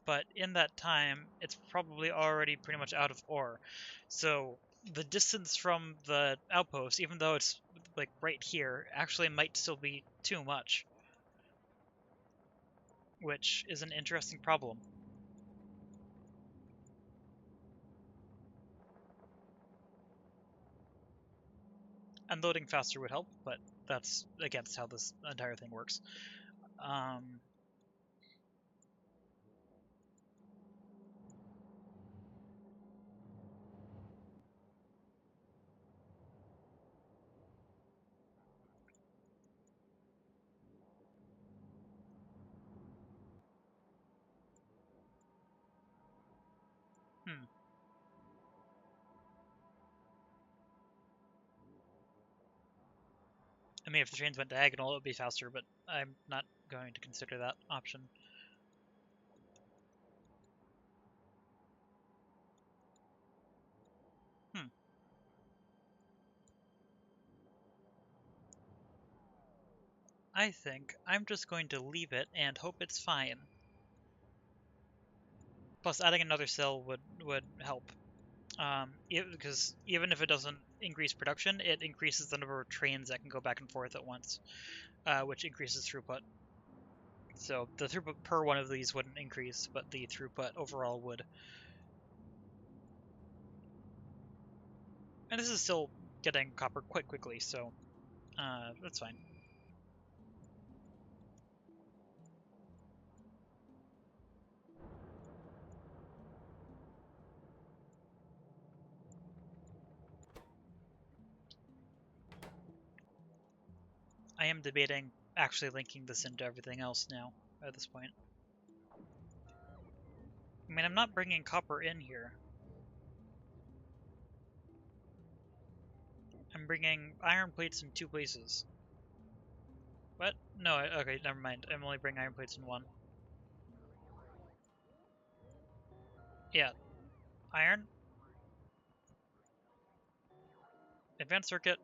But in that time, it's probably already pretty much out of ore. So the distance from the outpost, even though it's like right here, actually might still be too much. Which is an interesting problem. Unloading faster would help, but that's against how this entire thing works. I mean, if the trains went diagonal, it would be faster, but I'm not going to consider that option. I think I'm just going to leave it and hope it's fine. Plus, adding another cell would help. Because even if it doesn't increase production, it increases the number of trains that can go back and forth at once, which increases throughput. So the throughput per one of these wouldn't increase, but the throughput overall would. And this is still getting copper quite quickly, so that's fine. I am debating actually linking this into everything else now, at this point. I mean, I'm not bringing copper in here. I'm bringing iron plates in 2 places. What? No, okay, never mind. I'm only bringing iron plates in 1. Yeah. Iron. Advanced circuit.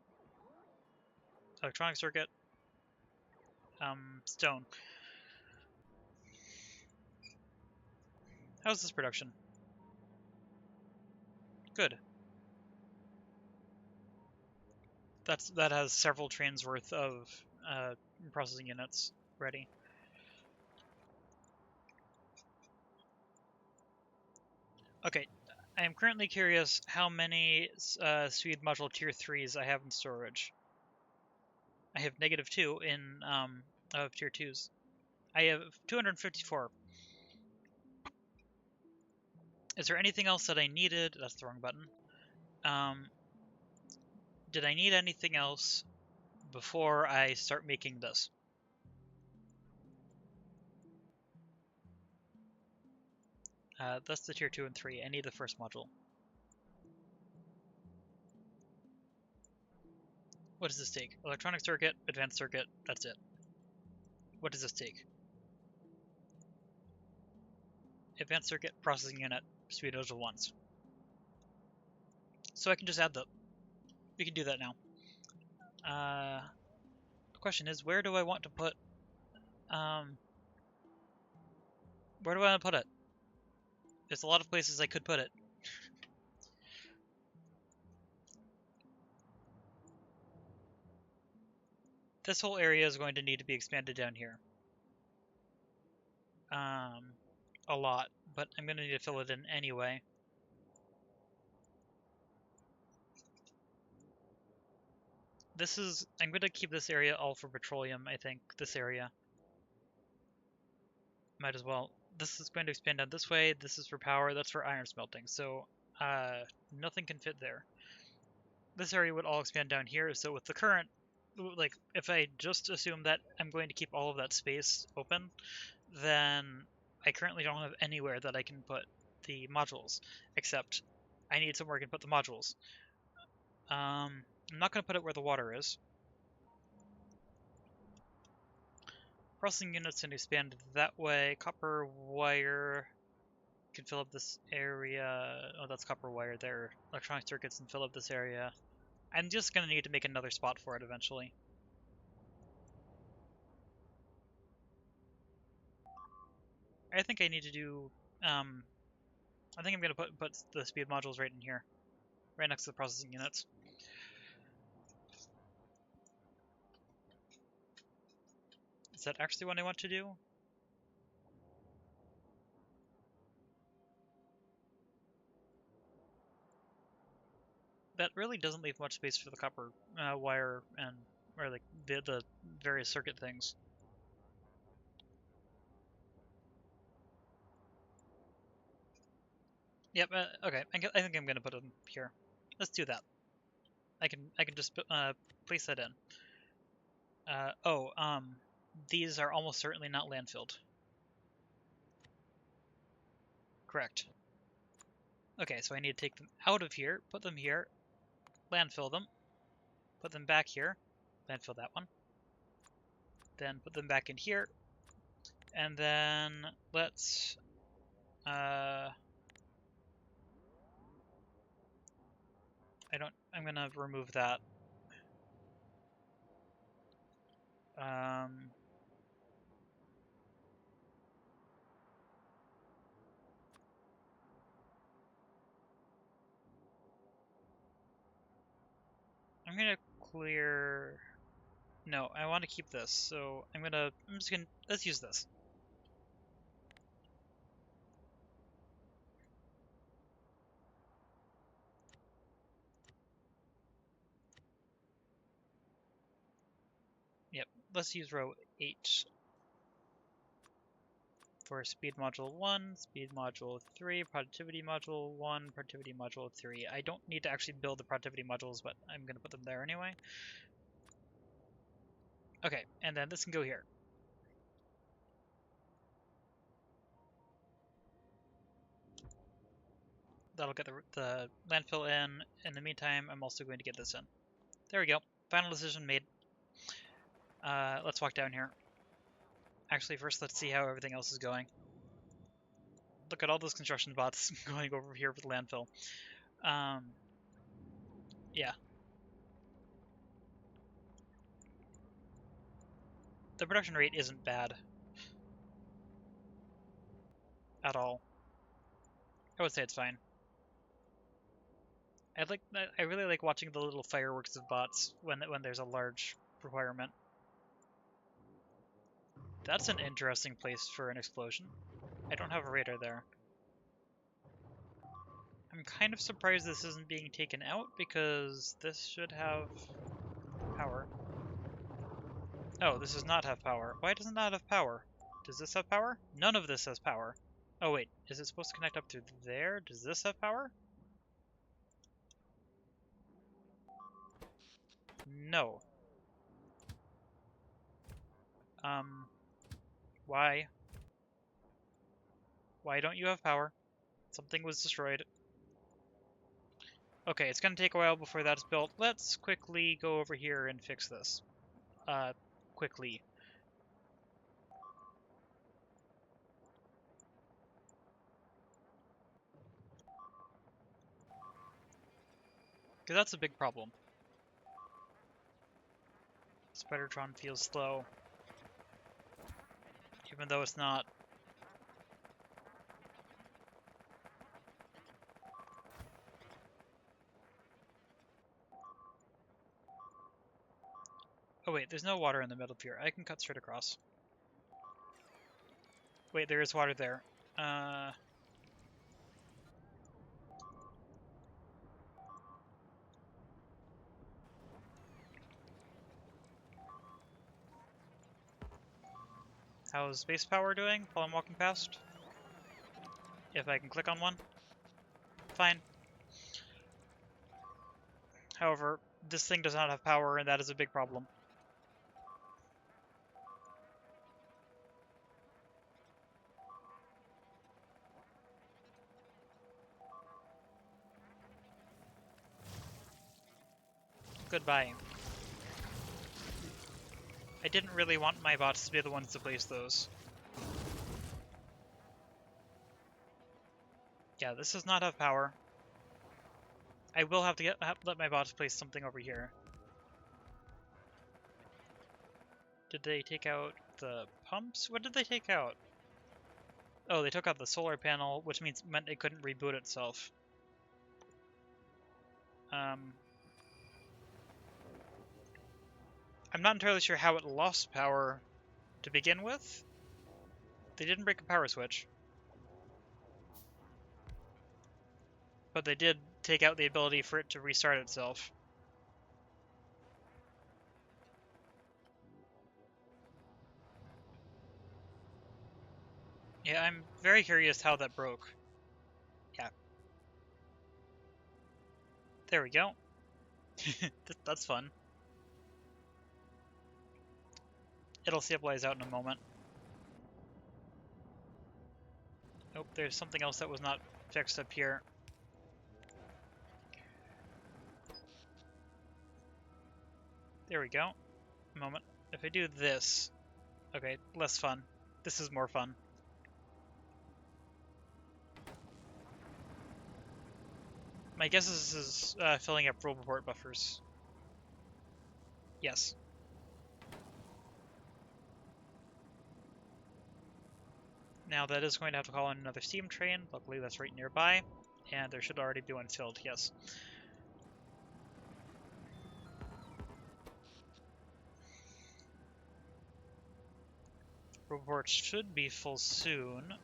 Electronic circuit. Stone. How's this production? Good. That has several trains worth of processing units ready. Okay, I am currently curious how many speed module tier 3s I have in storage. I have -2 in of tier 2s. I have 254. Is there anything else that I needed? That's the wrong button. Did I need anything else before I start making this? That's the tier 2 and 3. I need the first module. What does this take? Electronic circuit, advanced circuit, that's it. What does this take? Advanced circuit, processing unit, speed module 1s. So I can just add the... We can do that now. The question is, where do I want to put... where do I want to put it? There's a lot of places I could put it. This whole area is going to need to be expanded down here. A lot, but I'm going to need to fill it in anyway. This is... I'm going to keep this area all for petroleum, I think, this area. Might as well. This is going to expand out this way, this is for power, that's for iron smelting, so nothing can fit there. This area would all expand down here, so with the current, like, if I just assume that I'm going to keep all of that space open, then I currently don't have anywhere that I can put the modules, except I need somewhere I can put the modules. I'm not going to put it where the water is. Processing units can expand that way. Copper wire can fill up this area. Oh, that's copper wire there. Electronic circuits can fill up this area. I'm just going to need to make another spot for it eventually. I think I need to do... I think I'm going to put the speed modules right in here. Right next to the processing units. Is that actually what I want to do? That really doesn't leave much space for the copper wire and or like the various circuit things. Yep. Okay. I think I'm gonna put them here. Let's do that. I can just place that in. These are almost certainly not landfilled. Correct. Okay, so I need to take them out of here, put them here, landfill them, put them back here, landfill that one, then put them back in here, and then let's I'm gonna remove that. Um, I'm gonna clear. No, I want to keep this, so let's use this. Yep, let's use row 8 for speed module 1, speed module 3, productivity module 1, productivity module 3. I don't need to actually build the productivity modules, but I'm going to put them there anyway. Okay, and then this can go here. That'll get the landfill in. In the meantime, I'm also going to get this in. There we go. Final decision made. Let's walk down here. Actually, first let's see how everything else is going. Look at all those construction bots going over here with landfill. Yeah. The production rate isn't bad at all. I would say it's fine. I really like watching the little fireworks of bots when there's a large requirement. That's an interesting place for an explosion. I don't have a radar there. I'm kind of surprised this isn't being taken out because this should have power. Oh, this does not have power. Why does it not have power? Does this have power? None of this has power. Oh wait, is it supposed to connect up through there? Does this have power? No. Why? Why don't you have power? Something was destroyed. Okay, it's gonna take a while before that's built. Let's quickly go over here and fix this. Quickly. Because that's a big problem. Spidertron feels slow. Even though it's not. Oh wait, there's no water in the middle of here. I can cut straight across. Wait, there is water there. How's base power doing while I'm walking past? If I can click on one. Fine. However, this thing does not have power, and that is a big problem. Goodbye. I didn't really want my bots to be the ones to place those. Yeah, this does not have power. I will have to let my bots place something over here. Did they take out the pumps? What did they take out? Oh, they took out the solar panel, which meant it couldn't reboot itself. I'm not entirely sure how it lost power to begin with. They didn't break a power switch. But they did take out the ability for it to restart itself. Yeah, I'm very curious how that broke. Yeah. There we go. That's fun. It'll stabilize out in a moment. Nope, there's something else that was not fixed up here. There we go. A moment. If I do this... Okay, less fun. This is more fun. My guess is this is filling up roll report buffers. Yes. Now that is going to have to call in another steam train. Luckily that's right nearby, and there should already be one filled, yes. Reports should be full soon.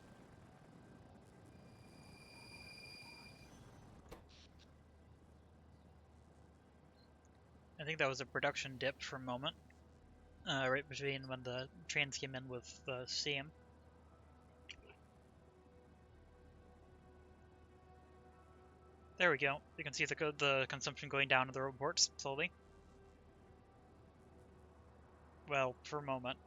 I think that was a production dip for a moment, right between when the trains came in with the steam. There we go. You can see the consumption going down in the reports slowly. Well, for a moment.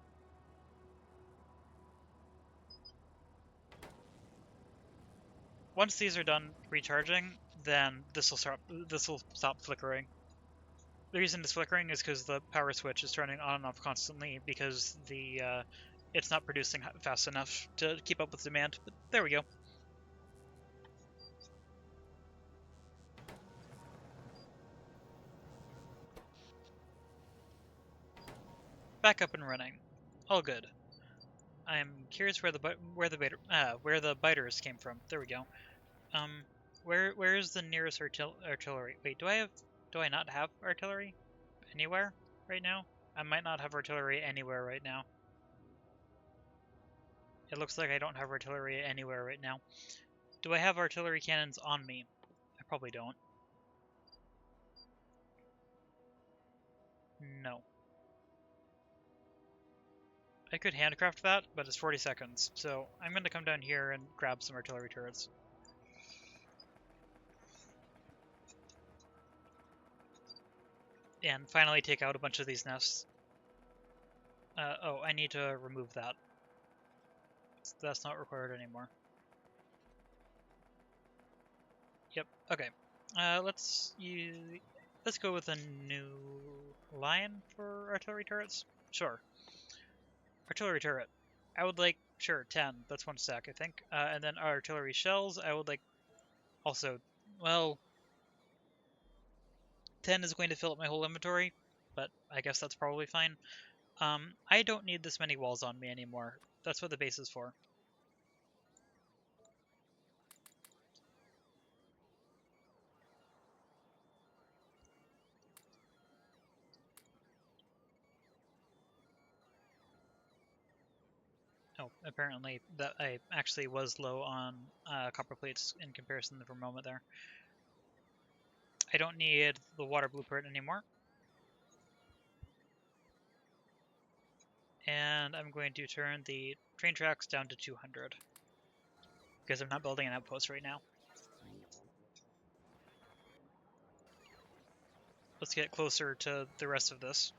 Once these are done recharging, then this will stop flickering. The reason it's flickering is because the power switch is turning on and off constantly because it's not producing fast enough to keep up with demand. But there we go. Back up and running. All good. I'm curious where the biters came from. There we go. Where is the nearest artillery? Wait, do I not have artillery anywhere right now? I might not have artillery anywhere right now. It looks like I don't have artillery anywhere right now. Do I have artillery cannons on me? I probably don't. No. I could handcraft that, but it's 40 seconds, so I'm going to come down here and grab some artillery turrets. And finally take out a bunch of these nests. Oh, I need to remove that. That's not required anymore. Yep, okay. Let's go with a new line for artillery turrets. Sure. Artillery turret. I would like, sure, 10. That's one stack, I think. And then artillery shells, I would like also, well, 10 is going to fill up my whole inventory, but I guess that's probably fine. I don't need this many walls on me anymore. That's what the base is for. Oh, apparently that I actually was low on copper plates in comparison for a moment there. I don't need the water blueprint anymore. And I'm going to turn the train tracks down to 200 because I'm not building an outpost right now. Let's get closer to the rest of this.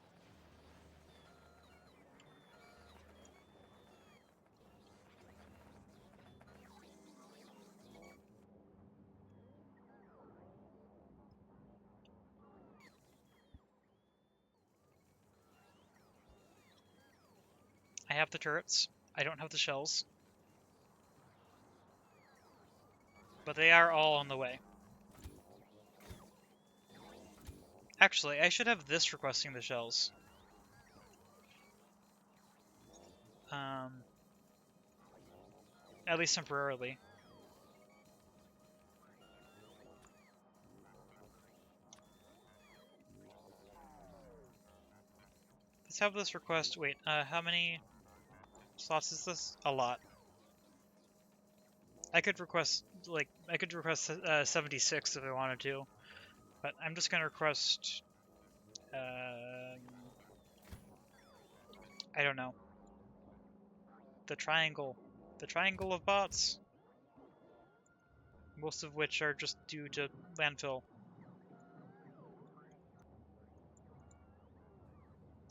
I have the turrets. I don't have the shells. But they are all on the way. Actually, I should have this requesting the shells. At least temporarily. Let's have this request. Wait, how many slots is this? A lot. I could request 76 if I wanted to, but I'm just gonna request. I don't know. The triangle of bots. Most of which are just due to landfill.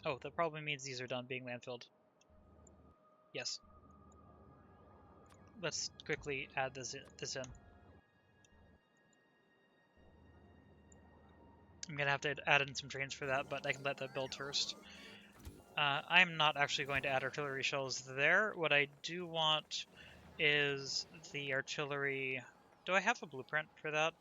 Oh, that probably means these are done being landfilled. Yes. Let's quickly add this in. I'm gonna have to add in some trains for that, but I can let that build first. I'm not actually going to add artillery shells there. What I do want is the artillery. Do I have a blueprint for that?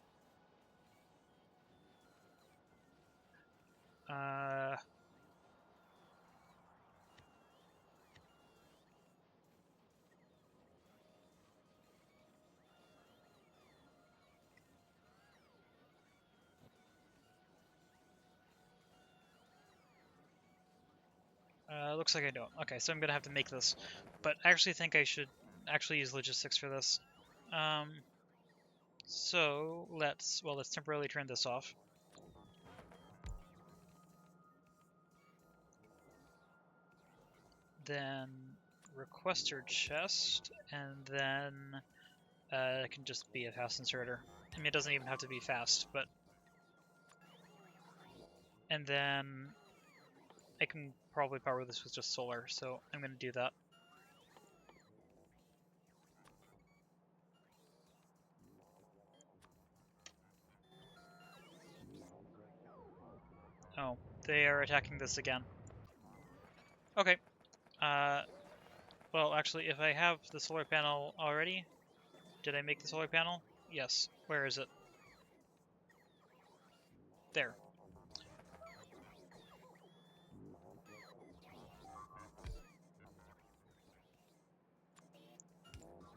Looks like I don't. Okay, so I'm gonna have to make this. But I actually think I should actually use logistics for this. So let's temporarily turn this off. Then requester chest, and then it can just be a fast inserter. I mean, it doesn't even have to be fast, but... And then I can probably power this with just solar, so I'm going to do that. Oh, they are attacking this again. Okay. Well, actually, if I have the solar panel already... Did I make the solar panel? Yes. Where is it? There.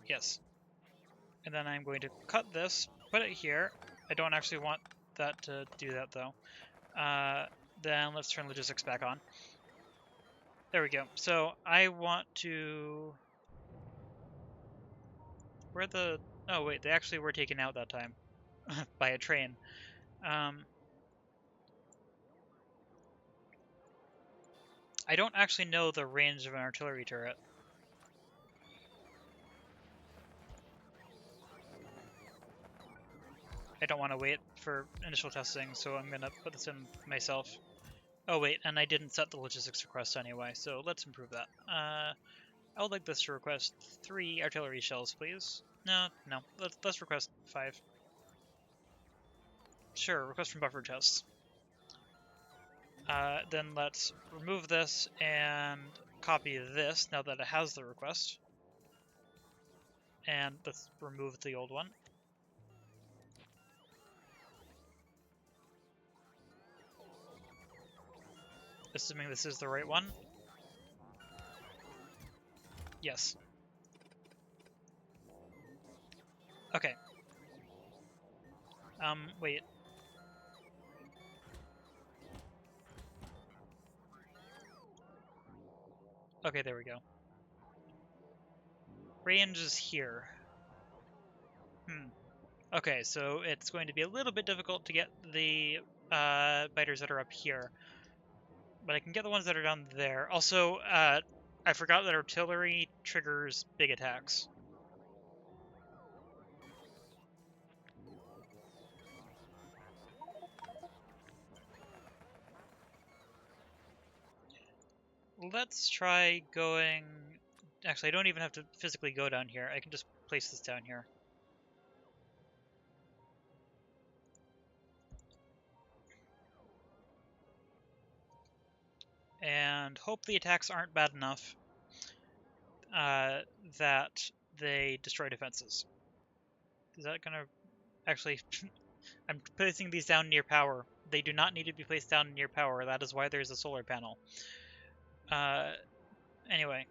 Yes. And then I'm going to cut this, put it here. I don't actually want that to do that, though. Then let's turn logistics back on. There we go. So I want to... Where the... Oh, wait, they actually were taken out that time by a train. I don't actually know the range of an artillery turret. I don't want to wait for initial testing, so I'm going to put this in myself. Oh wait, and I didn't set the logistics request anyway, so let's improve that. I would like this to request 3 artillery shells, please. No, let's request 5. Sure, request from buffer chests. Then let's remove this and copy this now that it has the request. And let's remove the old one. Assuming this is the right one. Yes. Okay. Wait. Okay, there we go. Range is here. Okay, so it's going to be a little bit difficult to get the biters that are up here. But I can get the ones that are down there. Also, I forgot that artillery triggers big attacks. Let's try going... Actually, I don't even have to physically go down here. I can just place this down here. And hope the attacks aren't bad enough that they destroy defenses. Is that gonna... Actually, I'm placing these down near power. They do not need to be placed down near power. That is why there's a solar panel. Anyway.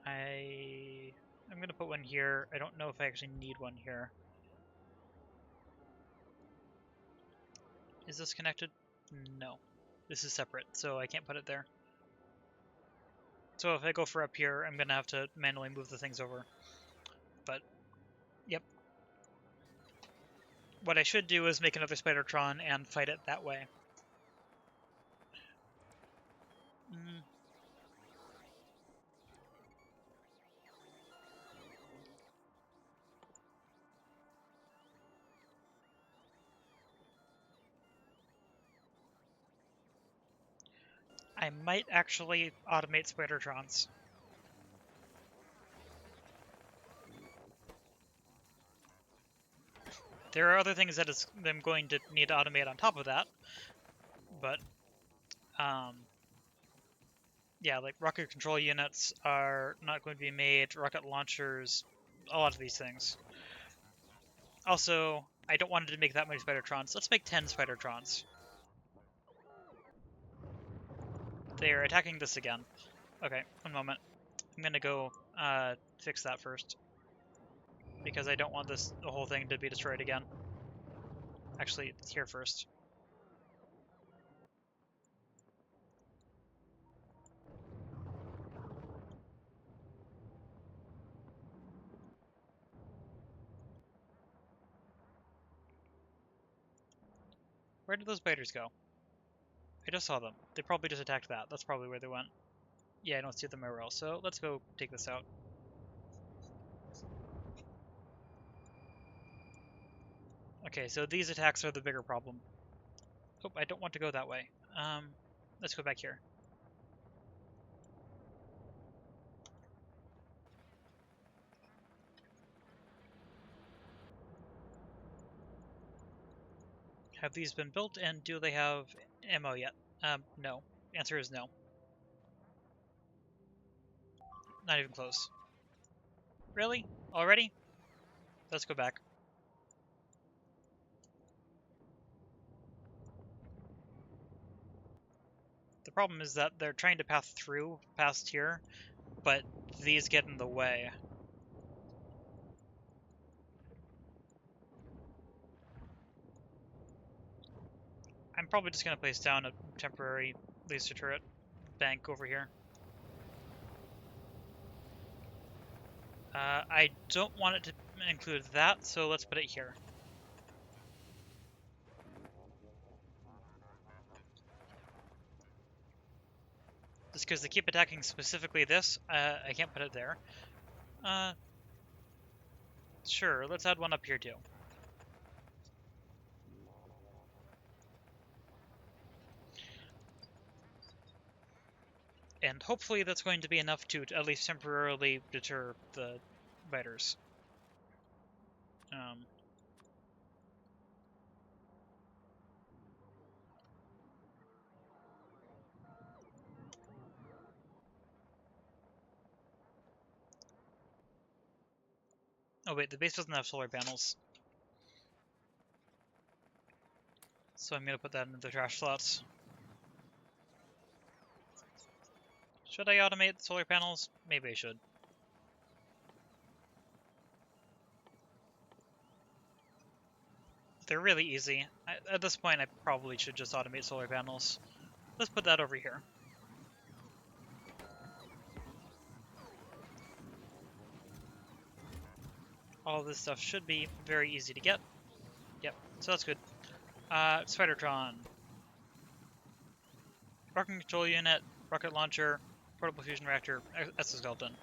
I'm gonna put one here. I don't know if I actually need one here. Is this connected? No. This is separate, so I can't put it there. So if I go for up here, I'm gonna have to manually move the things over. But, yep. What I should do is make another Spidertron and fight it that way. I might actually automate Spidertrons. There are other things that I'm going to need to automate on top of that, but yeah, like rocket control units are not going to be made, rocket launchers, a lot of these things. Also, I don't want to make that many Spidertrons. Let's make 10 Spidertrons. They are attacking this again. Okay, one moment. I'm gonna go fix that first, because I don't want the whole thing to be destroyed again. Actually, it's here first. Where did those biters go? I just saw them. They probably just attacked that. That's probably where they went. Yeah, I don't see them anywhere else, so let's go take this out. Okay, so these attacks are the bigger problem. Oh, I don't want to go that way. Let's go back here. Have these been built, and do they have ammo yet? No. Answer is no. Not even close. Really? Already? Let's go back. The problem is that they're trying to pass through past here, but these get in the way. I'm probably just going to place down a temporary laser turret bank over here. I don't want it to include that, so let's put it here. Just because they keep attacking specifically this, I can't put it there. Sure, let's add one up here too. And hopefully that's going to be enough to at least temporarily deter the biters. Oh wait, the base doesn't have solar panels. So I'm going to put that into the trash slots. Should I automate the solar panels? Maybe I should. They're really easy. At this point, I probably should just automate solar panels. Let's put that over here. All this stuff should be very easy to get. Yep, so that's good. Spidertron. Rocket control unit, rocket launcher, portable fusion reactor, exoskeleton.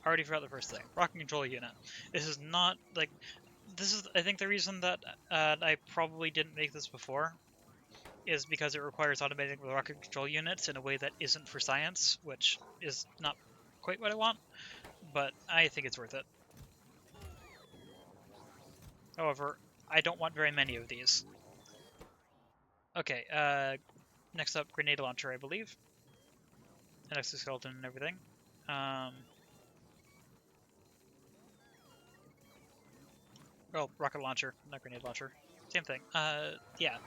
Already forgot the first thing. Rocket control unit. This is not, like, this is, I think, the reason that I probably didn't make this before is because it requires automating the rocket control units in a way that isn't for science, which is not quite what I want, but I think it's worth it. However, I don't want very many of these. Okay, next up, grenade launcher, I believe. An exoskeleton and everything. Oh, rocket launcher, not grenade launcher. Same thing. Yeah.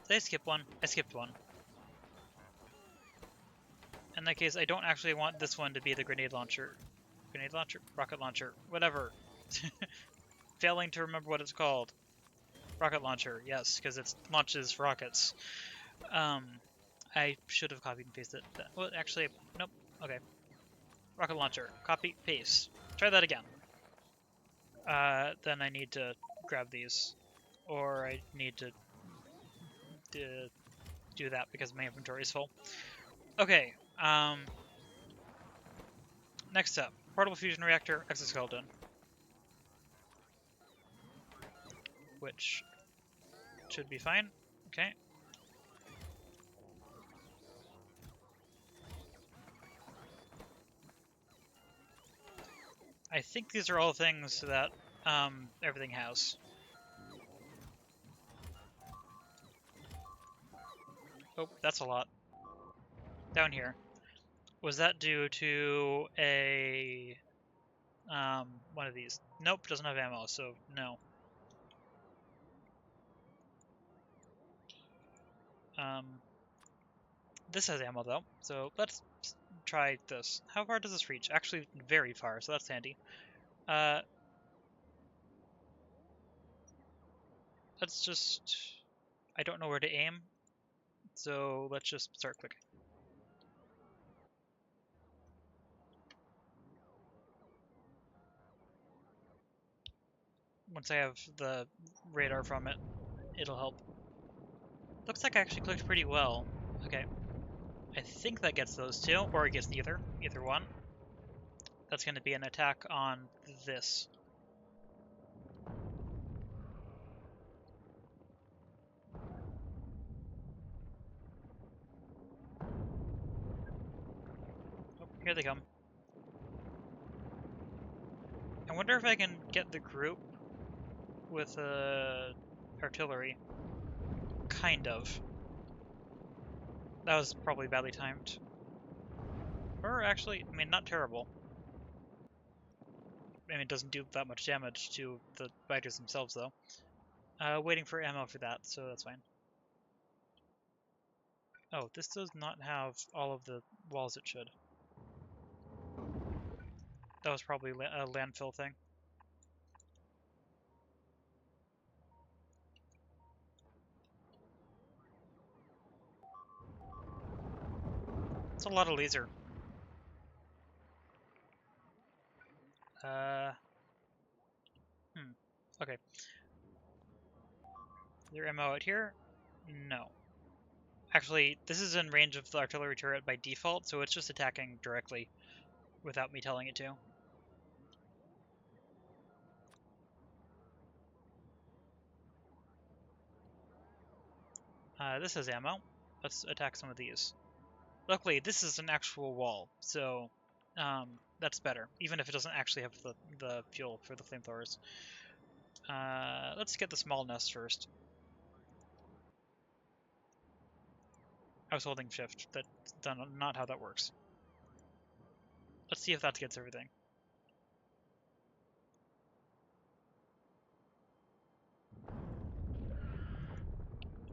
Did I skip one? I skipped one. In that case, I don't actually want this one to be the grenade launcher. Grenade launcher? Rocket launcher. Whatever. Failing to remember what it's called. Rocket launcher, yes, because it launches rockets. I should have copied and pasted that. Well, actually, nope. Okay. Rocket launcher. Copy, paste. Try that again. Then I need to grab these. Or I need to do that because my inventory is full. Okay. Next up. Portable fusion reactor, exoskeleton. Which should be fine. Okay. I think these are all things that everything has. Oh, that's a lot. Down here. Was that due to a one of these? Nope, doesn't have ammo, so no. This has ammo though, so let's try this. How far does this reach? Actually, very far, so that's handy. Let's just... I don't know where to aim, so let's just start clicking. once I have the radar from it, it'll help. Looks like I actually clicked pretty well. Okay. I think that gets those two, or it gets either one. That's going to be an attack on this. Oh, here they come. I wonder if I can get the group with artillery. Kind of. That was probably badly timed. Or actually, I mean, not terrible. I mean, it doesn't do that much damage to the fighters themselves, though. Waiting for ammo for that, so that's fine. Oh, this does not have all of the walls it should. That was probably a landfill thing. It's a lot of laser. Okay. Is there ammo out here? No. Actually, this is in range of the artillery turret by default, so it's just attacking directly without me telling it to. This has ammo. Let's attack some of these. Luckily, this is an actual wall, so that's better, even if it doesn't actually have the fuel for the flamethrowers. Let's get the small nest first. I was holding shift. That's not how that works. Let's see if that gets everything.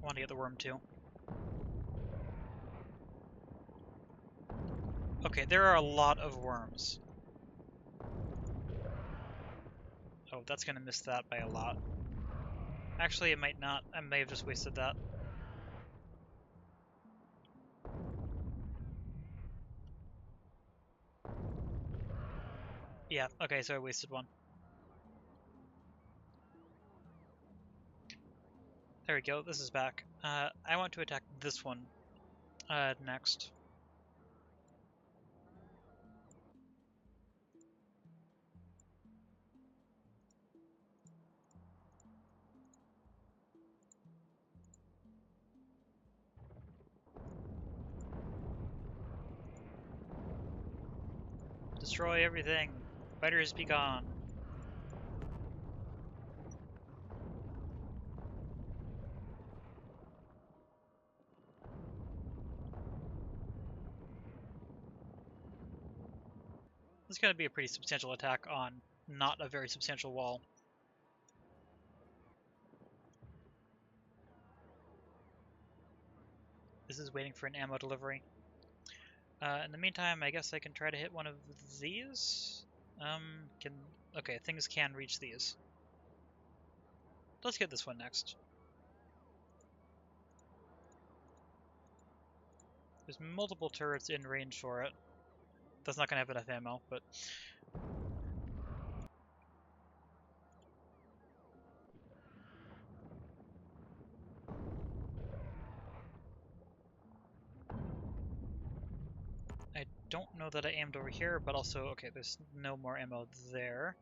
I want to get the worm too. Okay, there are a lot of worms. Oh, that's gonna miss that by a lot. Actually, it might not. I may have just wasted that. Yeah, okay, so I wasted one. There we go, this is back. I want to attack this one next. Destroy everything! Fighters be gone! This is going to be a pretty substantial attack on not a very substantial wall. This is waiting for an ammo delivery. In the meantime, I guess I can try to hit one of these. Okay, things can reach these. Let's get this one next. There's multiple turrets in range for it. That's not going to have enough ammo, but... I don't know that I aimed over here, but also, okay, there's no more ammo there.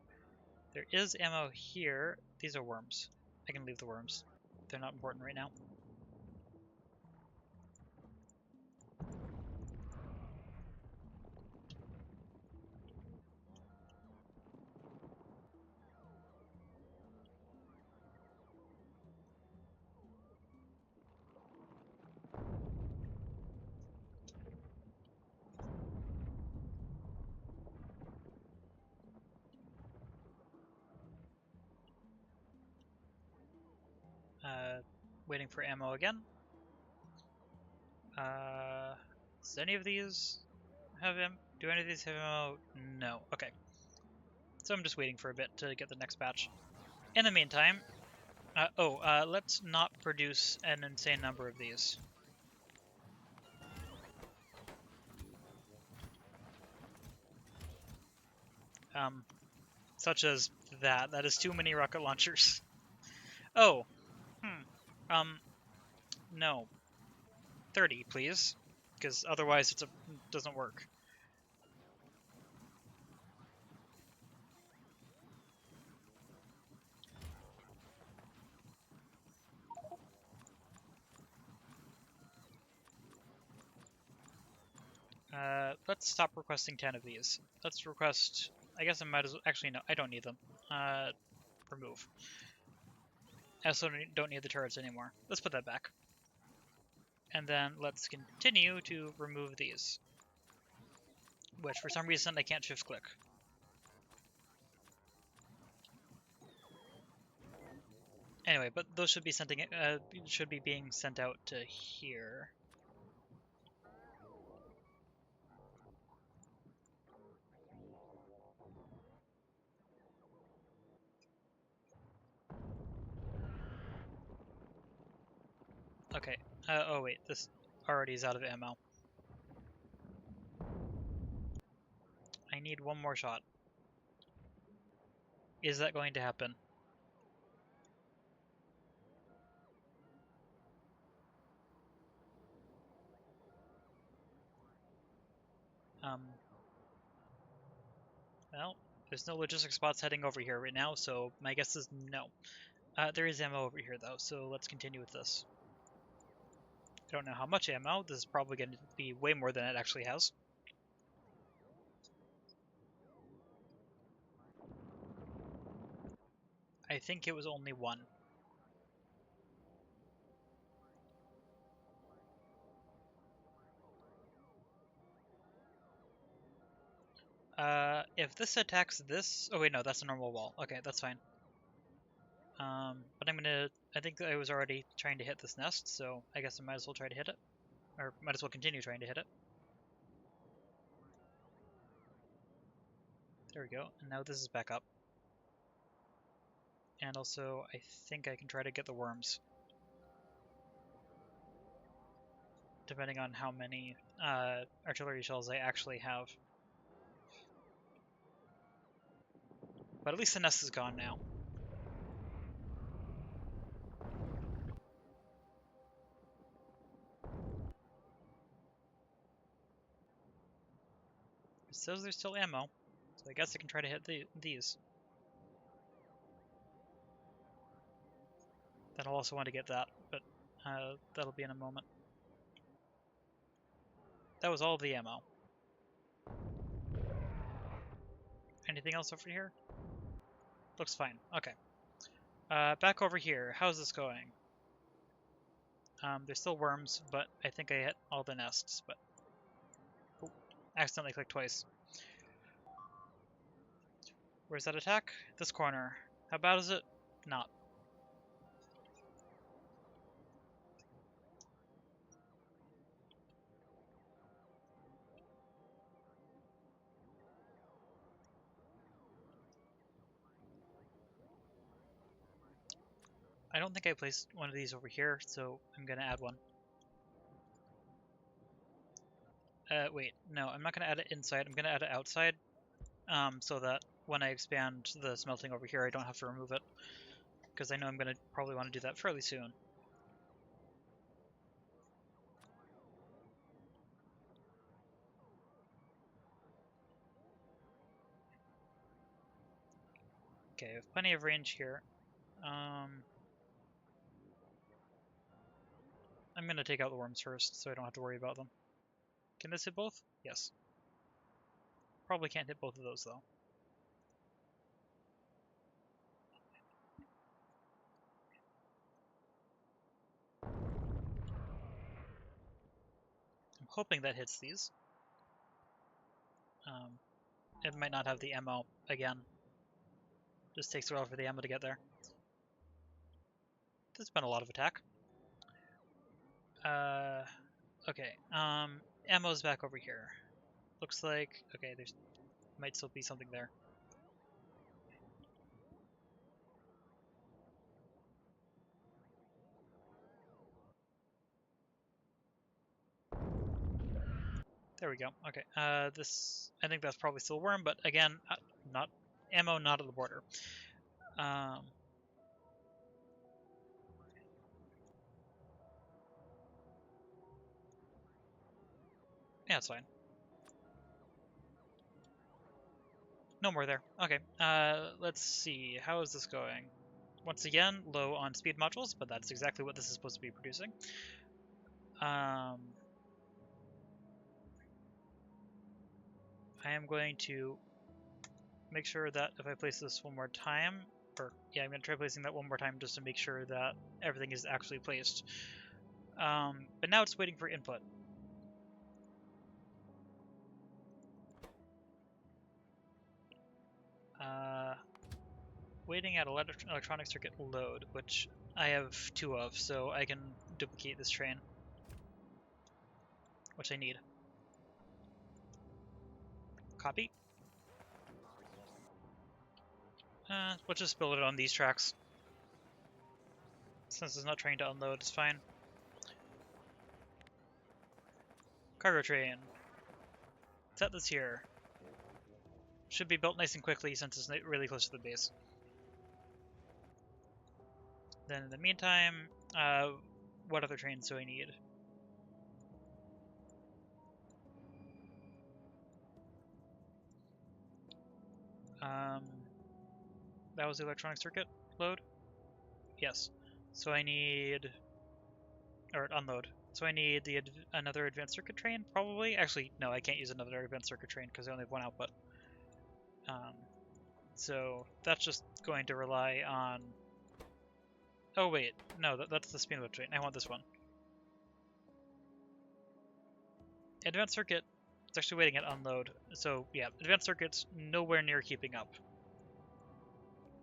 There is ammo here. These are worms. I can leave the worms. They're not important right now. Waiting for ammo again. Does any of these have ammo? Do any of these have ammo? No. Okay. So I'm just waiting for a bit to get the next batch. In the meantime, let's not produce an insane number of these. Such as that. That is too many rocket launchers. Oh. No. 30, please. Because otherwise it doesn't work. Let's stop requesting 10 of these. Let's request... I guess I might as well... Actually, no, I don't need them. Remove. I also don't need the turrets anymore. Let's put that back. And then let's continue to remove these. Which, for some reason, I can't shift-click. Anyway, but those should be being sent out to here. Okay. Oh wait, this already is out of ammo. I need one more shot. Is that going to happen? Well, there's no logistic spots heading over here right now, so my guess is no. There is ammo over here though, so let's continue with this. I don't know how much ammo. This is probably going to be way more than it actually has. I think it was only one. If this attacks this... Oh wait, no, that's a normal wall. Okay, that's fine. But I think I was already trying to hit this nest, so I guess I might as well try to hit it. Or might as well continue trying to hit it. There we go, and now this is back up. And also, I think I can try to get the worms. Depending on how many artillery shells I actually have. But at least the nest is gone now. It says there's still ammo, so I guess I can try to hit these. Then I'll also want to get that, but that'll be in a moment. That was all the ammo. Anything else over here? Looks fine. Okay. Back over here. How's this going? There's still worms, but I think I hit all the nests, but... Ooh, accidentally clicked twice. Where's that attack? This corner. How bad is it? Not. I don't think I placed one of these over here, so I'm gonna add one. Wait, no, I'm not gonna add it inside, I'm gonna add it outside, so that when I expand the smelting over here, I don't have to remove it, because I know I'm gonna probably want to do that fairly soon. Okay, I have plenty of range here. I'm gonna take out the worms first, so I don't have to worry about them. Can this hit both? Yes. Probably can't hit both of those, though. I'm hoping that hits these. It might not have the ammo again. Just takes a while for the ammo to get there. There's been a lot of attack. Okay, ammo's back over here. Looks like, okay, there's might still be something there. There we go. Okay, I think that's probably still a worm, but again, not ammo not at the border. Yeah, it's fine. No more there. Okay, let's see. How is this going? Once again, low on speed modules, but that's exactly what this is supposed to be producing. I am going to make sure that if I place this one more time, or yeah, I'm going to try placing that one more time just to make sure that everything is actually placed. But now it's waiting for input. Waiting at electronic circuit load, which I have 2 of, so I can duplicate this train, which I need. Copy. We'll just build it on these tracks. Since it's not trying to unload, it's fine. Cargo train. Set this here. Should be built nice and quickly since it's really close to the base. Then in the meantime, what other trains do I need? That was the electronic circuit load? Yes. So I need, or unload. So I need another advanced circuit train, probably? Actually, no, I can't use another advanced circuit train because I only have one output. So that's just going to rely on... Oh wait, no, that's the speedboat train. I want this one. Advanced circuit, it's actually waiting at unload. So yeah, advanced circuit's nowhere near keeping up.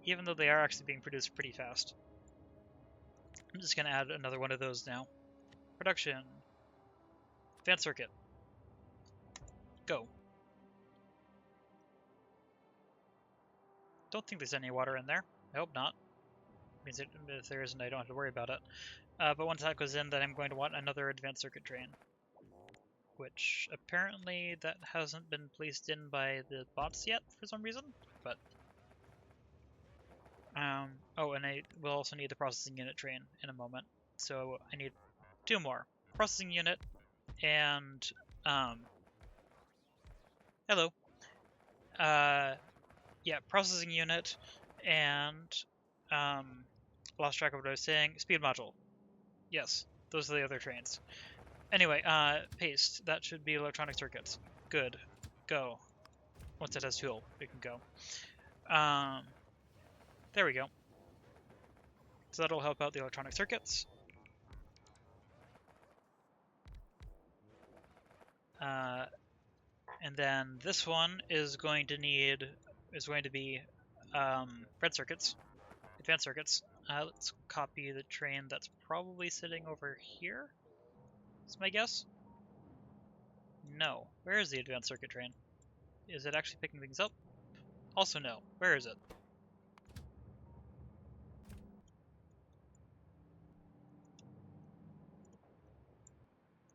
Even though they are actually being produced pretty fast. I'm just going to add another one of those now. Production. Advanced circuit. Go. Don't think there's any water in there. I hope not. Means if there isn't, I don't have to worry about it. But once that goes in, then I'm going to want another advanced circuit train. Which, apparently, that hasn't been placed in by the bots yet, for some reason, but... oh, and I will also need the processing unit train in a moment. So I need 2 more. Processing unit and, hello. Yeah, processing unit and, lost track of what I was saying. Speed module. Yes, those are the other trains. Anyway, paste. That should be electronic circuits. Good. Go. Once it has fuel, we can go. There we go. So that'll help out the electronic circuits. And then this one is going to be red circuits, advanced circuits. Let's copy the train that's probably sitting over here. That's my guess. No. Where is the advanced circuit train? Is it actually picking things up? Also no. Where is it?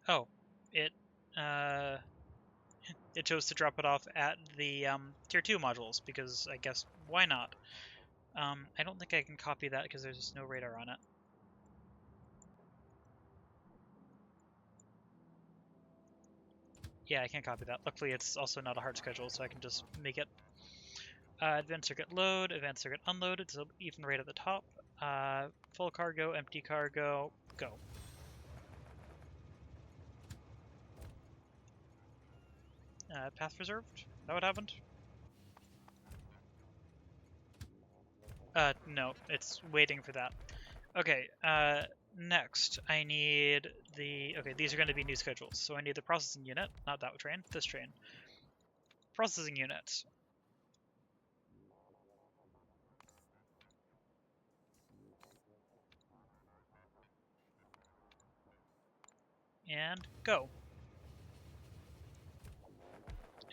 Oh, it it chose to drop it off at the tier 2 modules because I guess why not? I don't think I can copy that because there's just no radar on it. Yeah, I can't copy that. Luckily, it's also not a hard schedule, so I can just make it advanced circuit load, advanced circuit unload. It's even right at the top. Full cargo, empty cargo, go. Path reserved? Is that what happened? No, it's waiting for that. Okay, next I need the... Okay, these are going to be new schedules. So I need the processing unit, not that train, this train. Processing unit. And go.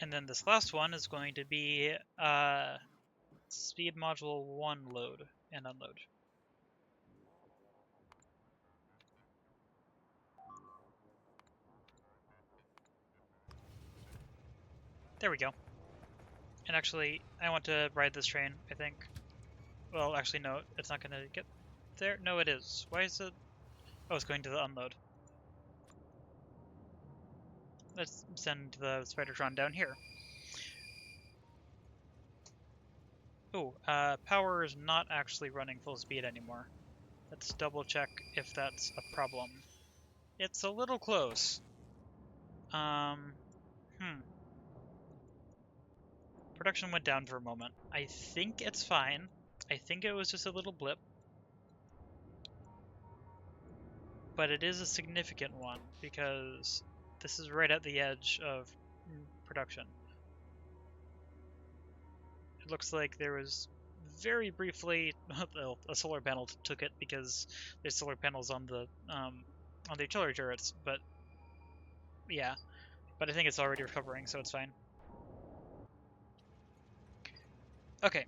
And then this last one is going to be speed module 1 load and unload. There we go. And actually, I want to ride this train, I think. Well, actually, no, it's not going to get there. No, it is. Why is it? Oh, it's going to the unload. Let's send the Spidertron down here. Oh, power is not actually running full speed anymore. Let's double check if that's a problem. It's a little close. Production went down for a moment. I think it's fine. I think it was just a little blip. But it is a significant one because this is right at the edge of production. It looks like there was very briefly a solar panel took it because there's solar panels on the artillery turrets, but yeah. But I think it's already recovering, so it's fine. Okay.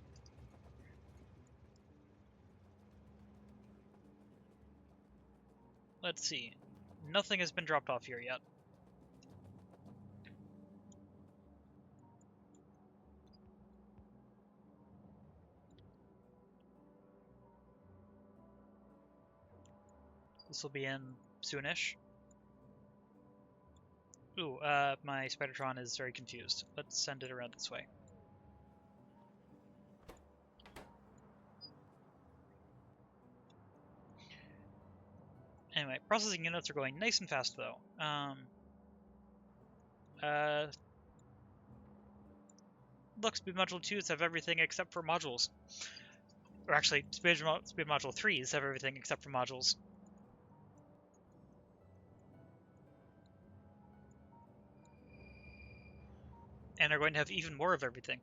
Let's see. Nothing has been dropped off here yet. This will be in soonish. Ooh, my Spidertron is very confused. Let's send it around this way. Anyway, processing units are going nice and fast, though. Look, Speed Module 2s have everything except for modules. Or actually, Speed Module 3s have everything except for modules. And are going to have even more of everything.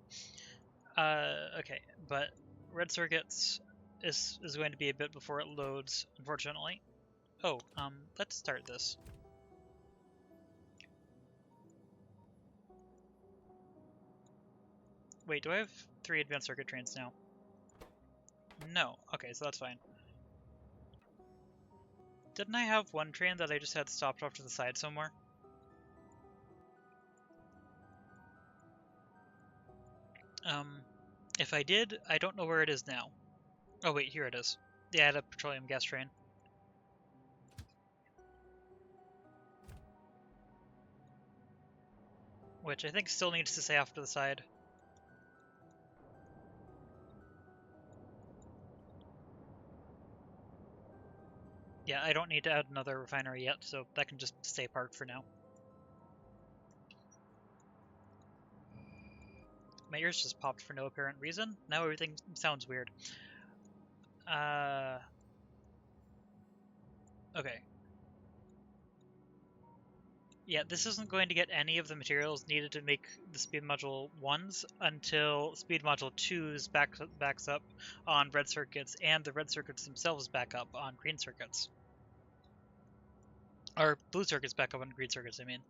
Okay, but red circuits is going to be a bit before it loads, unfortunately. Oh, let's start this. Wait, do I have 3 advanced circuit trains now? No. Okay, so that's fine. Didn't I have one train that I just had stopped off to the side somewhere? If I did, I don't know where it is now. Oh wait, here it is. Yeah, I had a petroleum gas train. Which I think still needs to stay off to the side. Yeah, I don't need to add another refinery yet, so that can just stay parked for now. My ears just popped for no apparent reason. Now everything sounds weird. Okay. Yeah, this isn't going to get any of the materials needed to make the Speed Module 1s until Speed Module 2s backs up on red circuits and the red circuits themselves back up on green circuits. Or blue circuits back up on green circuits, I mean.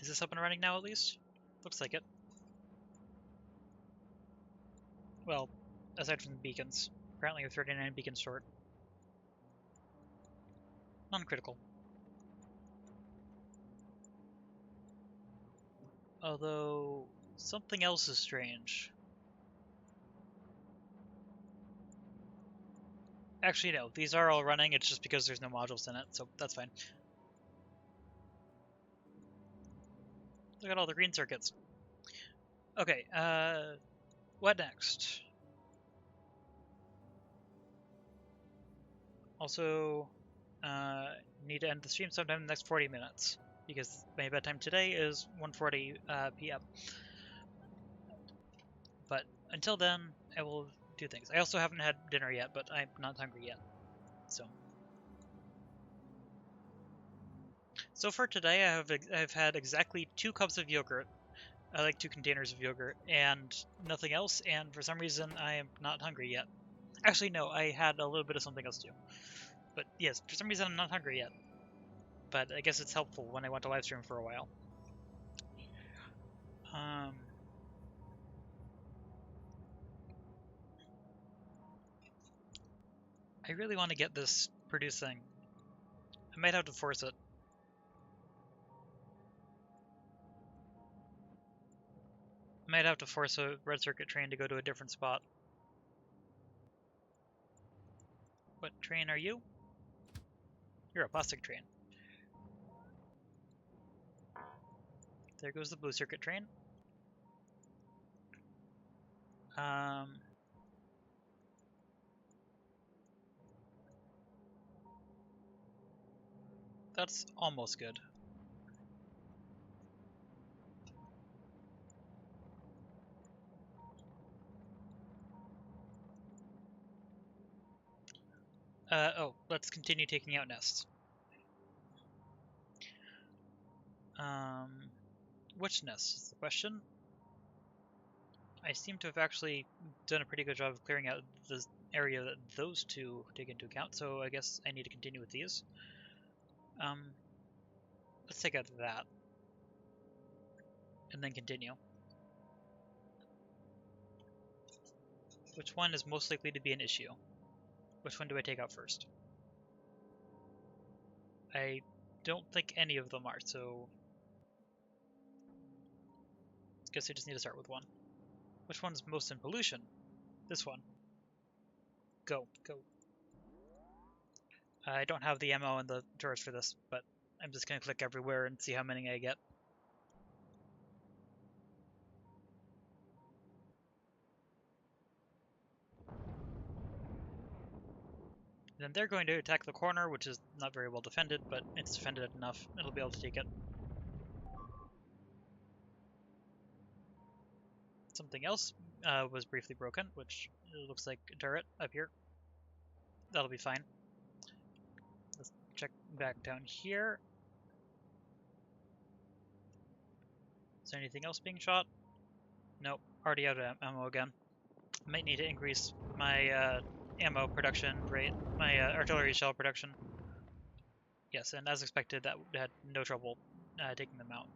Is this up and running now at least? Looks like it. Well, aside from the beacons. Apparently we're 39 beacons short. Non-critical. Although, something else is strange. Actually, no. These are all running. It's just because there's no modules in it, so that's fine. Look at all the green circuits. Okay, what next? Also, need to end the stream sometime in the next 40 minutes, because my bedtime today is 1:40 p.m. But until then, I will do things. I also haven't had dinner yet, but I'm not hungry yet. So for today, I've had exactly 2 cups of yogurt. I like 2 containers of yogurt and nothing else. And for some reason, I am not hungry yet. Actually, no, I had a little bit of something else too. But yes, for some reason, I'm not hungry yet. But I guess it's helpful when I want to live stream for a while. I really want to get this producing. I might have to force it. Might have to force a red circuit train to go to a different spot. What train are you? You're a plastic train. There goes the blue circuit train. That's almost good. Oh, let's continue taking out nests. Which nests is the question? I seem to have actually done a pretty good job of clearing out the area that those two take into account, so I guess I need to continue with these. Let's take out that, and then continue. Which one is most likely to be an issue? Which one do I take out first? I don't think any of them are, so I guess I just need to start with one. Which one's most in pollution? This one. Go, go. I don't have the ammo and the turrets for this, but I'm just going to click everywhere and see how many I get. Then they're going to attack the corner, which is not very well defended, but it's defended enough. It'll be able to take it. Something else was briefly broken, which looks like a turret up here. That'll be fine. Let's check back down here. Is there anything else being shot? Nope, already out of ammo again. Might need to increase my ammo production rate, my artillery shell production. Yes, and as expected, that had no trouble taking them out.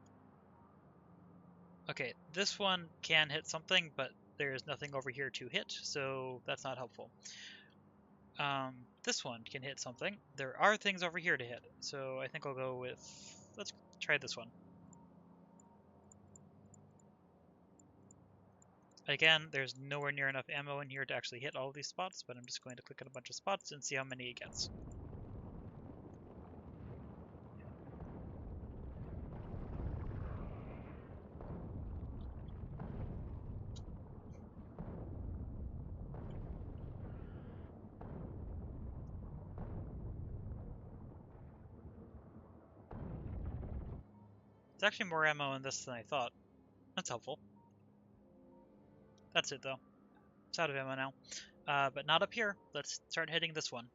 Okay, this one can hit something, but there's nothing over here to hit, so that's not helpful. This one can hit something. There are things over here to hit, so I think I'll go with... Let's try this one. Again, there's nowhere near enough ammo in here to actually hit all of these spots, but I'm just going to click on a bunch of spots and see how many it gets. There's actually more ammo in this than I thought. That's helpful. That's it, though. It's out of ammo now. But not up here. Let's start hitting this one.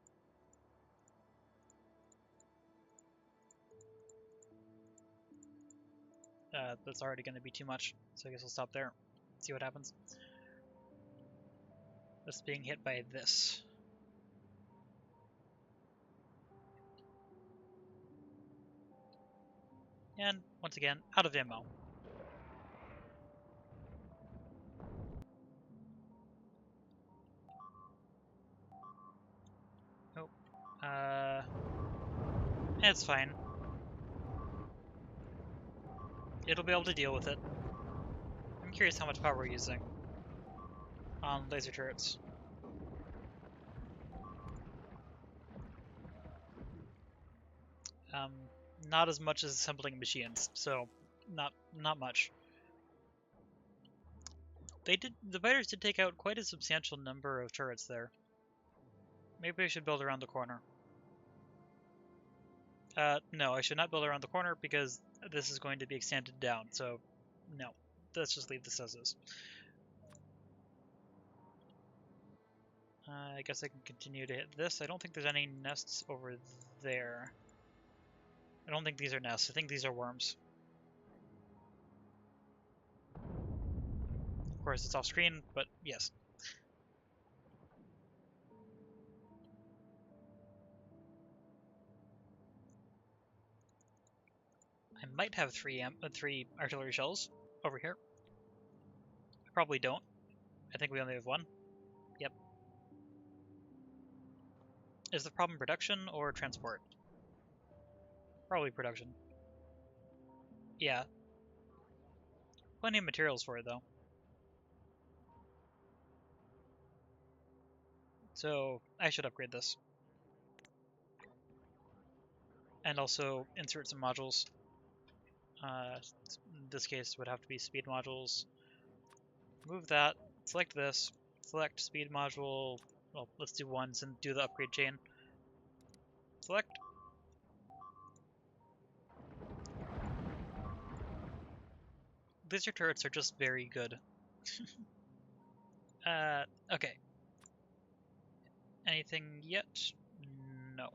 That's already going to be too much, so I guess we'll stop there. See what happens. That's being hit by this. And, once again, out of ammo. Oh. It's fine. It'll be able to deal with it. I'm curious how much power we're using on laser turrets. Not as much as assembling machines, so not much. The biters did take out quite a substantial number of turrets there. Maybe I should build around the corner. No, I should not build around the corner because this is going to be extended down, so no. Let's just leave this as is. I guess I can continue to hit this. I don't think there's any nests over there. I don't think these are nests. I think these are worms. Of course, it's off screen, but yes. I might have three artillery shells over here. I probably don't. I think we only have one. Yep. Is the problem production or transport? Probably production. Yeah. Plenty of materials for it, though. So I should upgrade this. And also insert some modules. In this case, would have to be speed modules. Move that, select this, select speed module. Well, let's do ones and do the upgrade chain. Select. Laser turrets are just very good. Okay. Anything yet? No.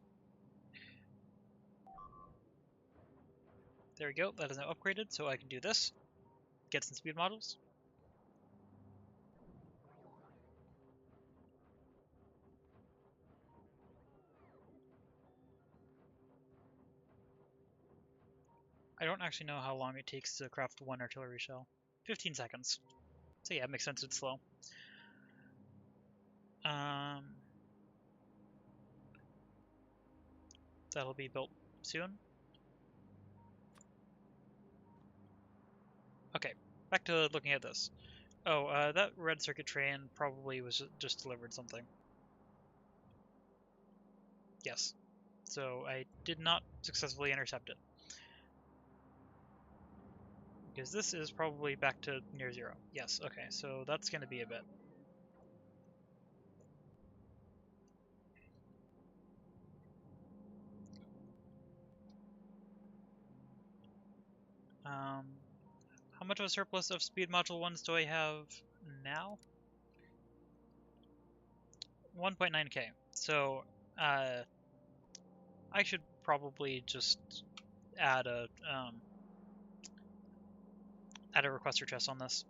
There we go, that is now upgraded, so I can do this. Get some speed models. I don't actually know how long it takes to craft one artillery shell. 15 seconds. So yeah, it makes sense it's slow. That'll be built soon. Okay, back to looking at this. Oh, that red circuit train probably was just delivered something. Yes. So I did not successfully intercept it. Because this is probably back to near zero. Yes, okay, so that's going to be a bit. How much of a surplus of speed module 1s do I have now? 1.9k. So, I should probably just add a requester chest on this.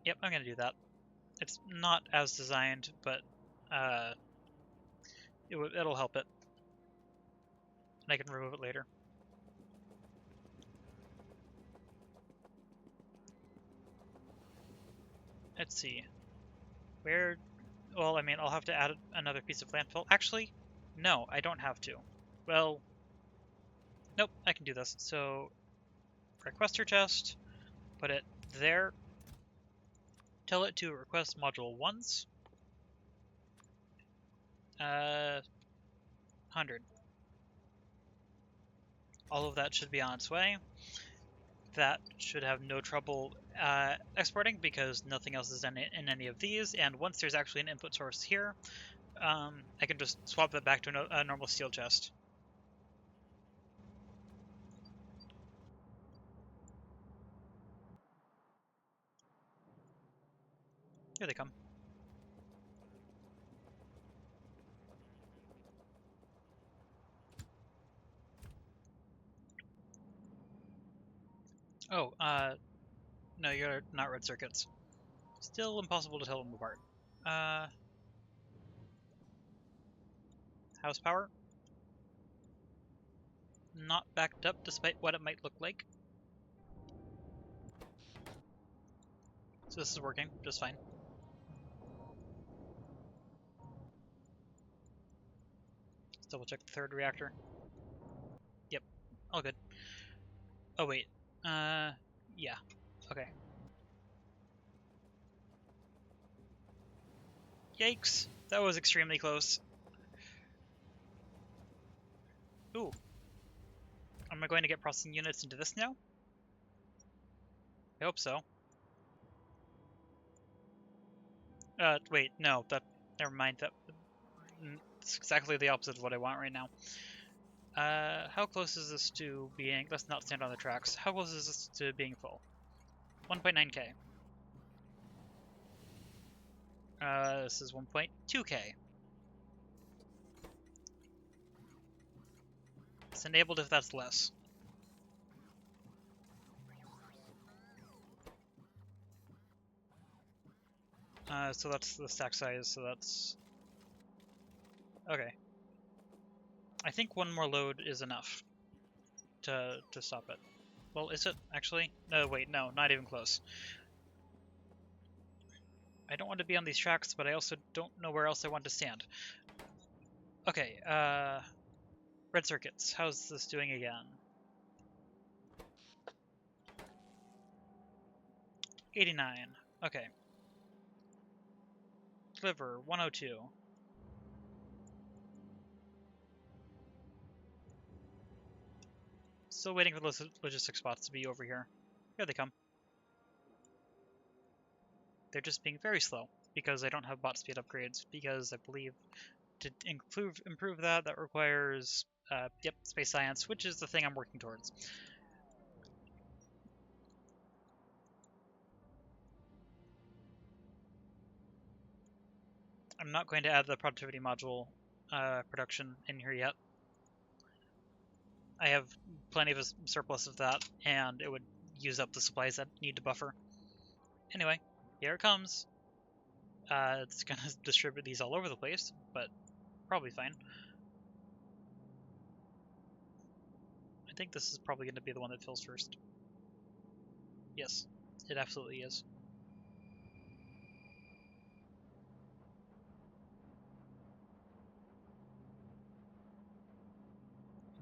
Yep, I'm gonna do that. It's not as designed, but it'll help it. And I can remove it later. Let's see. Where... Well, I mean, I'll have to add another piece of landfill. Actually, no, I don't have to. Well... Nope, I can do this. So, requester chest, put it there. Tell it to request module 1s. 100. All of that should be on its way. That should have no trouble exporting because nothing else is in any of these. And once there's actually an input source here, I can just swap that back to a normal steel chest. Here they come. Oh, no, you're not red circuits. Still impossible to tell them apart. House power. Not backed up despite what it might look like. So this is working just fine. Let's double check the third reactor. Yep, all good. Oh wait, yeah, okay. Yikes, that was extremely close. Ooh. Am I going to get processing units into this now? I hope so. Wait, no, never mind, it's exactly the opposite of what I want right now. How close is this to being, let's not stand on the tracks, how close is this to being full? 1.9k. This is 1.2k. It's enabled if that's less. So that's the stack size, so that's... Okay. I think one more load is enough to stop it. Well, is it, actually? No, wait, no, not even close. I don't want to be on these tracks, but I also don't know where else I want to stand. Okay, red circuits. How's this doing again? 89. Okay. Sliver 102. Still waiting for those logistic spots to be over here. Here they come. They're just being very slow because I don't have bot speed upgrades, because I believe to improve that requires space science, which is the thing I'm working towards. I'm not going to add the productivity module production in here yet. I have plenty of a surplus of that, and it would use up the supplies that need to buffer. Anyway, here it comes. It's going to distribute these all over the place, but probably fine. I think this is probably going to be the one that fills first. Yes, it absolutely is.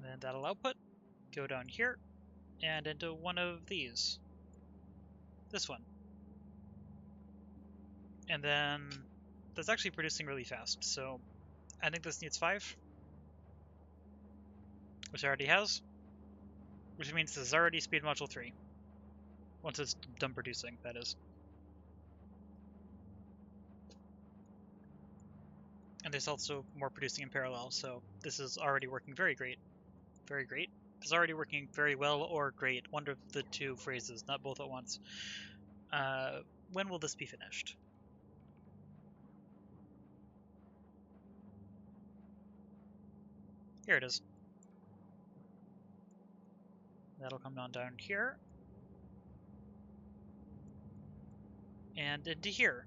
And then that'll output, go down here, and into one of these. This one. And then that's actually producing really fast, so I think this needs 5. Which it already has. Which means this is already speed module 3. Once it's done producing, that is. And there's also more producing in parallel, so this is already working very great. Very great. It's already working very well or great. One of the two phrases, not both at once. When will this be finished? Here it is. That'll come down here. And into here.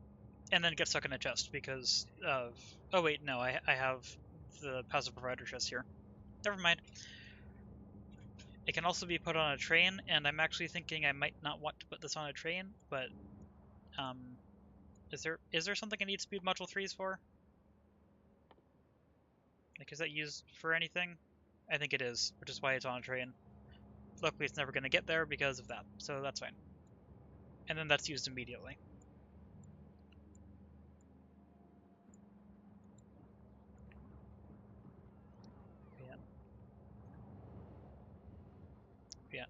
And then get stuck in a chest because of... Oh wait, no, I have the passive provider chest here. Never mind. It can also be put on a train, and I'm actually thinking I might not want to put this on a train, but is there something I need speed module 3s for? Like, is that used for anything? I think it is, which is why it's on a train. Luckily, it's never going to get there because of that, so that's fine. And then that's used immediately. Yeah.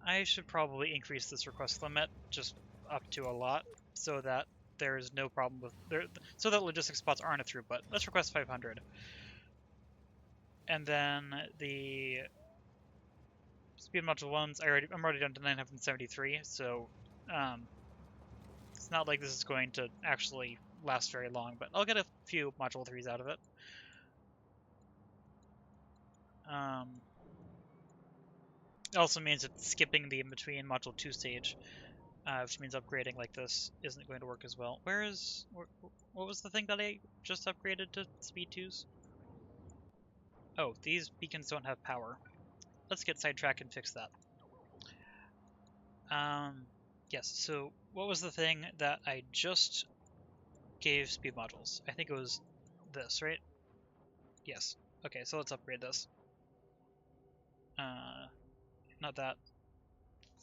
I should probably increase this request limit just up to a lot so that there is no problem with so that logistic spots aren't a throughput. Let's request 500. And then the speed module ones, I'm already down to 973, so it's not like this is going to actually last very long, but I'll get a few module 3s out of it. It also means it's skipping the in-between module 2 stage, which means upgrading like this isn't going to work as well. What was the thing that I just upgraded to speed 2s? Oh, these beacons don't have power. Let's get sidetracked and fix that. Yes, so what was the thing that I just gave speed modules? I think it was this, right? Yes. Okay, so let's upgrade this. Not that.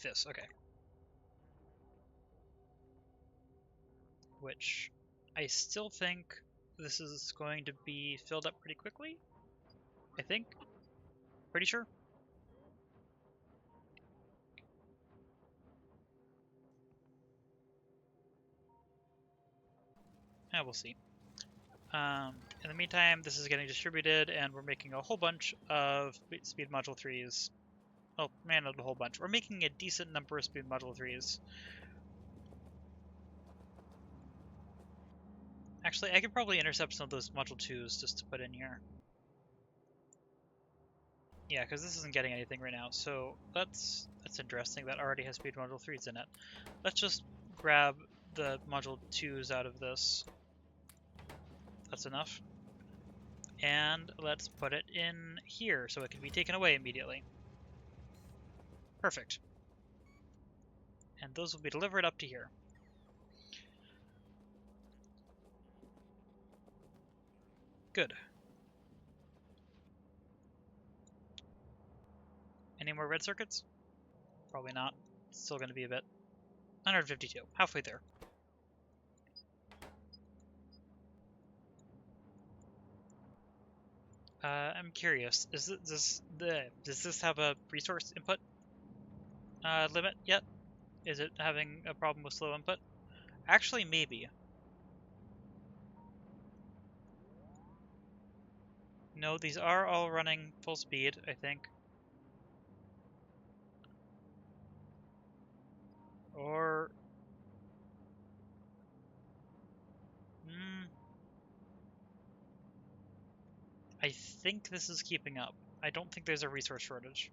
This, okay. Which I still think this is going to be filled up pretty quickly. I think. Pretty sure. Yeah, we'll see. In the meantime, this is getting distributed, and we're making a whole bunch of speed module 3s. Oh, man, not a whole bunch. We're making a decent number of speed module 3s. Actually, I could probably intercept some of those module 2s just to put in here. Yeah, because this isn't getting anything right now, so that's interesting. That already has speed module 3s in it. Let's just grab the module 2s out of this. That's enough. And let's put it in here so it can be taken away immediately. Perfect. And those will be delivered up to here. Good. Any more red circuits? Probably not. It's still going to be a bit. 152. Halfway there. I'm curious. Does this have a resource input limit yet? Is it having a problem with slow input? Actually, maybe. No, these are all running full speed, I think. Or... I think this is keeping up. I don't think there's a resource shortage.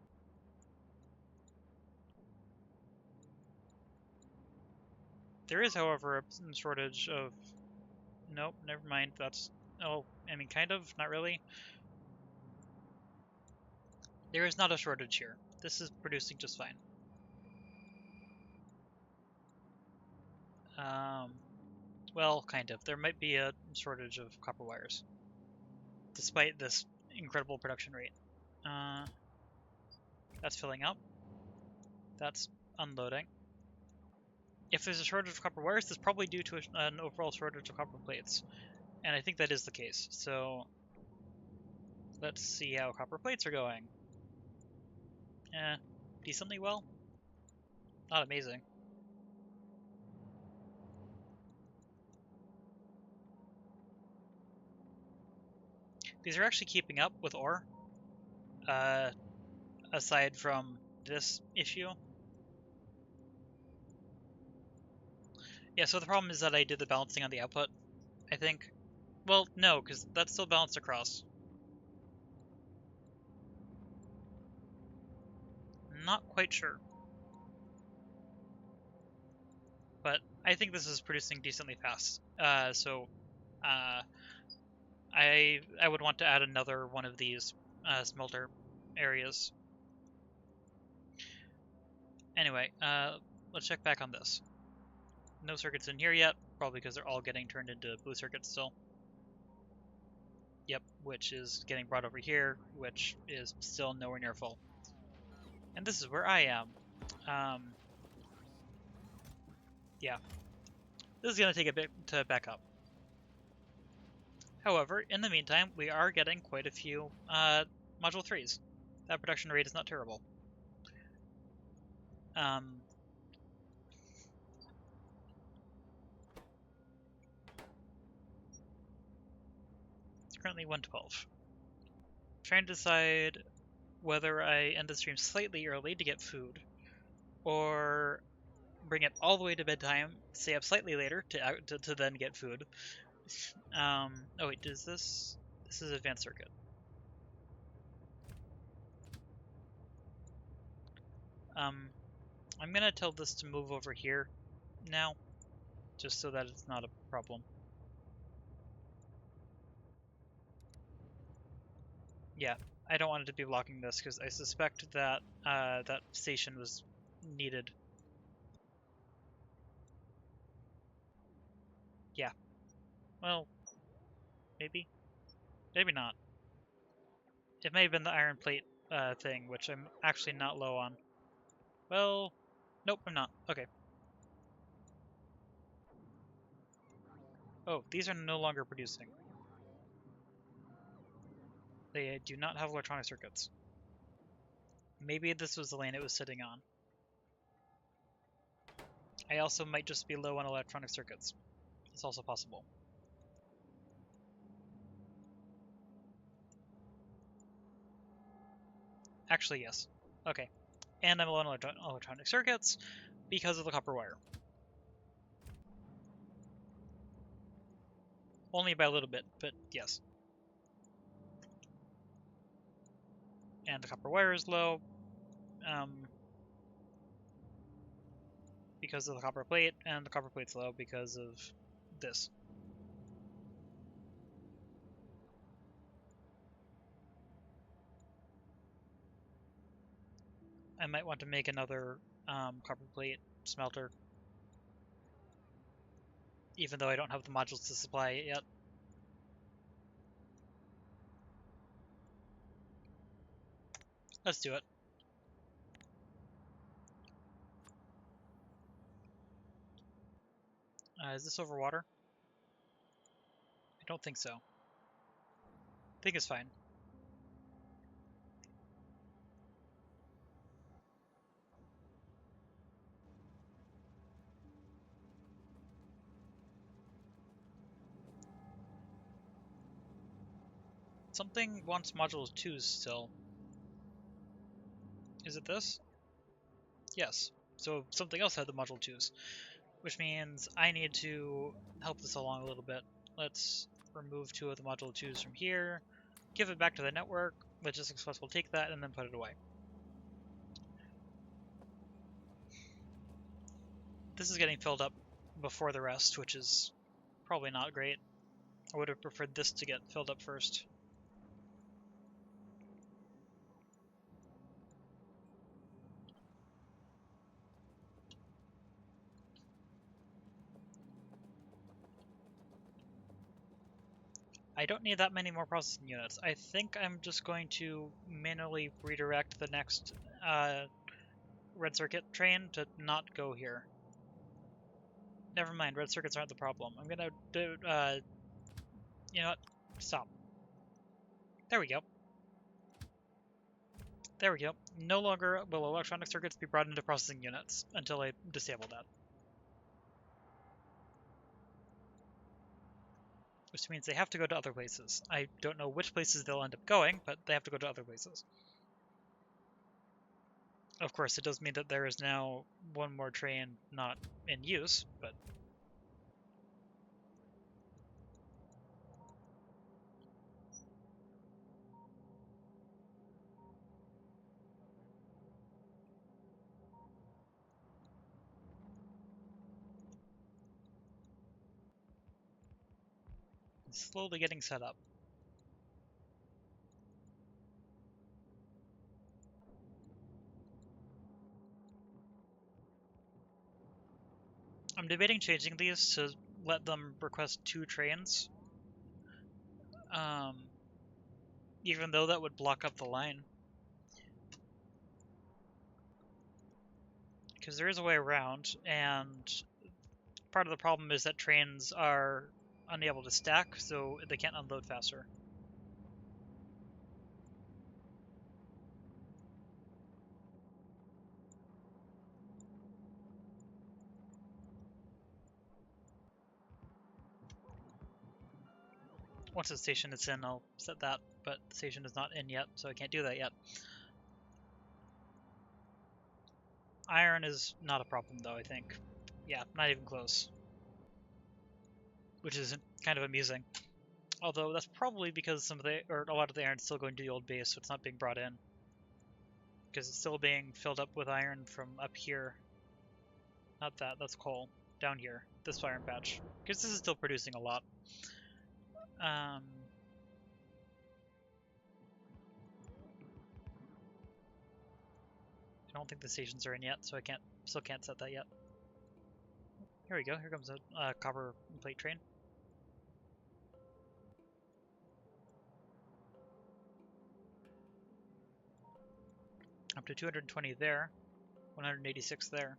There is, however, a shortage of... Nope, never mind. That's... Oh, I mean, kind of. Not really. There is not a shortage here. This is producing just fine. Well, kind of. There might be a shortage of copper wires, despite this incredible production rate. That's filling up. That's unloading. If there's a shortage of copper wires, that's probably due to an overall shortage of copper plates. And I think that is the case. So let's see how copper plates are going. Decently well. Not amazing. These are actually keeping up with ore. Aside from this issue. Yeah, so the problem is that I did the balancing on the output, I think. Well, no, because that's still balanced across. Not quite sure. But I think this is producing decently fast. I would want to add another one of these smelter areas. Anyway, let's check back on this. No circuits in here yet, probably because they're all getting turned into blue circuits still. Yep, which is getting brought over here, which is still nowhere near full. And this is where I am. Yeah. This is going to take a bit to back up. However, in the meantime, we are getting quite a few Module 3s. That production rate is not terrible. It's currently 1:12. Trying to decide whether I end the stream slightly early to get food, or bring it all the way to bedtime, stay up slightly later to then get food. Oh wait, does this is advanced circuit. I'm gonna tell this to move over here now, just so that it's not a problem. Yeah, I don't want it to be blocking this because I suspect that that station was needed. Yeah. Well, maybe. Maybe not. It may have been the iron plate thing, which I'm actually not low on. Well, nope, I'm not. Okay. Oh, these are no longer producing. They do not have electronic circuits. Maybe this was the lane it was sitting on. I also might just be low on electronic circuits. It's also possible. Actually, yes. Okay. And I'm low on electronic circuits because of the copper wire. Only by a little bit, but yes. And the copper wire is low because of the copper plate, and the copper plate's low because of this. I might want to make another copper plate smelter, even though I don't have the modules to supply it yet. Let's do it. Is this over water? I don't think so. I think it's fine. Something wants module 2s still. Is it this? Yes. So something else had the module 2s, which means I need to help this along a little bit. Let's remove 2 of the module 2s from here, give it back to the network, Logistics will take that, and then put it away. This is getting filled up before the rest, which is probably not great. I would have preferred this to get filled up first. I don't need that many more processing units. I think I'm just going to manually redirect the next red circuit train to not go here. Never mind, red circuits aren't the problem. I'm gonna do, you know what? Stop. There we go. There we go. No longer will electronic circuits be brought into processing units until I disable that. Which means they have to go to other places. I don't know which places they'll end up going, but they have to go to other places. Of course, it does mean that there is now one more train not in use, but it's slowly getting set up. I'm debating changing these to let them request 2 trains. Even though that would block up the line. Because there is a way around, and part of the problem is that trains are unable to stack, so they can't unload faster. Once the station is in, I'll set that, but the station is not in yet, so I can't do that yet. Iron is not a problem, though, I think. Yeah, not even close. Which is kind of amusing. Although that's probably because a lot of the iron's still going to the old base, so it's not being brought in. Because it's still being filled up with iron from up here. Not that, that's coal. Down here, this iron patch. Because this is still producing a lot. I don't think the stations are in yet, so I still can't set that yet. Here we go, here comes a copper plate train. Up to 220 there, 186 there.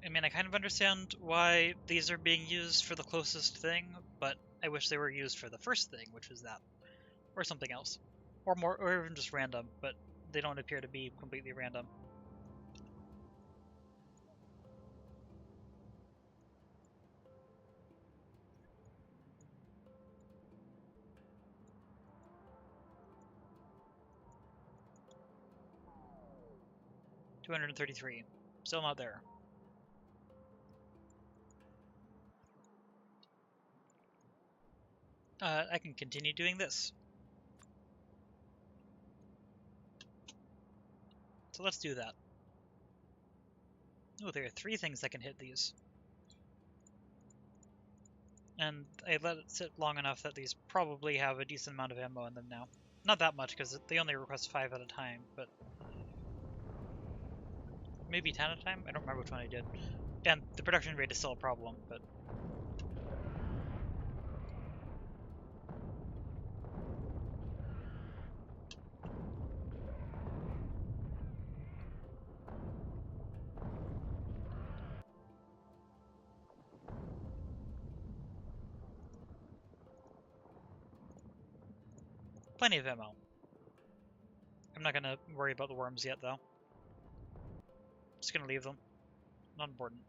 I mean, I kind of understand why these are being used for the closest thing, but I wish they were used for the first thing, which was that. Or something else. Or even just random, but they don't appear to be completely random. $233. Still not there. I can continue doing this. So let's do that. Oh, there are 3 things that can hit these. And I let it sit long enough that these probably have a decent amount of ammo in them now. Not that much, because they only request 5 at a time, but maybe 10 at a time? I don't remember which one I did. And the production rate is still a problem, but... Plenty of ammo. I'm not gonna worry about the worms yet, though. Just gonna leave them. Not important.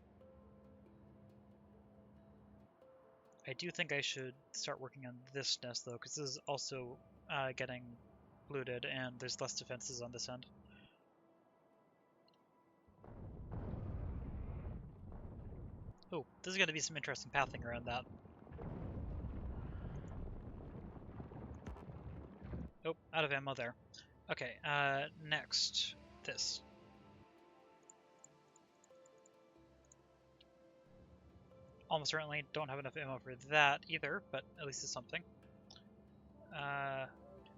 I do think I should start working on this nest, though, because this is also getting looted, and there's less defenses on this end. Oh, this is going to be some interesting pathing around that. Oh, out of ammo there. Okay, next, this. Almost certainly don't have enough ammo for that either, but at least it's something.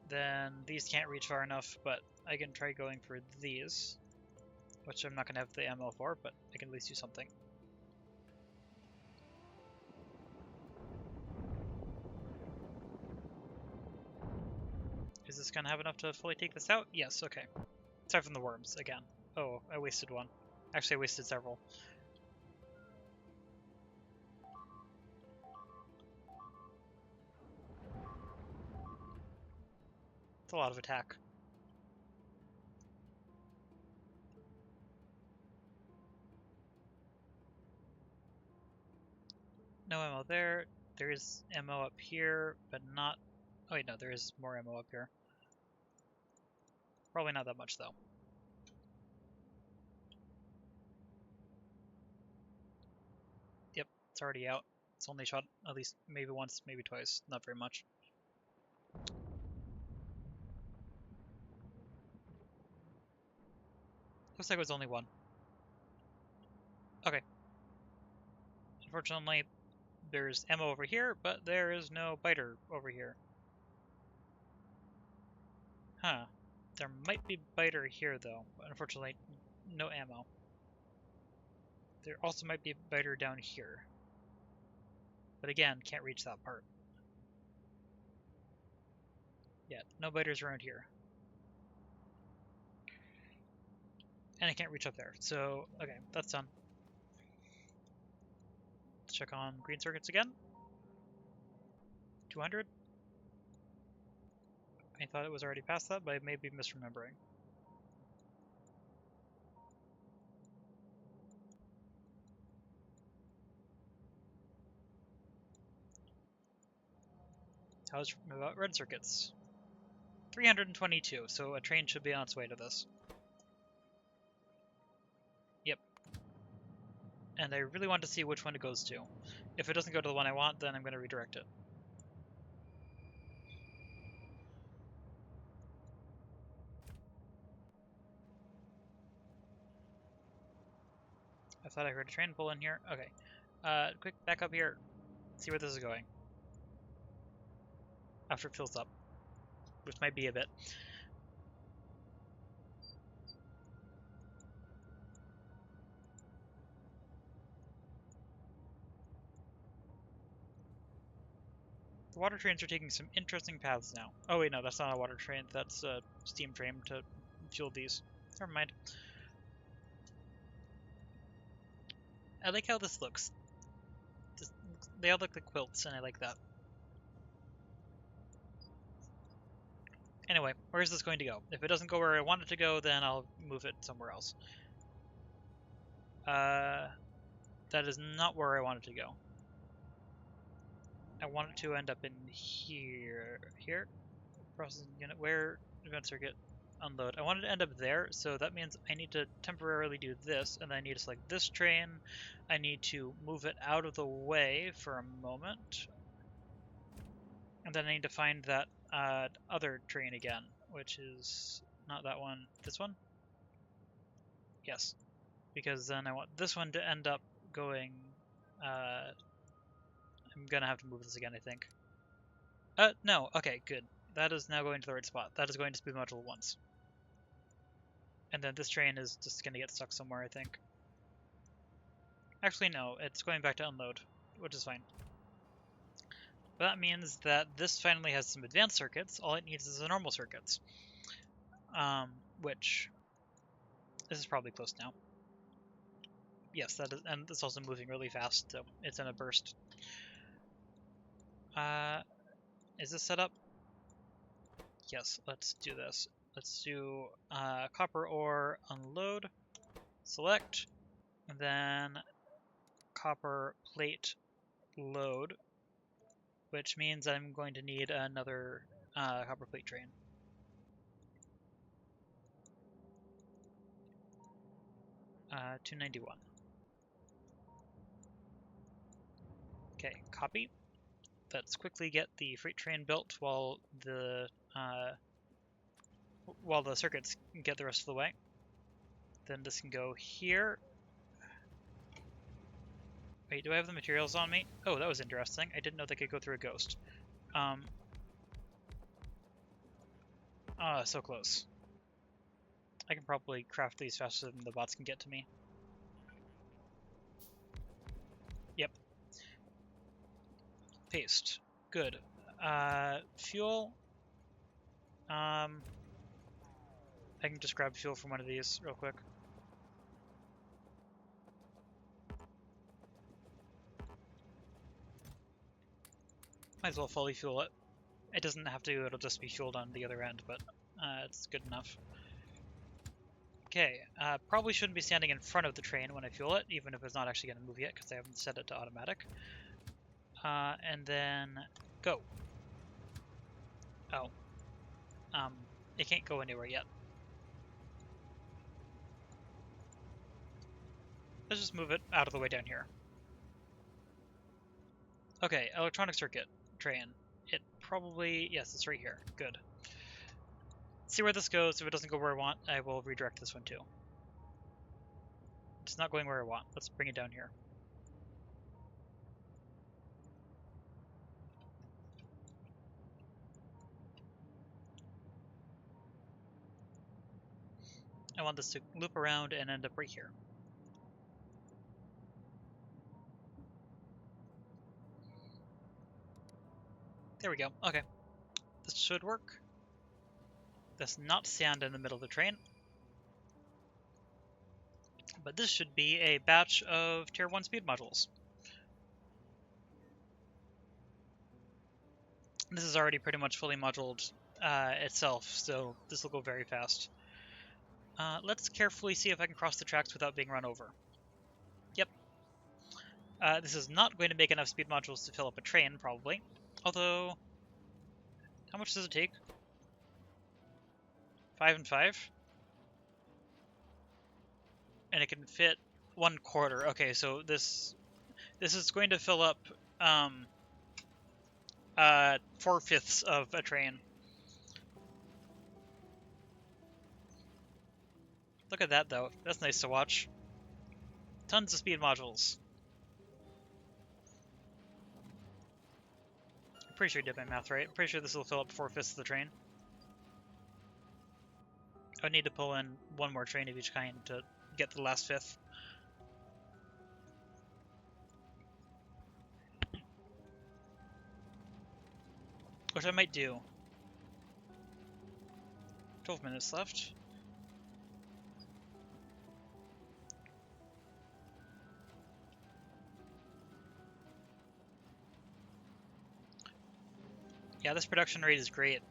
Then these can't reach far enough, but I can try going for these, which I'm not going to have the ammo for, but I can at least do something. Is this going to have enough to fully take this out? Yes, okay. Aside from the worms, again. Oh, I wasted one. Actually, I wasted several. It's a lot of attack. No ammo there. There is ammo up here, but not... Oh wait, no, there is more ammo up here. Probably not that much, though. Yep, it's already out. It's only shot at least maybe once, maybe twice. Not very much. Looks like it was only one. Okay. Unfortunately, there's ammo over here, but there is no biter over here. Huh. There might be biter here, though, but unfortunately, no ammo. There also might be a biter down here. But again, can't reach that part. Yeah, no biters around here. And I can't reach up there, so, okay, that's done. Let's check on green circuits again. 200. I thought it was already past that, but I may be misremembering. How's about red circuits? 322, so a train should be on its way to this. Yep. And I really want to see which one it goes to. If it doesn't go to the one I want, then I'm going to redirect it. I thought I heard a train pull in here. Okay. Quick back up here. See where this is going. After it fills up. Which might be a bit. The water trains are taking some interesting paths now. Oh wait, no, that's not a water train. That's a steam train to fuel these. Never mind. I like how this looks. They all look like quilts, and I like that. Anyway, where is this going to go? If it doesn't go where I want it to go, then I'll move it somewhere else. That is not where I want it to go. I want it to end up in here. Here? Processing unit. Where? Event circuit. Unload. I want it to end up there, so that means I need to temporarily do this, and then I need to select this train. I need to move it out of the way for a moment. And then I need to find that other train again, which is not that one. This one? Yes. Because then I want this one to end up going... I'm gonna have to move this again, I think. No. Okay, good. That is now going to the right spot. That is going to speed module once. And then this train is just gonna get stuck somewhere, I think. Actually, no. It's going back to unload, which is fine. But that means that this finally has some advanced circuits. All it needs is the normal circuits. Which... This is probably close now. Yes, that is, and it's also moving really fast, so it's in a burst. Is this set up? Yes, let's do this. Let's do copper ore unload, select, and then copper plate load, which means I'm going to need another copper plate train. Uh, 291. Okay, copy. Let's quickly get the freight train built while the circuits get the rest of the way. Then this can go here. Wait, do I have the materials on me? Oh, that was interesting. I didn't know they could go through a ghost. So close. I can probably craft these faster than the bots can get to me. Yep. Paste. Good. Fuel. I can just grab fuel from one of these real quick. Might as well fully fuel it. It doesn't have to, it'll just be fueled on the other end, but it's good enough. Okay, probably shouldn't be standing in front of the train when I fuel it, even if it's not actually going to move yet, because I haven't set it to automatic. And then go. Oh. It can't go anywhere yet. Let's just move it out of the way down here. Okay, electronic circuit train. It probably, yes, it's right here. Good. See where this goes. If it doesn't go where I want, I will redirect this one too. It's not going where I want. Let's bring it down here. I want this to loop around and end up right here. There we go. Okay. This should work. Does not stand in the middle of the train. But this should be a batch of Tier 1 speed modules. This is already pretty much fully moduled itself, so this will go very fast. Let's carefully see if I can cross the tracks without being run over. Yep. This is not going to make enough speed modules to fill up a train, probably. Although, how much does it take? 5 and 5? And it can fit 1/4. Okay, so this is going to fill up 4/5 of a train. Look at that, though. That's nice to watch. Tons of speed modules. I'm pretty sure I did my math right. I'm pretty sure this will fill up 4/5 of the train. I would need to pull in one more train of each kind to get the last fifth. Which I might do. 12 minutes left. Yeah, this production rate is great.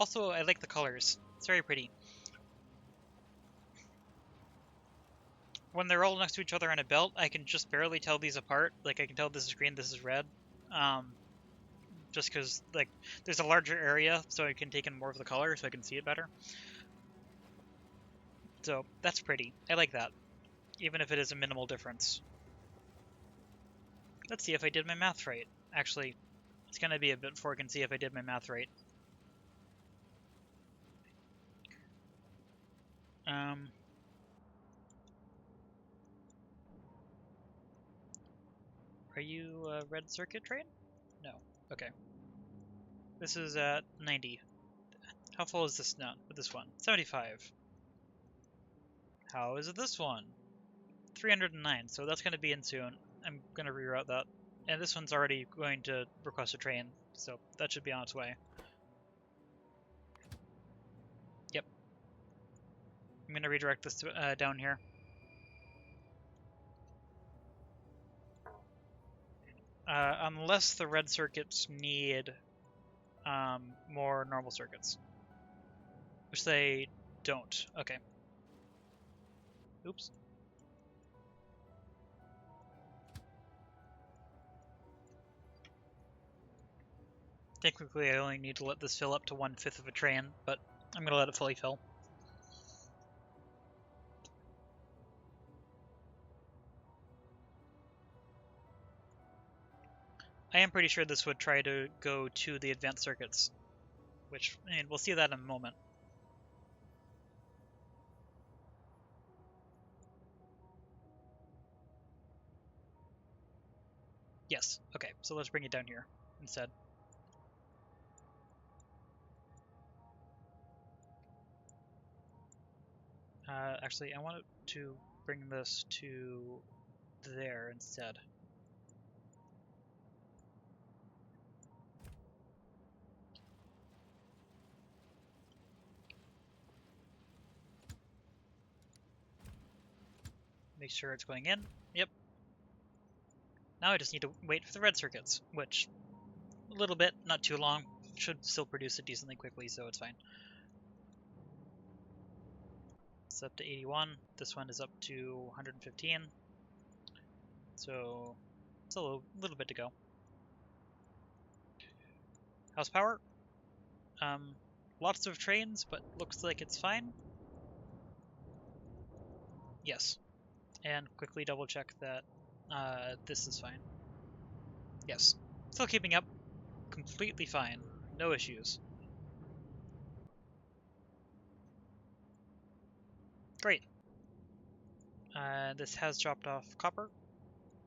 Also, I like the colors. It's very pretty. When they're all next to each other on a belt, I can just barely tell these apart. Like, I can tell this is green, this is red. Just because, like, there's a larger area, so I can take in more of the color, so I can see it better. So, that's pretty. I like that. Even if it is a minimal difference. Let's see if I did my math right. Actually, it's going to be a bit before I can see if I did my math right. Are you a red circuit train? No. Okay. This is at 90. How full is this now with this one? 75. How is it this one? 309, so that's going to be in soon. I'm going to reroute that. And this one's already going to request a train, so that should be on its way. Yep. I'm going to redirect this to, down here. Unless the red circuits need more normal circuits. Which they don't. Okay. Oops. Technically, I only need to let this fill up to 1/5 of a train, but I'm going to let it fully fill. I am pretty sure this would try to go to the advanced circuits, which, and we'll see that in a moment. Yes, okay, so let's bring it down here instead. Actually, I want to bring this to there instead. Make sure it's going in. Yep. Now I just need to wait for the red circuits, which, a little bit, not too long, should still produce it decently quickly, so it's fine. It's up to 81. This one is up to 115. So, still a little bit to go. House power. Lots of trains, but looks like it's fine. Yes. And quickly double check that this is fine. Yes. Still keeping up. Completely fine. No issues. Great. This has dropped off copper.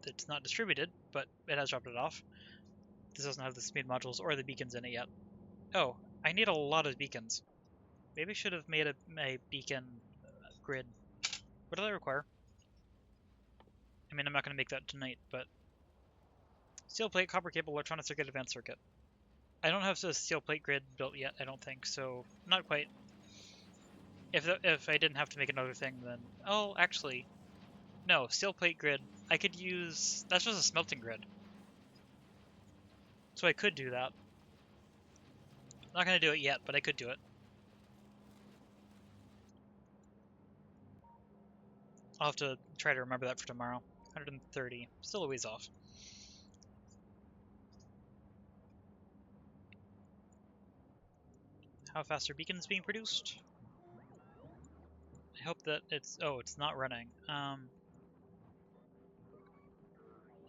It's not distributed, but it has dropped it off. This doesn't have the speed modules or the beacons in it yet. Oh, I need a lot of beacons. Maybe I should have made a beacon grid. What do they require? I mean, I'm not going to make that tonight, but... Steel plate, copper cable, electronic circuit, advanced circuit. I don't have the steel plate grid built yet, I don't think, so not quite. If I didn't have to make another thing, then... Oh, actually... No, steel plate grid. I could use... That's just a smelting grid. So I could do that. I'm not going to do it yet, but I could do it. I'll have to try to remember that for tomorrow. 130. Still a ways off. How fast are beacons being produced? I hope that it's... Oh, it's not running.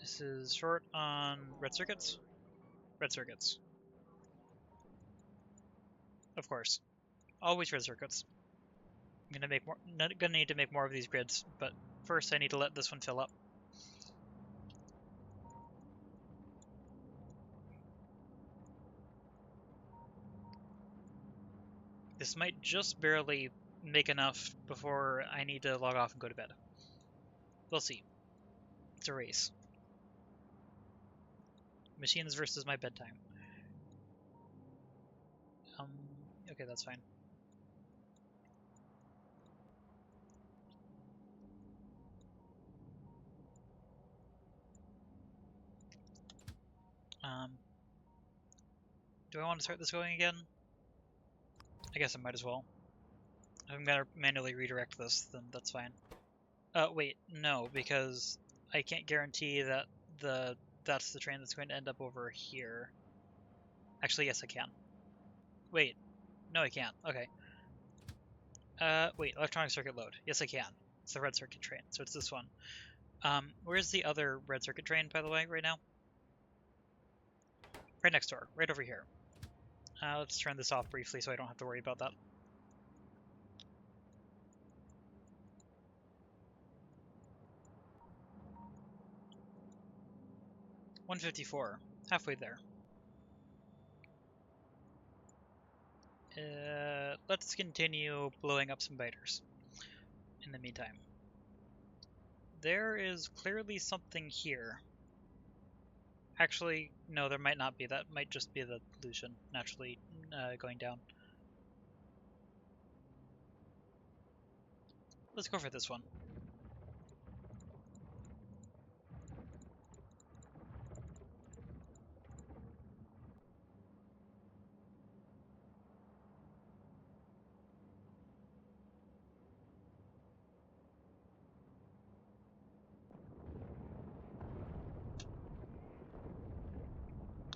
This is short on red circuits? Red circuits. Of course. Always red circuits. I'm gonna need to make more of these grids, but first I need to let this one fill up. This might just barely make enough before I need to log off and go to bed. We'll see. It's a race. Machines versus my bedtime. Okay, that's fine. Do I want to start this going again? I guess I might as well. If I'm gonna manually redirect this, then that's fine. Wait, no, because I can't guarantee that that's the train that's going to end up over here. Actually, yes, I can. Wait, no, I can't. Okay. Wait, electronic circuit load. Yes, I can. It's the red circuit train, so it's this one. Where's the other red circuit train, by the way, right now? Right next door, right over here. Let's turn this off briefly so I don't have to worry about that. $154, halfway there. Let's continue blowing up some biters in the meantime. There is clearly something here. Actually, no, there might not be. That might just be the pollution naturally going down. Let's go for this one.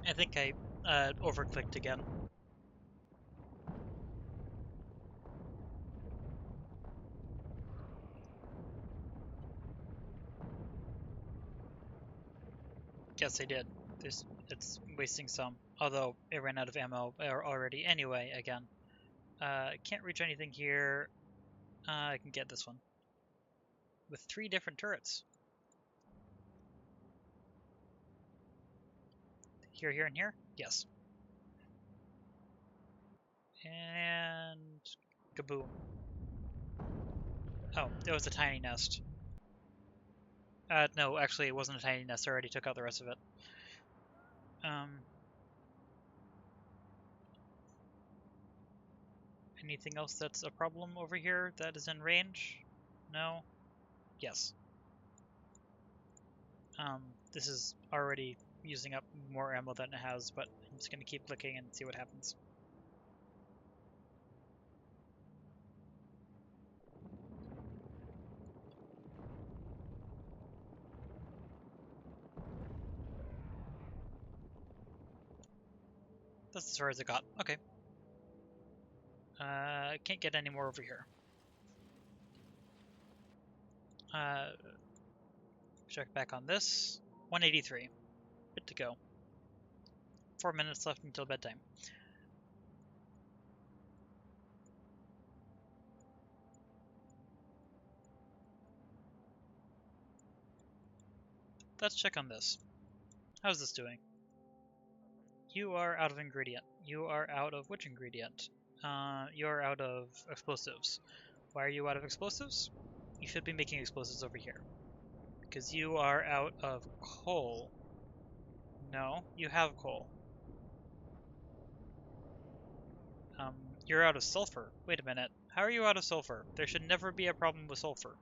I think I overclicked again. Yes, I did. It's wasting some, although it ran out of ammo already anyway, again. Can't reach anything here. I can get this one. With 3 different turrets. Here, here, and here? Yes. And kaboom. Oh, it was a tiny nest. No, actually it wasn't a tiny nest. I already took out the rest of it. Anything else that's a problem over here that is in range? No? Yes. This is already using up more ammo than it has, but I'm just going to keep clicking and see what happens. That's as far as it got. Okay. Can't get any more over here. Check back on this. 183. Good to go. 4 minutes left until bedtime. Let's check on this. How's this doing? You are out of ingredient. You are out of which ingredient? You are out of explosives. Why are you out of explosives? You should be making explosives over here. Because you are out of coal. No, you have coal. You're out of sulfur. Wait a minute. How are you out of sulfur? There should never be a problem with sulfur.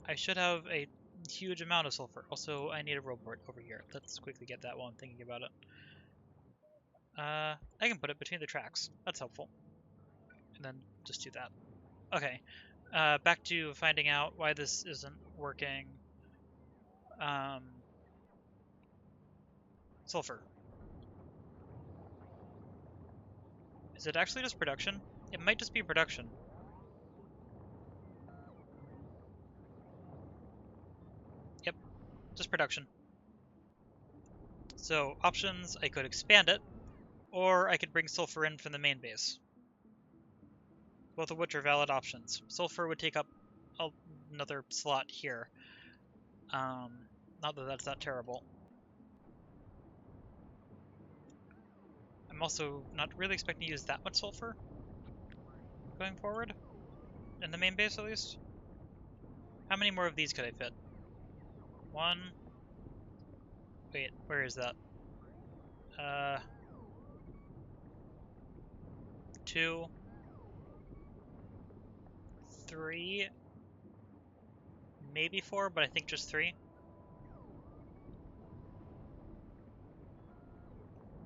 I should have a huge amount of sulfur. Also, I need a robot over here. Let's quickly get that while I'm thinking about it. I can put it between the tracks. That's helpful. And then just do that. Okay. Back to finding out why this isn't working. Sulfur. Is it actually just production? It might just be production. Yep, just production. So, options, I could expand it, or I could bring sulfur in from the main base. Both of which are valid options. Sulfur would take up another slot here. Not that that's that terrible. I'm also not really expecting to use that much sulfur going forward. In the main base, at least. How many more of these could I fit? 1. Wait, where is that? 2. 3. Maybe 4, but I think just 3.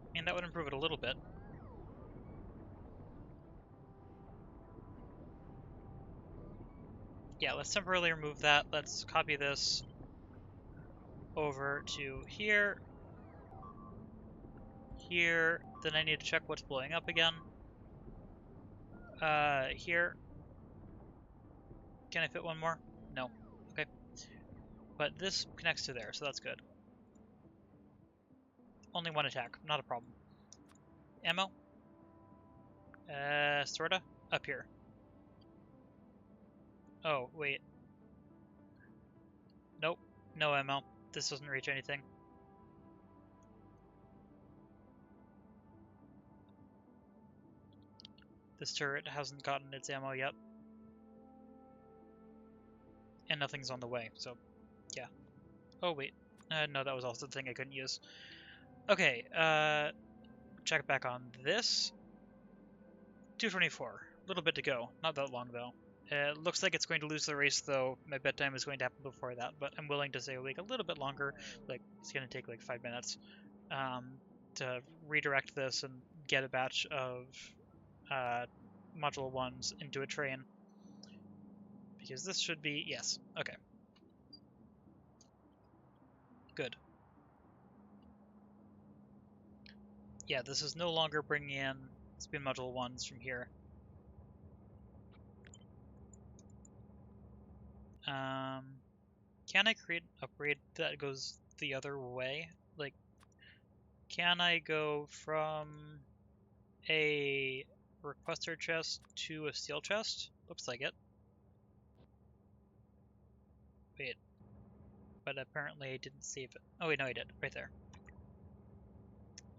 I mean, that would improve it a little bit. Yeah, let's temporarily remove that. Let's copy this over to here. Here. Then I need to check what's blowing up again. Here. Can I fit one more? No. Okay. But this connects to there, so that's good. Only one attack, not a problem. Ammo? Sorta? Up here. Oh, wait. Nope. No ammo. This doesn't reach anything. This turret hasn't gotten its ammo yet. And nothing's on the way, so yeah. Oh, wait. No, that was also the thing I couldn't use. Okay, check back on this. 224. A little bit to go. Not that long, though. It looks like it's going to lose the race, though. My bedtime is going to happen before that, but I'm willing to say like a little bit longer. Like, it's going to take like 5 minutes to redirect this and get a batch of module 1s into a train. Because this should be... Yes. Okay. Good. Yeah, this is no longer bringing in spin module 1s from here. Can I create an upgrade that goes the other way? Like, can I go from a requester chest to a steel chest? Looks like it. Wait, but apparently I didn't save it. Oh wait, no I did, right there.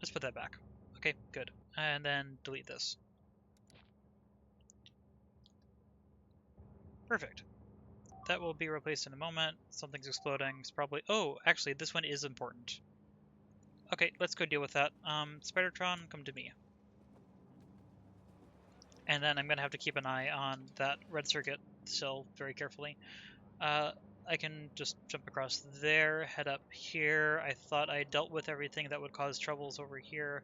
Let's put that back. Okay, good. And then delete this. Perfect. That will be replaced in a moment. Something's exploding. It's probably... Oh, actually, this one is important. Okay, let's go deal with that. Spidertron, come to me. And then I'm going to have to keep an eye on that red circuit still very carefully. I can just jump across there, head up here. I thought I dealt with everything that would cause troubles over here,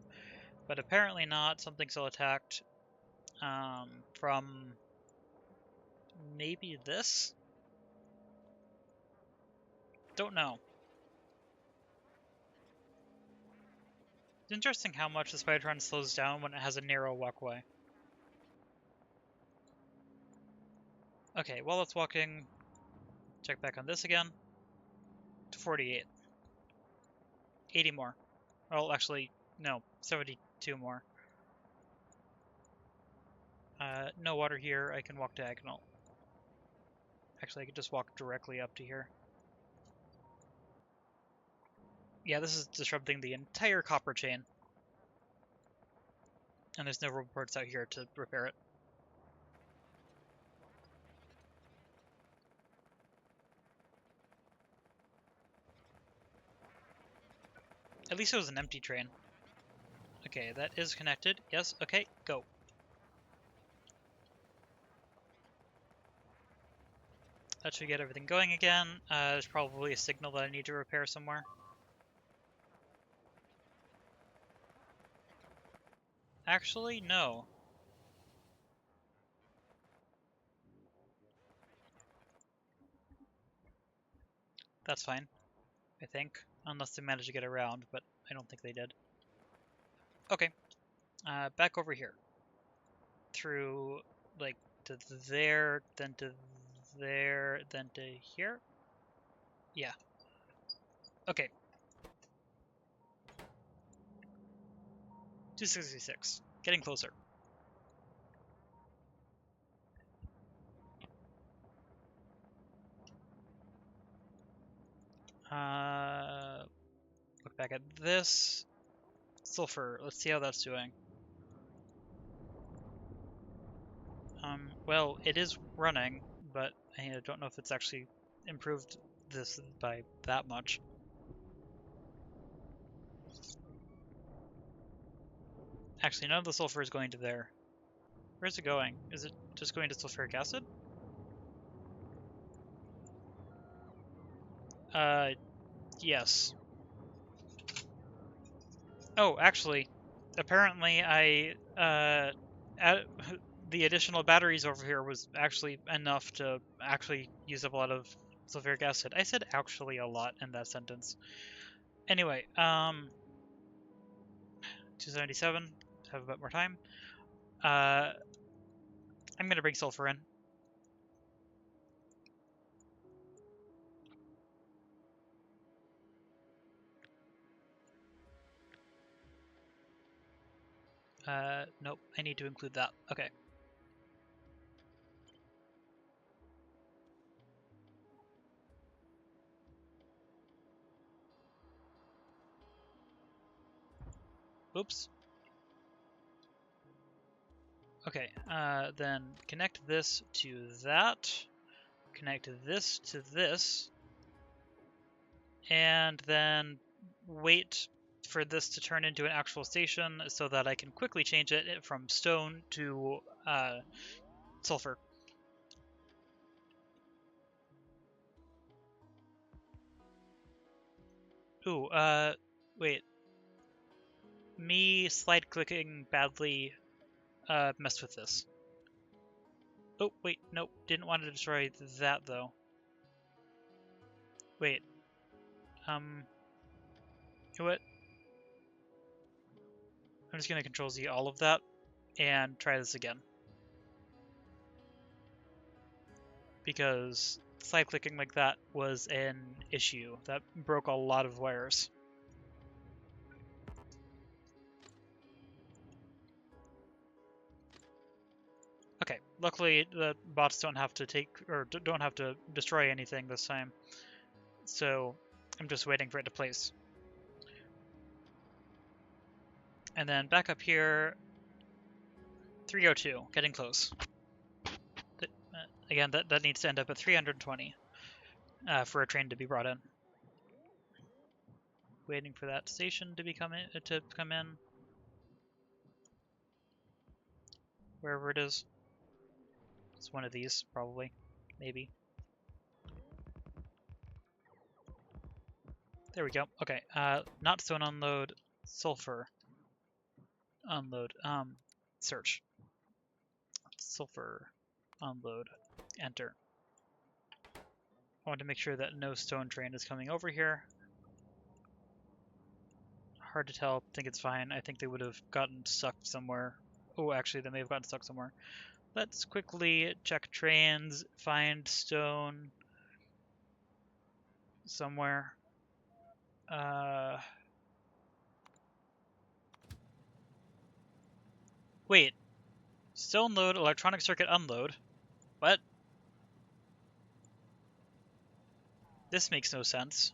but apparently not. Something still attacked from maybe this? Don't know. It's interesting how much the Spidertron slows down when it has a narrow walkway. Okay, while it's walking, check back on this again. To 48. 80 more. Well, actually, no, 72 more. No water here, I can walk diagonal. Actually, I could just walk directly up to here. Yeah, this is disrupting the entire copper chain. And there's no robots out here to repair it. At least it was an empty train. Okay, that is connected. Yes, okay, go. That should get everything going again. There's probably a signal that I need to repair somewhere. Actually, no. That's fine, I think. Unless they managed to get around, but I don't think they did. Okay, back over here. Through, like, to there, then to there, then to here? Yeah. Okay. 266. Getting closer. Look back at this. Sulfur. Let's see how that's doing. Well, it is running, but I don't know if it's actually improved this by that much. Actually, none of the sulfur is going to there. Where's it going? Is it just going to sulfuric acid? Yes. Oh, actually, apparently the additional batteries over here was actually enough to actually use up a lot of sulfuric acid. I said actually a lot in that sentence. Anyway, 277, have a bit more time. I'm gonna bring sulfur in. Nope, I need to include that. Okay. Oops. Okay, then connect this to that, connect this to this, and then wait for this to turn into an actual station so that I can quickly change it from stone to sulfur. Ooh, wait. Me slide clicking badly messed with this. Oh, wait, nope, didn't want to destroy that though. Wait, you know what? I'm just going to Control-Z all of that and try this again. Because side clicking like that was an issue. That broke a lot of wires. Okay, luckily the bots don't have to don't have to destroy anything this time. So I'm just waiting for it to place. And then back up here, 302, getting close. Again, that needs to end up at 320 for a train to be brought in. Waiting for that station to come in. Wherever it is. It's one of these, probably. Maybe. There we go. Okay, not stone unload, sulfur unload, search. Sulfur unload, enter. I want to make sure that no stone train is coming over here. Hard to tell, think it's fine. I think they would have gotten stuck somewhere. Oh, actually, they may have gotten stuck somewhere. Let's quickly check trains, find stone somewhere. Wait. Stone load, electronic circuit unload. What? This makes no sense.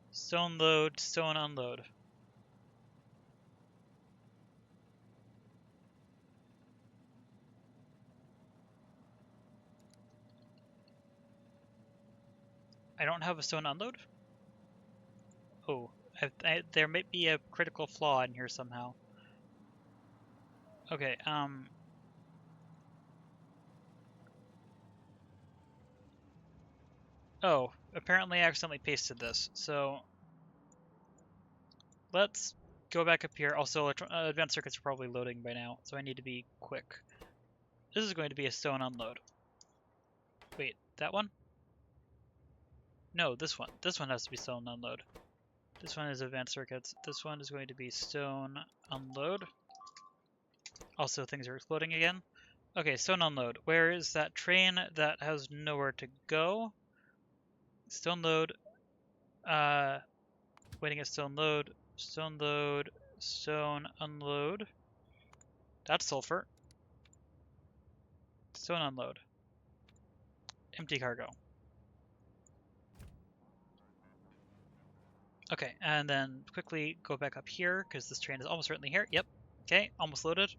Stone load, stone unload. I don't have a stone unload? Oh, there might be a critical flaw in here somehow. Okay, oh, apparently I accidentally pasted this, so let's go back up here. Also, advanced circuits are probably loading by now, so I need to be quick. This is going to be a stone unload. Wait, that one? No, this one. This one has to be stone unload. This one is advanced circuits. This one is going to be stone unload. Also, things are exploding again. Okay, stone unload. Where is that train that has nowhere to go? Stone load. Waiting at stone load. Stone load. Stone unload. That's sulfur. Stone unload. Empty cargo. Okay, and then quickly go back up here, because this train is almost certainly here. Yep. Okay, almost loaded.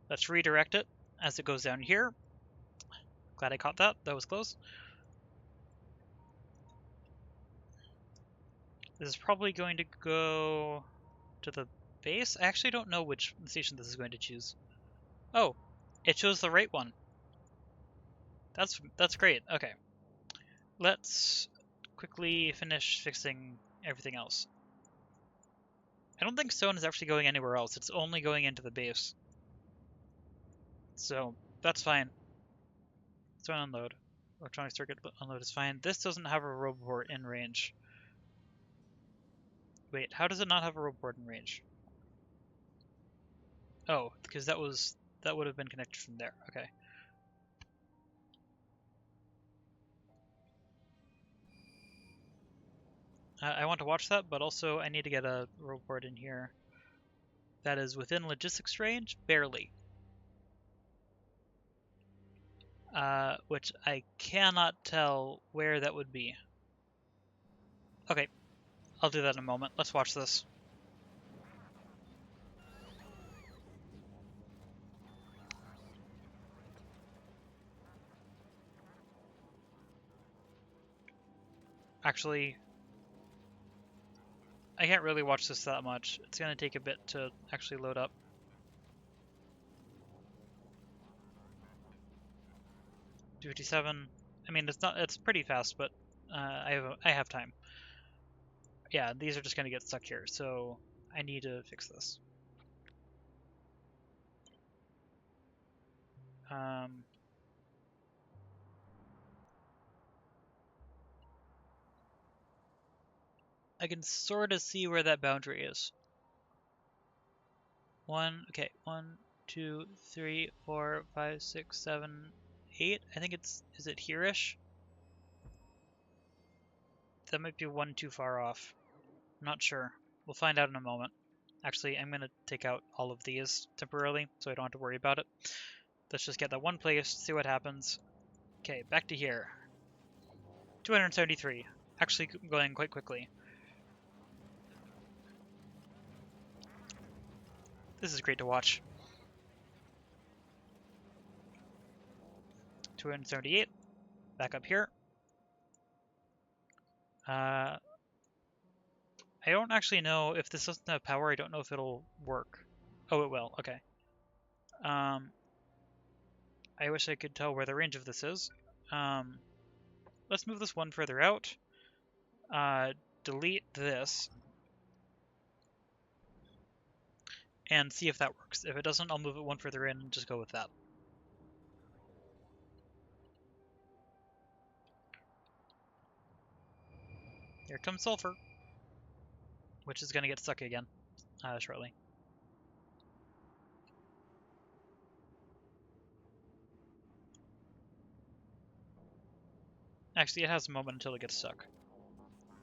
Let's redirect it as it goes down here. Glad I caught that. That was close. This is probably going to go to the base. I actually don't know which station this is going to choose. Oh, it chose the right one. That's great. Okay. Let's quickly finish fixing everything else. I don't think stone is actually going anywhere else. It's only going into the base. So that's fine. Stone unload. Electronic circuit unload is fine. This doesn't have a roboport in range. Wait, how does it not have a roboport in range? Oh, because that would have been connected from there. Okay. I want to watch that, but also I need to get a roboport in here that is within logistics range, barely. Which I cannot tell where that would be. Okay, I'll do that in a moment. Let's watch this. Actually, I can't really watch this that much. It's going to take a bit to actually load up. $57. I mean, it's pretty fast, but I have time. Yeah, these are just going to get stuck here, so I need to fix this. I can sort of see where that boundary is. Okay, 1, 2, 3, 4, 5, 6, 7, 8. I think is it here-ish? That might be one too far off. I'm not sure. We'll find out in a moment. Actually, I'm going to take out all of these temporarily, so I don't have to worry about it. Let's just get that one place, see what happens. Okay, back to here. 273. Actually going quite quickly. This is great to watch. 278. Back up here. I don't actually know if this doesn't have power. I don't know if it'll work. Oh, it will. Okay. I wish I could tell where the range of this is. Let's move this one further out. Delete this. And see if that works. If it doesn't, I'll move it one further in and just go with that. Here comes sulfur, which is going to get stuck again shortly. Actually, it has a moment until it gets stuck.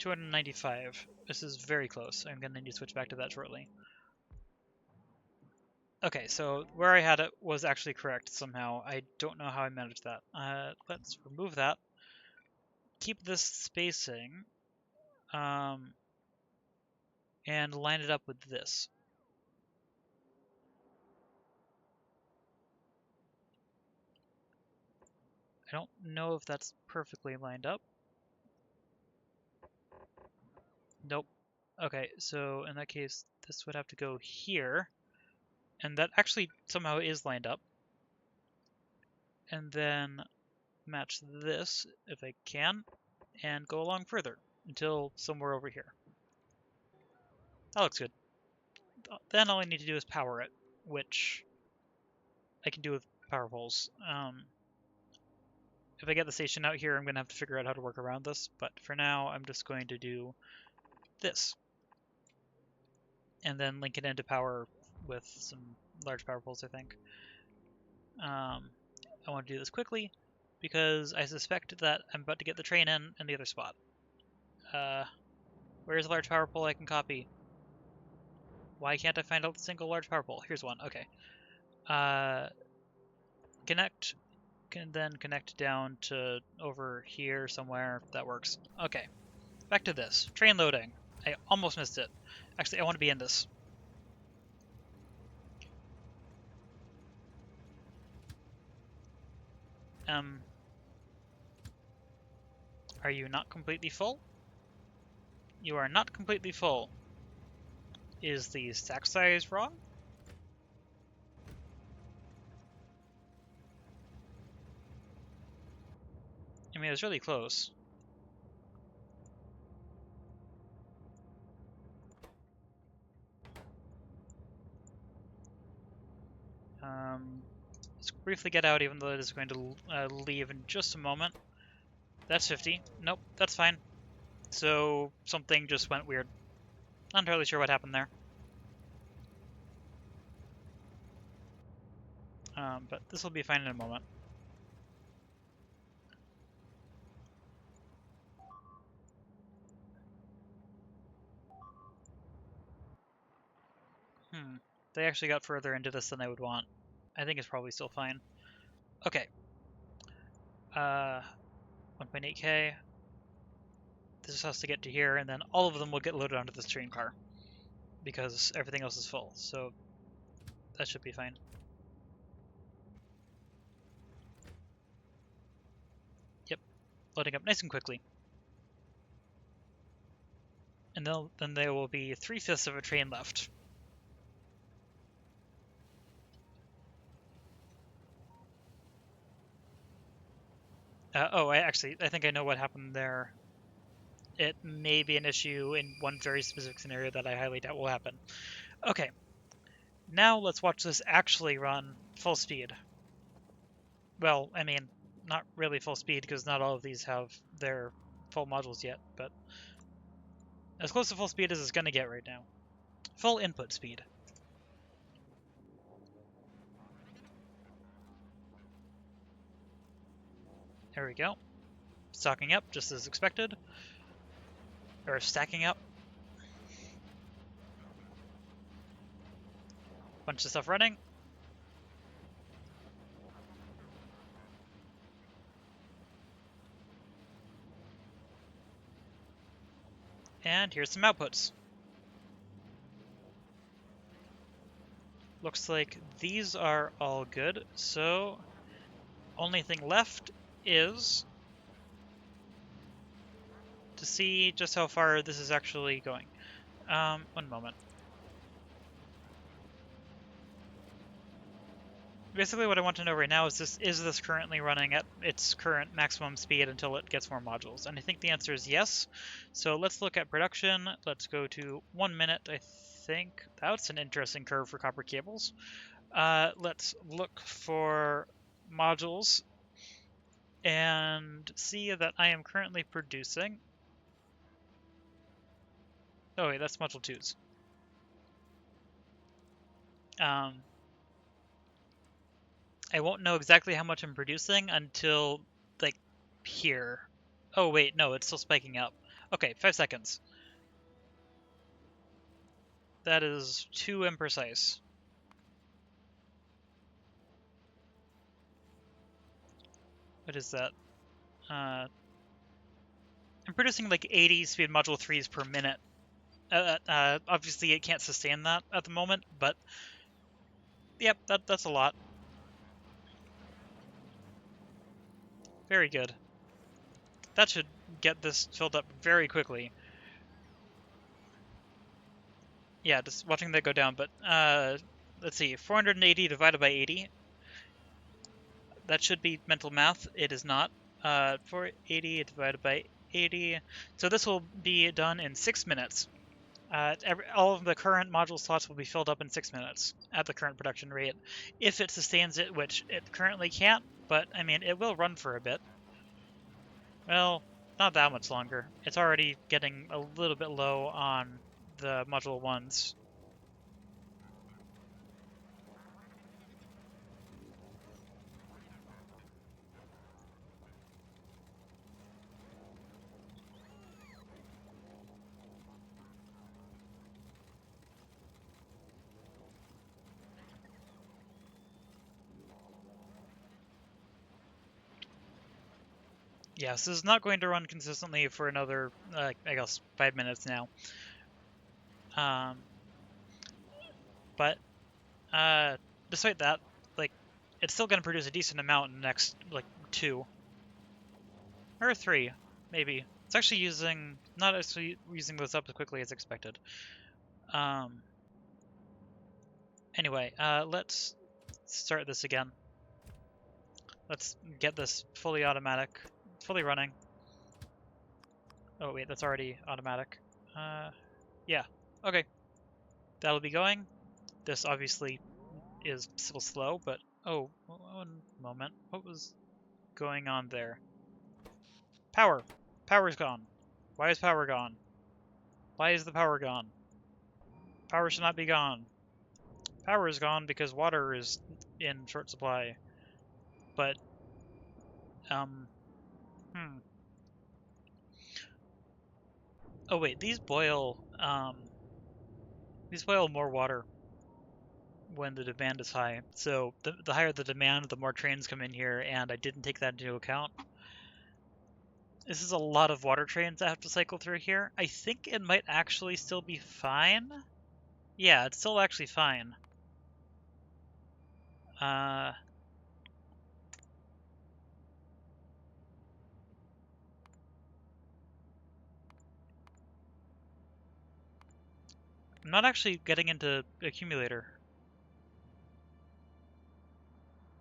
295. This is very close. I'm going to need to switch back to that shortly. Okay, so where I had it was actually correct somehow. I don't know how I managed that. Let's remove that. Keep this spacing. And line it up with this. I don't know if that's perfectly lined up. Nope. Okay, so in that case, this would have to go here. And that actually somehow is lined up. And then match this, if I can, and go along further until somewhere over here. That looks good. Then all I need to do is power it, which I can do with power poles. If I get the station out here, I'm going to have to figure out how to work around this, but for now, I'm just going to do this. And then link it into power with some large power poles, I think. I want to do this quickly, because I suspect that I'm about to get the train in the other spot. Where's a large power pole I can copy? Why can't I find a single large power pole? Here's one, okay. Connect, can then connect down to over here somewhere. That works. Okay, back to this. Train loading. I almost missed it. Actually, I want to be in this. Are you not completely full? You are not completely full. Is the stack size wrong? I mean, it's really close. Let's briefly get out, even though it is going to leave in just a moment. That's 50. Nope, that's fine. So something just went weird. Not entirely sure what happened there. But this will be fine in a moment. They actually got further into this than I would want. I think it's probably still fine. Okay. 1.8k. This has to get to here, and then all of them will get loaded onto this train car, because everything else is full, so that should be fine. Yep, loading up nice and quickly. And then there will be 3/5 of a train left. I think I know what happened there. It may be an issue in one very specific scenario that I highly doubt will happen. Okay, now let's watch this actually run full speed. Well, I mean, not really full speed, because not all of these have their full modules yet, but as close to full speed as it's going to get right now. Full input speed. There we go. Stocking up, just as expected. Or stacking up. Bunch of stuff running. And here's some outputs. Looks like these are all good, so only thing left is to see just how far this is actually going. One moment. Basically what I want to know right now is this currently running at its current maximum speed until it gets more modules? And I think the answer is yes. So let's look at production. Let's go to 1 minute, I think. That's an interesting curve for copper cables. Let's look for modules and see that I am currently producing. Oh wait, that's module 2s. I won't know exactly how much I'm producing until, like, here. Oh wait, no, it's still spiking up. Okay, 5 seconds. That is too imprecise. What is that? I'm producing like 80 speed module 3s per minute. Obviously it can't sustain that at the moment, but yep, that's a lot. Very good. That should get this filled up very quickly. Yeah, just watching that go down, but let's see, 480 divided by 80. That should be mental math. It is not. 480 divided by 80. So this will be done in 6 minutes. All of the current module slots will be filled up in 6 minutes at the current production rate. If it sustains it, which it currently can't, but I mean, it will run for a bit. Well, not that much longer. It's already getting a little bit low on the module 1s. Yes, this is not going to run consistently for another, I guess, 5 minutes now. But despite that, like, it's still going to produce a decent amount in the next, like, 2 or 3, maybe. It's actually not actually using this up as quickly as expected. Anyway, let's start this again. Let's get this fully running. Oh wait, that's already automatic. Yeah, okay. That'll be going. This obviously is still slow, but oh, 1 moment. What was going on there? Power! Power's gone. Why is power gone? Why is the power gone? Power should not be gone. Power is gone because water is in short supply. But, Oh wait, these boil more water when the demand is high. So the higher the demand, the more trains come in here, and I didn't take that into account. This is a lot of water trains I have to cycle through here. I think it might actually still be fine. Yeah, it's still actually fine. I'm not actually getting into accumulator.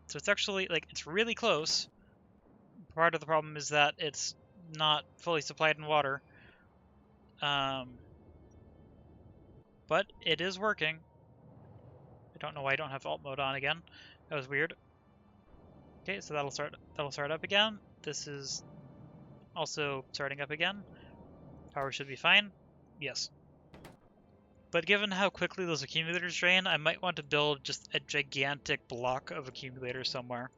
So it's actually, like, it's really close. Part of the problem is that it's not fully supplied in water. But it is working. I don't know why I don't have alt mode on again. That was weird. Okay, so that'll start up again. This is also starting up again. Power should be fine. Yes. But given how quickly those accumulators drain, I might want to build just a gigantic block of accumulators somewhere.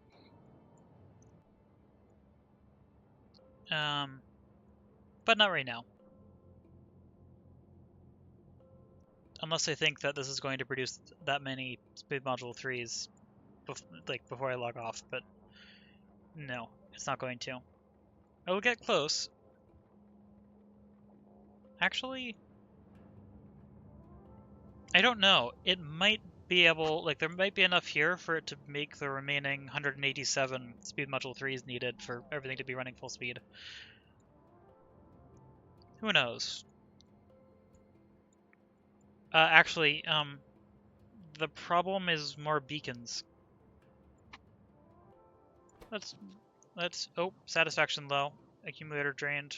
But not right now. Unless I think that this is going to produce that many speed module 3s before I log off, but no, it's not going to. I will get close. Actually, I don't know. It might be able, like, there might be enough here for it to make the remaining 187 speed module 3s needed for everything to be running full speed. Who knows? Actually, the problem is more beacons. Oh, satisfaction low. Accumulator drained.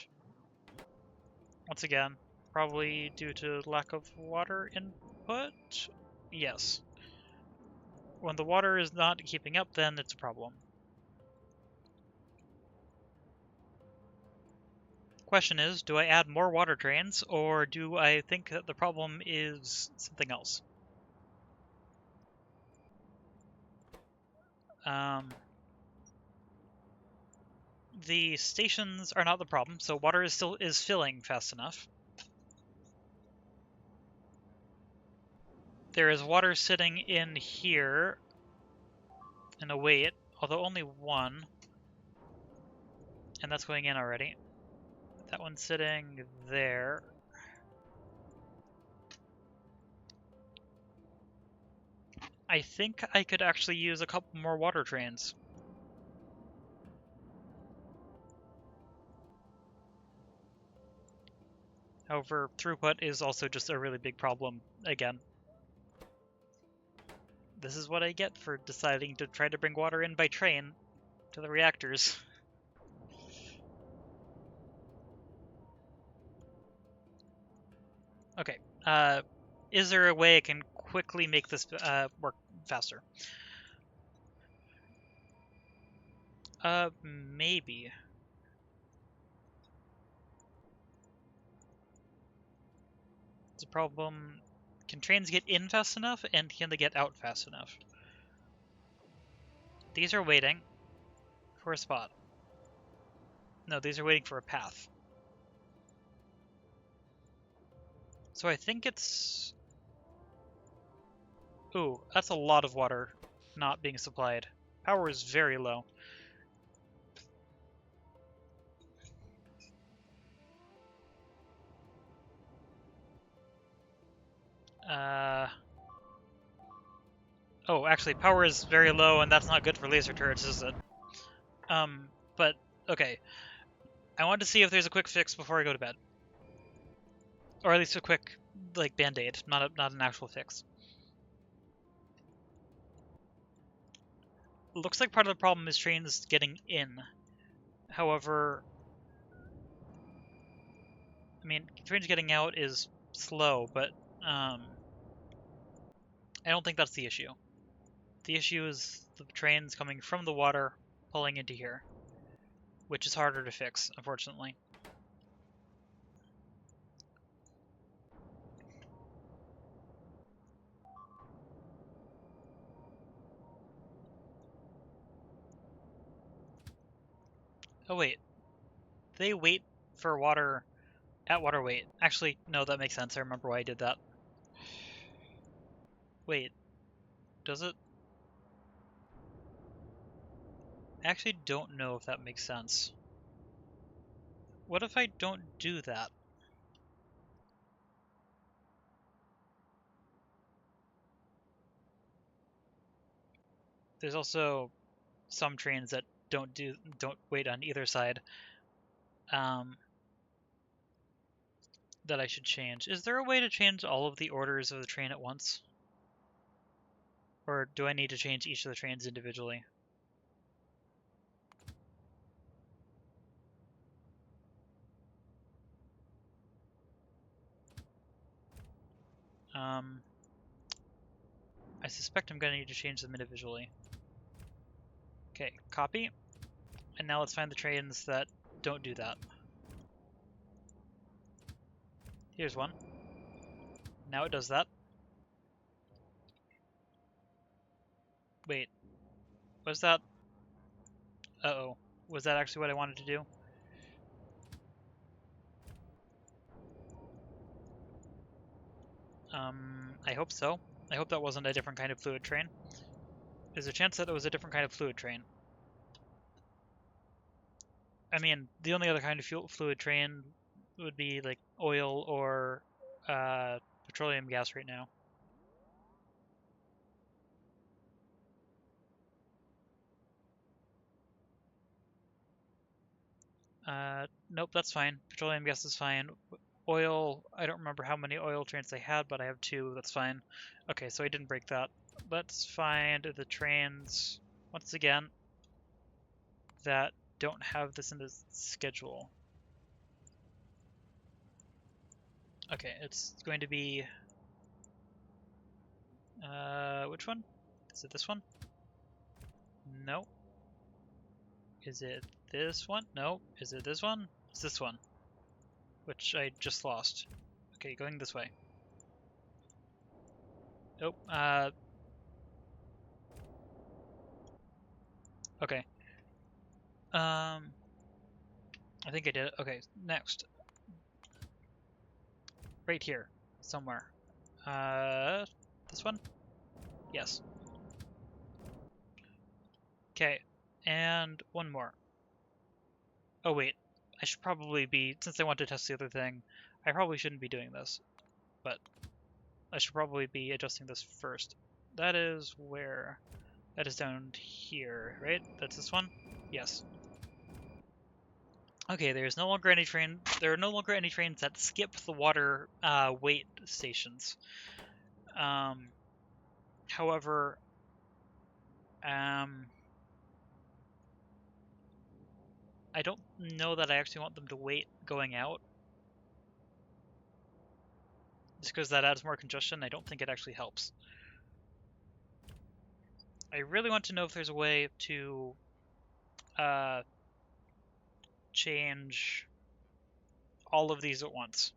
Once again, probably due to lack of water input? Yes. When the water is not keeping up, then it's a problem. Question is, do I add more water trains, or do I think that the problem is something else? The stations are not the problem, so water is filling fast enough. There is water sitting in here in a wait, although only one, and that's going in already. That one's sitting there. I think I could actually use a couple more water trains. However, throughput is also just a really big problem again. This is what I get for deciding to try to bring water in by train to the reactors. Okay, is there a way I can quickly make this work faster? Maybe. It's a problem. Can trains get in fast enough, and can they get out fast enough? These are waiting for a spot. No, these are waiting for a path. So I think it's... Ooh, that's a lot of water not being supplied. Power is very low. Oh, actually, power is very low, and that's not good for laser turrets, is it? But, okay. I want to see if there's a quick fix before I go to bed. Or at least a quick, like, band-aid, not an actual fix. Looks like part of the problem is trains getting in. However, I mean, trains getting out is slow, but, I don't think that's the issue. The issue is the trains coming from the water pulling into here, which is harder to fix, unfortunately. Oh wait, they wait for water at water weight. Actually, no, that makes sense. I remember why I did that. Wait, does it? I actually don't know if that makes sense. What if I don't do that? There's also some trains that don't wait on either side. That I should change. Is there a way to change all of the orders of the train at once? Or do I need to change each of the trains individually? I suspect I'm going to need to change them individually. Okay, copy. And now let's find the trains that don't do that. Here's one. Now it does that. Wait. Was that... Uh-oh. Was that actually what I wanted to do? I hope so. I hope that wasn't a different kind of fluid train. There's a chance that it was a different kind of fluid train. I mean, the only other kind of fluid train would be like oil or petroleum gas right now. Nope, that's fine. Petroleum gas is fine. Oil, I don't remember how many oil trains I had, but I have 2, that's fine. Okay, so I didn't break that. Let's find the trains, once again, that don't have this in the schedule. Okay, it's going to be... which one? Is it this one? No. Is it this one? No. Is it this one? It's this one. Which I just lost. Okay, going this way. Nope. Okay. I think I did it. Okay, next. Right here. Somewhere. This one? Yes. Okay, and one more. Oh wait, I should probably be, since I want to test the other thing, I probably shouldn't be doing this, but I should probably be adjusting this first. That is where, that is down here, right? That's this one? Yes. Okay, there are no longer any trains that skip the water wait stations. However, I don't know that I actually want them to wait going out. Just because that adds more congestion, I don't think it actually helps. I really want to know if there's a way to change all of these at once.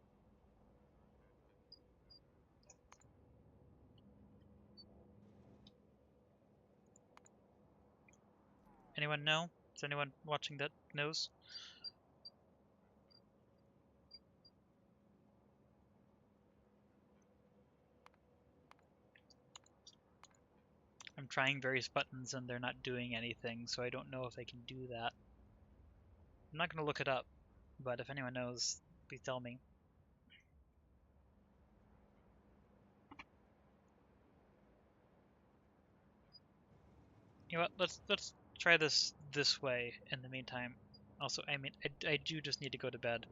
Anyone know? Is anyone watching that knows? I'm trying various buttons and they're not doing anything, so I don't know if I can do that. I'm not going to look it up, but if anyone knows, please tell me. You know what? Let's try this way in the meantime. Also, I mean, I do just need to go to bed.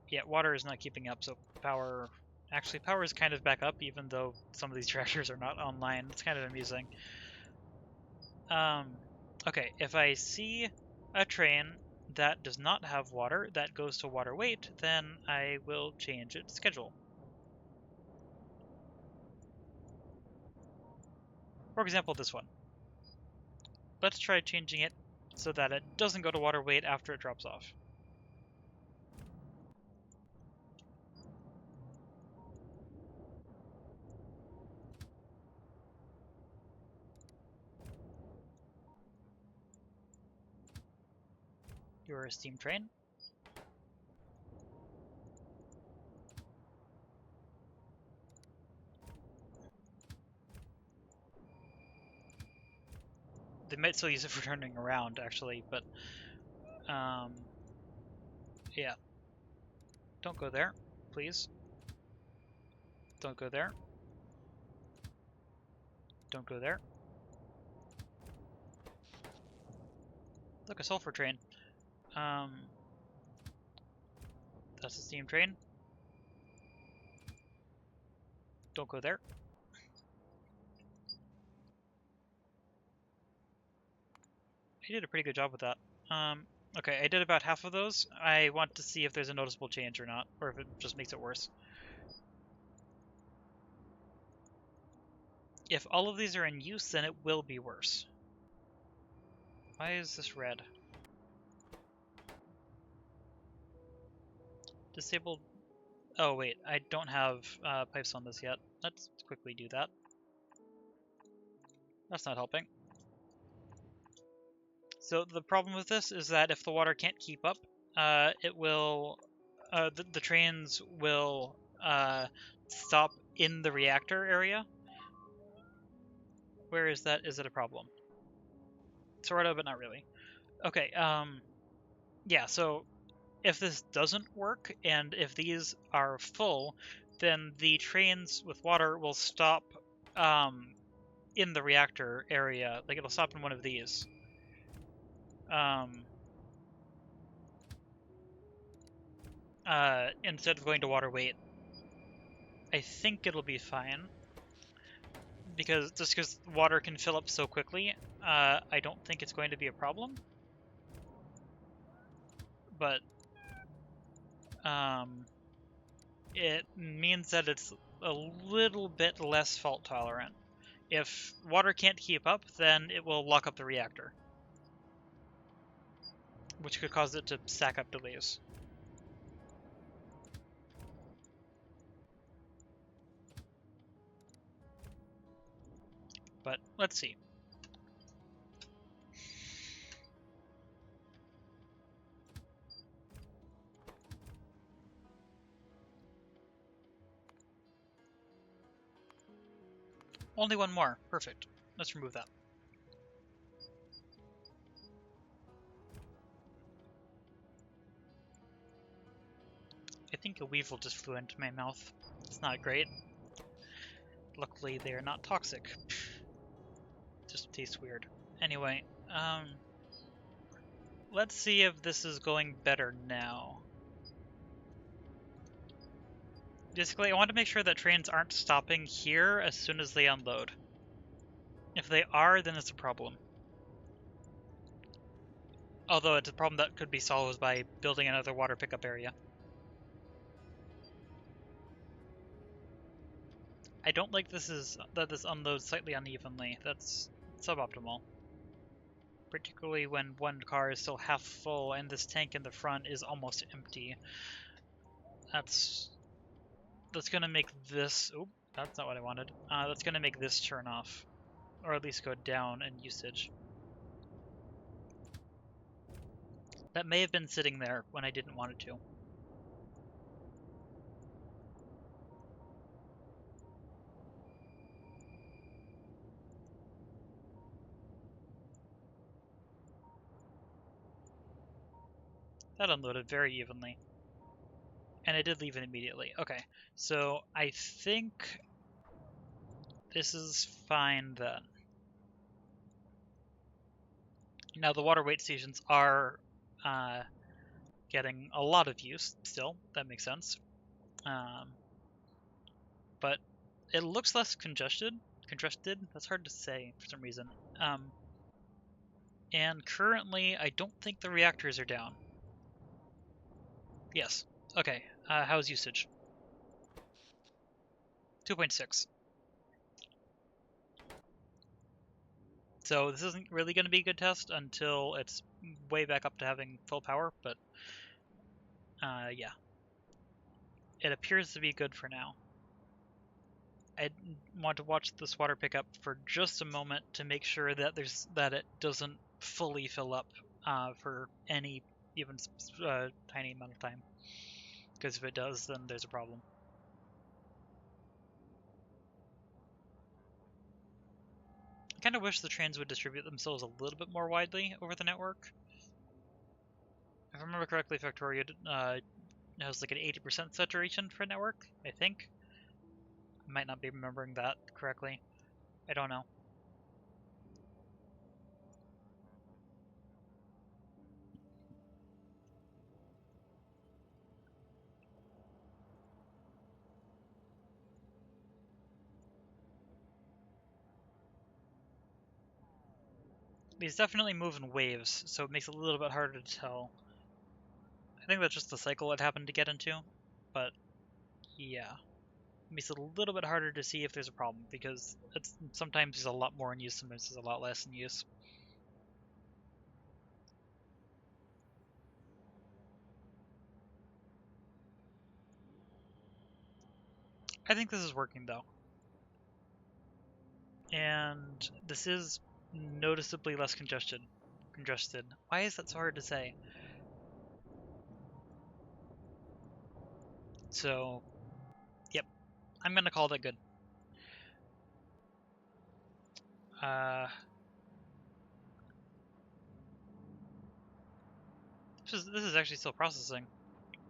Yeah, water is not keeping up, so power... Actually, power is kind of back up, even though some of these tractors are not online. It's kind of amusing. Okay, if I see a train that does not have water, that goes to water wait, then I will change its schedule. For example, this one. Let's try changing it so that it doesn't go to water wait after it drops off. You're a steam train. They might still use it for turning around, actually, but yeah. Don't go there, please. Don't go there. Don't go there. Look, a sulfur train. That's a steam train. Don't go there. I did a pretty good job with that. Okay, I did about half of those. I want to see if there's a noticeable change or not, or if it just makes it worse. If all of these are in use, then it will be worse. Why is this red? Disabled... Oh wait, I don't have pipes on this yet. Let's quickly do that. That's not helping. So the problem with this is that if the water can't keep up, it will the trains will stop in the reactor area. Where is that? Is it a problem? Sort of, but not really. Okay, yeah, so if this doesn't work, and if these are full, then the trains with water will stop in the reactor area. Like, it'll stop in one of these. Instead of going to water weight. I think it'll be fine. Because water can fill up so quickly, I don't think it's going to be a problem. But it means that it's a little bit less fault tolerant. If water can't keep up, then it will lock up the reactor, which could cause it to stack up delays. But let's see. Only one more. Perfect. Let's remove that. I think a weevil just flew into my mouth. It's not great. Luckily, they are not toxic. Just tastes weird. Anyway, let's see if this is going better now. Basically, I want to make sure that trains aren't stopping here as soon as they unload. If they are, then it's a problem. Although it's a problem that could be solved by building another water pickup area. I don't like that this unloads slightly unevenly. That's suboptimal. Particularly when one car is still half full and this tank in the front is almost empty. That's gonna make this... Oop, that's not what I wanted. That's gonna make this turn off. Or at least go down in usage. That may have been sitting there when I didn't want it to. That unloaded very evenly. And I did leave it immediately. Okay, so I think this is fine then. Now the water weight stations are getting a lot of use still. That makes sense. But it looks less congested. That's hard to say for some reason. And currently, I don't think the reactors are down. Yes. Okay. How's usage? 2.6. So this isn't really going to be a good test until it's way back up to having full power, but yeah. It appears to be good for now. I want to watch this water pickup for just a moment to make sure that it doesn't fully fill up for any even tiny amount of time. Because if it does, then there's a problem. I kind of wish the trains would distribute themselves a little bit more widely over the network. If I remember correctly, Factorio has like an 80% saturation for network, I think. I might not be remembering that correctly. I don't know. These definitely move in waves, so it makes it a little bit harder to tell. I think that's just the cycle it happened to get into, but yeah. It makes it a little bit harder to see if there's a problem, because sometimes there's a lot more in use, sometimes there's a lot less in use. I think this is working though. And this is noticeably less congested. Why is that so hard to say? So, yep, I'm gonna call that good. This is actually still processing.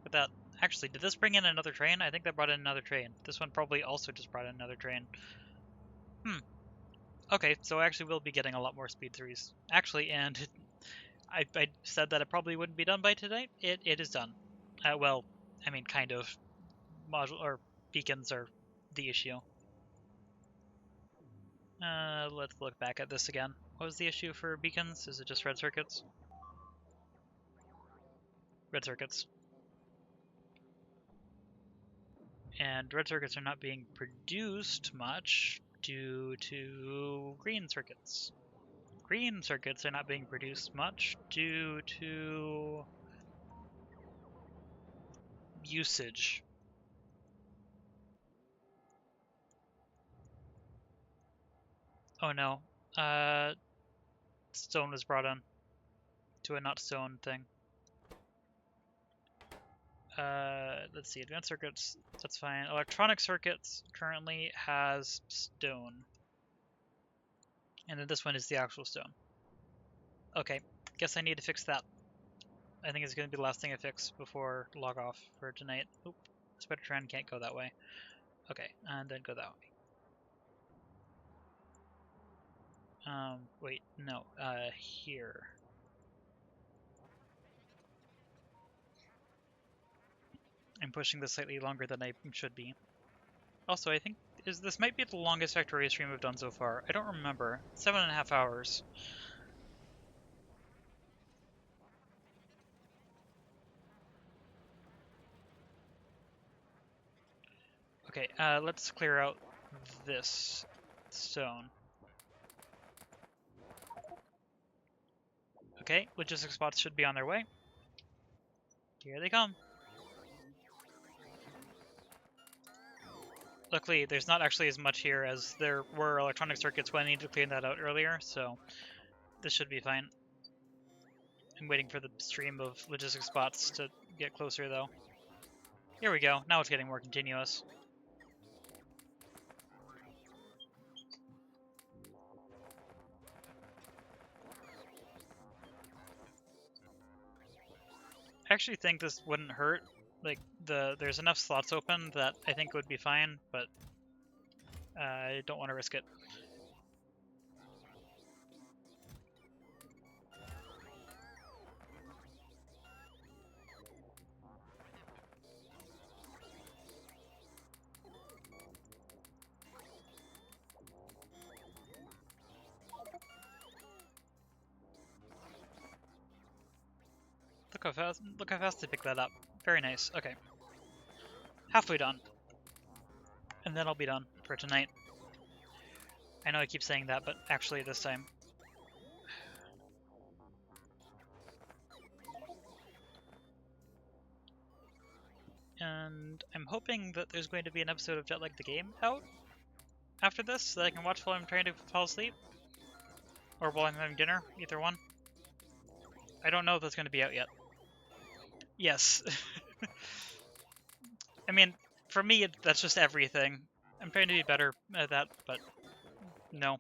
But that actually, did this bring in another train? I think that brought in another train. This one probably also just brought in another train. Okay, so I actually will be getting a lot more speed 3s. Actually, and I said that it probably wouldn't be done by tonight. It is done. Well, I mean, kind of. Module or beacons are the issue. Let's look back at this again. What was the issue for beacons? Is it just red circuits? Red circuits. And red circuits are not being produced much due to green circuits. Green circuits are not being produced much due to usage. Oh no. Stone was brought in to a not stone thing. Let's see, advanced circuits, that's fine. Electronic circuits currently has stone. And then this one is the actual stone. Okay, guess I need to fix that. I think it's going to be the last thing I fix before log off for tonight. Oop, Spider-Tran can't go that way. Okay, and then go that way. Wait, no, here. I'm pushing this slightly longer than I should be. Also, I think this might be the longest Factorio stream I've done so far. I don't remember. 7.5 hours. Okay, let's clear out this stone. Okay, logistic spots should be on their way. Here they come. Luckily, there's not actually as much here as there were electronic circuits when I needed to clean that out earlier, so this should be fine. I'm waiting for the stream of logistic spots to get closer, though. Here we go. Now it's getting more continuous. I actually think this wouldn't hurt. Like, there's enough slots open that I think would be fine, but I don't want to risk it. Look how fast they picked that up. Very nice. Okay. Halfway done. And then I'll be done for tonight. I know I keep saying that, but actually this time. And I'm hoping that there's going to be an episode of Jetlag the Game out after this, so that I can watch while I'm trying to fall asleep. Or while I'm having dinner, either one. I don't know if that's going to be out yet. Yes. I mean, for me, that's just everything. I'm trying to be better at that, but no.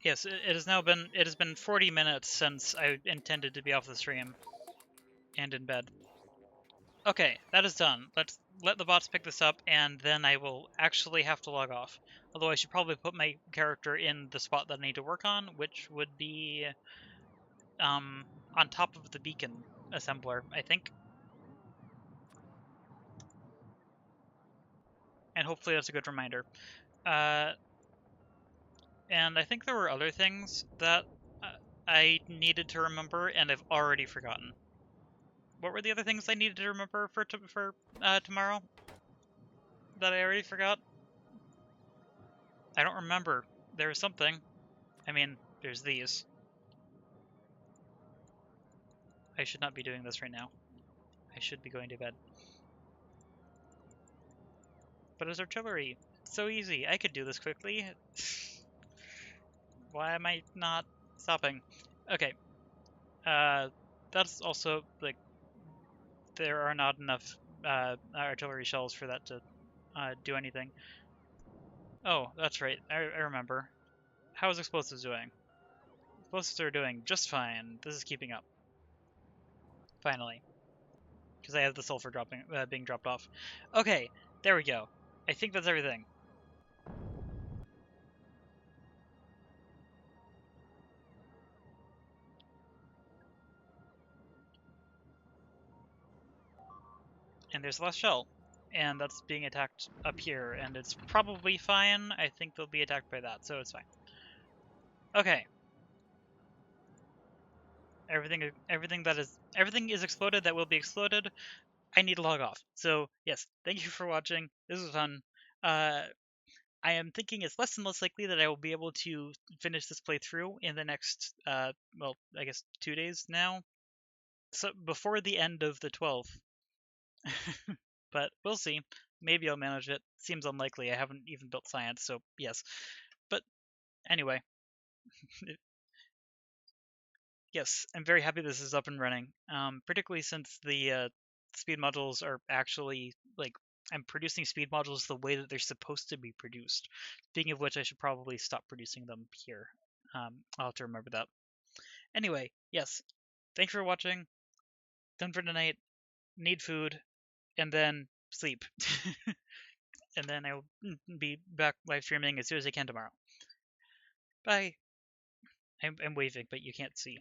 Yes, it has been 40 minutes since I intended to be off the stream and in bed. Okay, that is done. Let's let the bots pick this up, and then I will actually have to log off. Although I should probably put my character in the spot that I need to work on, which would be on top of the beacon assembler, I think. And hopefully that's a good reminder. And I think there were other things that I needed to remember, and I've already forgotten. What were the other things I needed to remember for tomorrow that I already forgot? I don't remember. There was something. I mean, there's these. I should not be doing this right now. I should be going to bed. But it's artillery. So easy. I could do this quickly. Why am I not stopping? Okay. That's also, like, there are not enough artillery shells for that to do anything. Oh, that's right. I remember. How is explosives doing? Explosives are doing just fine. This is keeping up. Finally. Because I have the sulfur being dropped off. Okay, there we go. I think that's everything. And there's the last shell. And that's being attacked up here, and it's probably fine. I think they'll be attacked by that, so it's fine. Okay. Everything is exploded that will be exploded. I need to log off. So yes, thank you for watching. This was fun. I am thinking it's less and less likely that I will be able to finish this playthrough in the next, well, I guess 2 days now. So before the end of the 12th. But we'll see. Maybe I'll manage it. Seems unlikely. I haven't even built science, so yes. But anyway, yes, I'm very happy this is up and running. Particularly since the speed modules are actually, like, I'm producing speed modules the way that they're supposed to be produced. Speaking of which, I should probably stop producing them here. I'll have to remember that. Anyway, yes. Thanks for watching. Done for tonight. Need food. And then sleep. And then I will be back live streaming as soon as I can tomorrow. Bye. I'm waving, but you can't see.